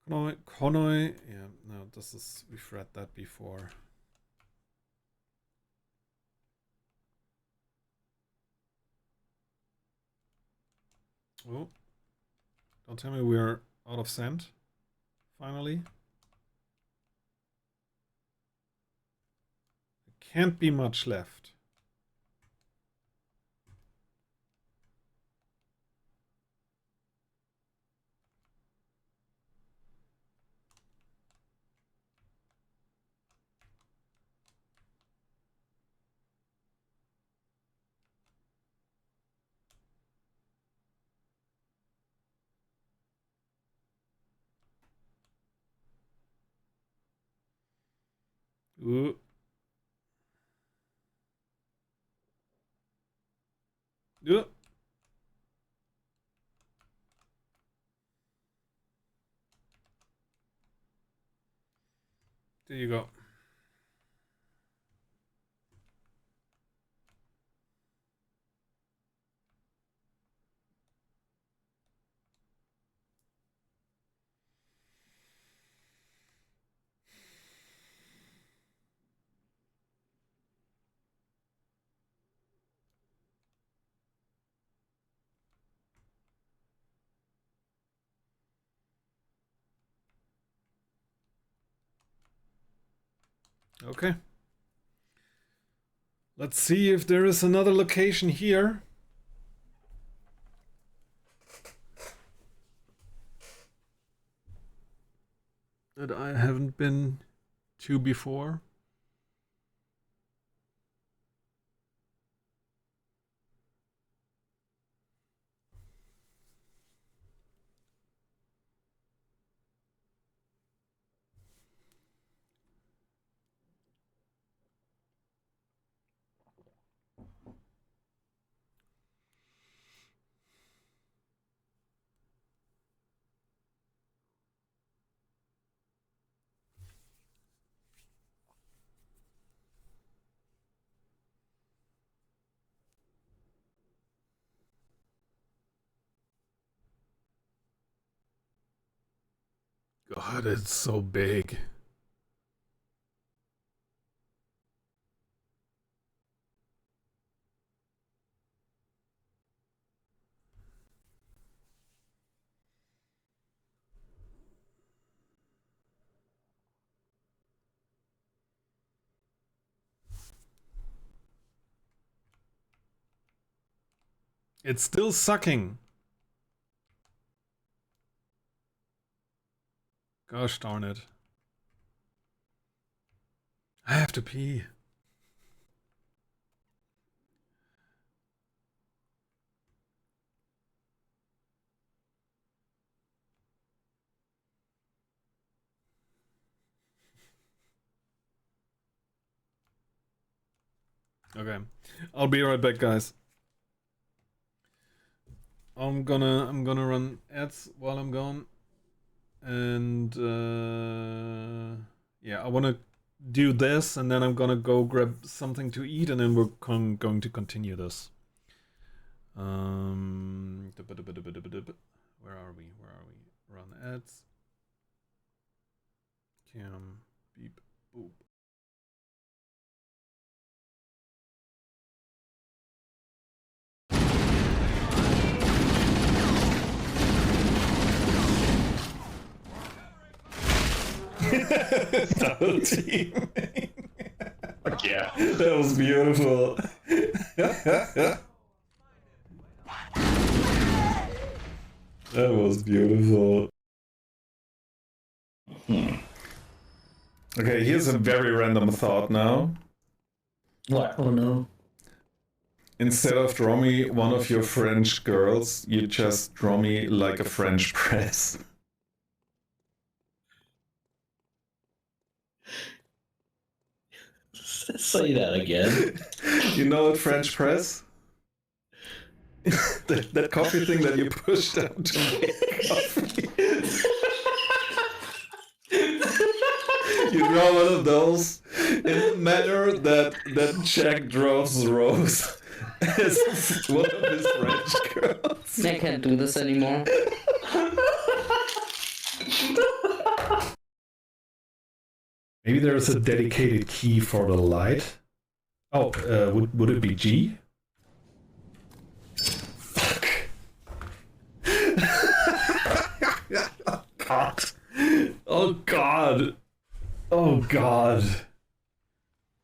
Yeah, no, this is... We've read that before. Oh. Don't tell me we're out of sand. Finally. There can't be much left. Ooh. Ooh. There you go. Okay. Let's see if there is another location here. That I haven't been to before. God, it's so big. It's still sucking. Gosh darn it. I have to pee. Okay. I'll be right back, guys. I'm gonna run ads while I'm gone. And yeah, I wanna do this and then I'm gonna go grab something to eat and then we're going to continue this. Where are we? Run ads. Cam beep boop. Double team. Fuck yeah. That was beautiful. That was beautiful. Okay, here's a very random thought now. What? Oh no. Instead of draw me one of your French girls, you just draw me like a French press. Say that again. You know what French press? that coffee thing that you push down to make coffee. You draw one of those in the manner that Jack draws Rose as one of his French girls. I can't do this anymore. Maybe there's a dedicated key for the light. Oh, would it be G? Fuck. Oh God. Oh God. Oh God.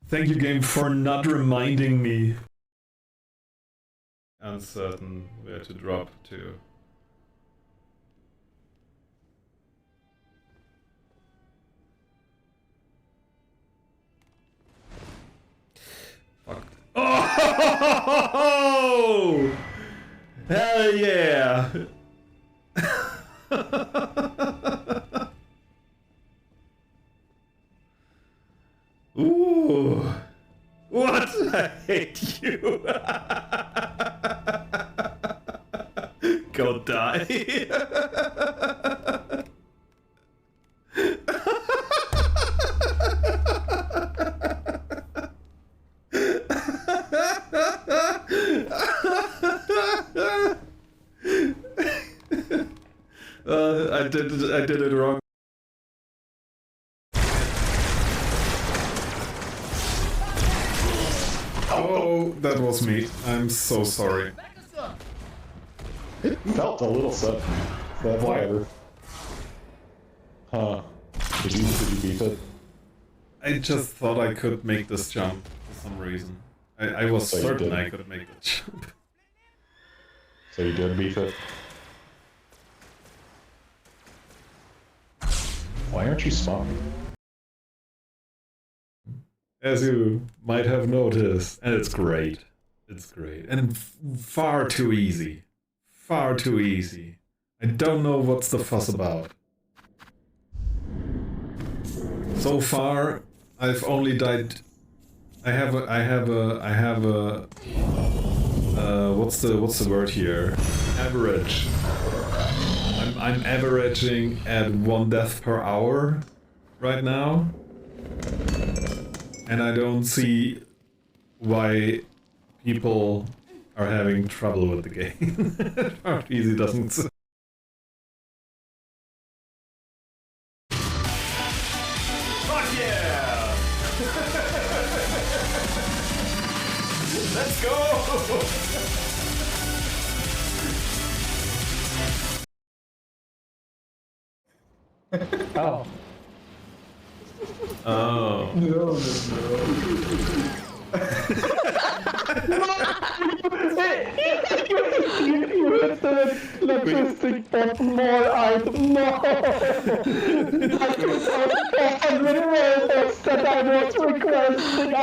Thank you, game, for not reminding me. Uncertain where to drop to. Fuck. Oh! Hell yeah! Ooh! What? I hate you! Go die! I did it wrong. Oh, that was me. I'm so sorry. It felt a little sudden. But whatever. Huh. Did you beat it? I just thought I could make this jump for some reason. I was So you certain did. I could make the jump. So you did beat it. Why aren't you smart? As you might have noticed, and it's great. It's great. And far too easy. Far too easy. I don't know what's the fuss about. So far, I've only died. I have a. What's the word here? Average. I'm averaging at 1 death per hour right now, and I don't see why people are having trouble with the game. How easy doesn't. Fuck yeah! Let's go! Oh. Oh. Logistic bot more item. No! That was every robots that I was requesting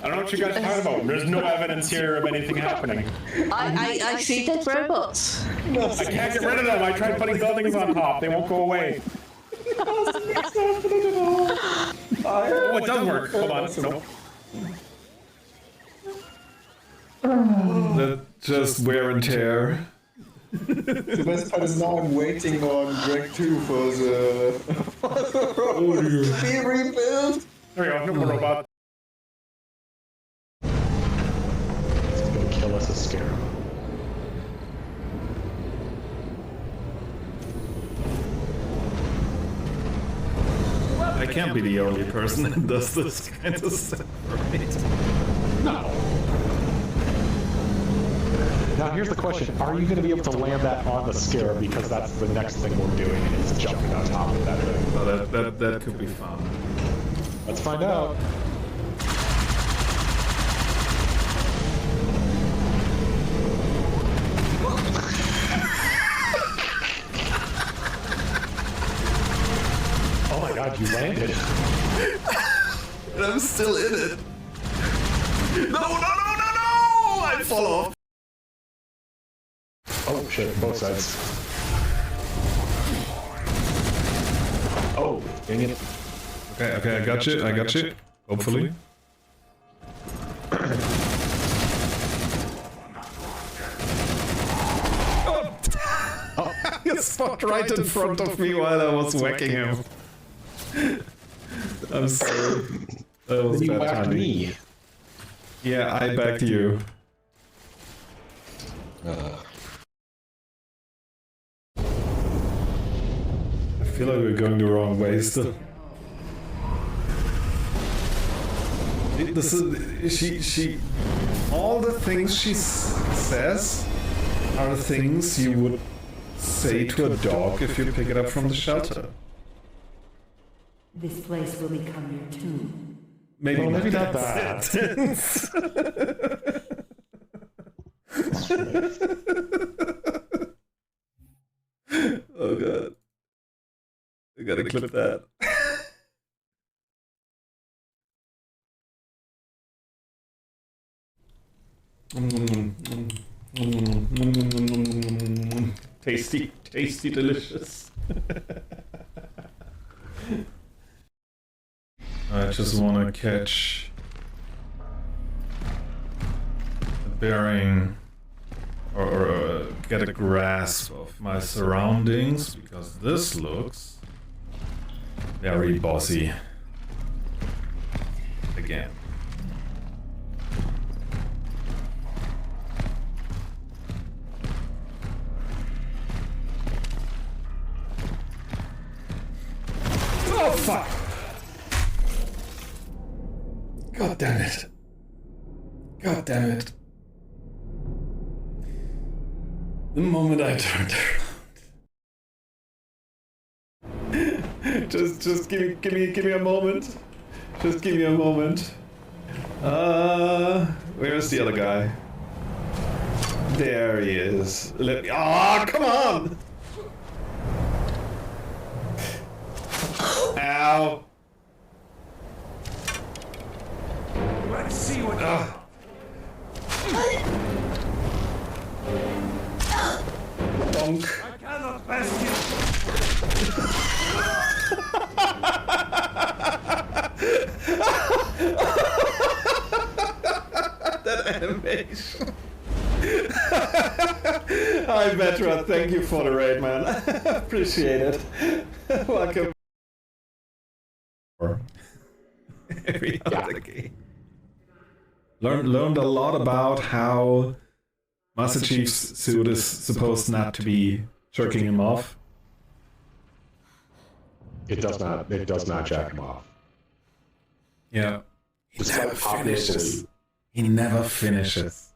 I don't know what you guys are talking about. There's no evidence here of anything happening. I see dead robots. I can't get rid of them. I tried putting buildings on top. They won't go away. Oh, it does work. Hold on. Nope. That's just wear and tear. The best part is now I'm waiting on Greg 2 for the be rebuilt. There we go. No more robot. It's gonna kill us a scare. I can't be the only person that does this kind of stuff, right? No. Now here's the question: are you going to be able to land that on the scare? Because that's the next thing we're doing is jumping on top of that thing. So that could be fun. Let's find out. Oh my god, you landed. And I'm still in it. No! I fall off. Oh shit, both sides. Oh, dang it. Okay, I got you. Hopefully. Oh. He spot right in front of me while I was whacking him. I'm sorry. That was You bad backed timing. me. Yeah, I backed you. I feel like we're going the wrong way still. This is, she, all the things she says are things you would say to a dog if you pick it up from the shelter. This place will become your tomb. Maybe, Well, maybe not that sentence. Oh god. I gotta clip that. Tasty, tasty, delicious. I just want to catch a bearing or get a grasp of my surroundings because this looks very bossy. Again. Oh fuck! God damn it. God damn it. The moment I turned around. just give me a moment. Just give me a moment. Where's the other guy? There he is. Let me. Ah, come on! Ow! Let's see what. Donk. I cannot pass you. That animation. Hi, Vetra. Thank you for the raid, man. Appreciate it. Welcome. Every other game. Learned a lot about how Master Chief's suit is supposed not to be jerking him off. It does not jack him off. Yeah. He never finishes. He never finishes.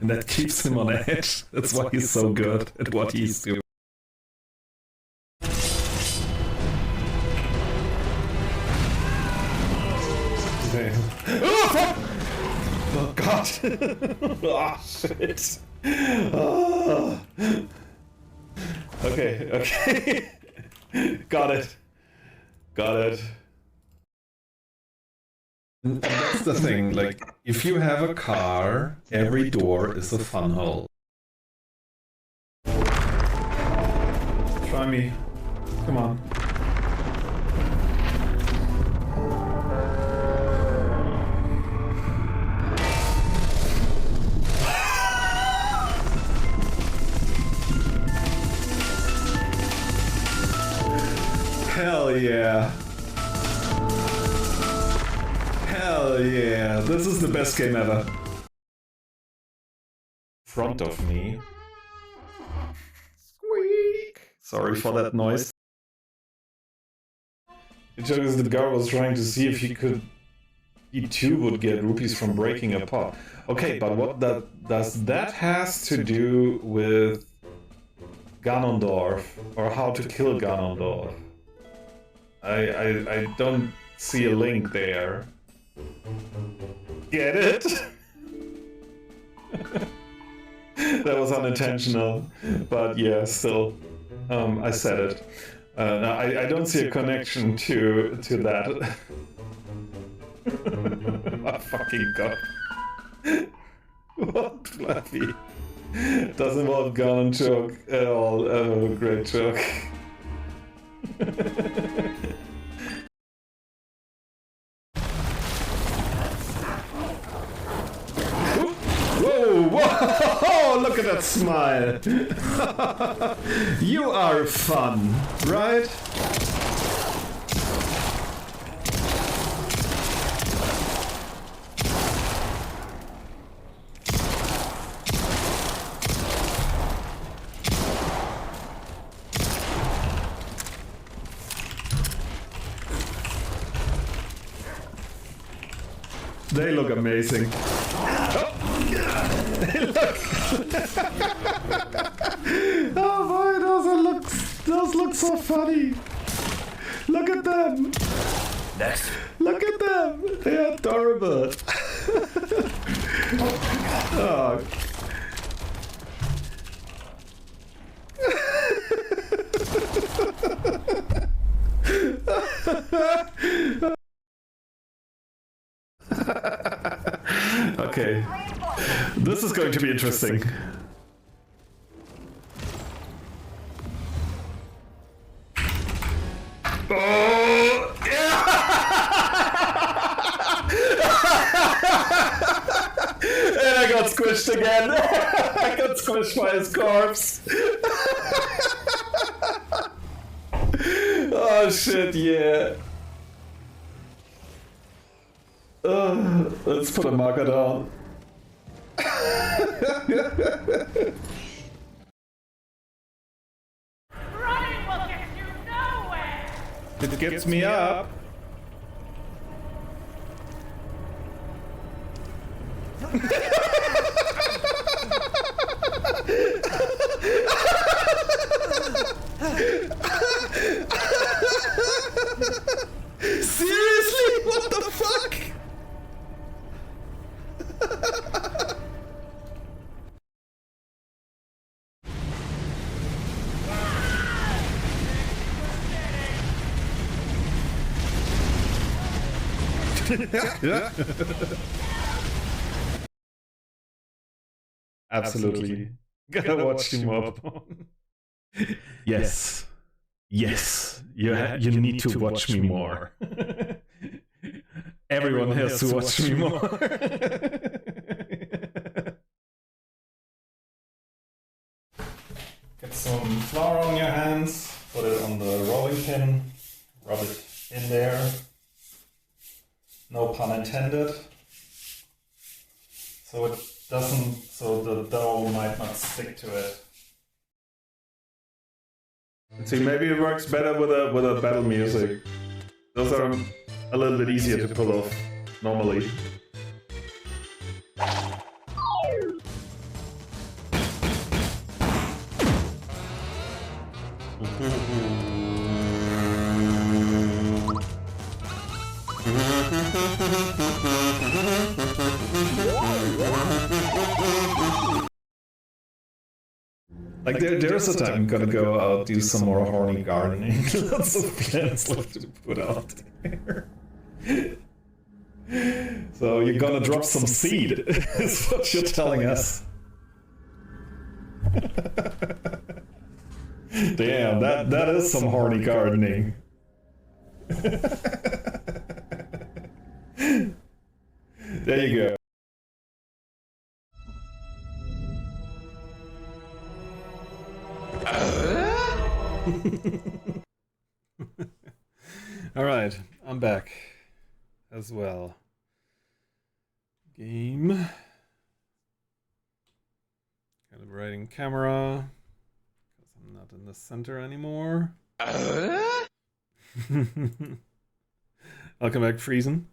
And that keeps him on edge. That's why he's so good at what he's doing. Oh, fuck! Oh, God. Oh, shit. Oh. Okay. Got it. And that's the thing, like, if you have a car, every door is a fun hole. Try me. Come on. Hell yeah. Hell yeah. This is the best game ever. Front of me. Squeak. Sorry for that noise. The joke is the guy was trying to see if he too would get rupees from breaking a pot. Okay, but what does that has to do with Ganondorf or how to kill Ganondorf? I don't see a link there. Get it? That was unintentional, but yeah, still, I said it. No, I don't see a connection to that. Oh, fucking god. What, Fluffy? Doesn't involve gun joke at all. Oh, great joke. Whoa! Look at that smile! You are fun, right? They look amazing. Look. Oh boy, those look so funny. Look at them. Next. Look at them. They're adorable. Oh. Okay. This is going to be interesting. Oh! Yeah! And I got squished again. I got squished by his corpse. Oh shit, yeah. Let's put a marker down. Running will get you nowhere! It gets me up. Yeah. Absolutely. Gotta watch him up. Yes. Yes. You need to watch me more. Everyone has to watch me more. Get some flour on your hands, put it on the rolling pin, rub it in there. No pun intended. So it doesn't, so the dough might not stick to it. See, maybe it works better with a battle music. Those are a little bit easier to pull off normally. Like there's a time I'm gonna go out, do some more horny gardening. Lots of plants left to put out there. So you're gonna drop some seed, is what you're telling us. Damn, that is some horny gardening. There you go. Alright, I'm back as well. Game. Calibrating camera. Because I'm not in the center anymore. Welcome back, Friesen.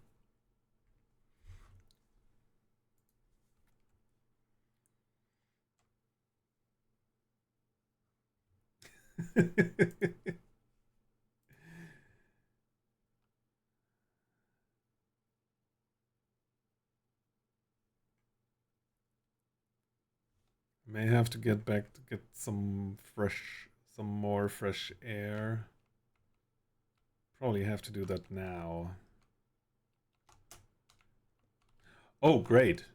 May have to get back to get some more fresh air. Probably have to do that now. Oh, great.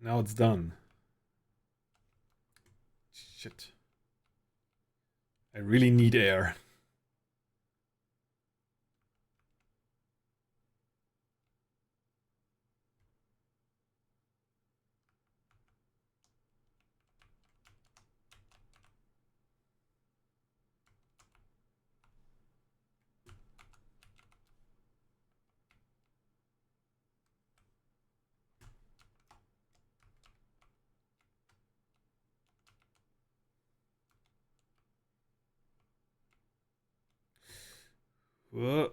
Now it's done. Shit. I really need air. Whoa.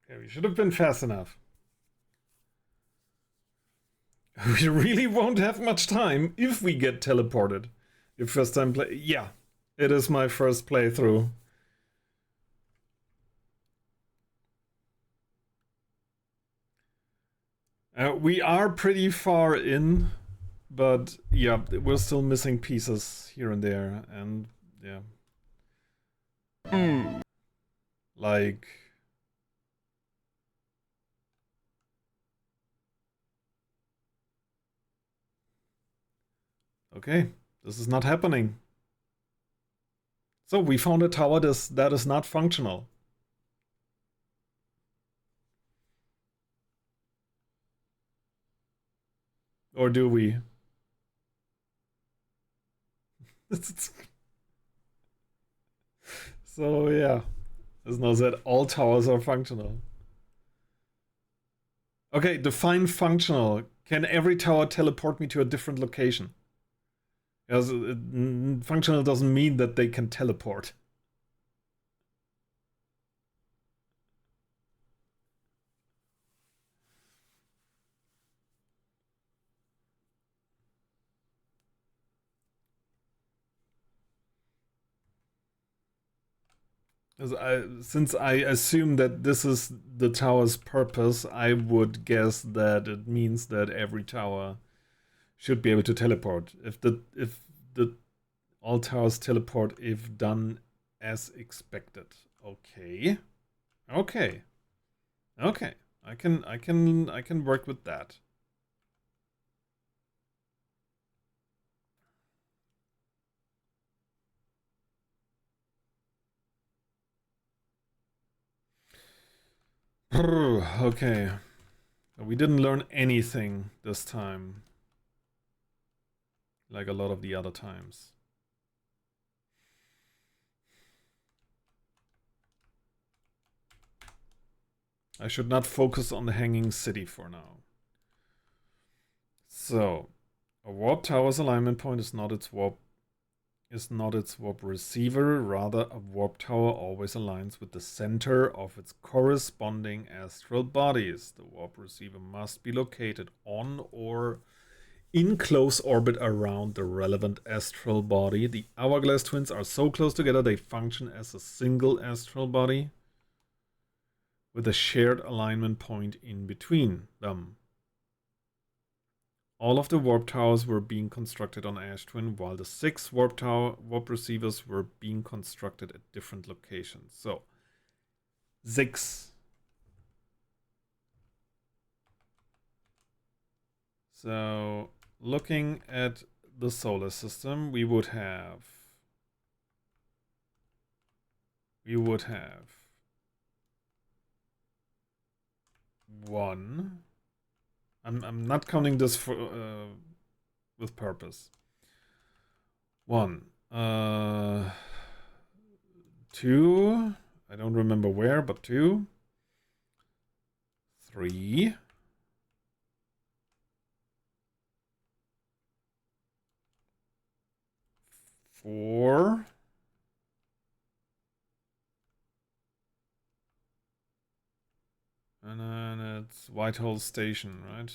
Okay, we should have been fast enough. We really won't have much time if we get teleported. Your first time play... Yeah, it is my first playthrough. We are pretty far in, but yeah, we're still missing pieces here and there, and yeah. Like... Okay, this is not happening. So we found a tower that is not functional. Or do we? So yeah, there's no that all towers are functional. Okay, define functional. Can every tower teleport me to a different location? Because functional doesn't mean that they can teleport. Since I assume that this is the tower's purpose, I would guess that it means that every tower should be able to teleport. If the all towers teleport if done as expected. Okay. Okay. Okay. I can work with that. Okay. We didn't learn anything this time. Like a lot of the other times. I should not focus on the hanging city for now. So, a warp tower's alignment point is not its warp receiver. Rather, a warp tower always aligns with the center of its corresponding astral bodies. The warp receiver must be located on or in close orbit around the relevant astral body. The hourglass twins are so close together they function as a single astral body with a shared alignment point in between them. All of the warp towers were being constructed on Ash Twin, while the 6 warp receivers were being constructed at different locations. So, 6. So, looking at the solar system, we would have 1. I'm not counting this for with purpose. 1, 2. I don't remember where, but 2, 3, 4. And then it's Whitehall Station, right?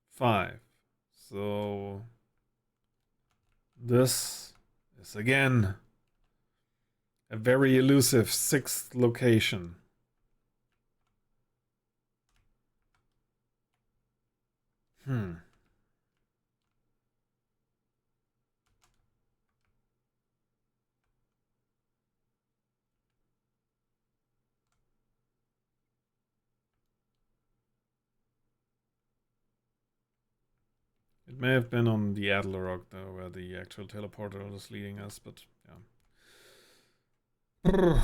5. So this is again a very elusive 6th location. It may have been on the Adler Rock, though, where the actual teleporter is leading us, but yeah.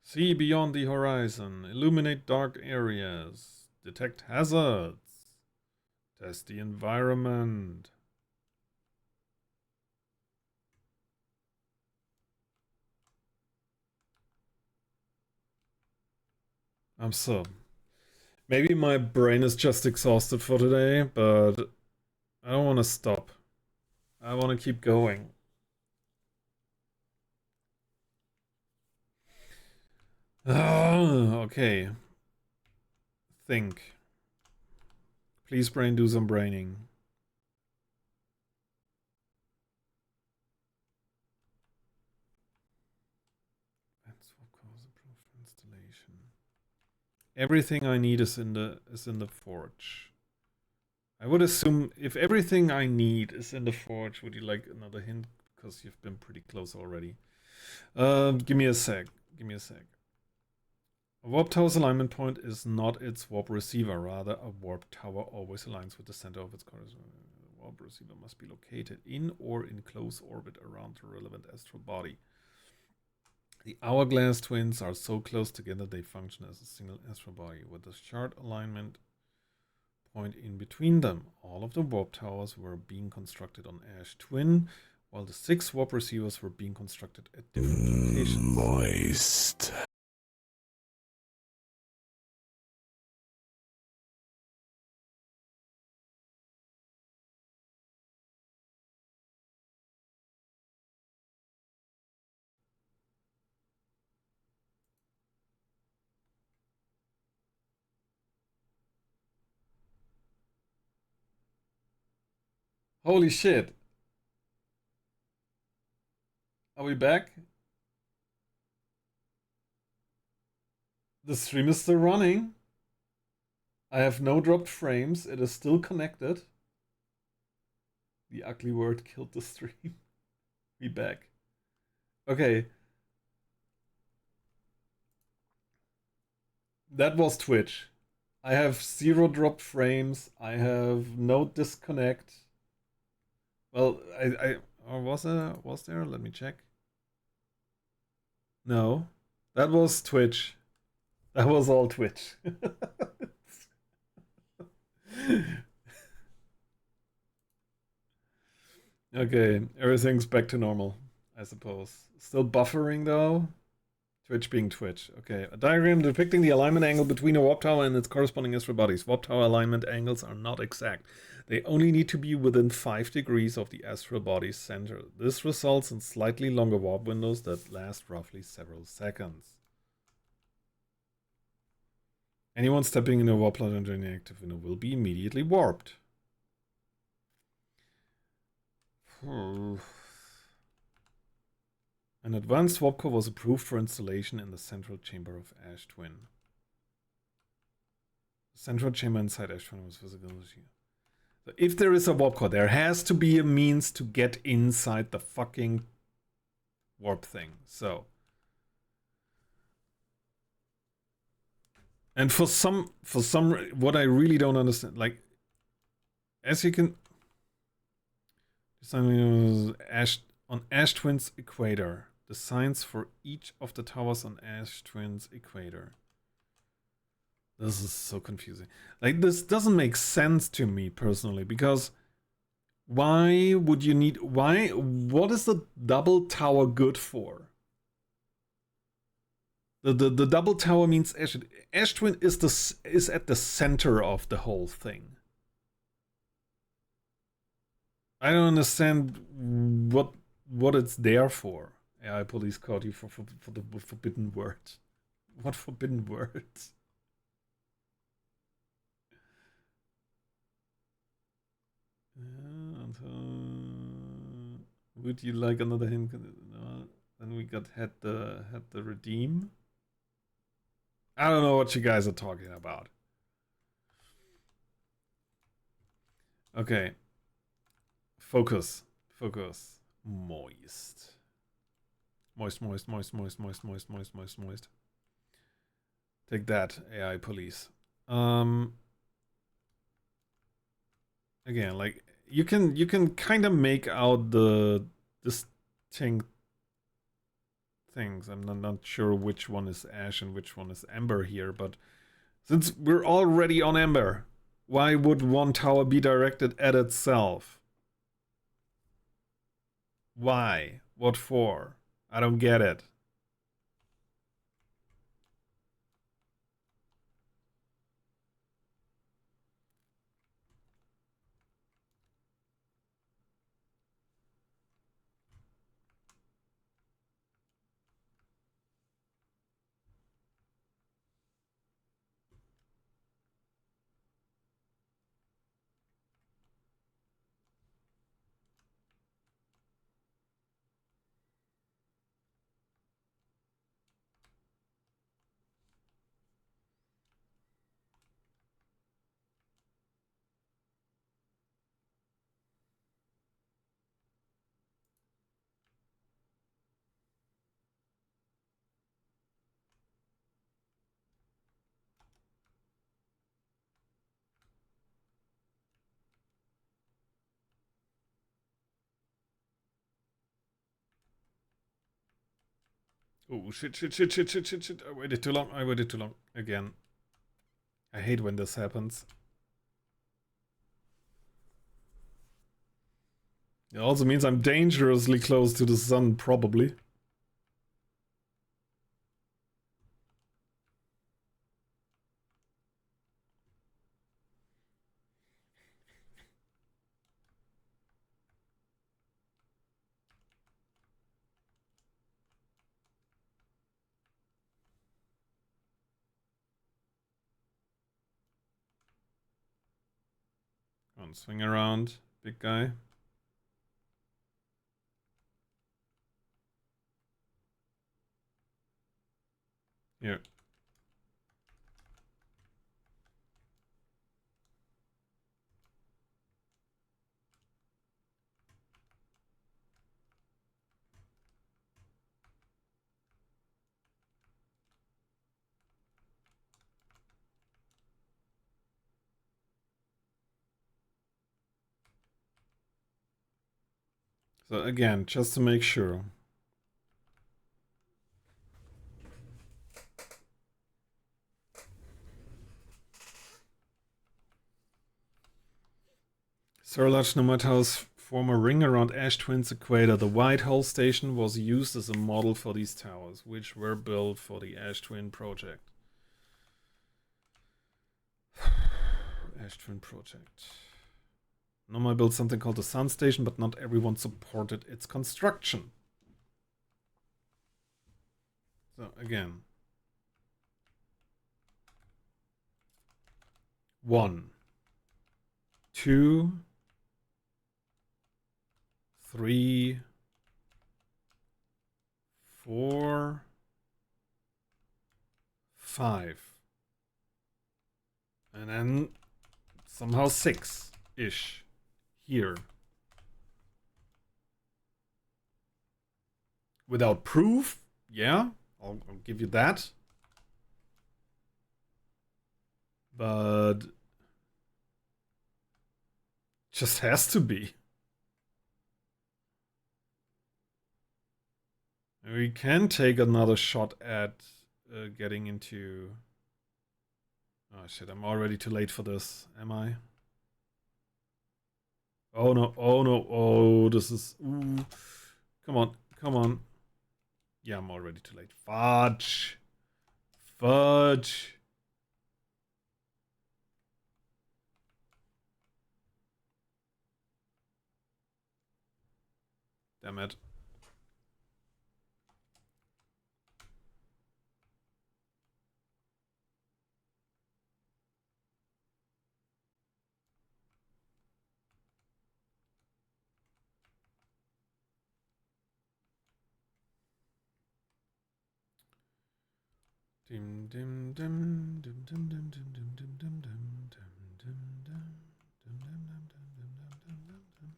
See beyond the horizon, illuminate dark areas, detect hazards, test the environment. Maybe my brain is just exhausted for today, but I don't want to stop. I want to keep going. Okay. Think. Please, brain, do some braining. That's what causes approved installation. Everything I need is in the forge. I would assume if everything I need is in the forge, would you like another hint? Because you've been pretty close already. Give me a sec. A warp tower's alignment point is not its warp receiver. Rather, a warp tower always aligns with the center of its corresponding. The warp receiver must be located in or in close orbit around the relevant astral body. The hourglass twins are so close together they function as a single astral body with a shared alignment point in between them. All of the warp towers were being constructed on Ash Twin, while the 6 warp receivers were being constructed at different locations. Moist. Holy shit. Are we back? The stream is still running. I have no dropped frames. It is still connected. The ugly word killed the stream. We back. Okay. That was Twitch. I have 0 dropped frames. I have no disconnect. Well, or was there? Let me check. No. That was Twitch. That was all Twitch. Okay, everything's back to normal, I suppose. Still buffering though. Twitch being Twitch. Okay, a diagram depicting the alignment angle between a warp tower and its corresponding astral bodies. Warp tower alignment angles are not exact. They only need to be within 5 degrees of the astral body's center. This results in slightly longer warp windows that last roughly several seconds. Anyone stepping in a warp plot into an active window will be immediately warped. An advanced warp core was approved for installation in the central chamber of Ash Twin. The central chamber inside Ash Twin was visible here. So if there is a warp core, there has to be a means to get inside the fucking warp thing. So. And for some, what I really don't understand, like, as you can, on Ash Twin's equator, the signs for each of the towers on Ash Twin's equator. This is so confusing. Like, this doesn't make sense to me personally, because why would you need, what is the double tower good for? The double tower means Ash Twin is at the center of the whole thing. I don't understand what it's there for. AI police caught you for the forbidden word. What forbidden words? Would you like another hint? No. Then we had the redeem. I don't know what you guys are talking about. Okay. Focus. Moist. Moist. Take that, AI police. Again, like you can kind of make out the distinct things. I'm not sure which one is Ash and which one is Ember here, but since we're already on Ember, why would one tower be directed at itself? Why? What for? I don't get it. Oh, shit. I waited too long. Again. I hate when this happens. It also means I'm dangerously close to the sun, probably. Come on, swing around, big guy. Here. So again, just to make sure. Surlage Numatau's former ring around Ash Twin's equator. The White Hole Station was used as a model for these towers, which were built for the Ash Twin project. Ash Twin project. Noma built something called the Sun Station, but not everyone supported its construction. So again. 1, 2, 3, 4, 5. And then somehow 6-ish here. Without proof, yeah, I'll give you that. But just has to be. We can take another shot at getting into... Oh shit, I'm already too late for this, am I? Oh no, oh no, oh, this is... Ooh. Come on, come on. Yeah, I'm already too late. Fudge. Fudge. Damn it. Dim dim dim dim dim dim dim dim dim dim dim dim dim dim dim dim dim dim dim.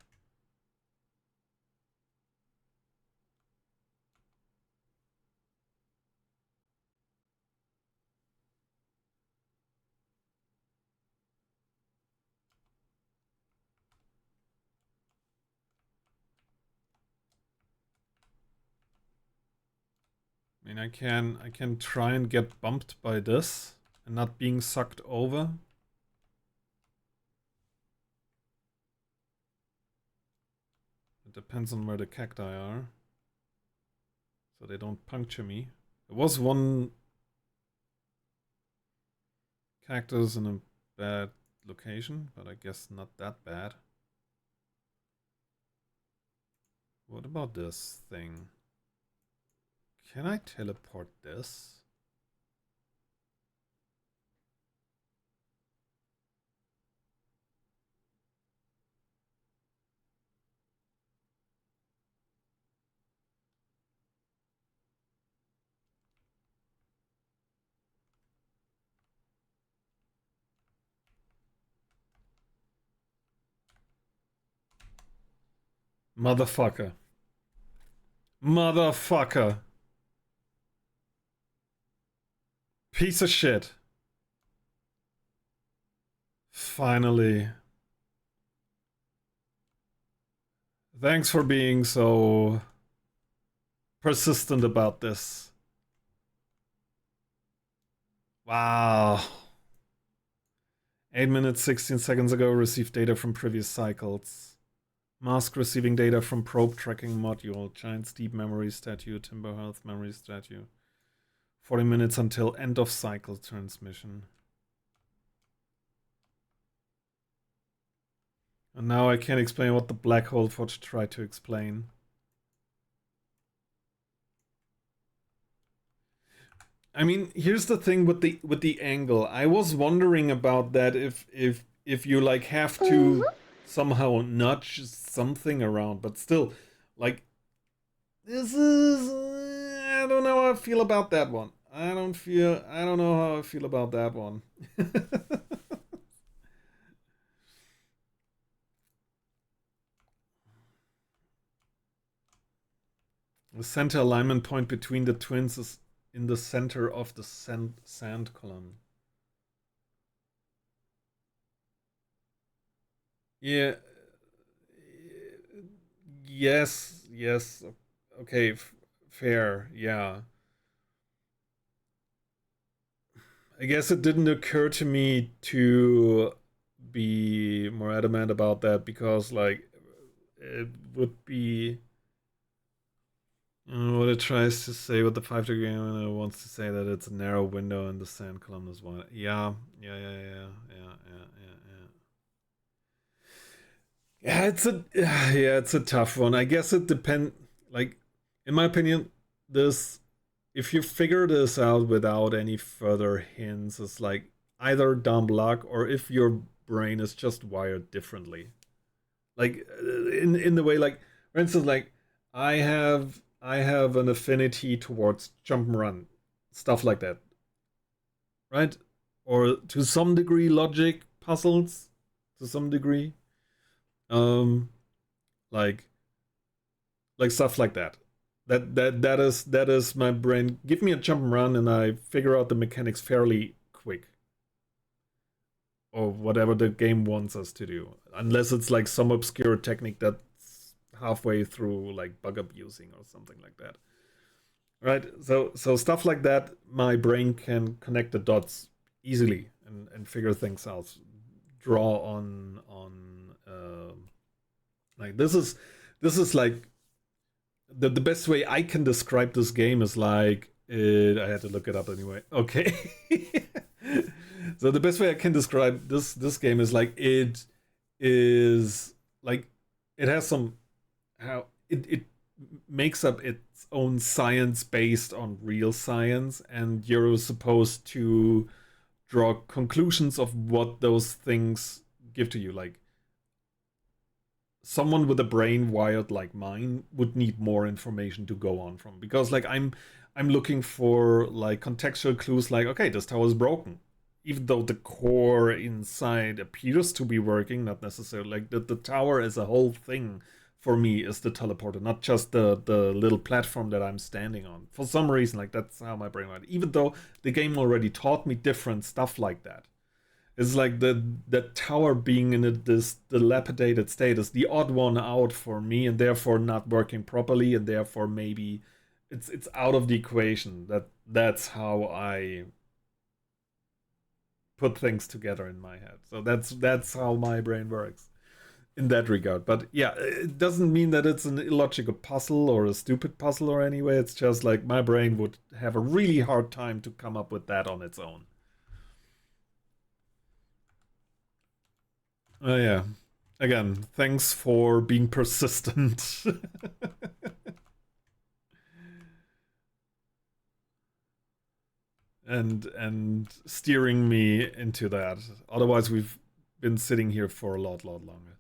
I mean, I can try and get bumped by this and not being sucked over. It depends on where the cacti are, so they don't puncture me. There was one cactus in a bad location, but I guess not that bad. What about this thing? Can I teleport this? Motherfucker. Motherfucker. Piece of shit. Finally. Thanks for being so persistent about this. Wow. 8 minutes, 16 seconds ago, received data from previous cycles. Mask receiving data from probe tracking module. Giant steep memory statue. Timber health memory statue. 40 minutes until end of cycle transmission. And now I can't explain what the black hole forge tried to explain. I mean, here's the thing with the angle. I was wondering about that if you like have to somehow nudge something around, but still, like, this is I don't know how I feel about that one. I don't know how I feel about that one. The center alignment point between the twins is in the center of the sand column. Yeah. Yes. Okay, fair. Yeah. I guess it didn't occur to me to be more adamant about that because, like, it would be what it tries to say with the 5-degree angle. It wants to say that it's a narrow window and the sand column is wide. Yeah. Yeah, it's a tough one. I guess it depends. Like, in my opinion, if you figure this out without any further hints, it's like either dumb luck or if your brain is just wired differently. Like in the way, like, for instance, like I have an affinity towards jump and run, stuff like that, right? Or to some degree logic puzzles, to some degree, like stuff like that. That is my brain. Give me a jump and run, and I figure out the mechanics fairly quick, or whatever the game wants us to do. Unless it's like some obscure technique that's halfway through, like bug abusing or something like that. Right? So stuff like that, my brain can connect the dots easily and figure things out. Draw on like this is like the best way I can describe this game is like I had to look it up anyway. Okay. So the best way I can describe this game is like it is like it has some how it makes up its own science based on real science, and you're supposed to draw conclusions of what those things give to you. Like someone with a brain wired like mine would need more information to go on from, because like I'm looking for like contextual clues, like, okay, this tower is broken, even though the core inside appears to be working, not necessarily. Like the tower as a whole thing for me is the teleporter, not just the little platform that I'm standing on. For some reason, like that's how my brain wired, even though the game already taught me different stuff like that. It's like the tower being in this dilapidated state is the odd one out for me, and therefore not working properly, and therefore maybe it's out of the equation. That's how I put things together in my head. So that's how my brain works in that regard. But yeah, it doesn't mean that it's an illogical puzzle or a stupid puzzle or anyway. It's just like my brain would have a really hard time to come up with that on its own. Oh yeah. Again, thanks for being persistent. and steering me into that. Otherwise, we've been sitting here for a lot longer.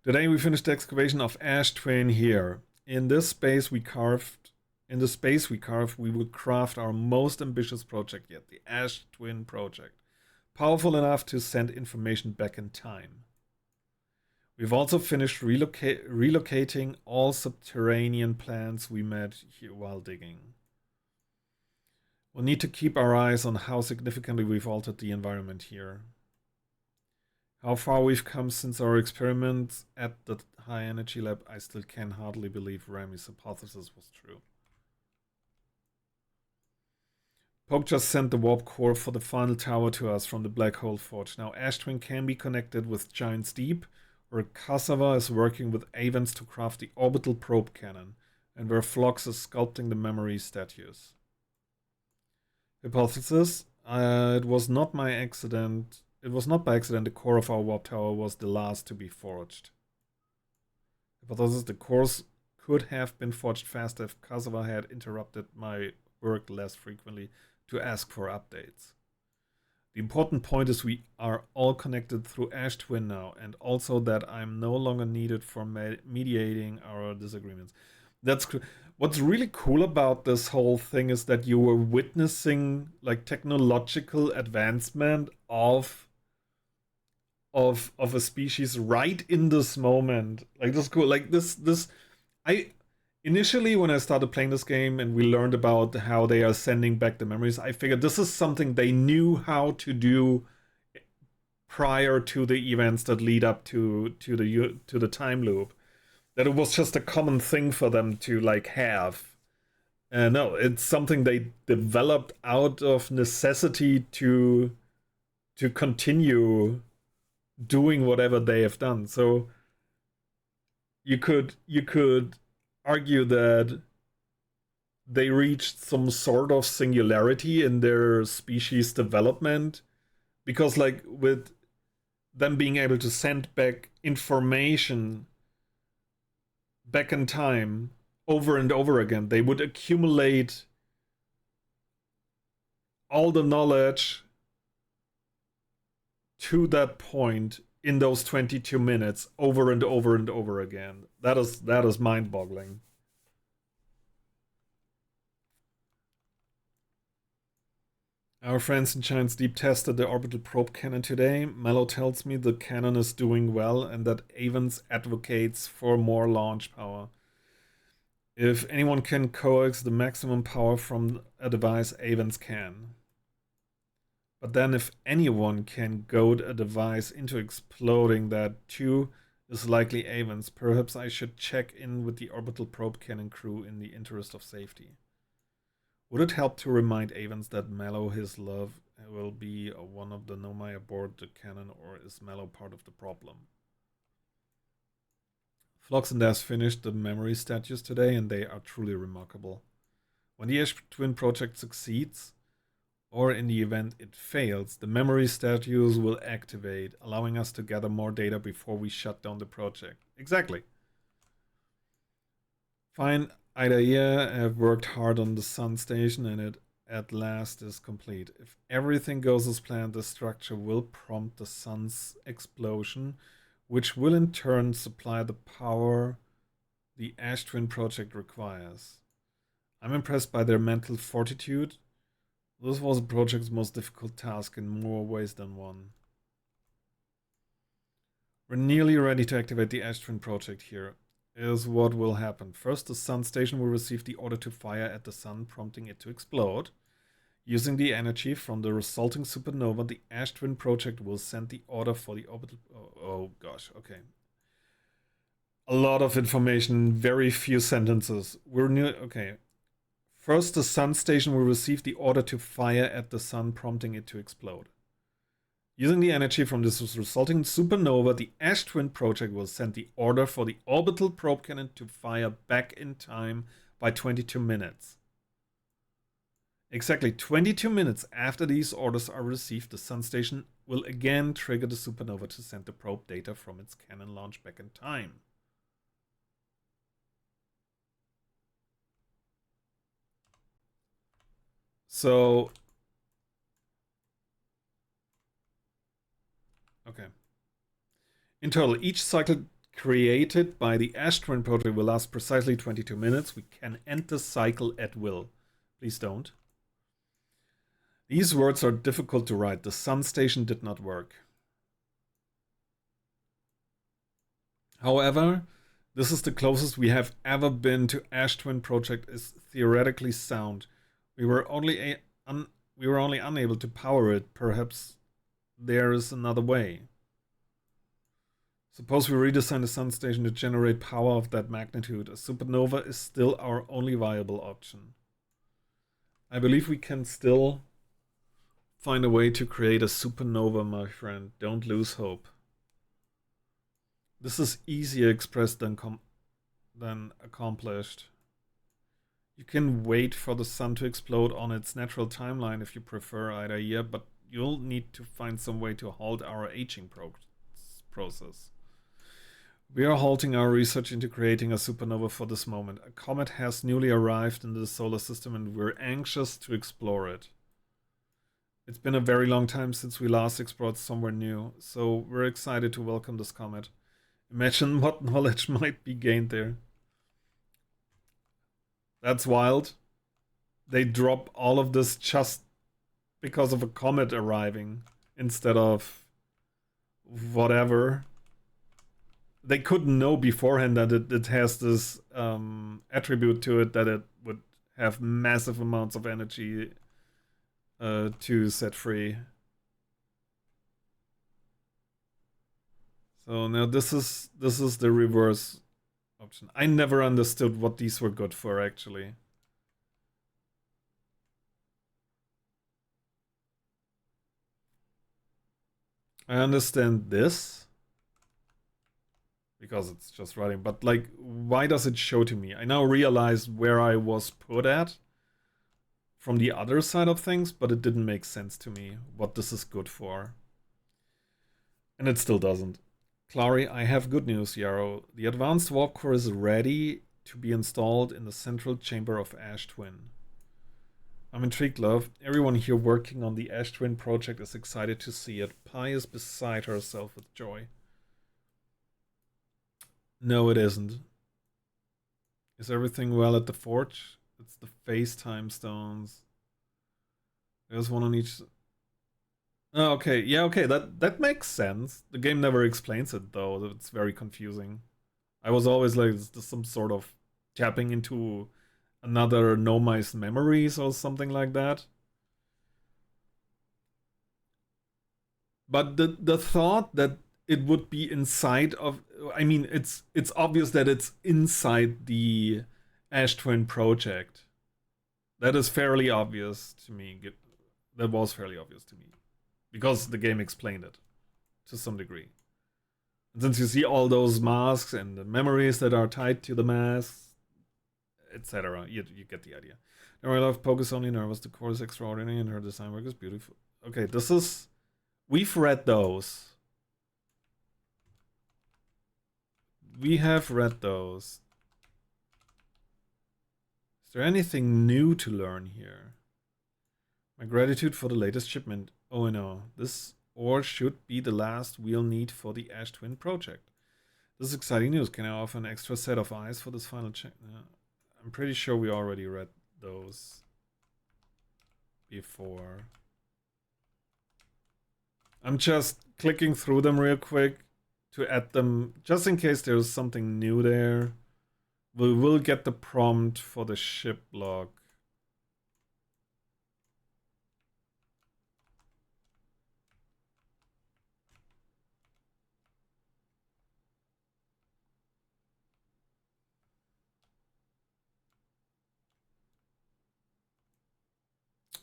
Today we finished the excavation of Ash Twin here. In the space we carved, we will craft our most ambitious project yet, the Ash Twin project. Powerful enough to send information back in time. We've also finished relocating all subterranean plants we met here while digging. We'll need to keep our eyes on how significantly we've altered the environment here. How far we've come since our experiments at the high energy lab, I still can hardly believe Remy's hypothesis was true. Poke just sent the warp core for the final tower to us from the Black Hole Forge. Now Ash Twin can be connected with Giant's Deep, where Cassava is working with Avens to craft the orbital probe cannon, and where Phlox is sculpting the memory statues. Hypothesis: it was not by accident the core of our warp tower was the last to be forged. Hypothesis: the cores could have been forged faster if Cassava had interrupted my work less frequently to ask for updates. The important point is we are all connected through Ash Twin now, and also that I'm no longer needed for mediating our disagreements. what's really cool about this whole thing is that you were witnessing like technological advancement of a species right in this moment. Like this cool. Like this I initially when I started playing this game and we learned about how they are sending back the memories, I figured this is something they knew how to do prior to the events that lead up to the time loop. That it was just a common thing for them to like have. No, it's something they developed out of necessity to continue doing whatever they have done. So you could argue that they reached some sort of singularity in their species development, because like with them being able to send back information back in time over and over again, they would accumulate all the knowledge to that point in those 22 minutes over and over and over again. That is mind-boggling. Our friends in Giants Deep tested the orbital probe cannon today. Mello tells me the cannon is doing well and that Avens advocates for more launch power. If anyone can coax the maximum power from a device, Avens can. But then if anyone can goad a device into exploding, that too is likely Avens. Perhaps I should check in with the orbital probe cannon crew in the interest of safety. Would it help to remind Avens that Mallow, his love, will be one of the Nomai aboard the cannon, or is Mallow part of the problem? Phlox and Daz finished the memory statues today, and they are truly remarkable. When the Ash Twin project succeeds, or in the event it fails, the memory statues will activate, allowing us to gather more data before we shut down the project. Exactly. Fine, Ida, I have worked hard on the Sun Station and it at last is complete. If everything goes as planned, the structure will prompt the Sun's explosion, which will in turn supply the power the Ash Twin project requires. I'm impressed by their mental fortitude. This was the project's most difficult task in more ways than one. We're nearly ready to activate the Ash Twin project here. Is what will happen. First, the Sun Station will receive the order to fire at the Sun, prompting it to explode. Using the energy from the resulting supernova, the Ash Twin project will send the order for the orbital... Oh gosh, okay. A lot of information, very few sentences. We're near... Okay. First, the Sun Station will receive the order to fire at the Sun, prompting it to explode. Using the energy from this resulting supernova, the Ash Twin project will send the order for the orbital probe cannon to fire back in time by 22 minutes. Exactly 22 minutes after these orders are received, the Sun Station will again trigger the supernova to send the probe data from its cannon launch back in time. So... Okay. In total, each cycle created by the Ash Twin project will last precisely 22 minutes. We can end the cycle at will. Please don't. These words are difficult to write. The Sun Station did not work. However, this is the closest we have ever been to Ash Twin project is theoretically sound. We were only unable to power it. Perhaps there is another way. Suppose we redesign the Sun Station to generate power of that magnitude. A supernova is still our only viable option. I believe we can still find a way to create a supernova, my friend. Don't lose hope. This is easier expressed than accomplished. You can wait for the Sun to explode on its natural timeline if you prefer, Ida, but you'll need to find some way to halt our aging process. We are halting our research into creating a supernova for this moment. A comet has newly arrived in the solar system and we're anxious to explore it. It's been a very long time since we last explored somewhere new, so we're excited to welcome this comet. Imagine what knowledge might be gained there. That's wild. They drop all of this just because of a comet arriving instead of whatever. They couldn't know beforehand that it has this attribute to it that it would have massive amounts of energy to set free. So now this is the reverse option. I never understood what these were good for, actually. I understand this because it's just writing, but like, why does it show to me? I now realize where I was put at from the other side of things, but it didn't make sense to me what this is good for. And it still doesn't. Clary, I have good news, Yarrow. The advanced warp core is ready to be installed in the central chamber of Ash Twin. I'm intrigued, love. Everyone here working on the Ash Twin project is excited to see it. Pi is beside herself with joy. No, it isn't. Is everything well at the forge? It's the FaceTime stones. There's one on each... Oh, okay. Yeah, okay. That makes sense. The game never explains it, though. It's very confusing. I was always like, is this some sort of tapping into another Nomai's memories or something like that? But the thought that it would be inside of... I mean, it's obvious that it's inside the Ash Twin project. That is fairly obvious to me. That was fairly obvious to me. Because the game explained it to some degree. And since you see all those masks and the memories that are tied to the masks, etc., you get the idea. Now I love Poke is only nervous. The core is extraordinary and her design work is beautiful. Okay, this is... We've read those. We have read those. Is there anything new to learn here? My gratitude for the latest shipment. Oh no, this ore should be the last we'll need for the Ash Twin project. This is exciting news. Can I offer an extra set of eyes for this final check? I'm pretty sure we already read those before. I'm just clicking through them real quick to add them, just in case there's something new there. We will get the prompt for the ship log.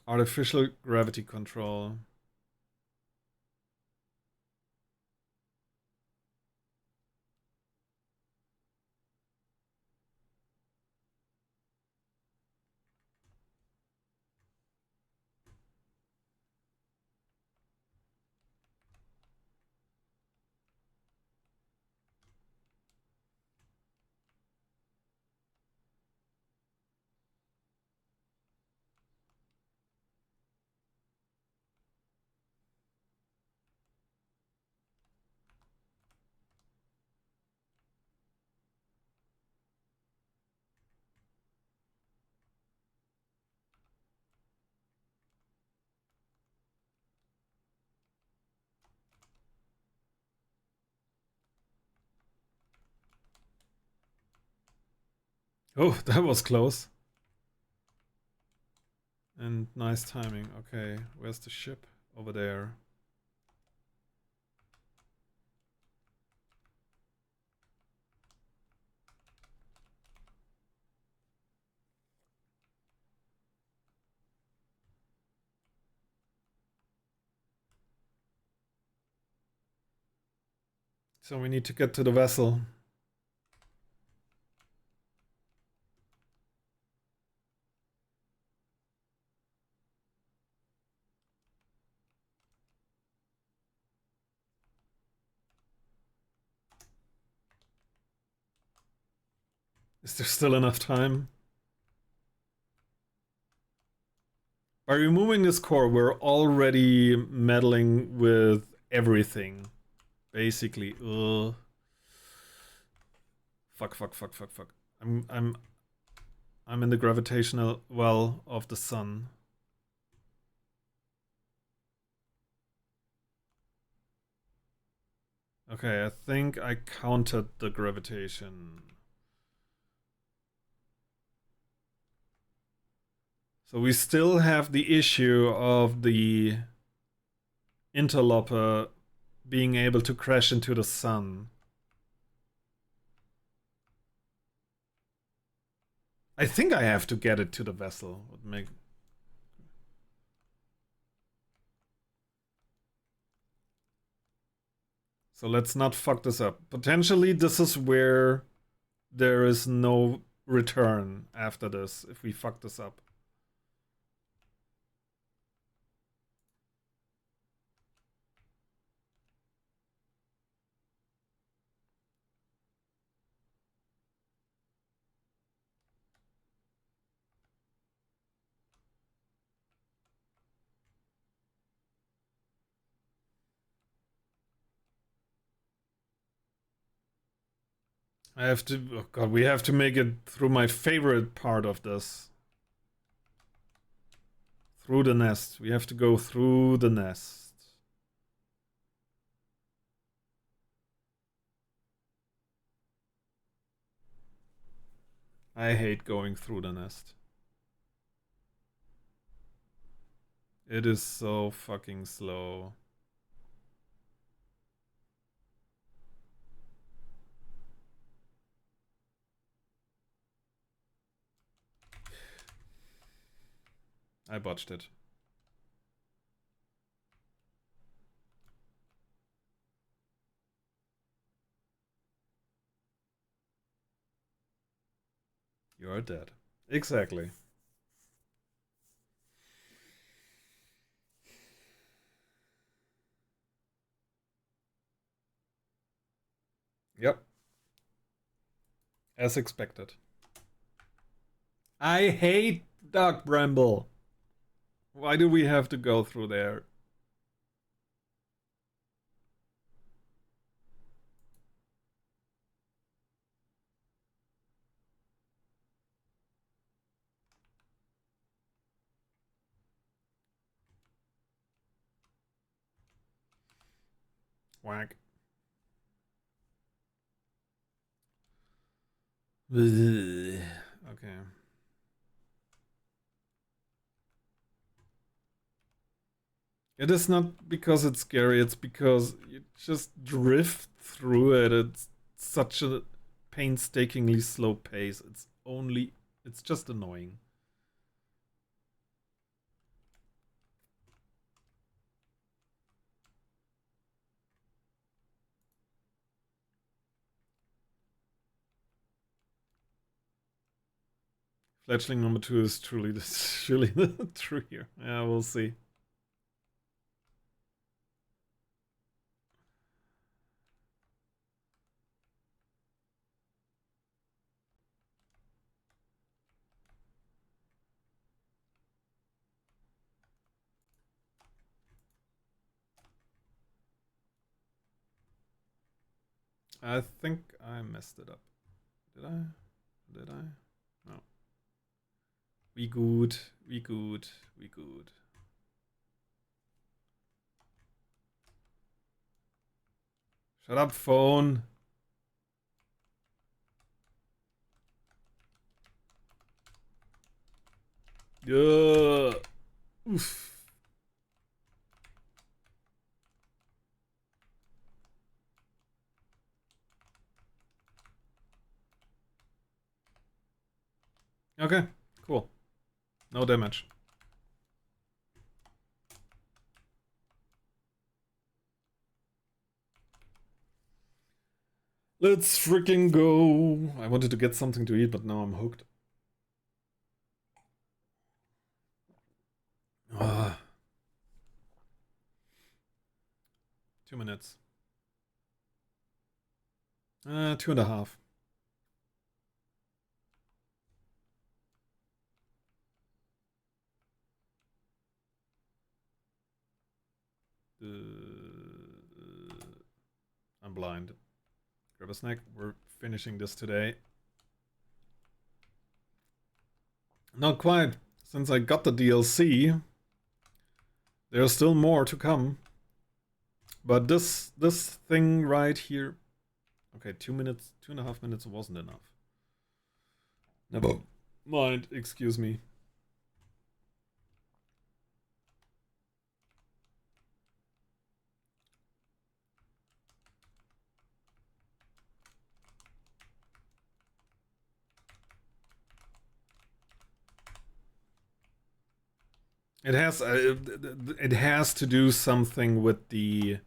Artificial gravity control. Oh, that was close. And nice timing. Okay, where's the ship? Over there. So we need to get to the vessel. Is there still enough time? By removing this core, we're already meddling with everything. Basically. Ugh. Fuck. I'm in the gravitational well of the sun. Okay, I think I counted the gravitation. So we still have the issue of the interloper being able to crash into the sun. I think I have to get it to the vessel. Would make... So let's not fuck this up. Potentially this is where there is no return after this if we fuck this up. I have to, oh god, we have to make it through my favorite part of this. Through the nest. We have to go through the nest. I hate going through the nest. It is so fucking slow. I botched it. You're dead. Exactly. Yep. As expected. I hate Dark Bramble. Why do we have to go through there? Whack. Okay. It is not because it's scary, it's because you just drift through it. It's such a painstakingly slow pace. It's just annoying. Fledgling number 2 is truly the true here. Yeah, we'll see. I think I messed it up. Did I? Did I? No. We good. We good. We good. Shut up, phone. Yeah. Oof. Okay, cool. No damage. Let's freaking go. I wanted to get something to eat, but now I'm hooked. Ah. 2 minutes. 2.5. I'm blind. Grab a snack. We're finishing this today. Not quite. Since I got the DLC, there's still more to come. But this thing right here... Okay, 2 minutes, 2.5 minutes wasn't enough. Never mind, excuse me. It has to do something with the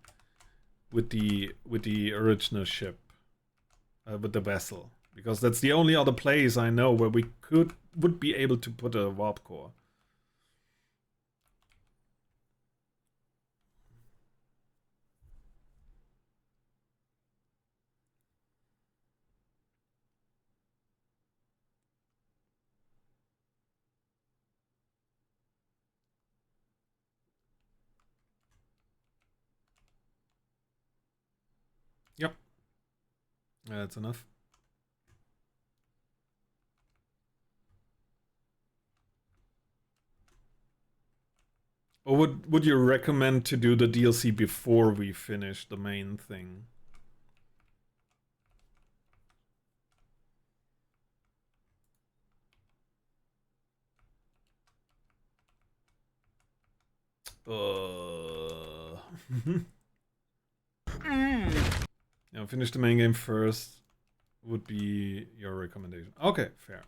original ship, with the vessel, because that's the only other place I know where we would be able to put a warp core. Yep. That's enough. Or would you recommend to do the DLC before we finish the main thing? Yeah, finish the main game first would be your recommendation. Okay, fair.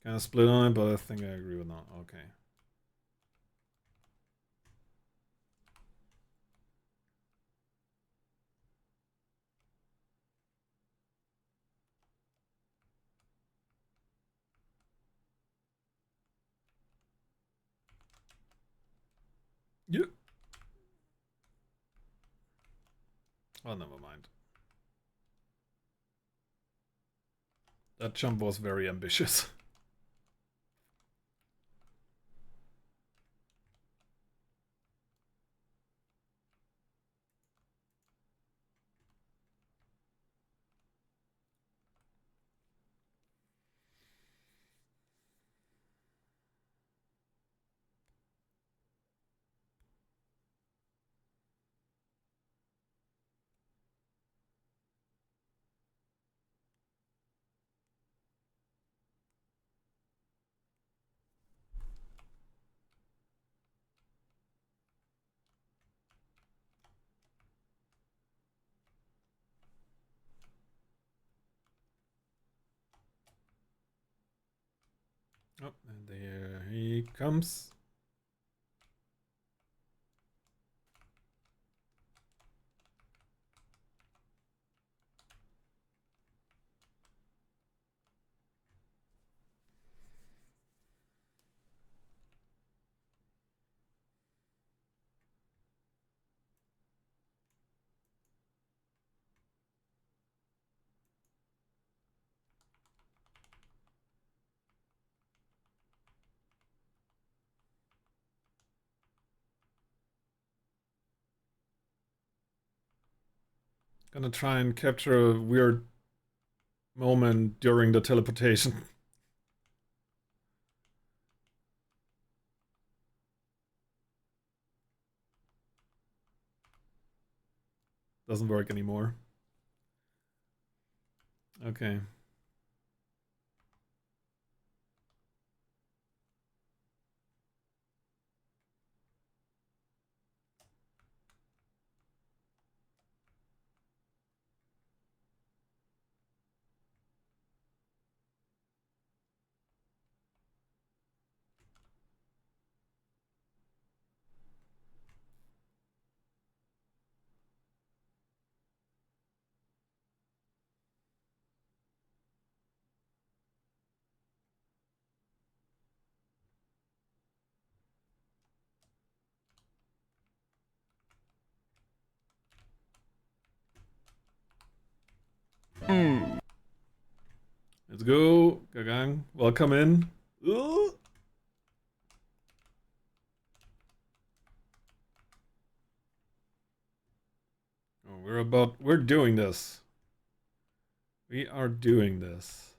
Kind of split on it, but I think I agree with that. Okay. Yeah. Oh, never mind. That jump was very ambitious. Oh, and there he comes. Gonna try and capture a weird moment during the teleportation. Doesn't work anymore. Okay. Let's go, Gagang. Welcome in. Ooh. But we're doing this. We are doing this.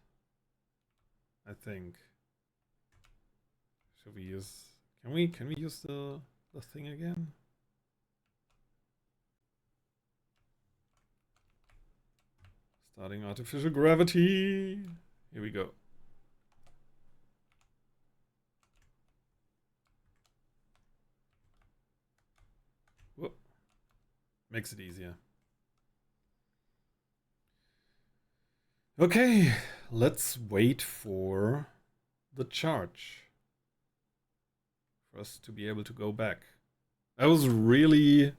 I think. Should we use... Can we use the thing again? Starting artificial gravity. Here we go. Whoop. Makes it easier. Okay, let's wait for the charge. For us to be able to go back. That was really...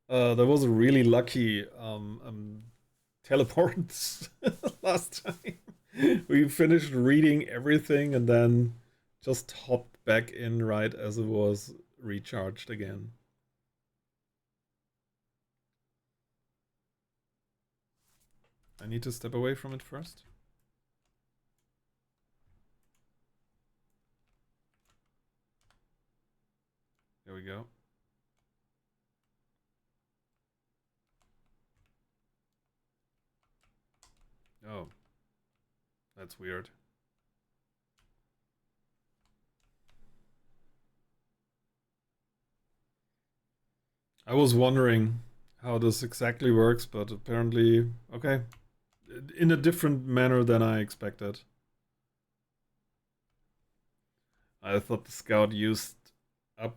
that was a really lucky teleport last time. We finished reading everything and then just hopped back in right as it was recharged again. I need to step away from it first. There we go. Oh, that's weird. I was wondering how this exactly works, but apparently, okay. In a different manner than I expected. I thought the scout used up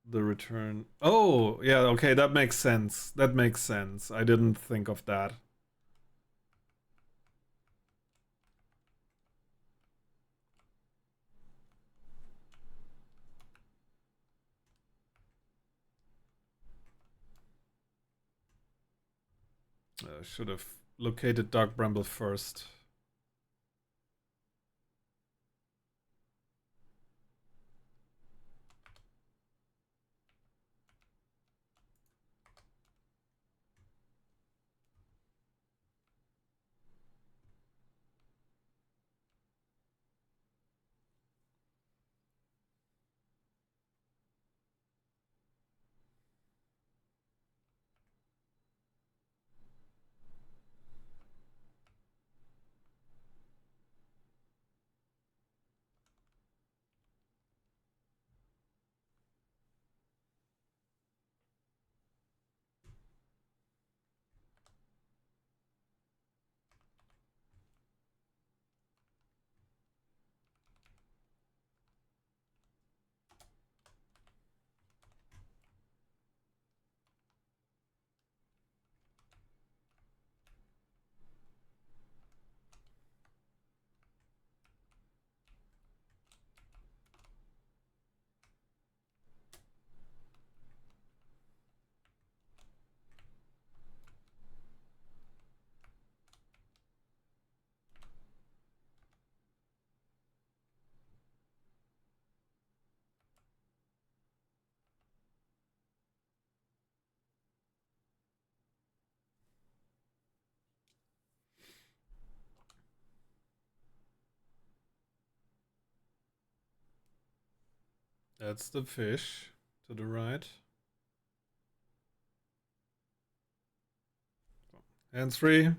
the return. Oh, yeah, okay, that makes sense. That makes sense. I didn't think of that. Should have located Dark Bramble first. That's the fish to the right. Hands free.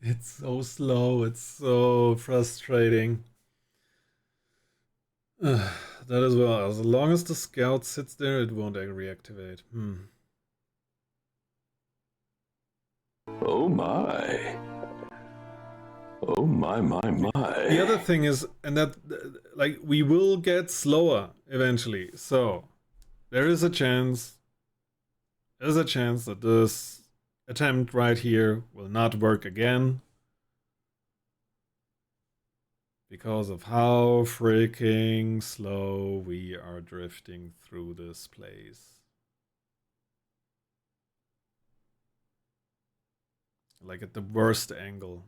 It's so slow. It's so frustrating. That as well. As long as the scout sits there, it won't reactivate. Oh my. Oh my. The other thing is, and that, like, we will get slower eventually. So, there is a chance. There's a chance that this attempt right here will not work again. Because of how freaking slow we are drifting through this place. Like at the worst angle.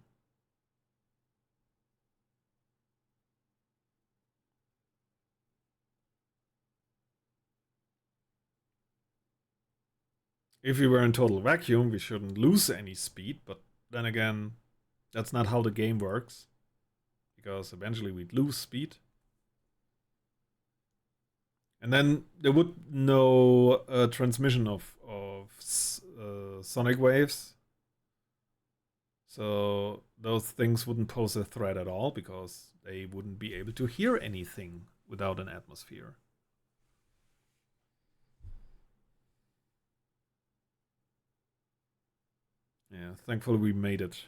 If we were in total vacuum, we shouldn't lose any speed, but then again, that's not how the game works. Because eventually we'd lose speed. And then there would no transmission of sonic waves. So those things wouldn't pose a threat at all because they wouldn't be able to hear anything without an atmosphere. Yeah, thankfully we made it.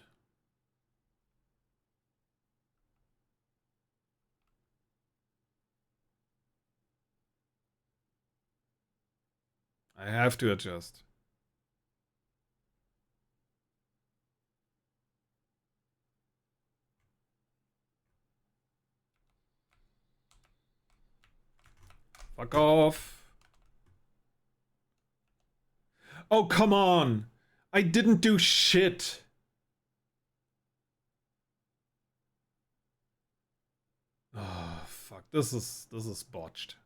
I have to adjust. Fuck off. Oh, come on. I didn't do shit. Oh, fuck. This is botched.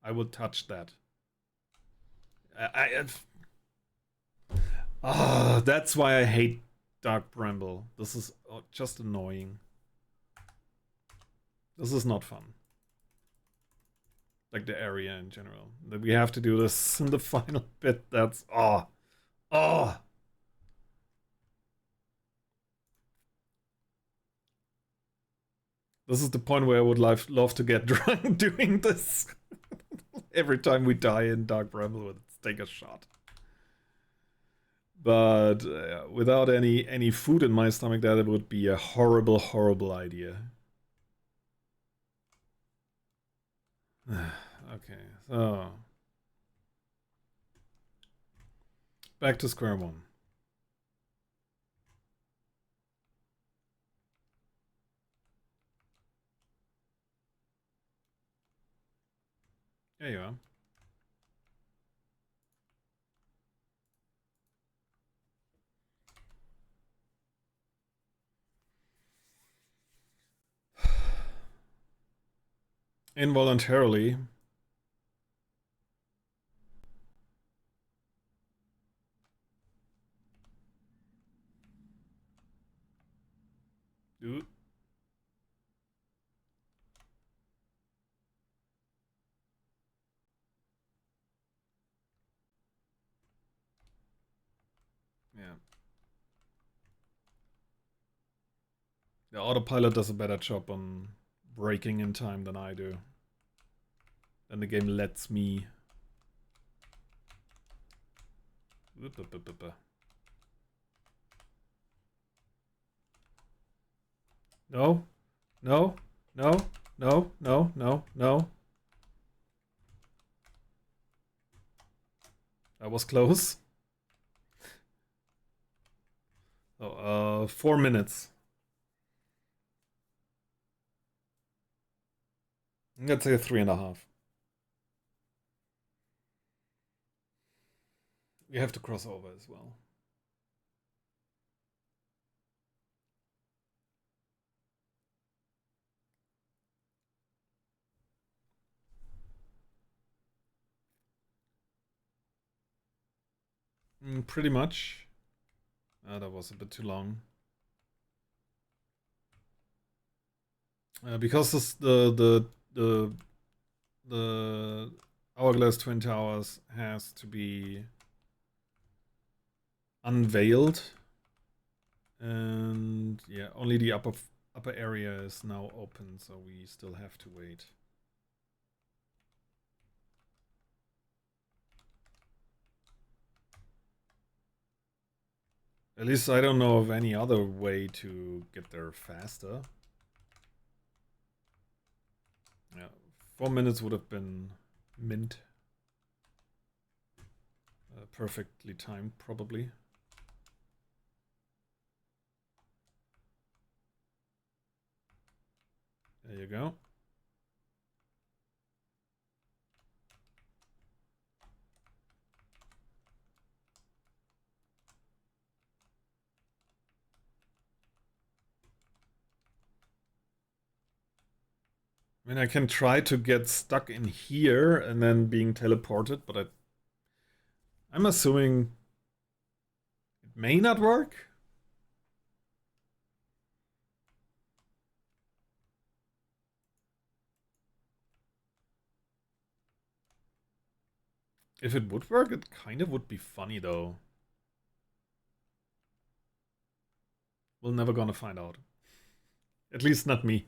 I would touch that. That's why I hate Dark Bramble. This is just annoying. This is not fun. Like the area in general. That we have to do this in the final bit. That's oh. This is the point where I would love to get drunk doing this. Every time we die in Dark Bramble, let's take a shot. But without any food in my stomach, that would be a horrible, horrible idea. Okay, so back to square one. There you are. Involuntarily. Dude. Yeah. The autopilot does a better job on braking in time than I do. And the game lets me. No, no, no, no, no, no, no. That was close. Oh, 4 minutes. Let's say 3.5. We have to cross over as well. Pretty much. That was a bit too long. Because this, the Hourglass Twin Towers has to be unveiled, and yeah, only the upper area is now open, so we still have to wait. At least I don't know of any other way to get there faster. Yeah, 4 minutes would have been mint. Perfectly timed, probably. There you go. I mean, I can try to get stuck in here and then being teleported, but I'm assuming it may not work. If it would work, it kind of would be funny though. We're never gonna find out. At least not me.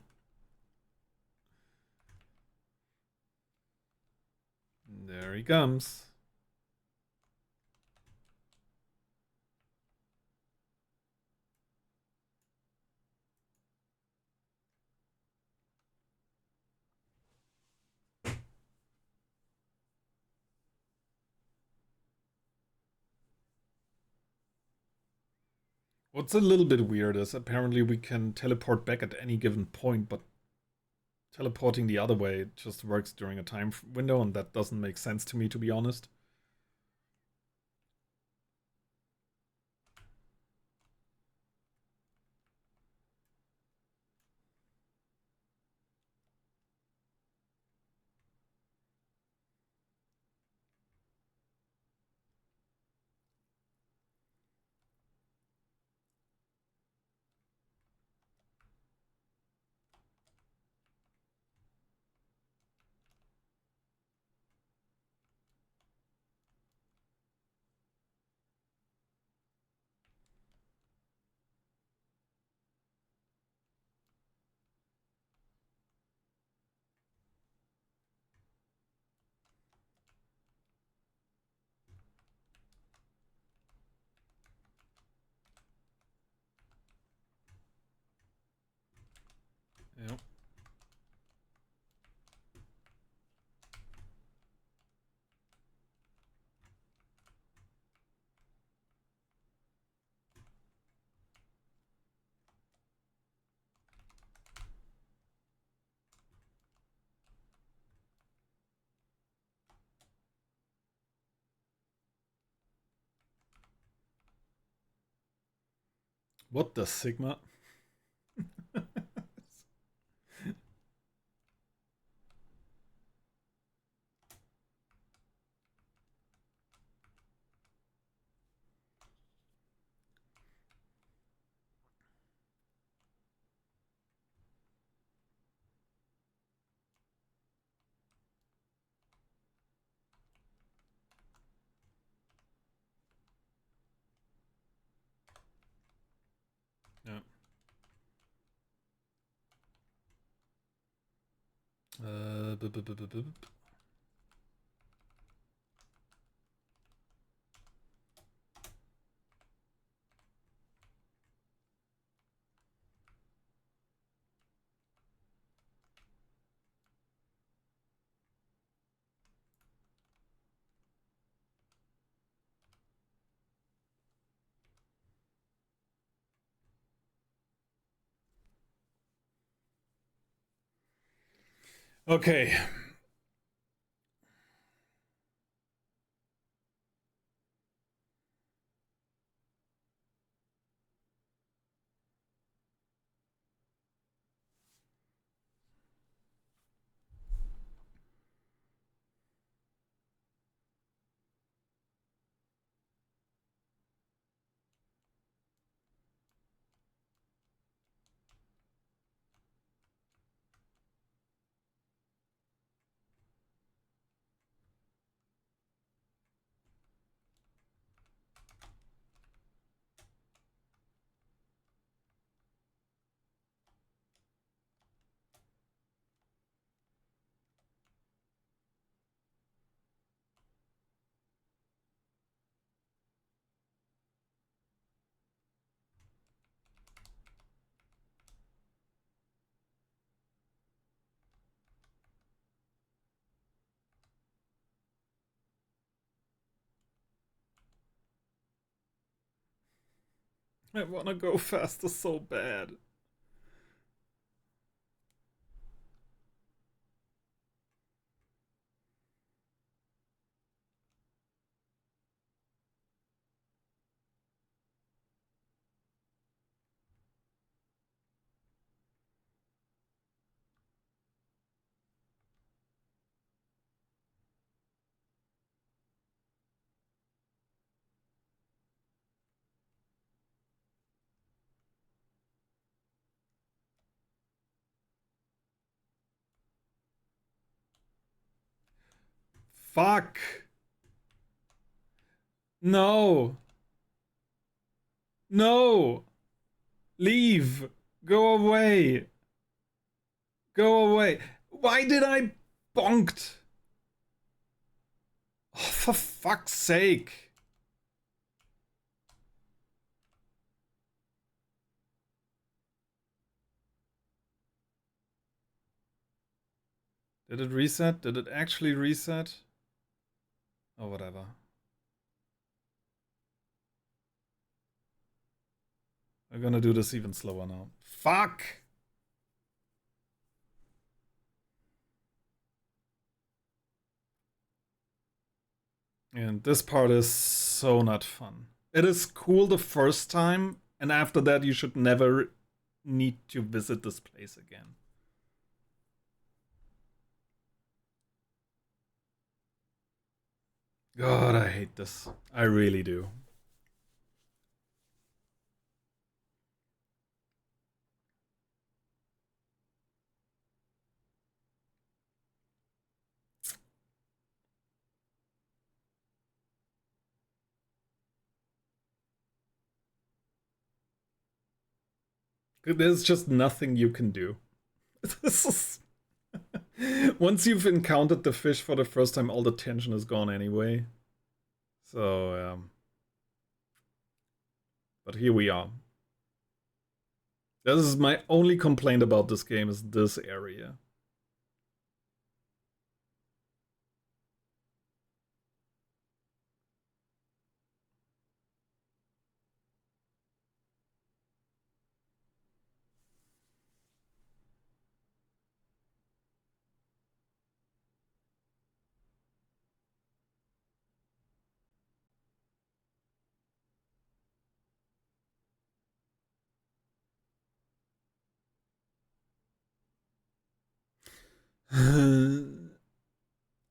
There he comes. What's a little bit weird is apparently we can teleport back at any given point, but teleporting the other way just works during a time window, and that doesn't make sense to me, to be honest. Yep. What the Sigma? Yeah. Okay. I wanna go faster so bad. Fuck. No. No. Leave! Go away! Go away! Why did I bonked? Oh, for fuck's sake! Did it reset? Did it actually reset? Oh, whatever. We're gonna do this even slower now. Fuck! And this part is so not fun. It is cool the first time, and after that you should never need to visit this place again. God, I hate this. I really do. There's just nothing you can do. This is... Once you've encountered the fish for the first time, all the tension is gone anyway. So, but here we are. This is my only complaint about this game, is this area.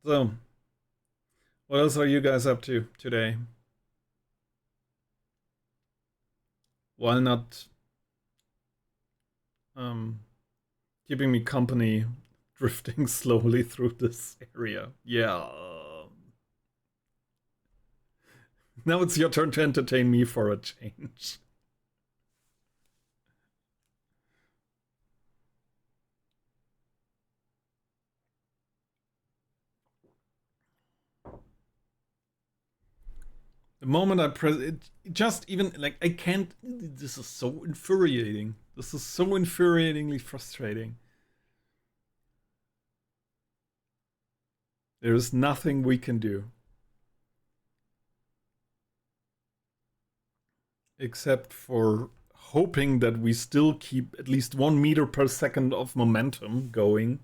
So, what else are you guys up to today? Why not keeping me company, drifting slowly through this area? Yeah. Now it's your turn to entertain me for a change. The moment I press it, just even like I can't. This is so infuriating. This is so infuriatingly frustrating. There is nothing we can do except for hoping that we still keep at least 1 meter per second of momentum going.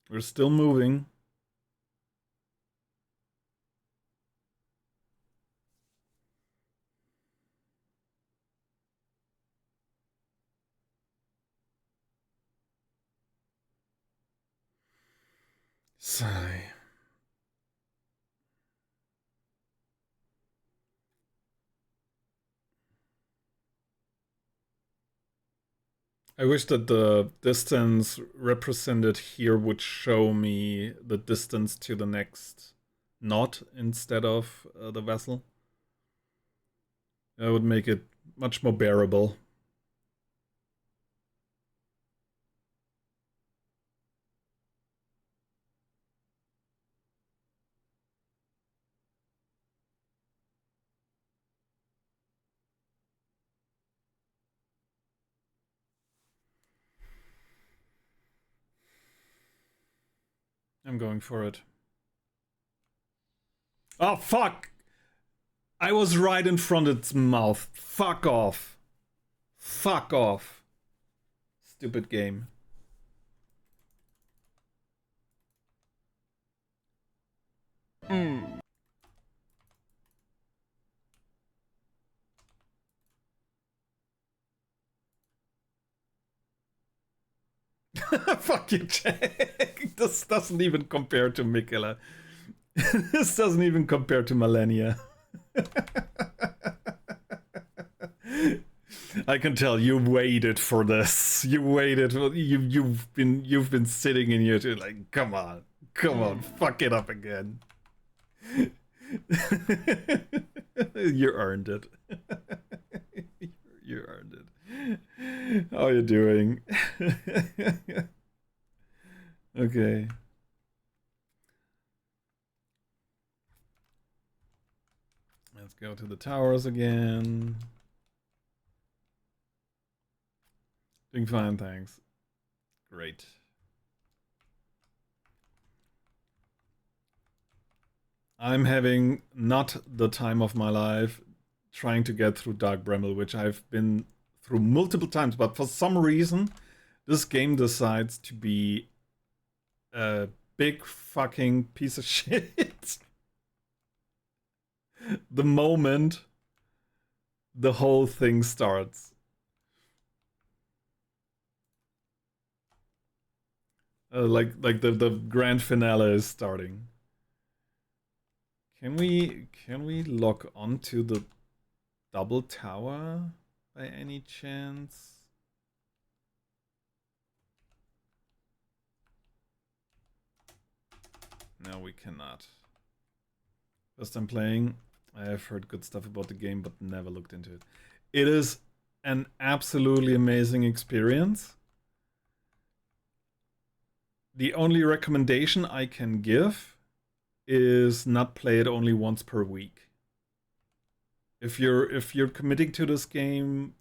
We're still moving. Sigh. I wish that the distance represented here would show me the distance to the next knot instead of the vessel. That would make it much more bearable. I'm going for it. Oh, fuck! I was right in front of its mouth. Fuck off. Fuck off. Stupid game. Fuck you, Jack. This doesn't even compare to Mikela. This doesn't even compare to Millennia. I can tell you waited for this. You waited. You've been sitting in here to like, come on, fuck it up again. You earned it. You earned it. How are you doing? Okay. Let's go to the towers again. Doing fine, thanks. Great. I'm having not the time of my life trying to get through Dark Bramble, which I've been through multiple times, but for some reason, this game decides to be a big fucking piece of shit. The moment the whole thing starts. Like the grand finale is starting. Can we log onto the double tower by any chance? No, we cannot. First time playing. I have heard good stuff about the game, but never looked into it. It is an absolutely amazing experience. The only recommendation I can give is not play it only once per week. If you're committing to this game,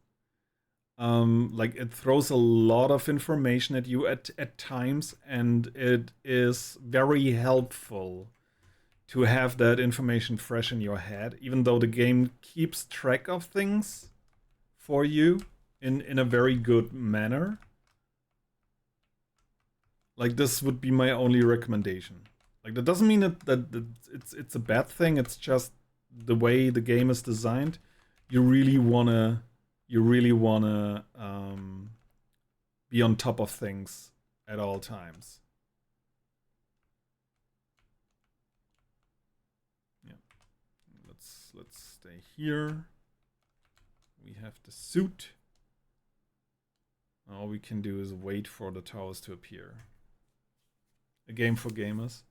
like it throws a lot of information at you at times, and it is very helpful to have that information fresh in your head, even though the game keeps track of things for you in a very good manner. Like, this would be my only recommendation. Like, that doesn't mean that it's a bad thing. It's just the way the game is designed. You really wanna be on top of things at all times. Yeah. Let's stay here. We have the suit. All we can do is wait for the towers to appear. A game for gamers.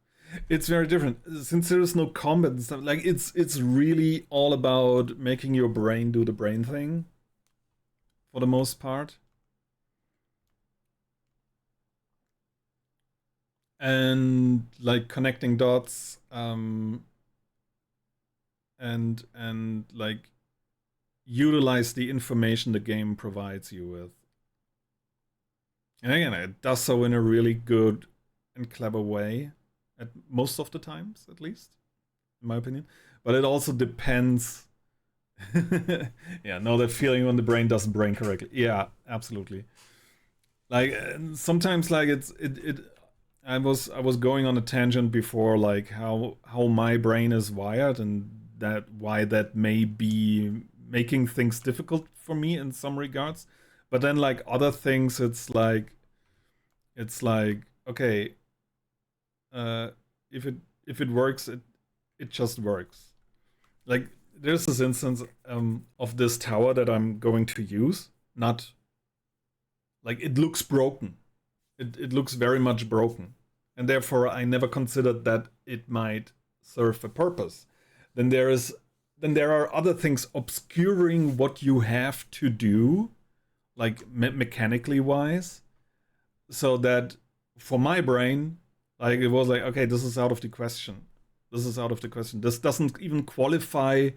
It's very different since there is no combat and stuff. Like it's really all about making your brain do the brain thing for the most part. And like connecting dots and like utilize the information the game provides you with. And again, it does so in a really good and clever way, at most of the times, at least, in my opinion. But it also depends. Yeah, know that feeling when the brain doesn't brain correctly. Yeah, absolutely. Like sometimes, like I was going on a tangent before, like how my brain is wired, and that why that may be making things difficult for me in some regards. But then, like other things, it's like okay, if it works, it just works. Like there's this instance of this tower that I'm going to use. Not like it looks broken. It looks very much broken, and therefore I never considered that it might serve a purpose. Then there are other things obscuring what you have to do, like mechanically wise, so that for my brain, like it was like, okay, this is out of the question. This is out of the question. This doesn't even qualify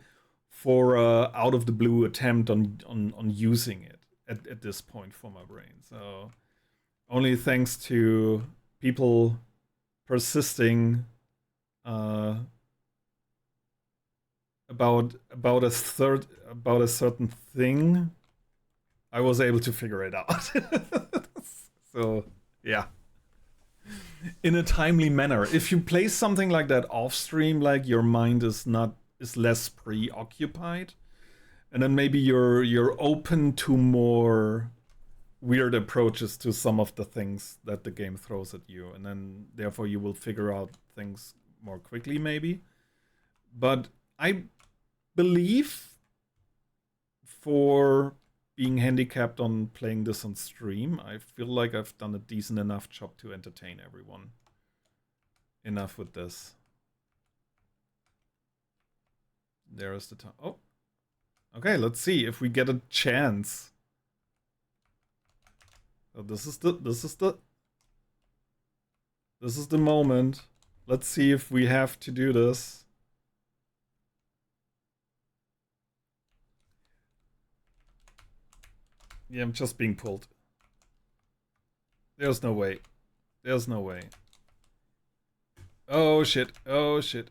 for out of the blue attempt on using it at this point for my brain. So only thanks to people persisting about a certain thing, I was able to figure it out. So yeah, in a timely manner. If you play something like that off stream, like your mind is less preoccupied, and then maybe you're open to more weird approaches to some of the things that the game throws at you, and then therefore you will figure out things more quickly, maybe. But I believe for being handicapped on playing this on stream, I feel like I've done a decent enough job to entertain everyone. Enough with this. There is the time. Oh. Okay, let's see if we get a chance. So this is the moment. Let's see if we have to do this. Yeah, I'm just being pulled. There's no way. There's no way. Oh shit. Oh shit.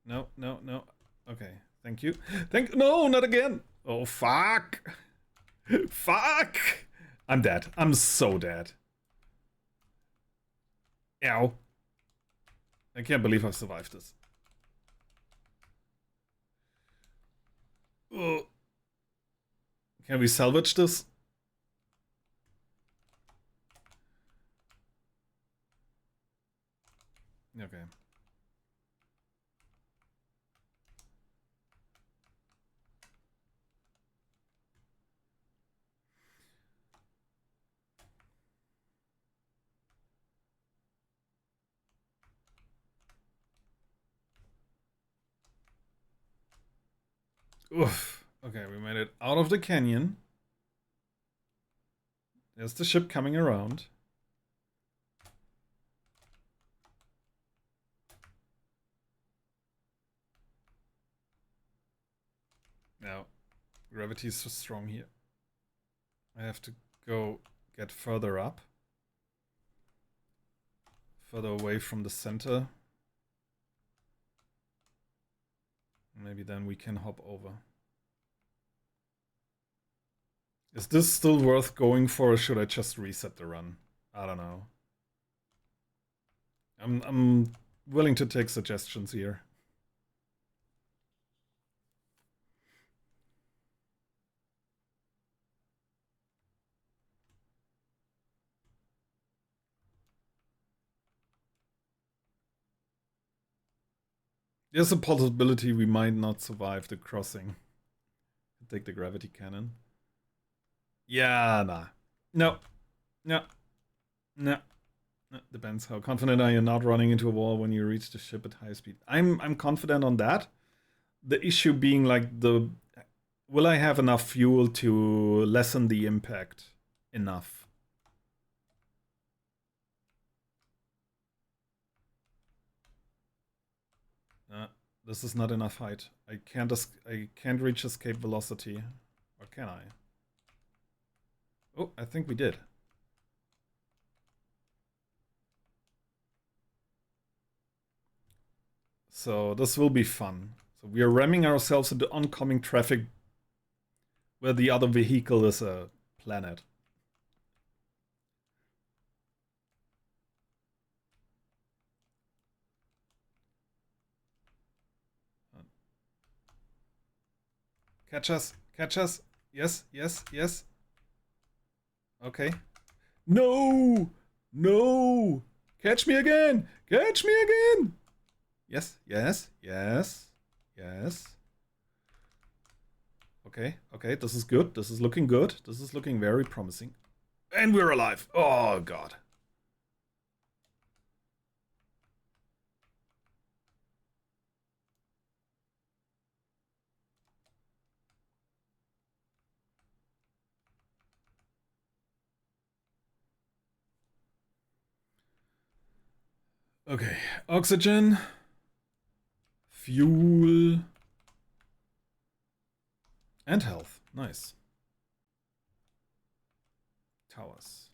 No, no, no. Okay. Thank you. No, not again. Oh fuck. Fuck. I'm dead. I'm so dead. Ow. I can't believe I survived this. Ugh. Can we salvage this? Okay. Oof. Okay, we made it out of the canyon. There's the ship coming around. Now, gravity is so strong here. I have to go get further up. Further away from the center. Maybe then we can hop over. Is this still worth going for, or should I just reset the run? I don't know. I'm willing to take suggestions here. There's a possibility we might not survive the crossing. Take the gravity cannon. Yeah, nah. No. No. No. No. Depends how confident are you not running into a wall when you reach the ship at high speed. I'm confident on that. The issue being like will I have enough fuel to lessen the impact enough? This is not enough height. I can't reach escape velocity. Or can I? Oh, I think we did. So this will be fun. So we are ramming ourselves into oncoming traffic where the other vehicle is a planet. Catch us, catch us. Yes, yes, yes. Okay. No! No! Catch me again! Catch me again! Yes, yes, yes, yes. Okay, okay, this is good. This is looking good. This is looking very promising. And we're alive. Oh, God. Okay, oxygen, fuel, and health. Nice. Towers.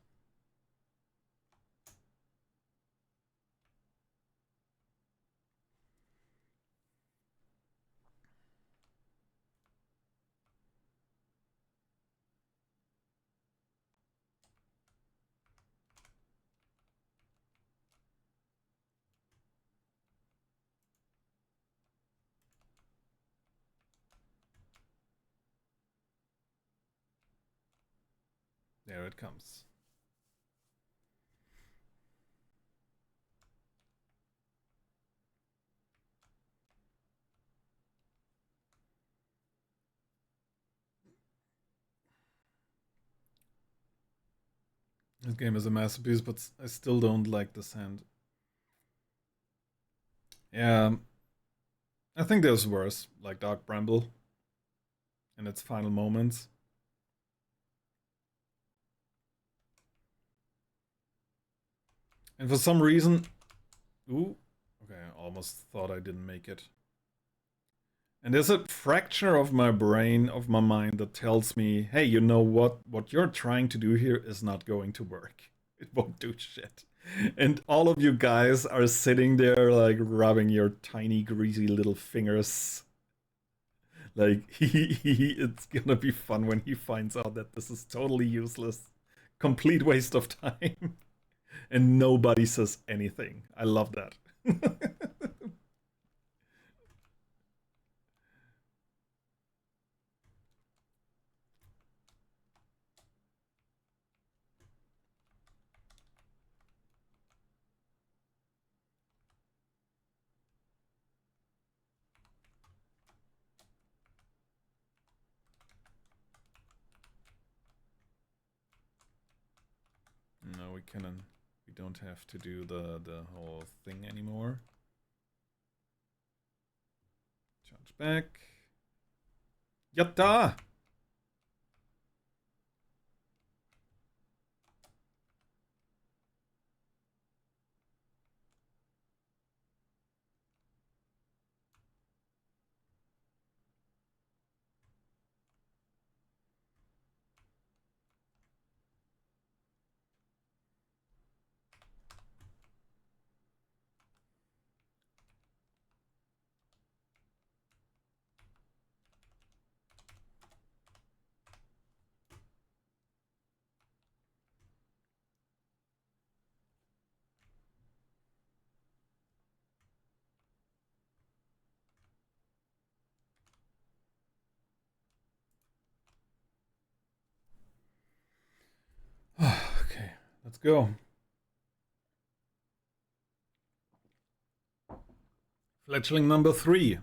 There it comes. This game is a masterpiece, but I still don't like this hand. Yeah, I think there's worse, like Dark Bramble in its final moments. And for some reason... Ooh, okay, I almost thought I didn't make it. And there's a fracture of my brain, of my mind, that tells me, hey, you know what? What you're trying to do here is not going to work. It won't do shit. And all of you guys are sitting there, like, rubbing your tiny, greasy little fingers. Like, it's gonna be fun when he finds out that this is totally useless. Complete waste of time. And nobody says anything. I love that. No, we cannot. We don't have to do the whole thing anymore. Charge back. Yatta! Okay, let's go. Fledgling number 3.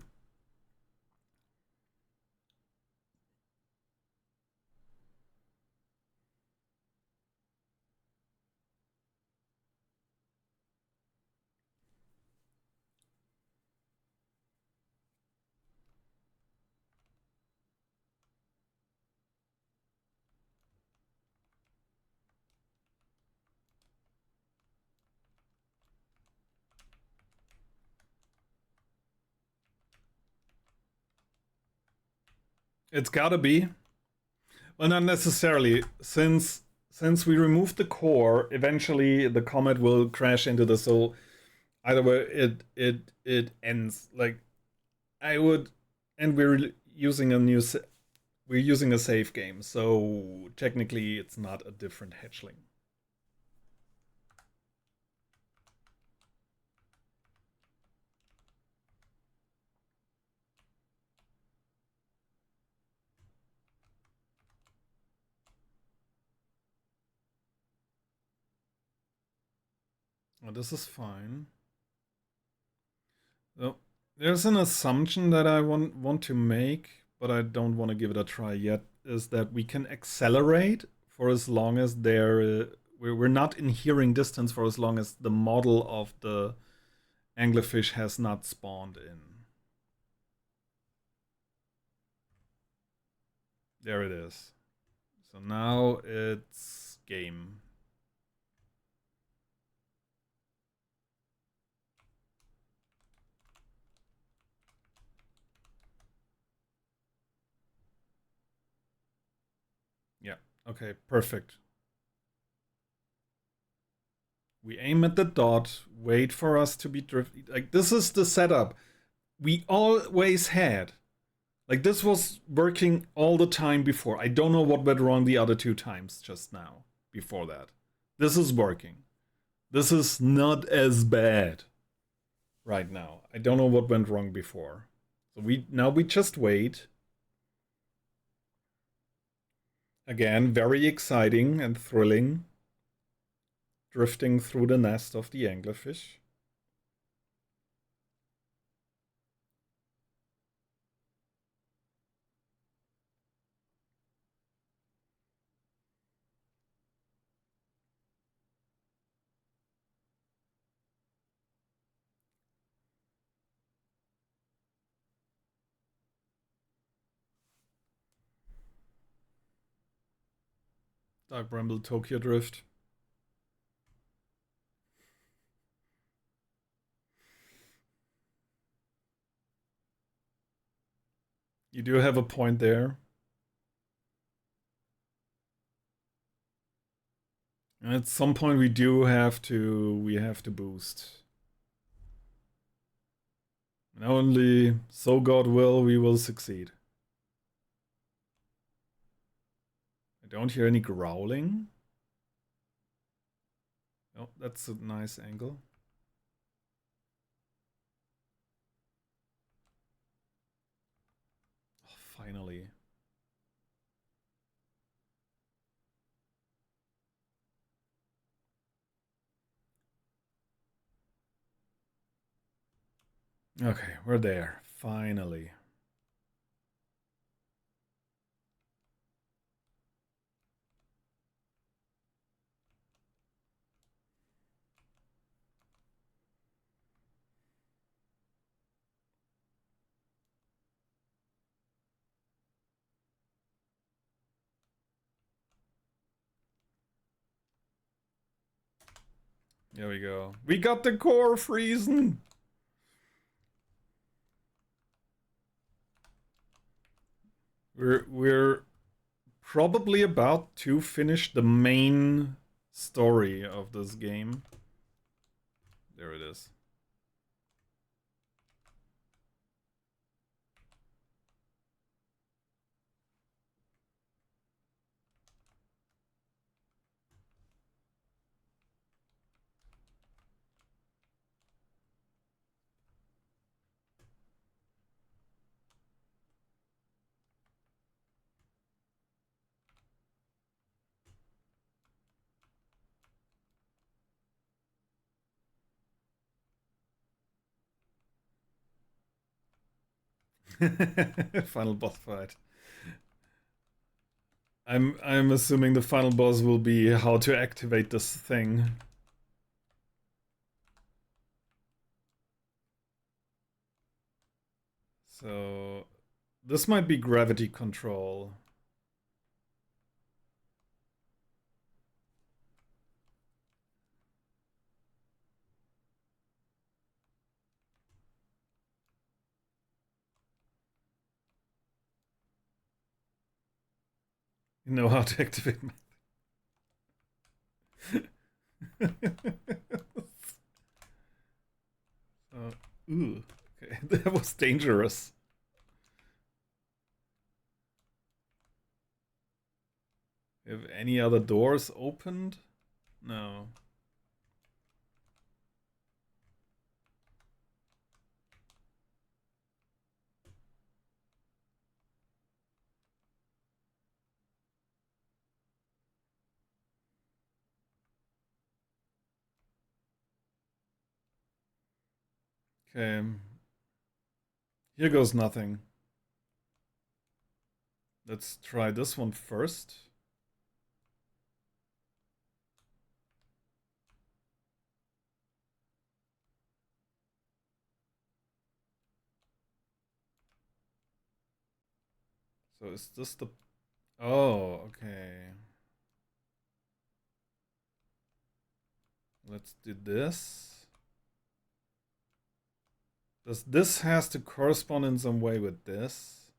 It's gotta be. Well, not necessarily. Since we removed the core, eventually the comet will crash into the soul. Either way, it ends. Like, I would, and we're using a save game, so technically it's not a different hatchling. Oh, this is fine. So, there's an assumption that I want to make, but I don't want to give it a try yet, is that we can accelerate for as long as we're not in hearing distance for as long as the model of the anglerfish has not spawned in. There it is. So now it's game. Yeah, okay, perfect. We aim at the dot, wait for us to be drifted. Like, this is the setup we always had. Like, this was working all the time before. I don't know what went wrong the other 2 times just now, before that. This is working. This is not as bad right now. I don't know what went wrong before. So now we just wait. Again, very exciting and thrilling. Drifting through the nest of the anglerfish. Dark Bramble Tokyo Drift. You do have a point there. And at some point we have to boost. And only so God we will succeed. I don't hear any growling. Oh, that's a nice angle. Oh, finally. Okay, we're there. Finally. There we go. We got the core freezing. We're probably about to finish the main story of this game. There it is. Final boss fight. I'm assuming the final boss will be how to activate this thing. So this might be gravity control. You know how to activate my... Ooh, okay, that was dangerous. Have any other doors opened? No. Okay. Here goes nothing. Let's try this one first. So is this the... Oh, okay. Let's do this. This has to correspond in some way with this.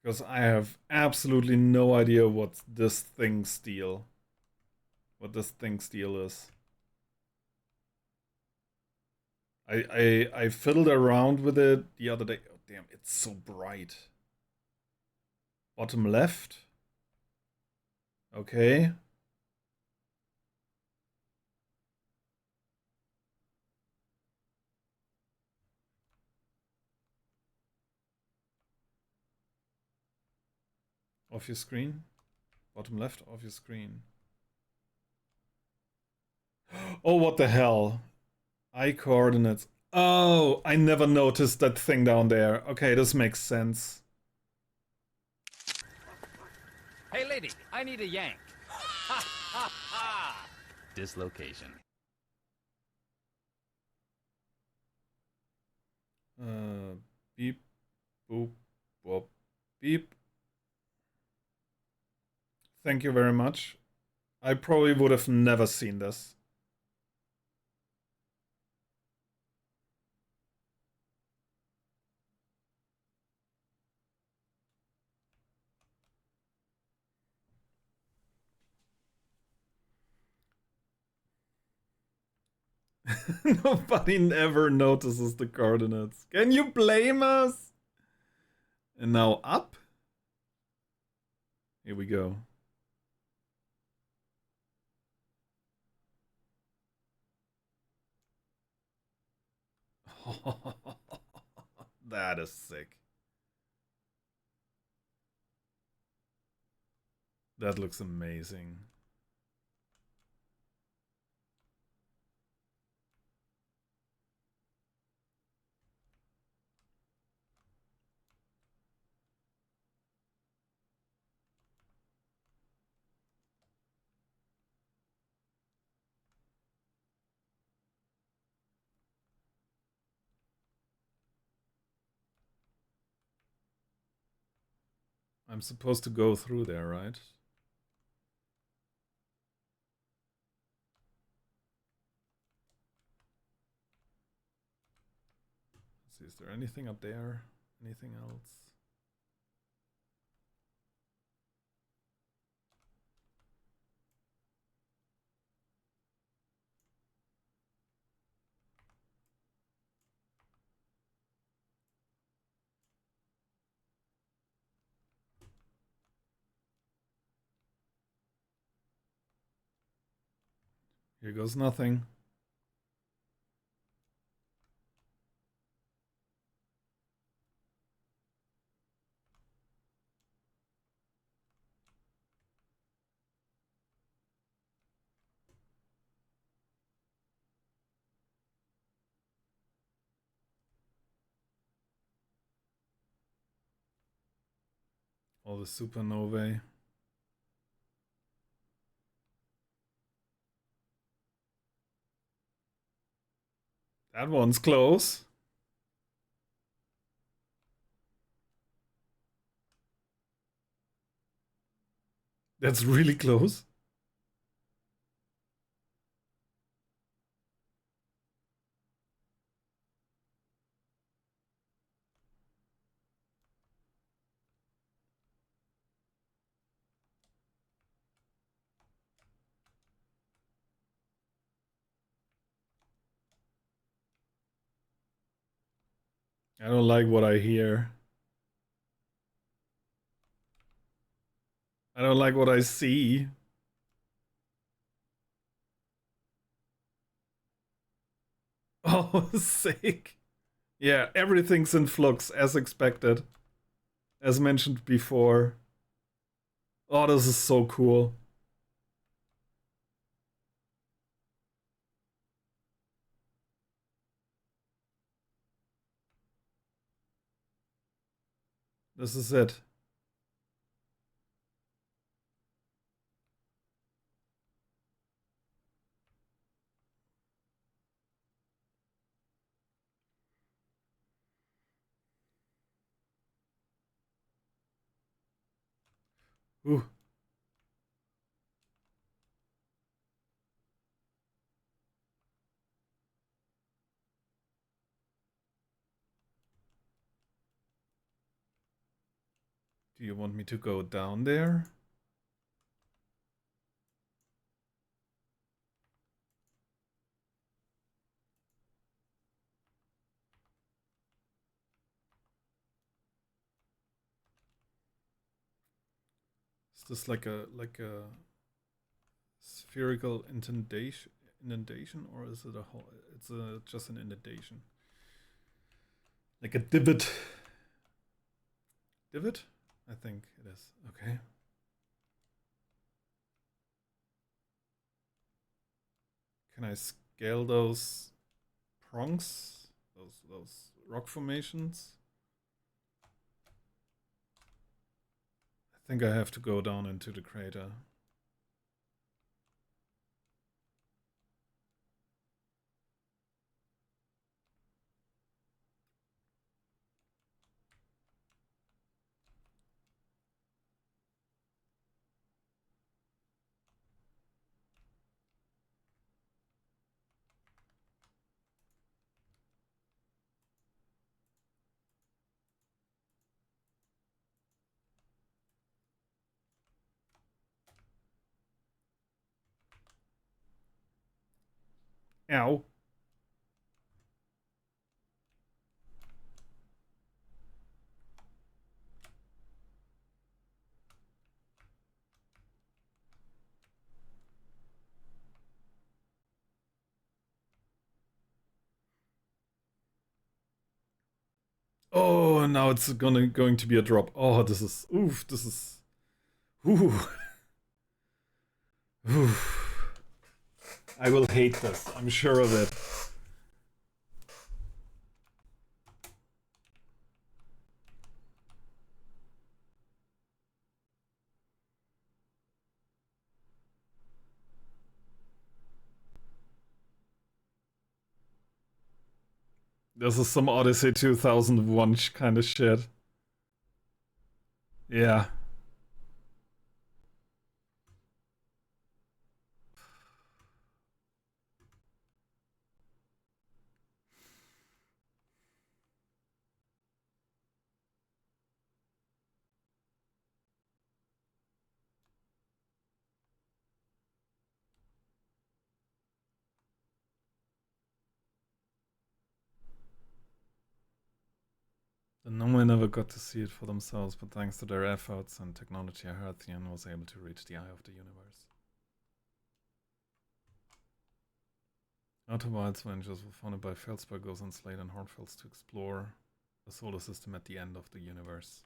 Because I have absolutely no idea what this thing steal. What this thing steal is. I fiddled around with it the other day. Oh damn, it's so bright. Bottom left. Okay. Off your screen. Bottom left, off your screen. Oh, what the hell? Eye coordinates. Oh, I never noticed that thing down there. Okay, this makes sense. Hey, lady, I need a yank. Ha, ha, ha. Dislocation. Beep, boop, boop, beep. Thank you very much. I probably would have never seen this. Nobody never notices the coordinates. Can you blame us? And now up. Here we go. That is sick. That looks amazing. I'm supposed to go through there, right? Let's see, is there anything up there? Anything else? Here goes nothing. All the supernovae. That one's close. That's really close. I don't like what I hear. I don't like what I see. Oh, sick. Yeah, everything's in flux as expected. As mentioned before. Oh, this is so cool. This is it. Ooh. Do you want me to go down there? Is this like a spherical indentation, or is it a hole? It's just an indentation. Like a divot. Divot? I think it is. Okay. Can I scale those prongs? Those rock formations? I think I have to go down into the crater. Ow. Oh, now it's going to be a drop. Oh, this is oof. This is ooh. Oof. I will hate this. I'm sure of it. This is some Odyssey 2001 kind of shit. Yeah. The Nomai never got to see it for themselves, but thanks to their efforts and technology, Hearthian was able to reach the eye of the universe. Outer Wilds Ventures were founded by Felsbergos and Slade and Hornfels to explore the solar system at the end of the universe.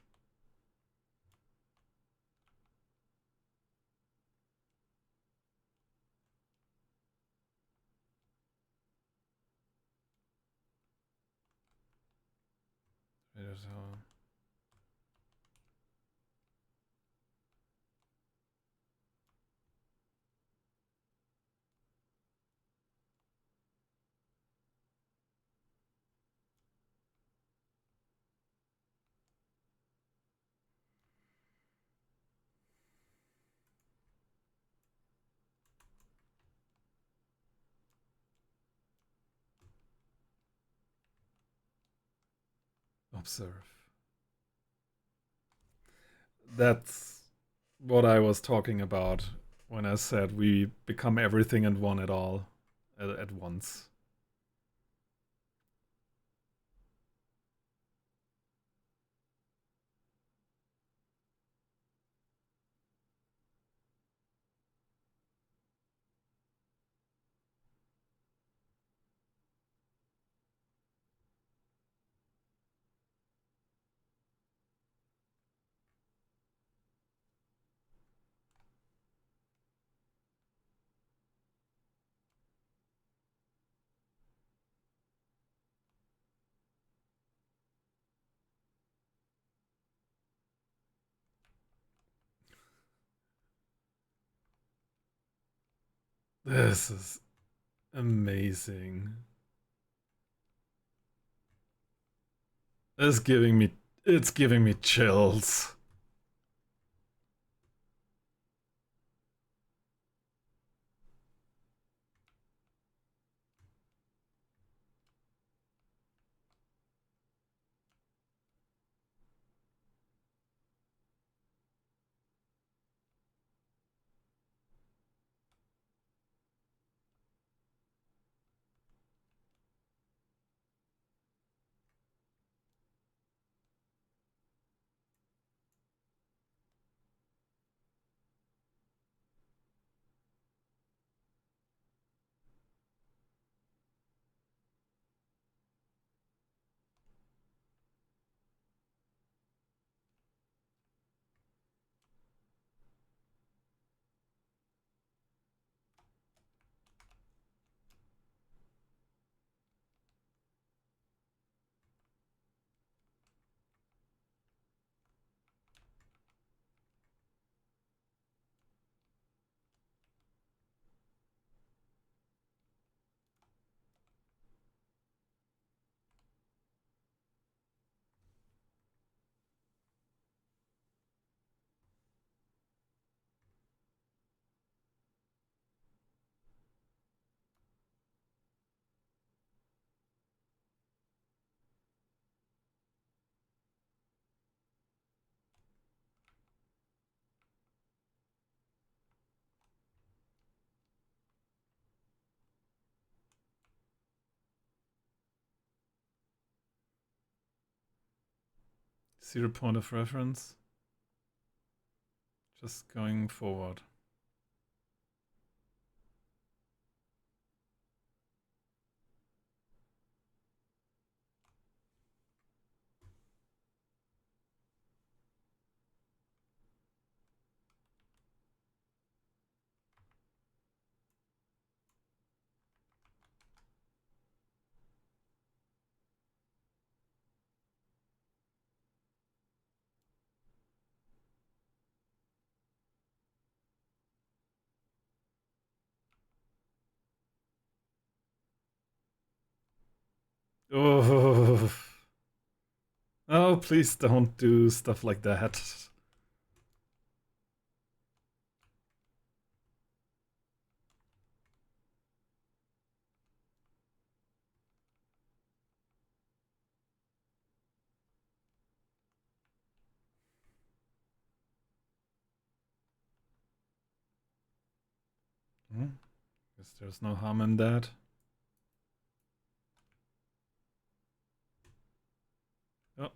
Observe. That's what I was talking about when I said we become everything and one at all at once. This is amazing. It's giving me chills. 0 point of reference. Just going forward. Oh. Oh, please don't do stuff like that. Guess there's no harm in that. Oh.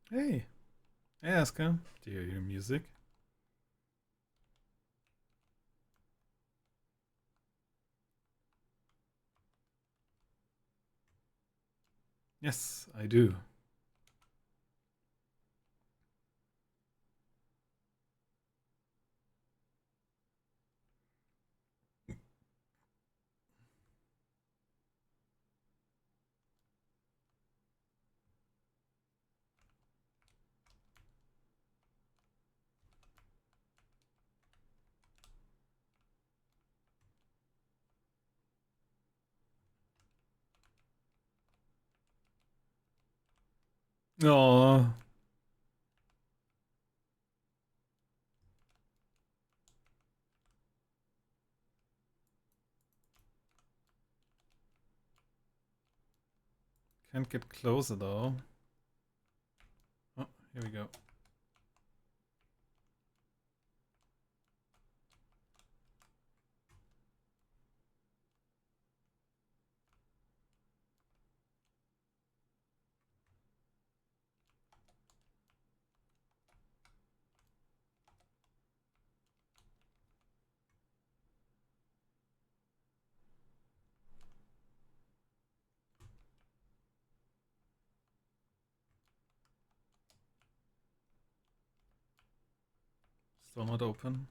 Hey. Hey, Aska. Do you hear music? Yes, I do. Oh. Can't get closer though. Oh, here we go. Still not open.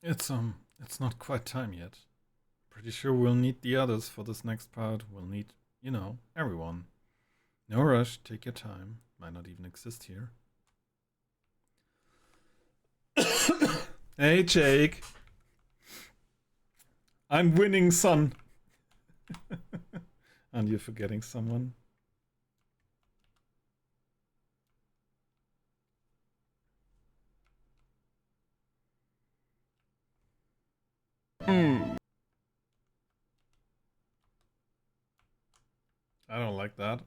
It's not quite time yet. Pretty sure we'll need the others for this next part. We'll need, you know, everyone. No rush, take your time. Might not even exist here. Hey, Jake. I'm winning, son. And you're forgetting someone? I don't like that.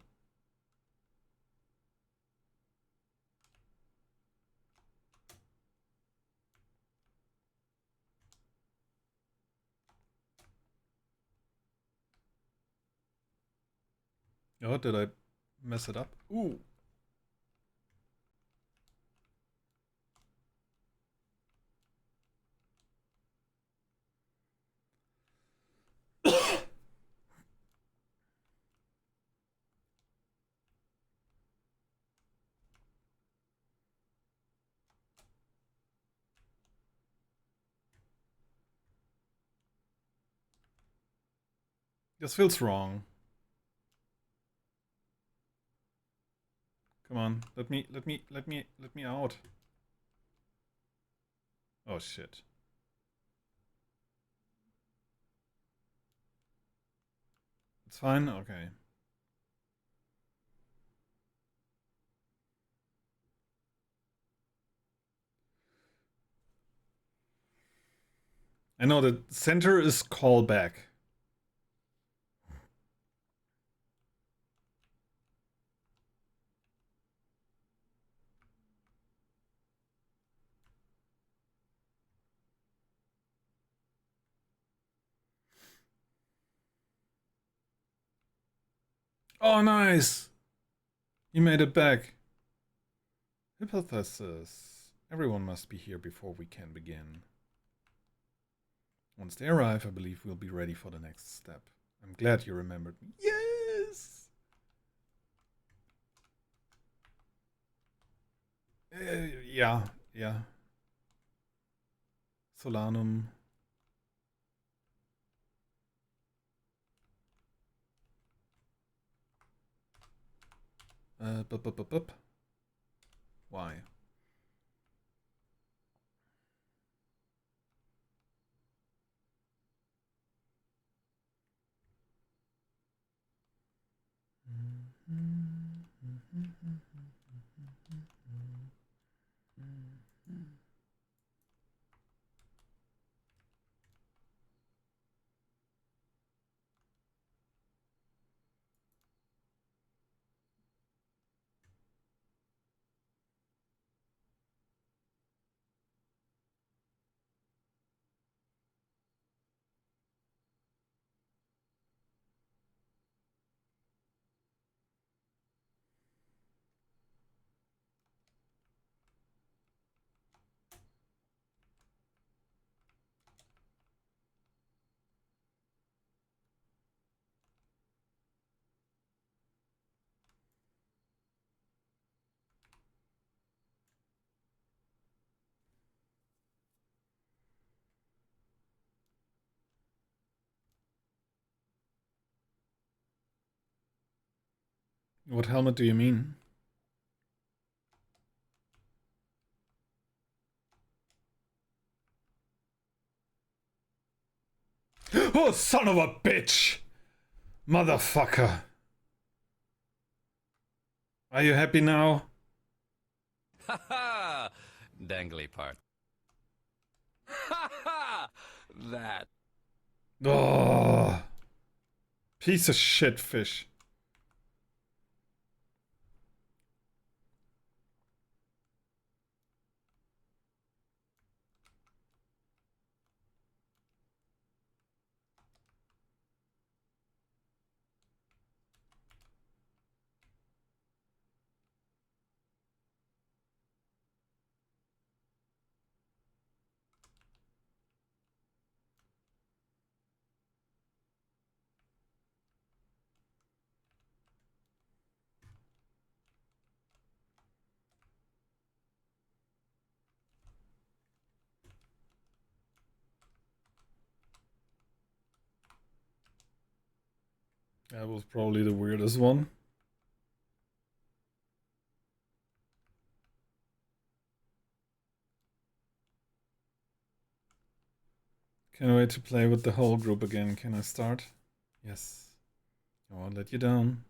Oh, did I mess it up? Ooh. This feels wrong. Come on, let me out. Oh shit. It's fine? Okay. I know the center is call back. Oh, nice! You made it back. Hypothesis. Everyone must be here before we can begin. Once they arrive, I believe we'll be ready for the next step. I'm glad you remembered me. Yes! Yeah. Solanum. Bup. Why? What helmet do you mean? Oh, son of a bitch! Motherfucker! Are you happy now? Ha ha! Dangly part. Ha ha! That. Oh, piece of shit fish. That was probably the weirdest one. Can't wait to play with the whole group again. Can I start? Yes. I won't let you down.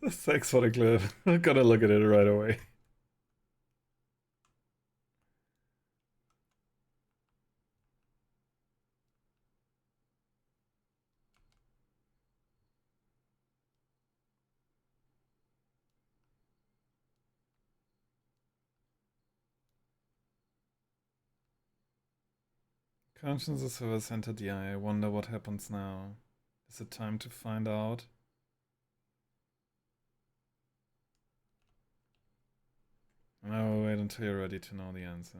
Thanks for the clip. I'm gonna look at it right away. Consciences have entered the eye. I wonder what happens now. Is it time to find out? I will wait until you're ready to know the answer.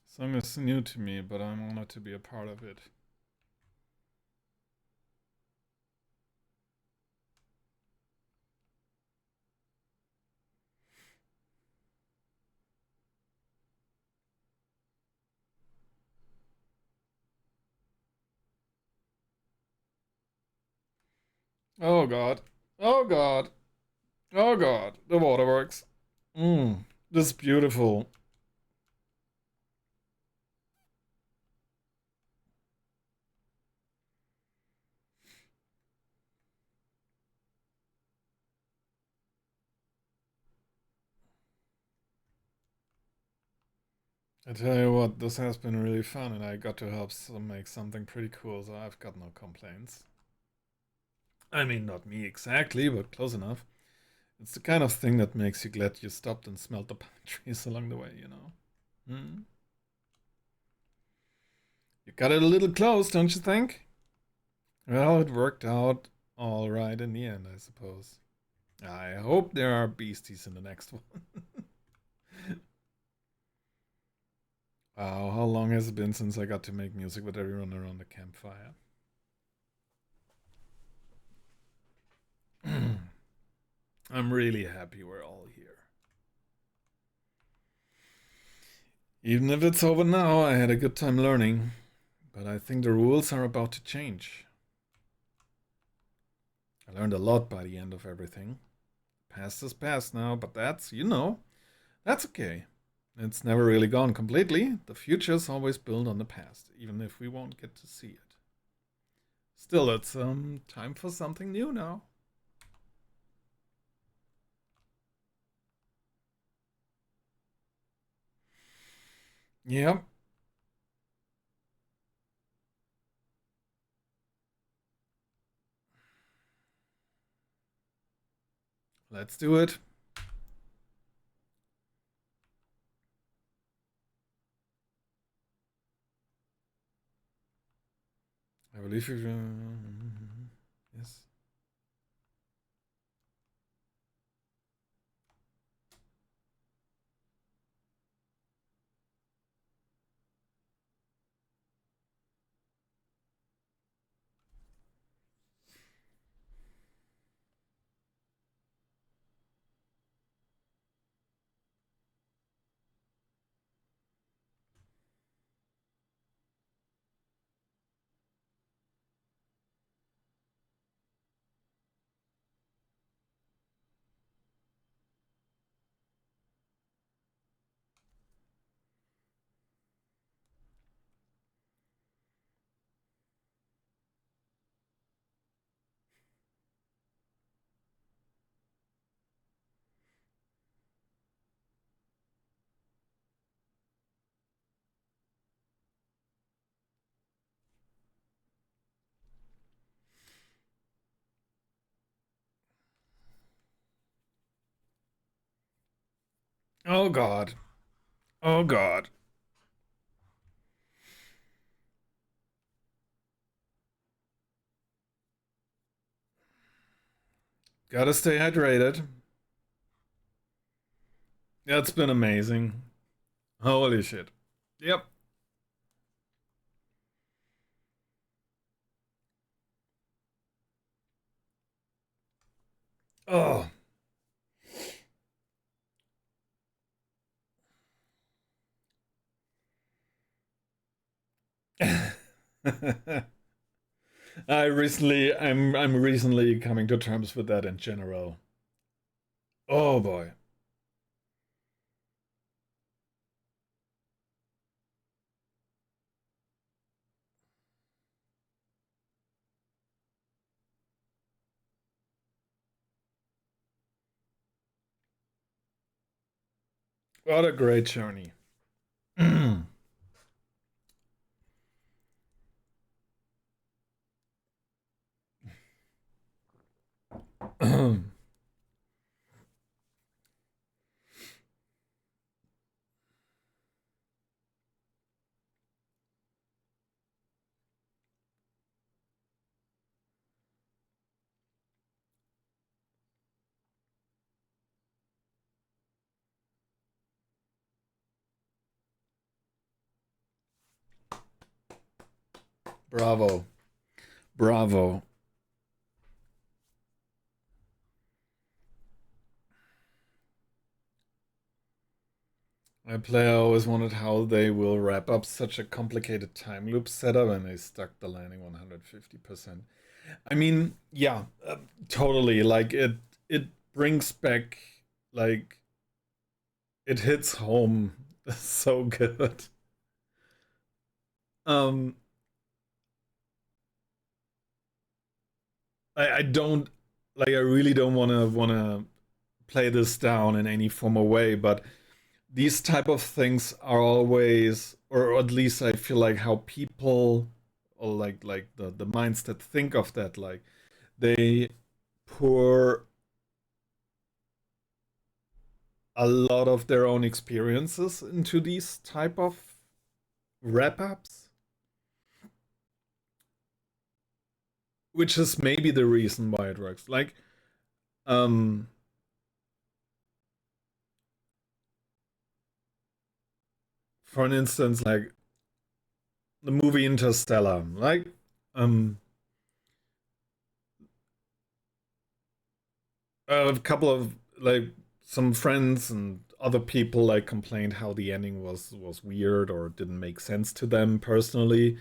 Song is new to me, but I'm honored to be a part of it. Oh god. Oh god. Oh god. The waterworks. This is beautiful. I tell you what, this has been really fun and I got to help make something pretty cool, so I've got no complaints. I mean, not me exactly, but close enough. It's the kind of thing that makes you glad you stopped and smelled the pine trees along the way, you know? You got it a little close, don't you think? Well, it worked out all right in the end, I suppose. I hope there are beasties in the next one. Wow, how long has it been since I got to make music with everyone around the campfire? I'm really happy we're all here. Even if it's over now, I had a good time learning, but I think the rules are about to change. I learned a lot by the end of everything. Past is past now, but that's, you know, that's okay. It's never really gone completely. The future's always built on the past, even if we won't get to see it. Still, it's time for something new now. Yep. Let's do it. I believe you. Yes. Oh God. Oh God. Gotta stay hydrated. That's been amazing. Holy shit. Yep. Oh. I'm recently coming to terms with that in general. Oh boy. What a great journey. Bravo. Bravo. My player always wondered how they will wrap up such a complicated time loop setup, and they stuck the landing 150%. I mean, yeah, totally. Like it brings back, like, it hits home so good. I don't like. I really don't wanna play this down in any formal way, but these type of things are always, or at least I feel like how people, or like the minds that think of that, like they pour a lot of their own experiences into these type of wrap-ups, which is maybe the reason why it works. Like, for an instance, like the movie Interstellar, like, a couple of, like, some friends and other people like complained how the ending was weird or didn't make sense to them personally.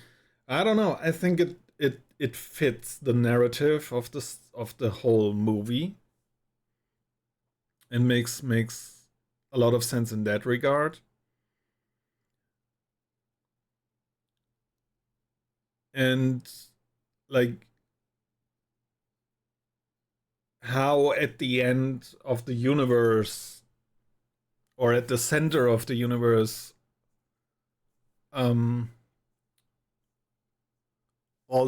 I don't know. I think it fits the narrative of the whole movie and makes a lot of sense in that regard. And like how at the end of the universe, or at the center of the universe, all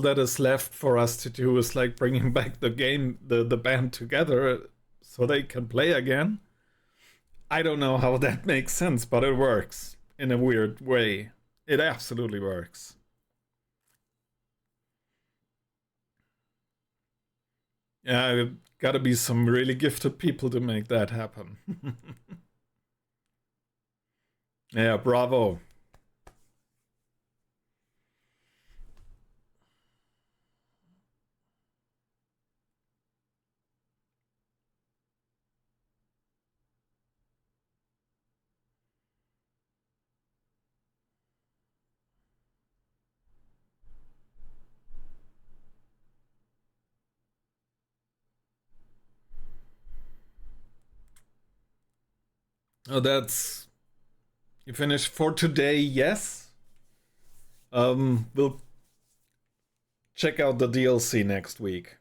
that is left for us to do is like bringing back the band together so they can play again. I don't know how that makes sense, but it works in a weird way. It absolutely works. Yeah, gotta be some really gifted people to make that happen. Yeah, bravo. Oh, that's... You finished for today, yes? We'll check out the DLC next week.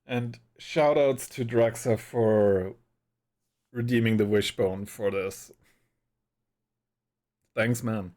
And shoutouts to Draxa for redeeming the Wishbone for this. Thanks, man.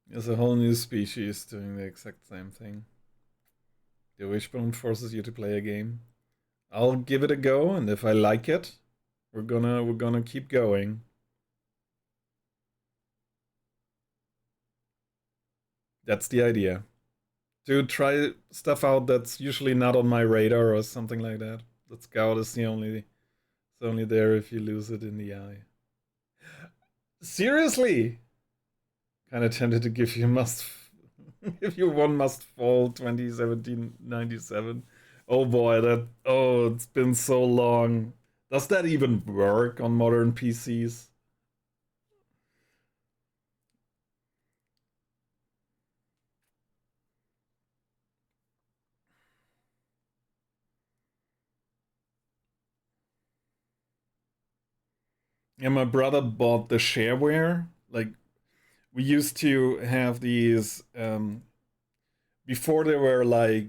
There's a whole new species doing the exact same thing. The Wishbone forces you to play a game. I'll give it a go, and if I like it, we're gonna keep going. That's the idea. To try stuff out that's usually not on my radar or something like that. The scout is it's only there if you lose it in the eye. Seriously? Kind of tempted to give you give you one must fall 2017-97. Oh boy, it's been so long Does that even work on modern PCs? Yeah, my brother bought the shareware. Like, we used to have these before there were like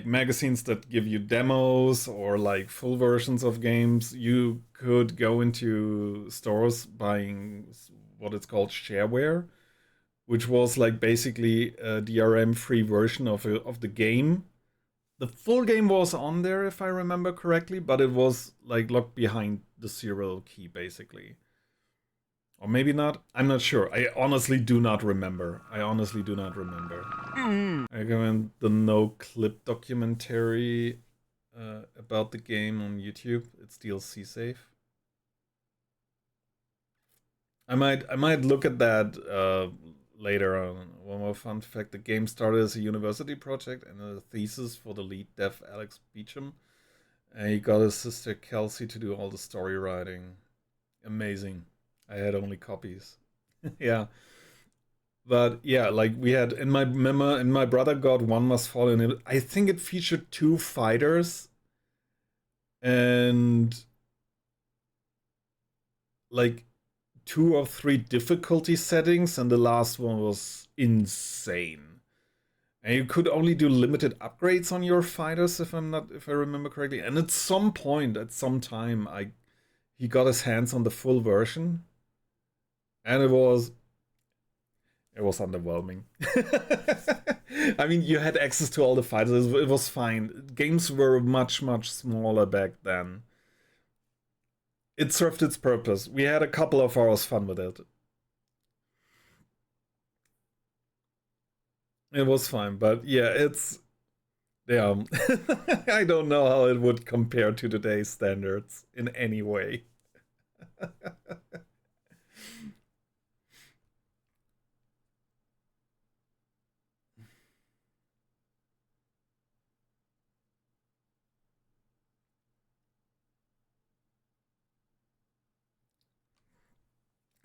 magazines that give you demos or like full versions of games. You could go into stores buying what it's called shareware, which was like basically a DRM free version of the game. The full game was on there, if I remember correctly, but it was like locked behind the serial key, basically. Or maybe not. I'm not sure. I honestly do not remember. I recommend the No Clip documentary about the game on YouTube. It's DLC safe. I might look at that later on. One more fun fact: the game started as a university project and a thesis for the lead dev Alex Beecham. And he got his sister Kelsey to do all the story writing. Amazing. I had only copies. Yeah. But yeah, like we had in my memo, and my brother got One Must Fall in it. I think it featured 2 fighters and like 2 or 3 difficulty settings, and the last one was insane. And you could only do limited upgrades on your fighters, if I remember correctly. And at some point, at some time, he got his hands on the full version, and it was underwhelming. I mean, you had access to all the fighters. It was fine. Games were much, much smaller back then. It served its purpose. We had a couple of hours fun with it. It was fine, but yeah, it's... Yeah, I don't know how it would compare to today's standards in any way.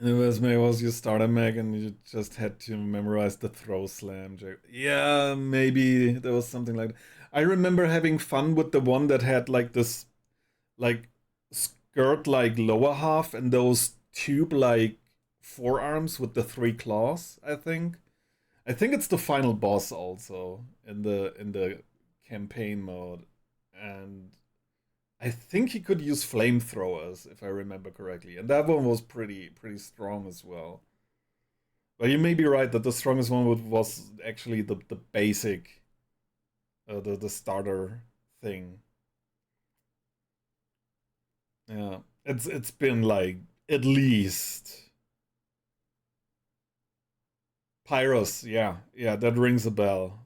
It was you start a mech and you just had to memorize the throw slam. Yeah, maybe there was something like that. I remember having fun with the one that had like this like skirt like lower half and those tube like forearms with the 3 claws, I think. I think it's the final boss also in the campaign mode. And I think he could use flamethrowers, if I remember correctly. And that one was pretty strong as well. But you may be right that the strongest one was actually the basic, the starter thing. Yeah, it's been like at least Pyros. Yeah, that rings a bell.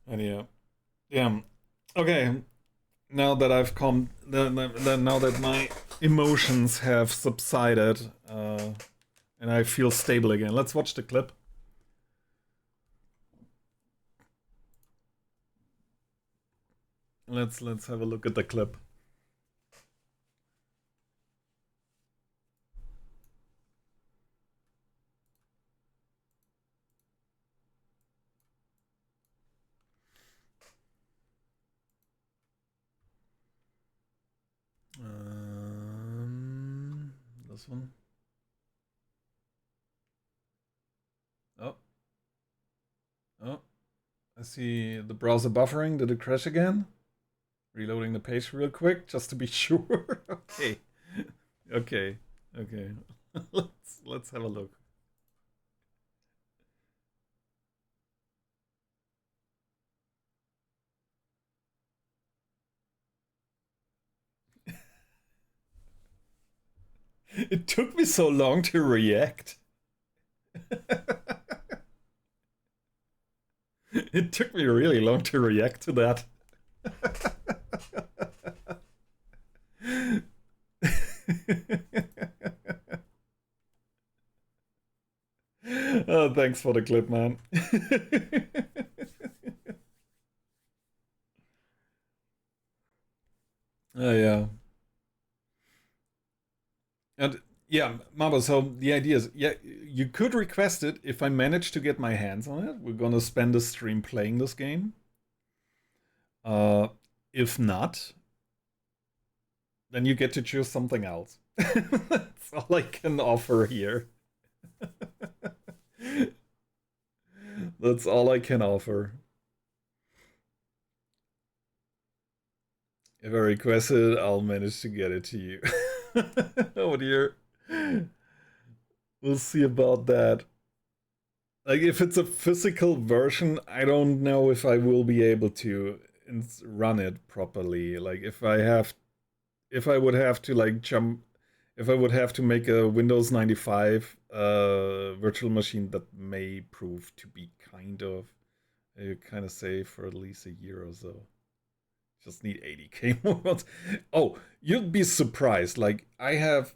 And yeah. Okay. Now that I've now that my emotions have subsided, and I feel stable again, let's watch the clip. Let's have a look at the clip. This one. Oh, I see the browser buffering. Did it crash again? Reloading the page real quick, just to be sure. Okay. Let's have a look. It took me so long to react. It took me really long to react to that. Oh, thanks for the clip, man. Yeah. And yeah, Mabo, so the idea is, yeah, you could request it if I manage to get my hands on it. We're gonna spend a stream playing this game. If not, then you get to choose something else. That's all I can offer here. That's all I can offer. If I request it, I'll manage to get it to you. Oh dear. We'll see about that. Like, if it's a physical version, I don't know if I will be able to run it properly. Like, if I would have to like if I would have to make a Windows 95 virtual machine, that may prove to be kind of safe for at least a year or so. Just need 80k more. Oh, you'd be surprised. Like, I have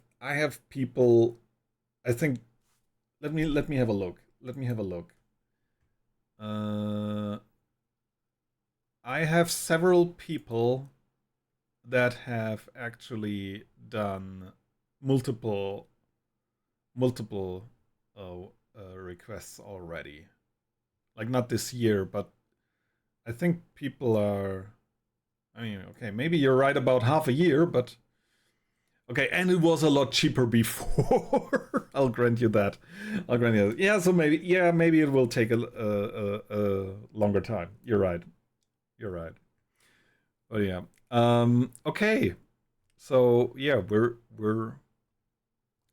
people. I think. Let me have a look. I have several people that have actually done multiple requests already. Like, not this year, but I think people are. I mean, okay, maybe you're right about half a year, but okay, and it was a lot cheaper before. I'll grant you that. Yeah, so maybe it will take a longer time. You're right. Oh yeah. Okay. So yeah, we're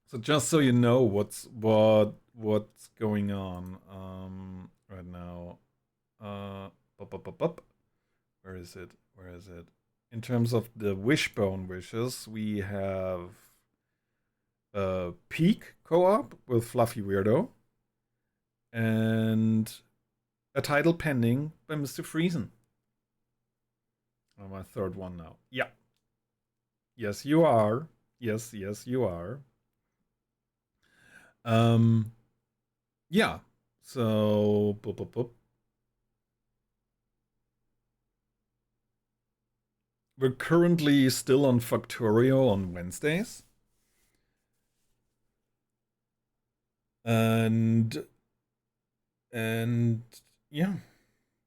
so just so you know what's going on right now. Where is it? In terms of the Wishbone wishes, we have Peak co-op with Fluffy Weirdo and a title pending by Mr. Friesen. Oh, my third one now. Yeah. Yes, you are. Yes, you are. Yeah. So, we're currently still on Factorio on Wednesdays. And yeah,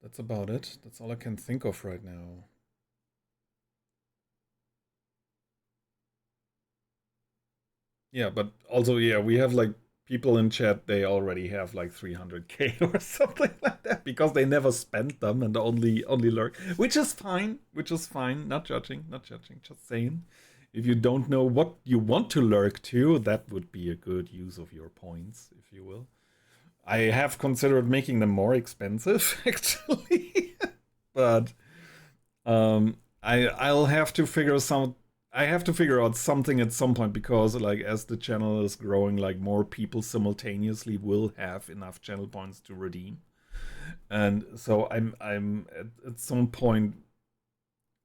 that's about it. That's all I can think of right now. Yeah, but also, yeah, we have like people in chat, they already have like 300k or something like that because they never spent them and only lurk, which is fine. Not judging, just saying. If you don't know what you want to lurk to, that would be a good use of your points, if you will. I have considered making them more expensive, actually, but I'll have to figure out something at some point, because like as the channel is growing, like more people simultaneously will have enough channel points to redeem, and so I'm at some point,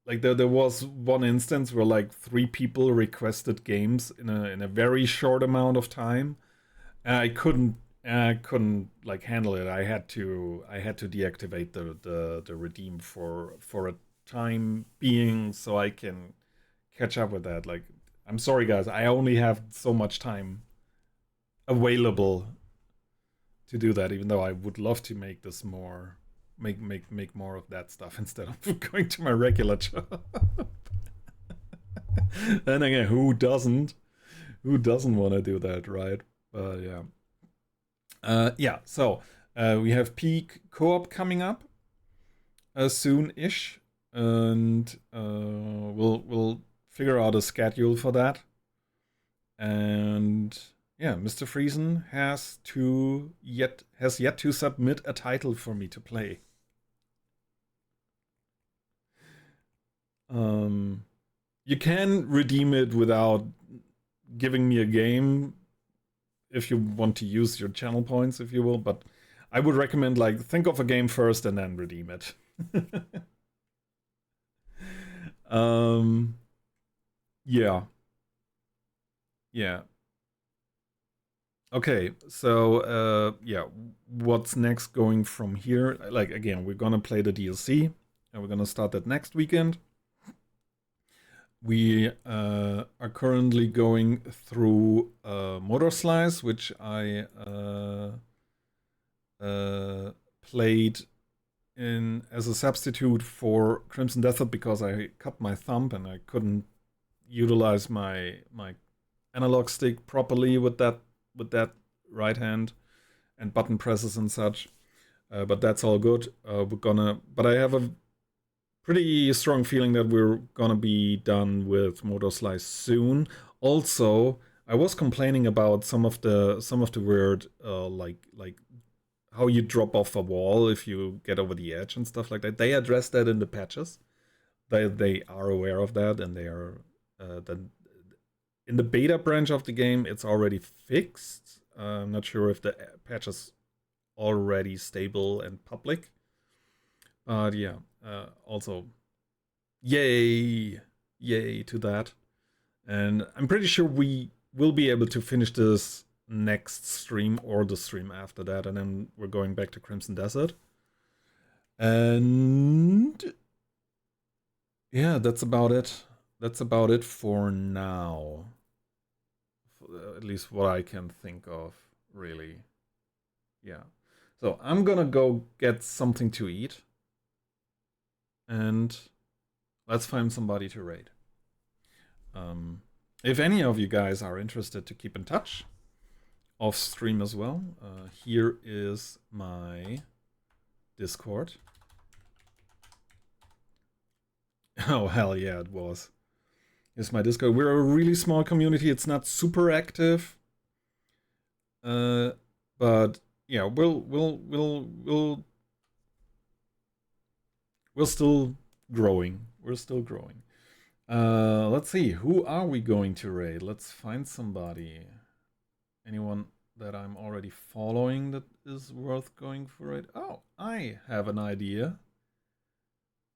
like there was one instance where like 3 people requested games in a very short amount of time, and I couldn't like handle it. I had to deactivate the redeem for a time being, so I can catch up with that. Like, I'm sorry guys, I only have so much time available to do that, even though I would love to make this more, make more of that stuff instead of going to my regular job. And again, who doesn't want to do that, right? Yeah. So we have Peak co-op coming up soon-ish, and we'll figure out a schedule for that. And yeah, Mr. Friesen has yet to submit a title for me to play. You can redeem it without giving me a game if you want to use your channel points, if you will, but I would recommend, like, think of a game first and then redeem it. Yeah. Okay, so yeah, what's next going from here? Like, again, we're gonna play the DLC, and we're gonna start that next weekend. We are currently going through Motor Slice, which I played in as a substitute for Crimson Desert because I cut my thumb and I couldn't utilize my analog stick properly with that right hand and button presses and such. But that's all good. But I have a pretty strong feeling that we're gonna be done with Motor Slice soon. Also, I was complaining about some of the weird like how you drop off a wall if you get over the edge and stuff like that. They address that in the patches. They are aware of that, and they are in the beta branch of the game. It's already fixed. I'm not sure if the patch is already stable and public. Yeah. Also, yay to that. And I'm pretty sure we will be able to finish this next stream or the stream after that, and then we're going back to Crimson Desert. And yeah, that's about it. That's about it for now. At least what I can think of, really. Yeah. So I'm gonna go get something to eat. And let's find somebody to raid. If any of you guys are interested to keep in touch, off stream as well, here is my Discord. Oh, hell yeah, it was. Here's my Discord. We're a really small community. It's not super active. But yeah, we're still growing. We're still growing. Let's see. Who are we going to raid? Let's find somebody. Anyone that I'm already following that is worth going for raid? Oh, I have an idea.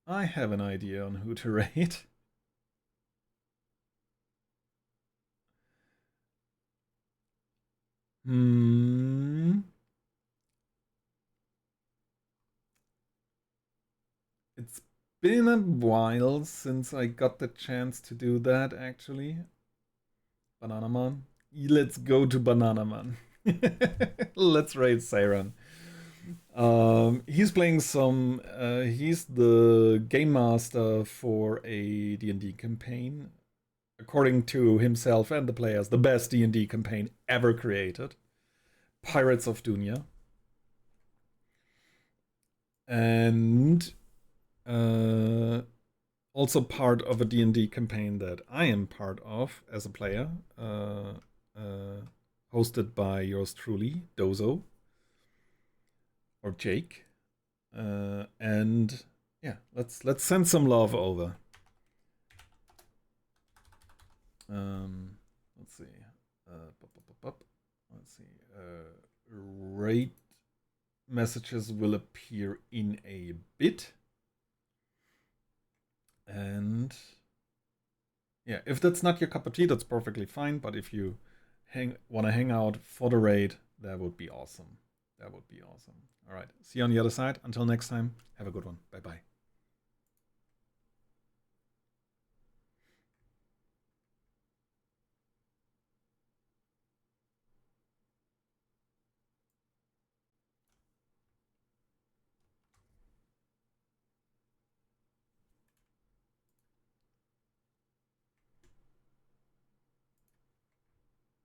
I have an idea on who to raid. It's been a while since I got the chance to do that, actually. Banana Man. Let's go to Banana Man. Let's raid Seiran. He's playing some... he's the game master for a D&D campaign. According to himself and the players, the best D&D campaign ever created. Pirates of Dunya. And... also part of a D&D campaign that I am part of as a player, hosted by yours truly, Dozo, or Jake, and yeah, let's send some love over. Let's see, let's see, rate messages will appear in a bit. And yeah, if that's not your cup of tea, that's perfectly fine. But if you want to hang out for the raid, that would be awesome. That would be awesome. All right, see you on the other side. Until next time, have a good one. Bye-bye.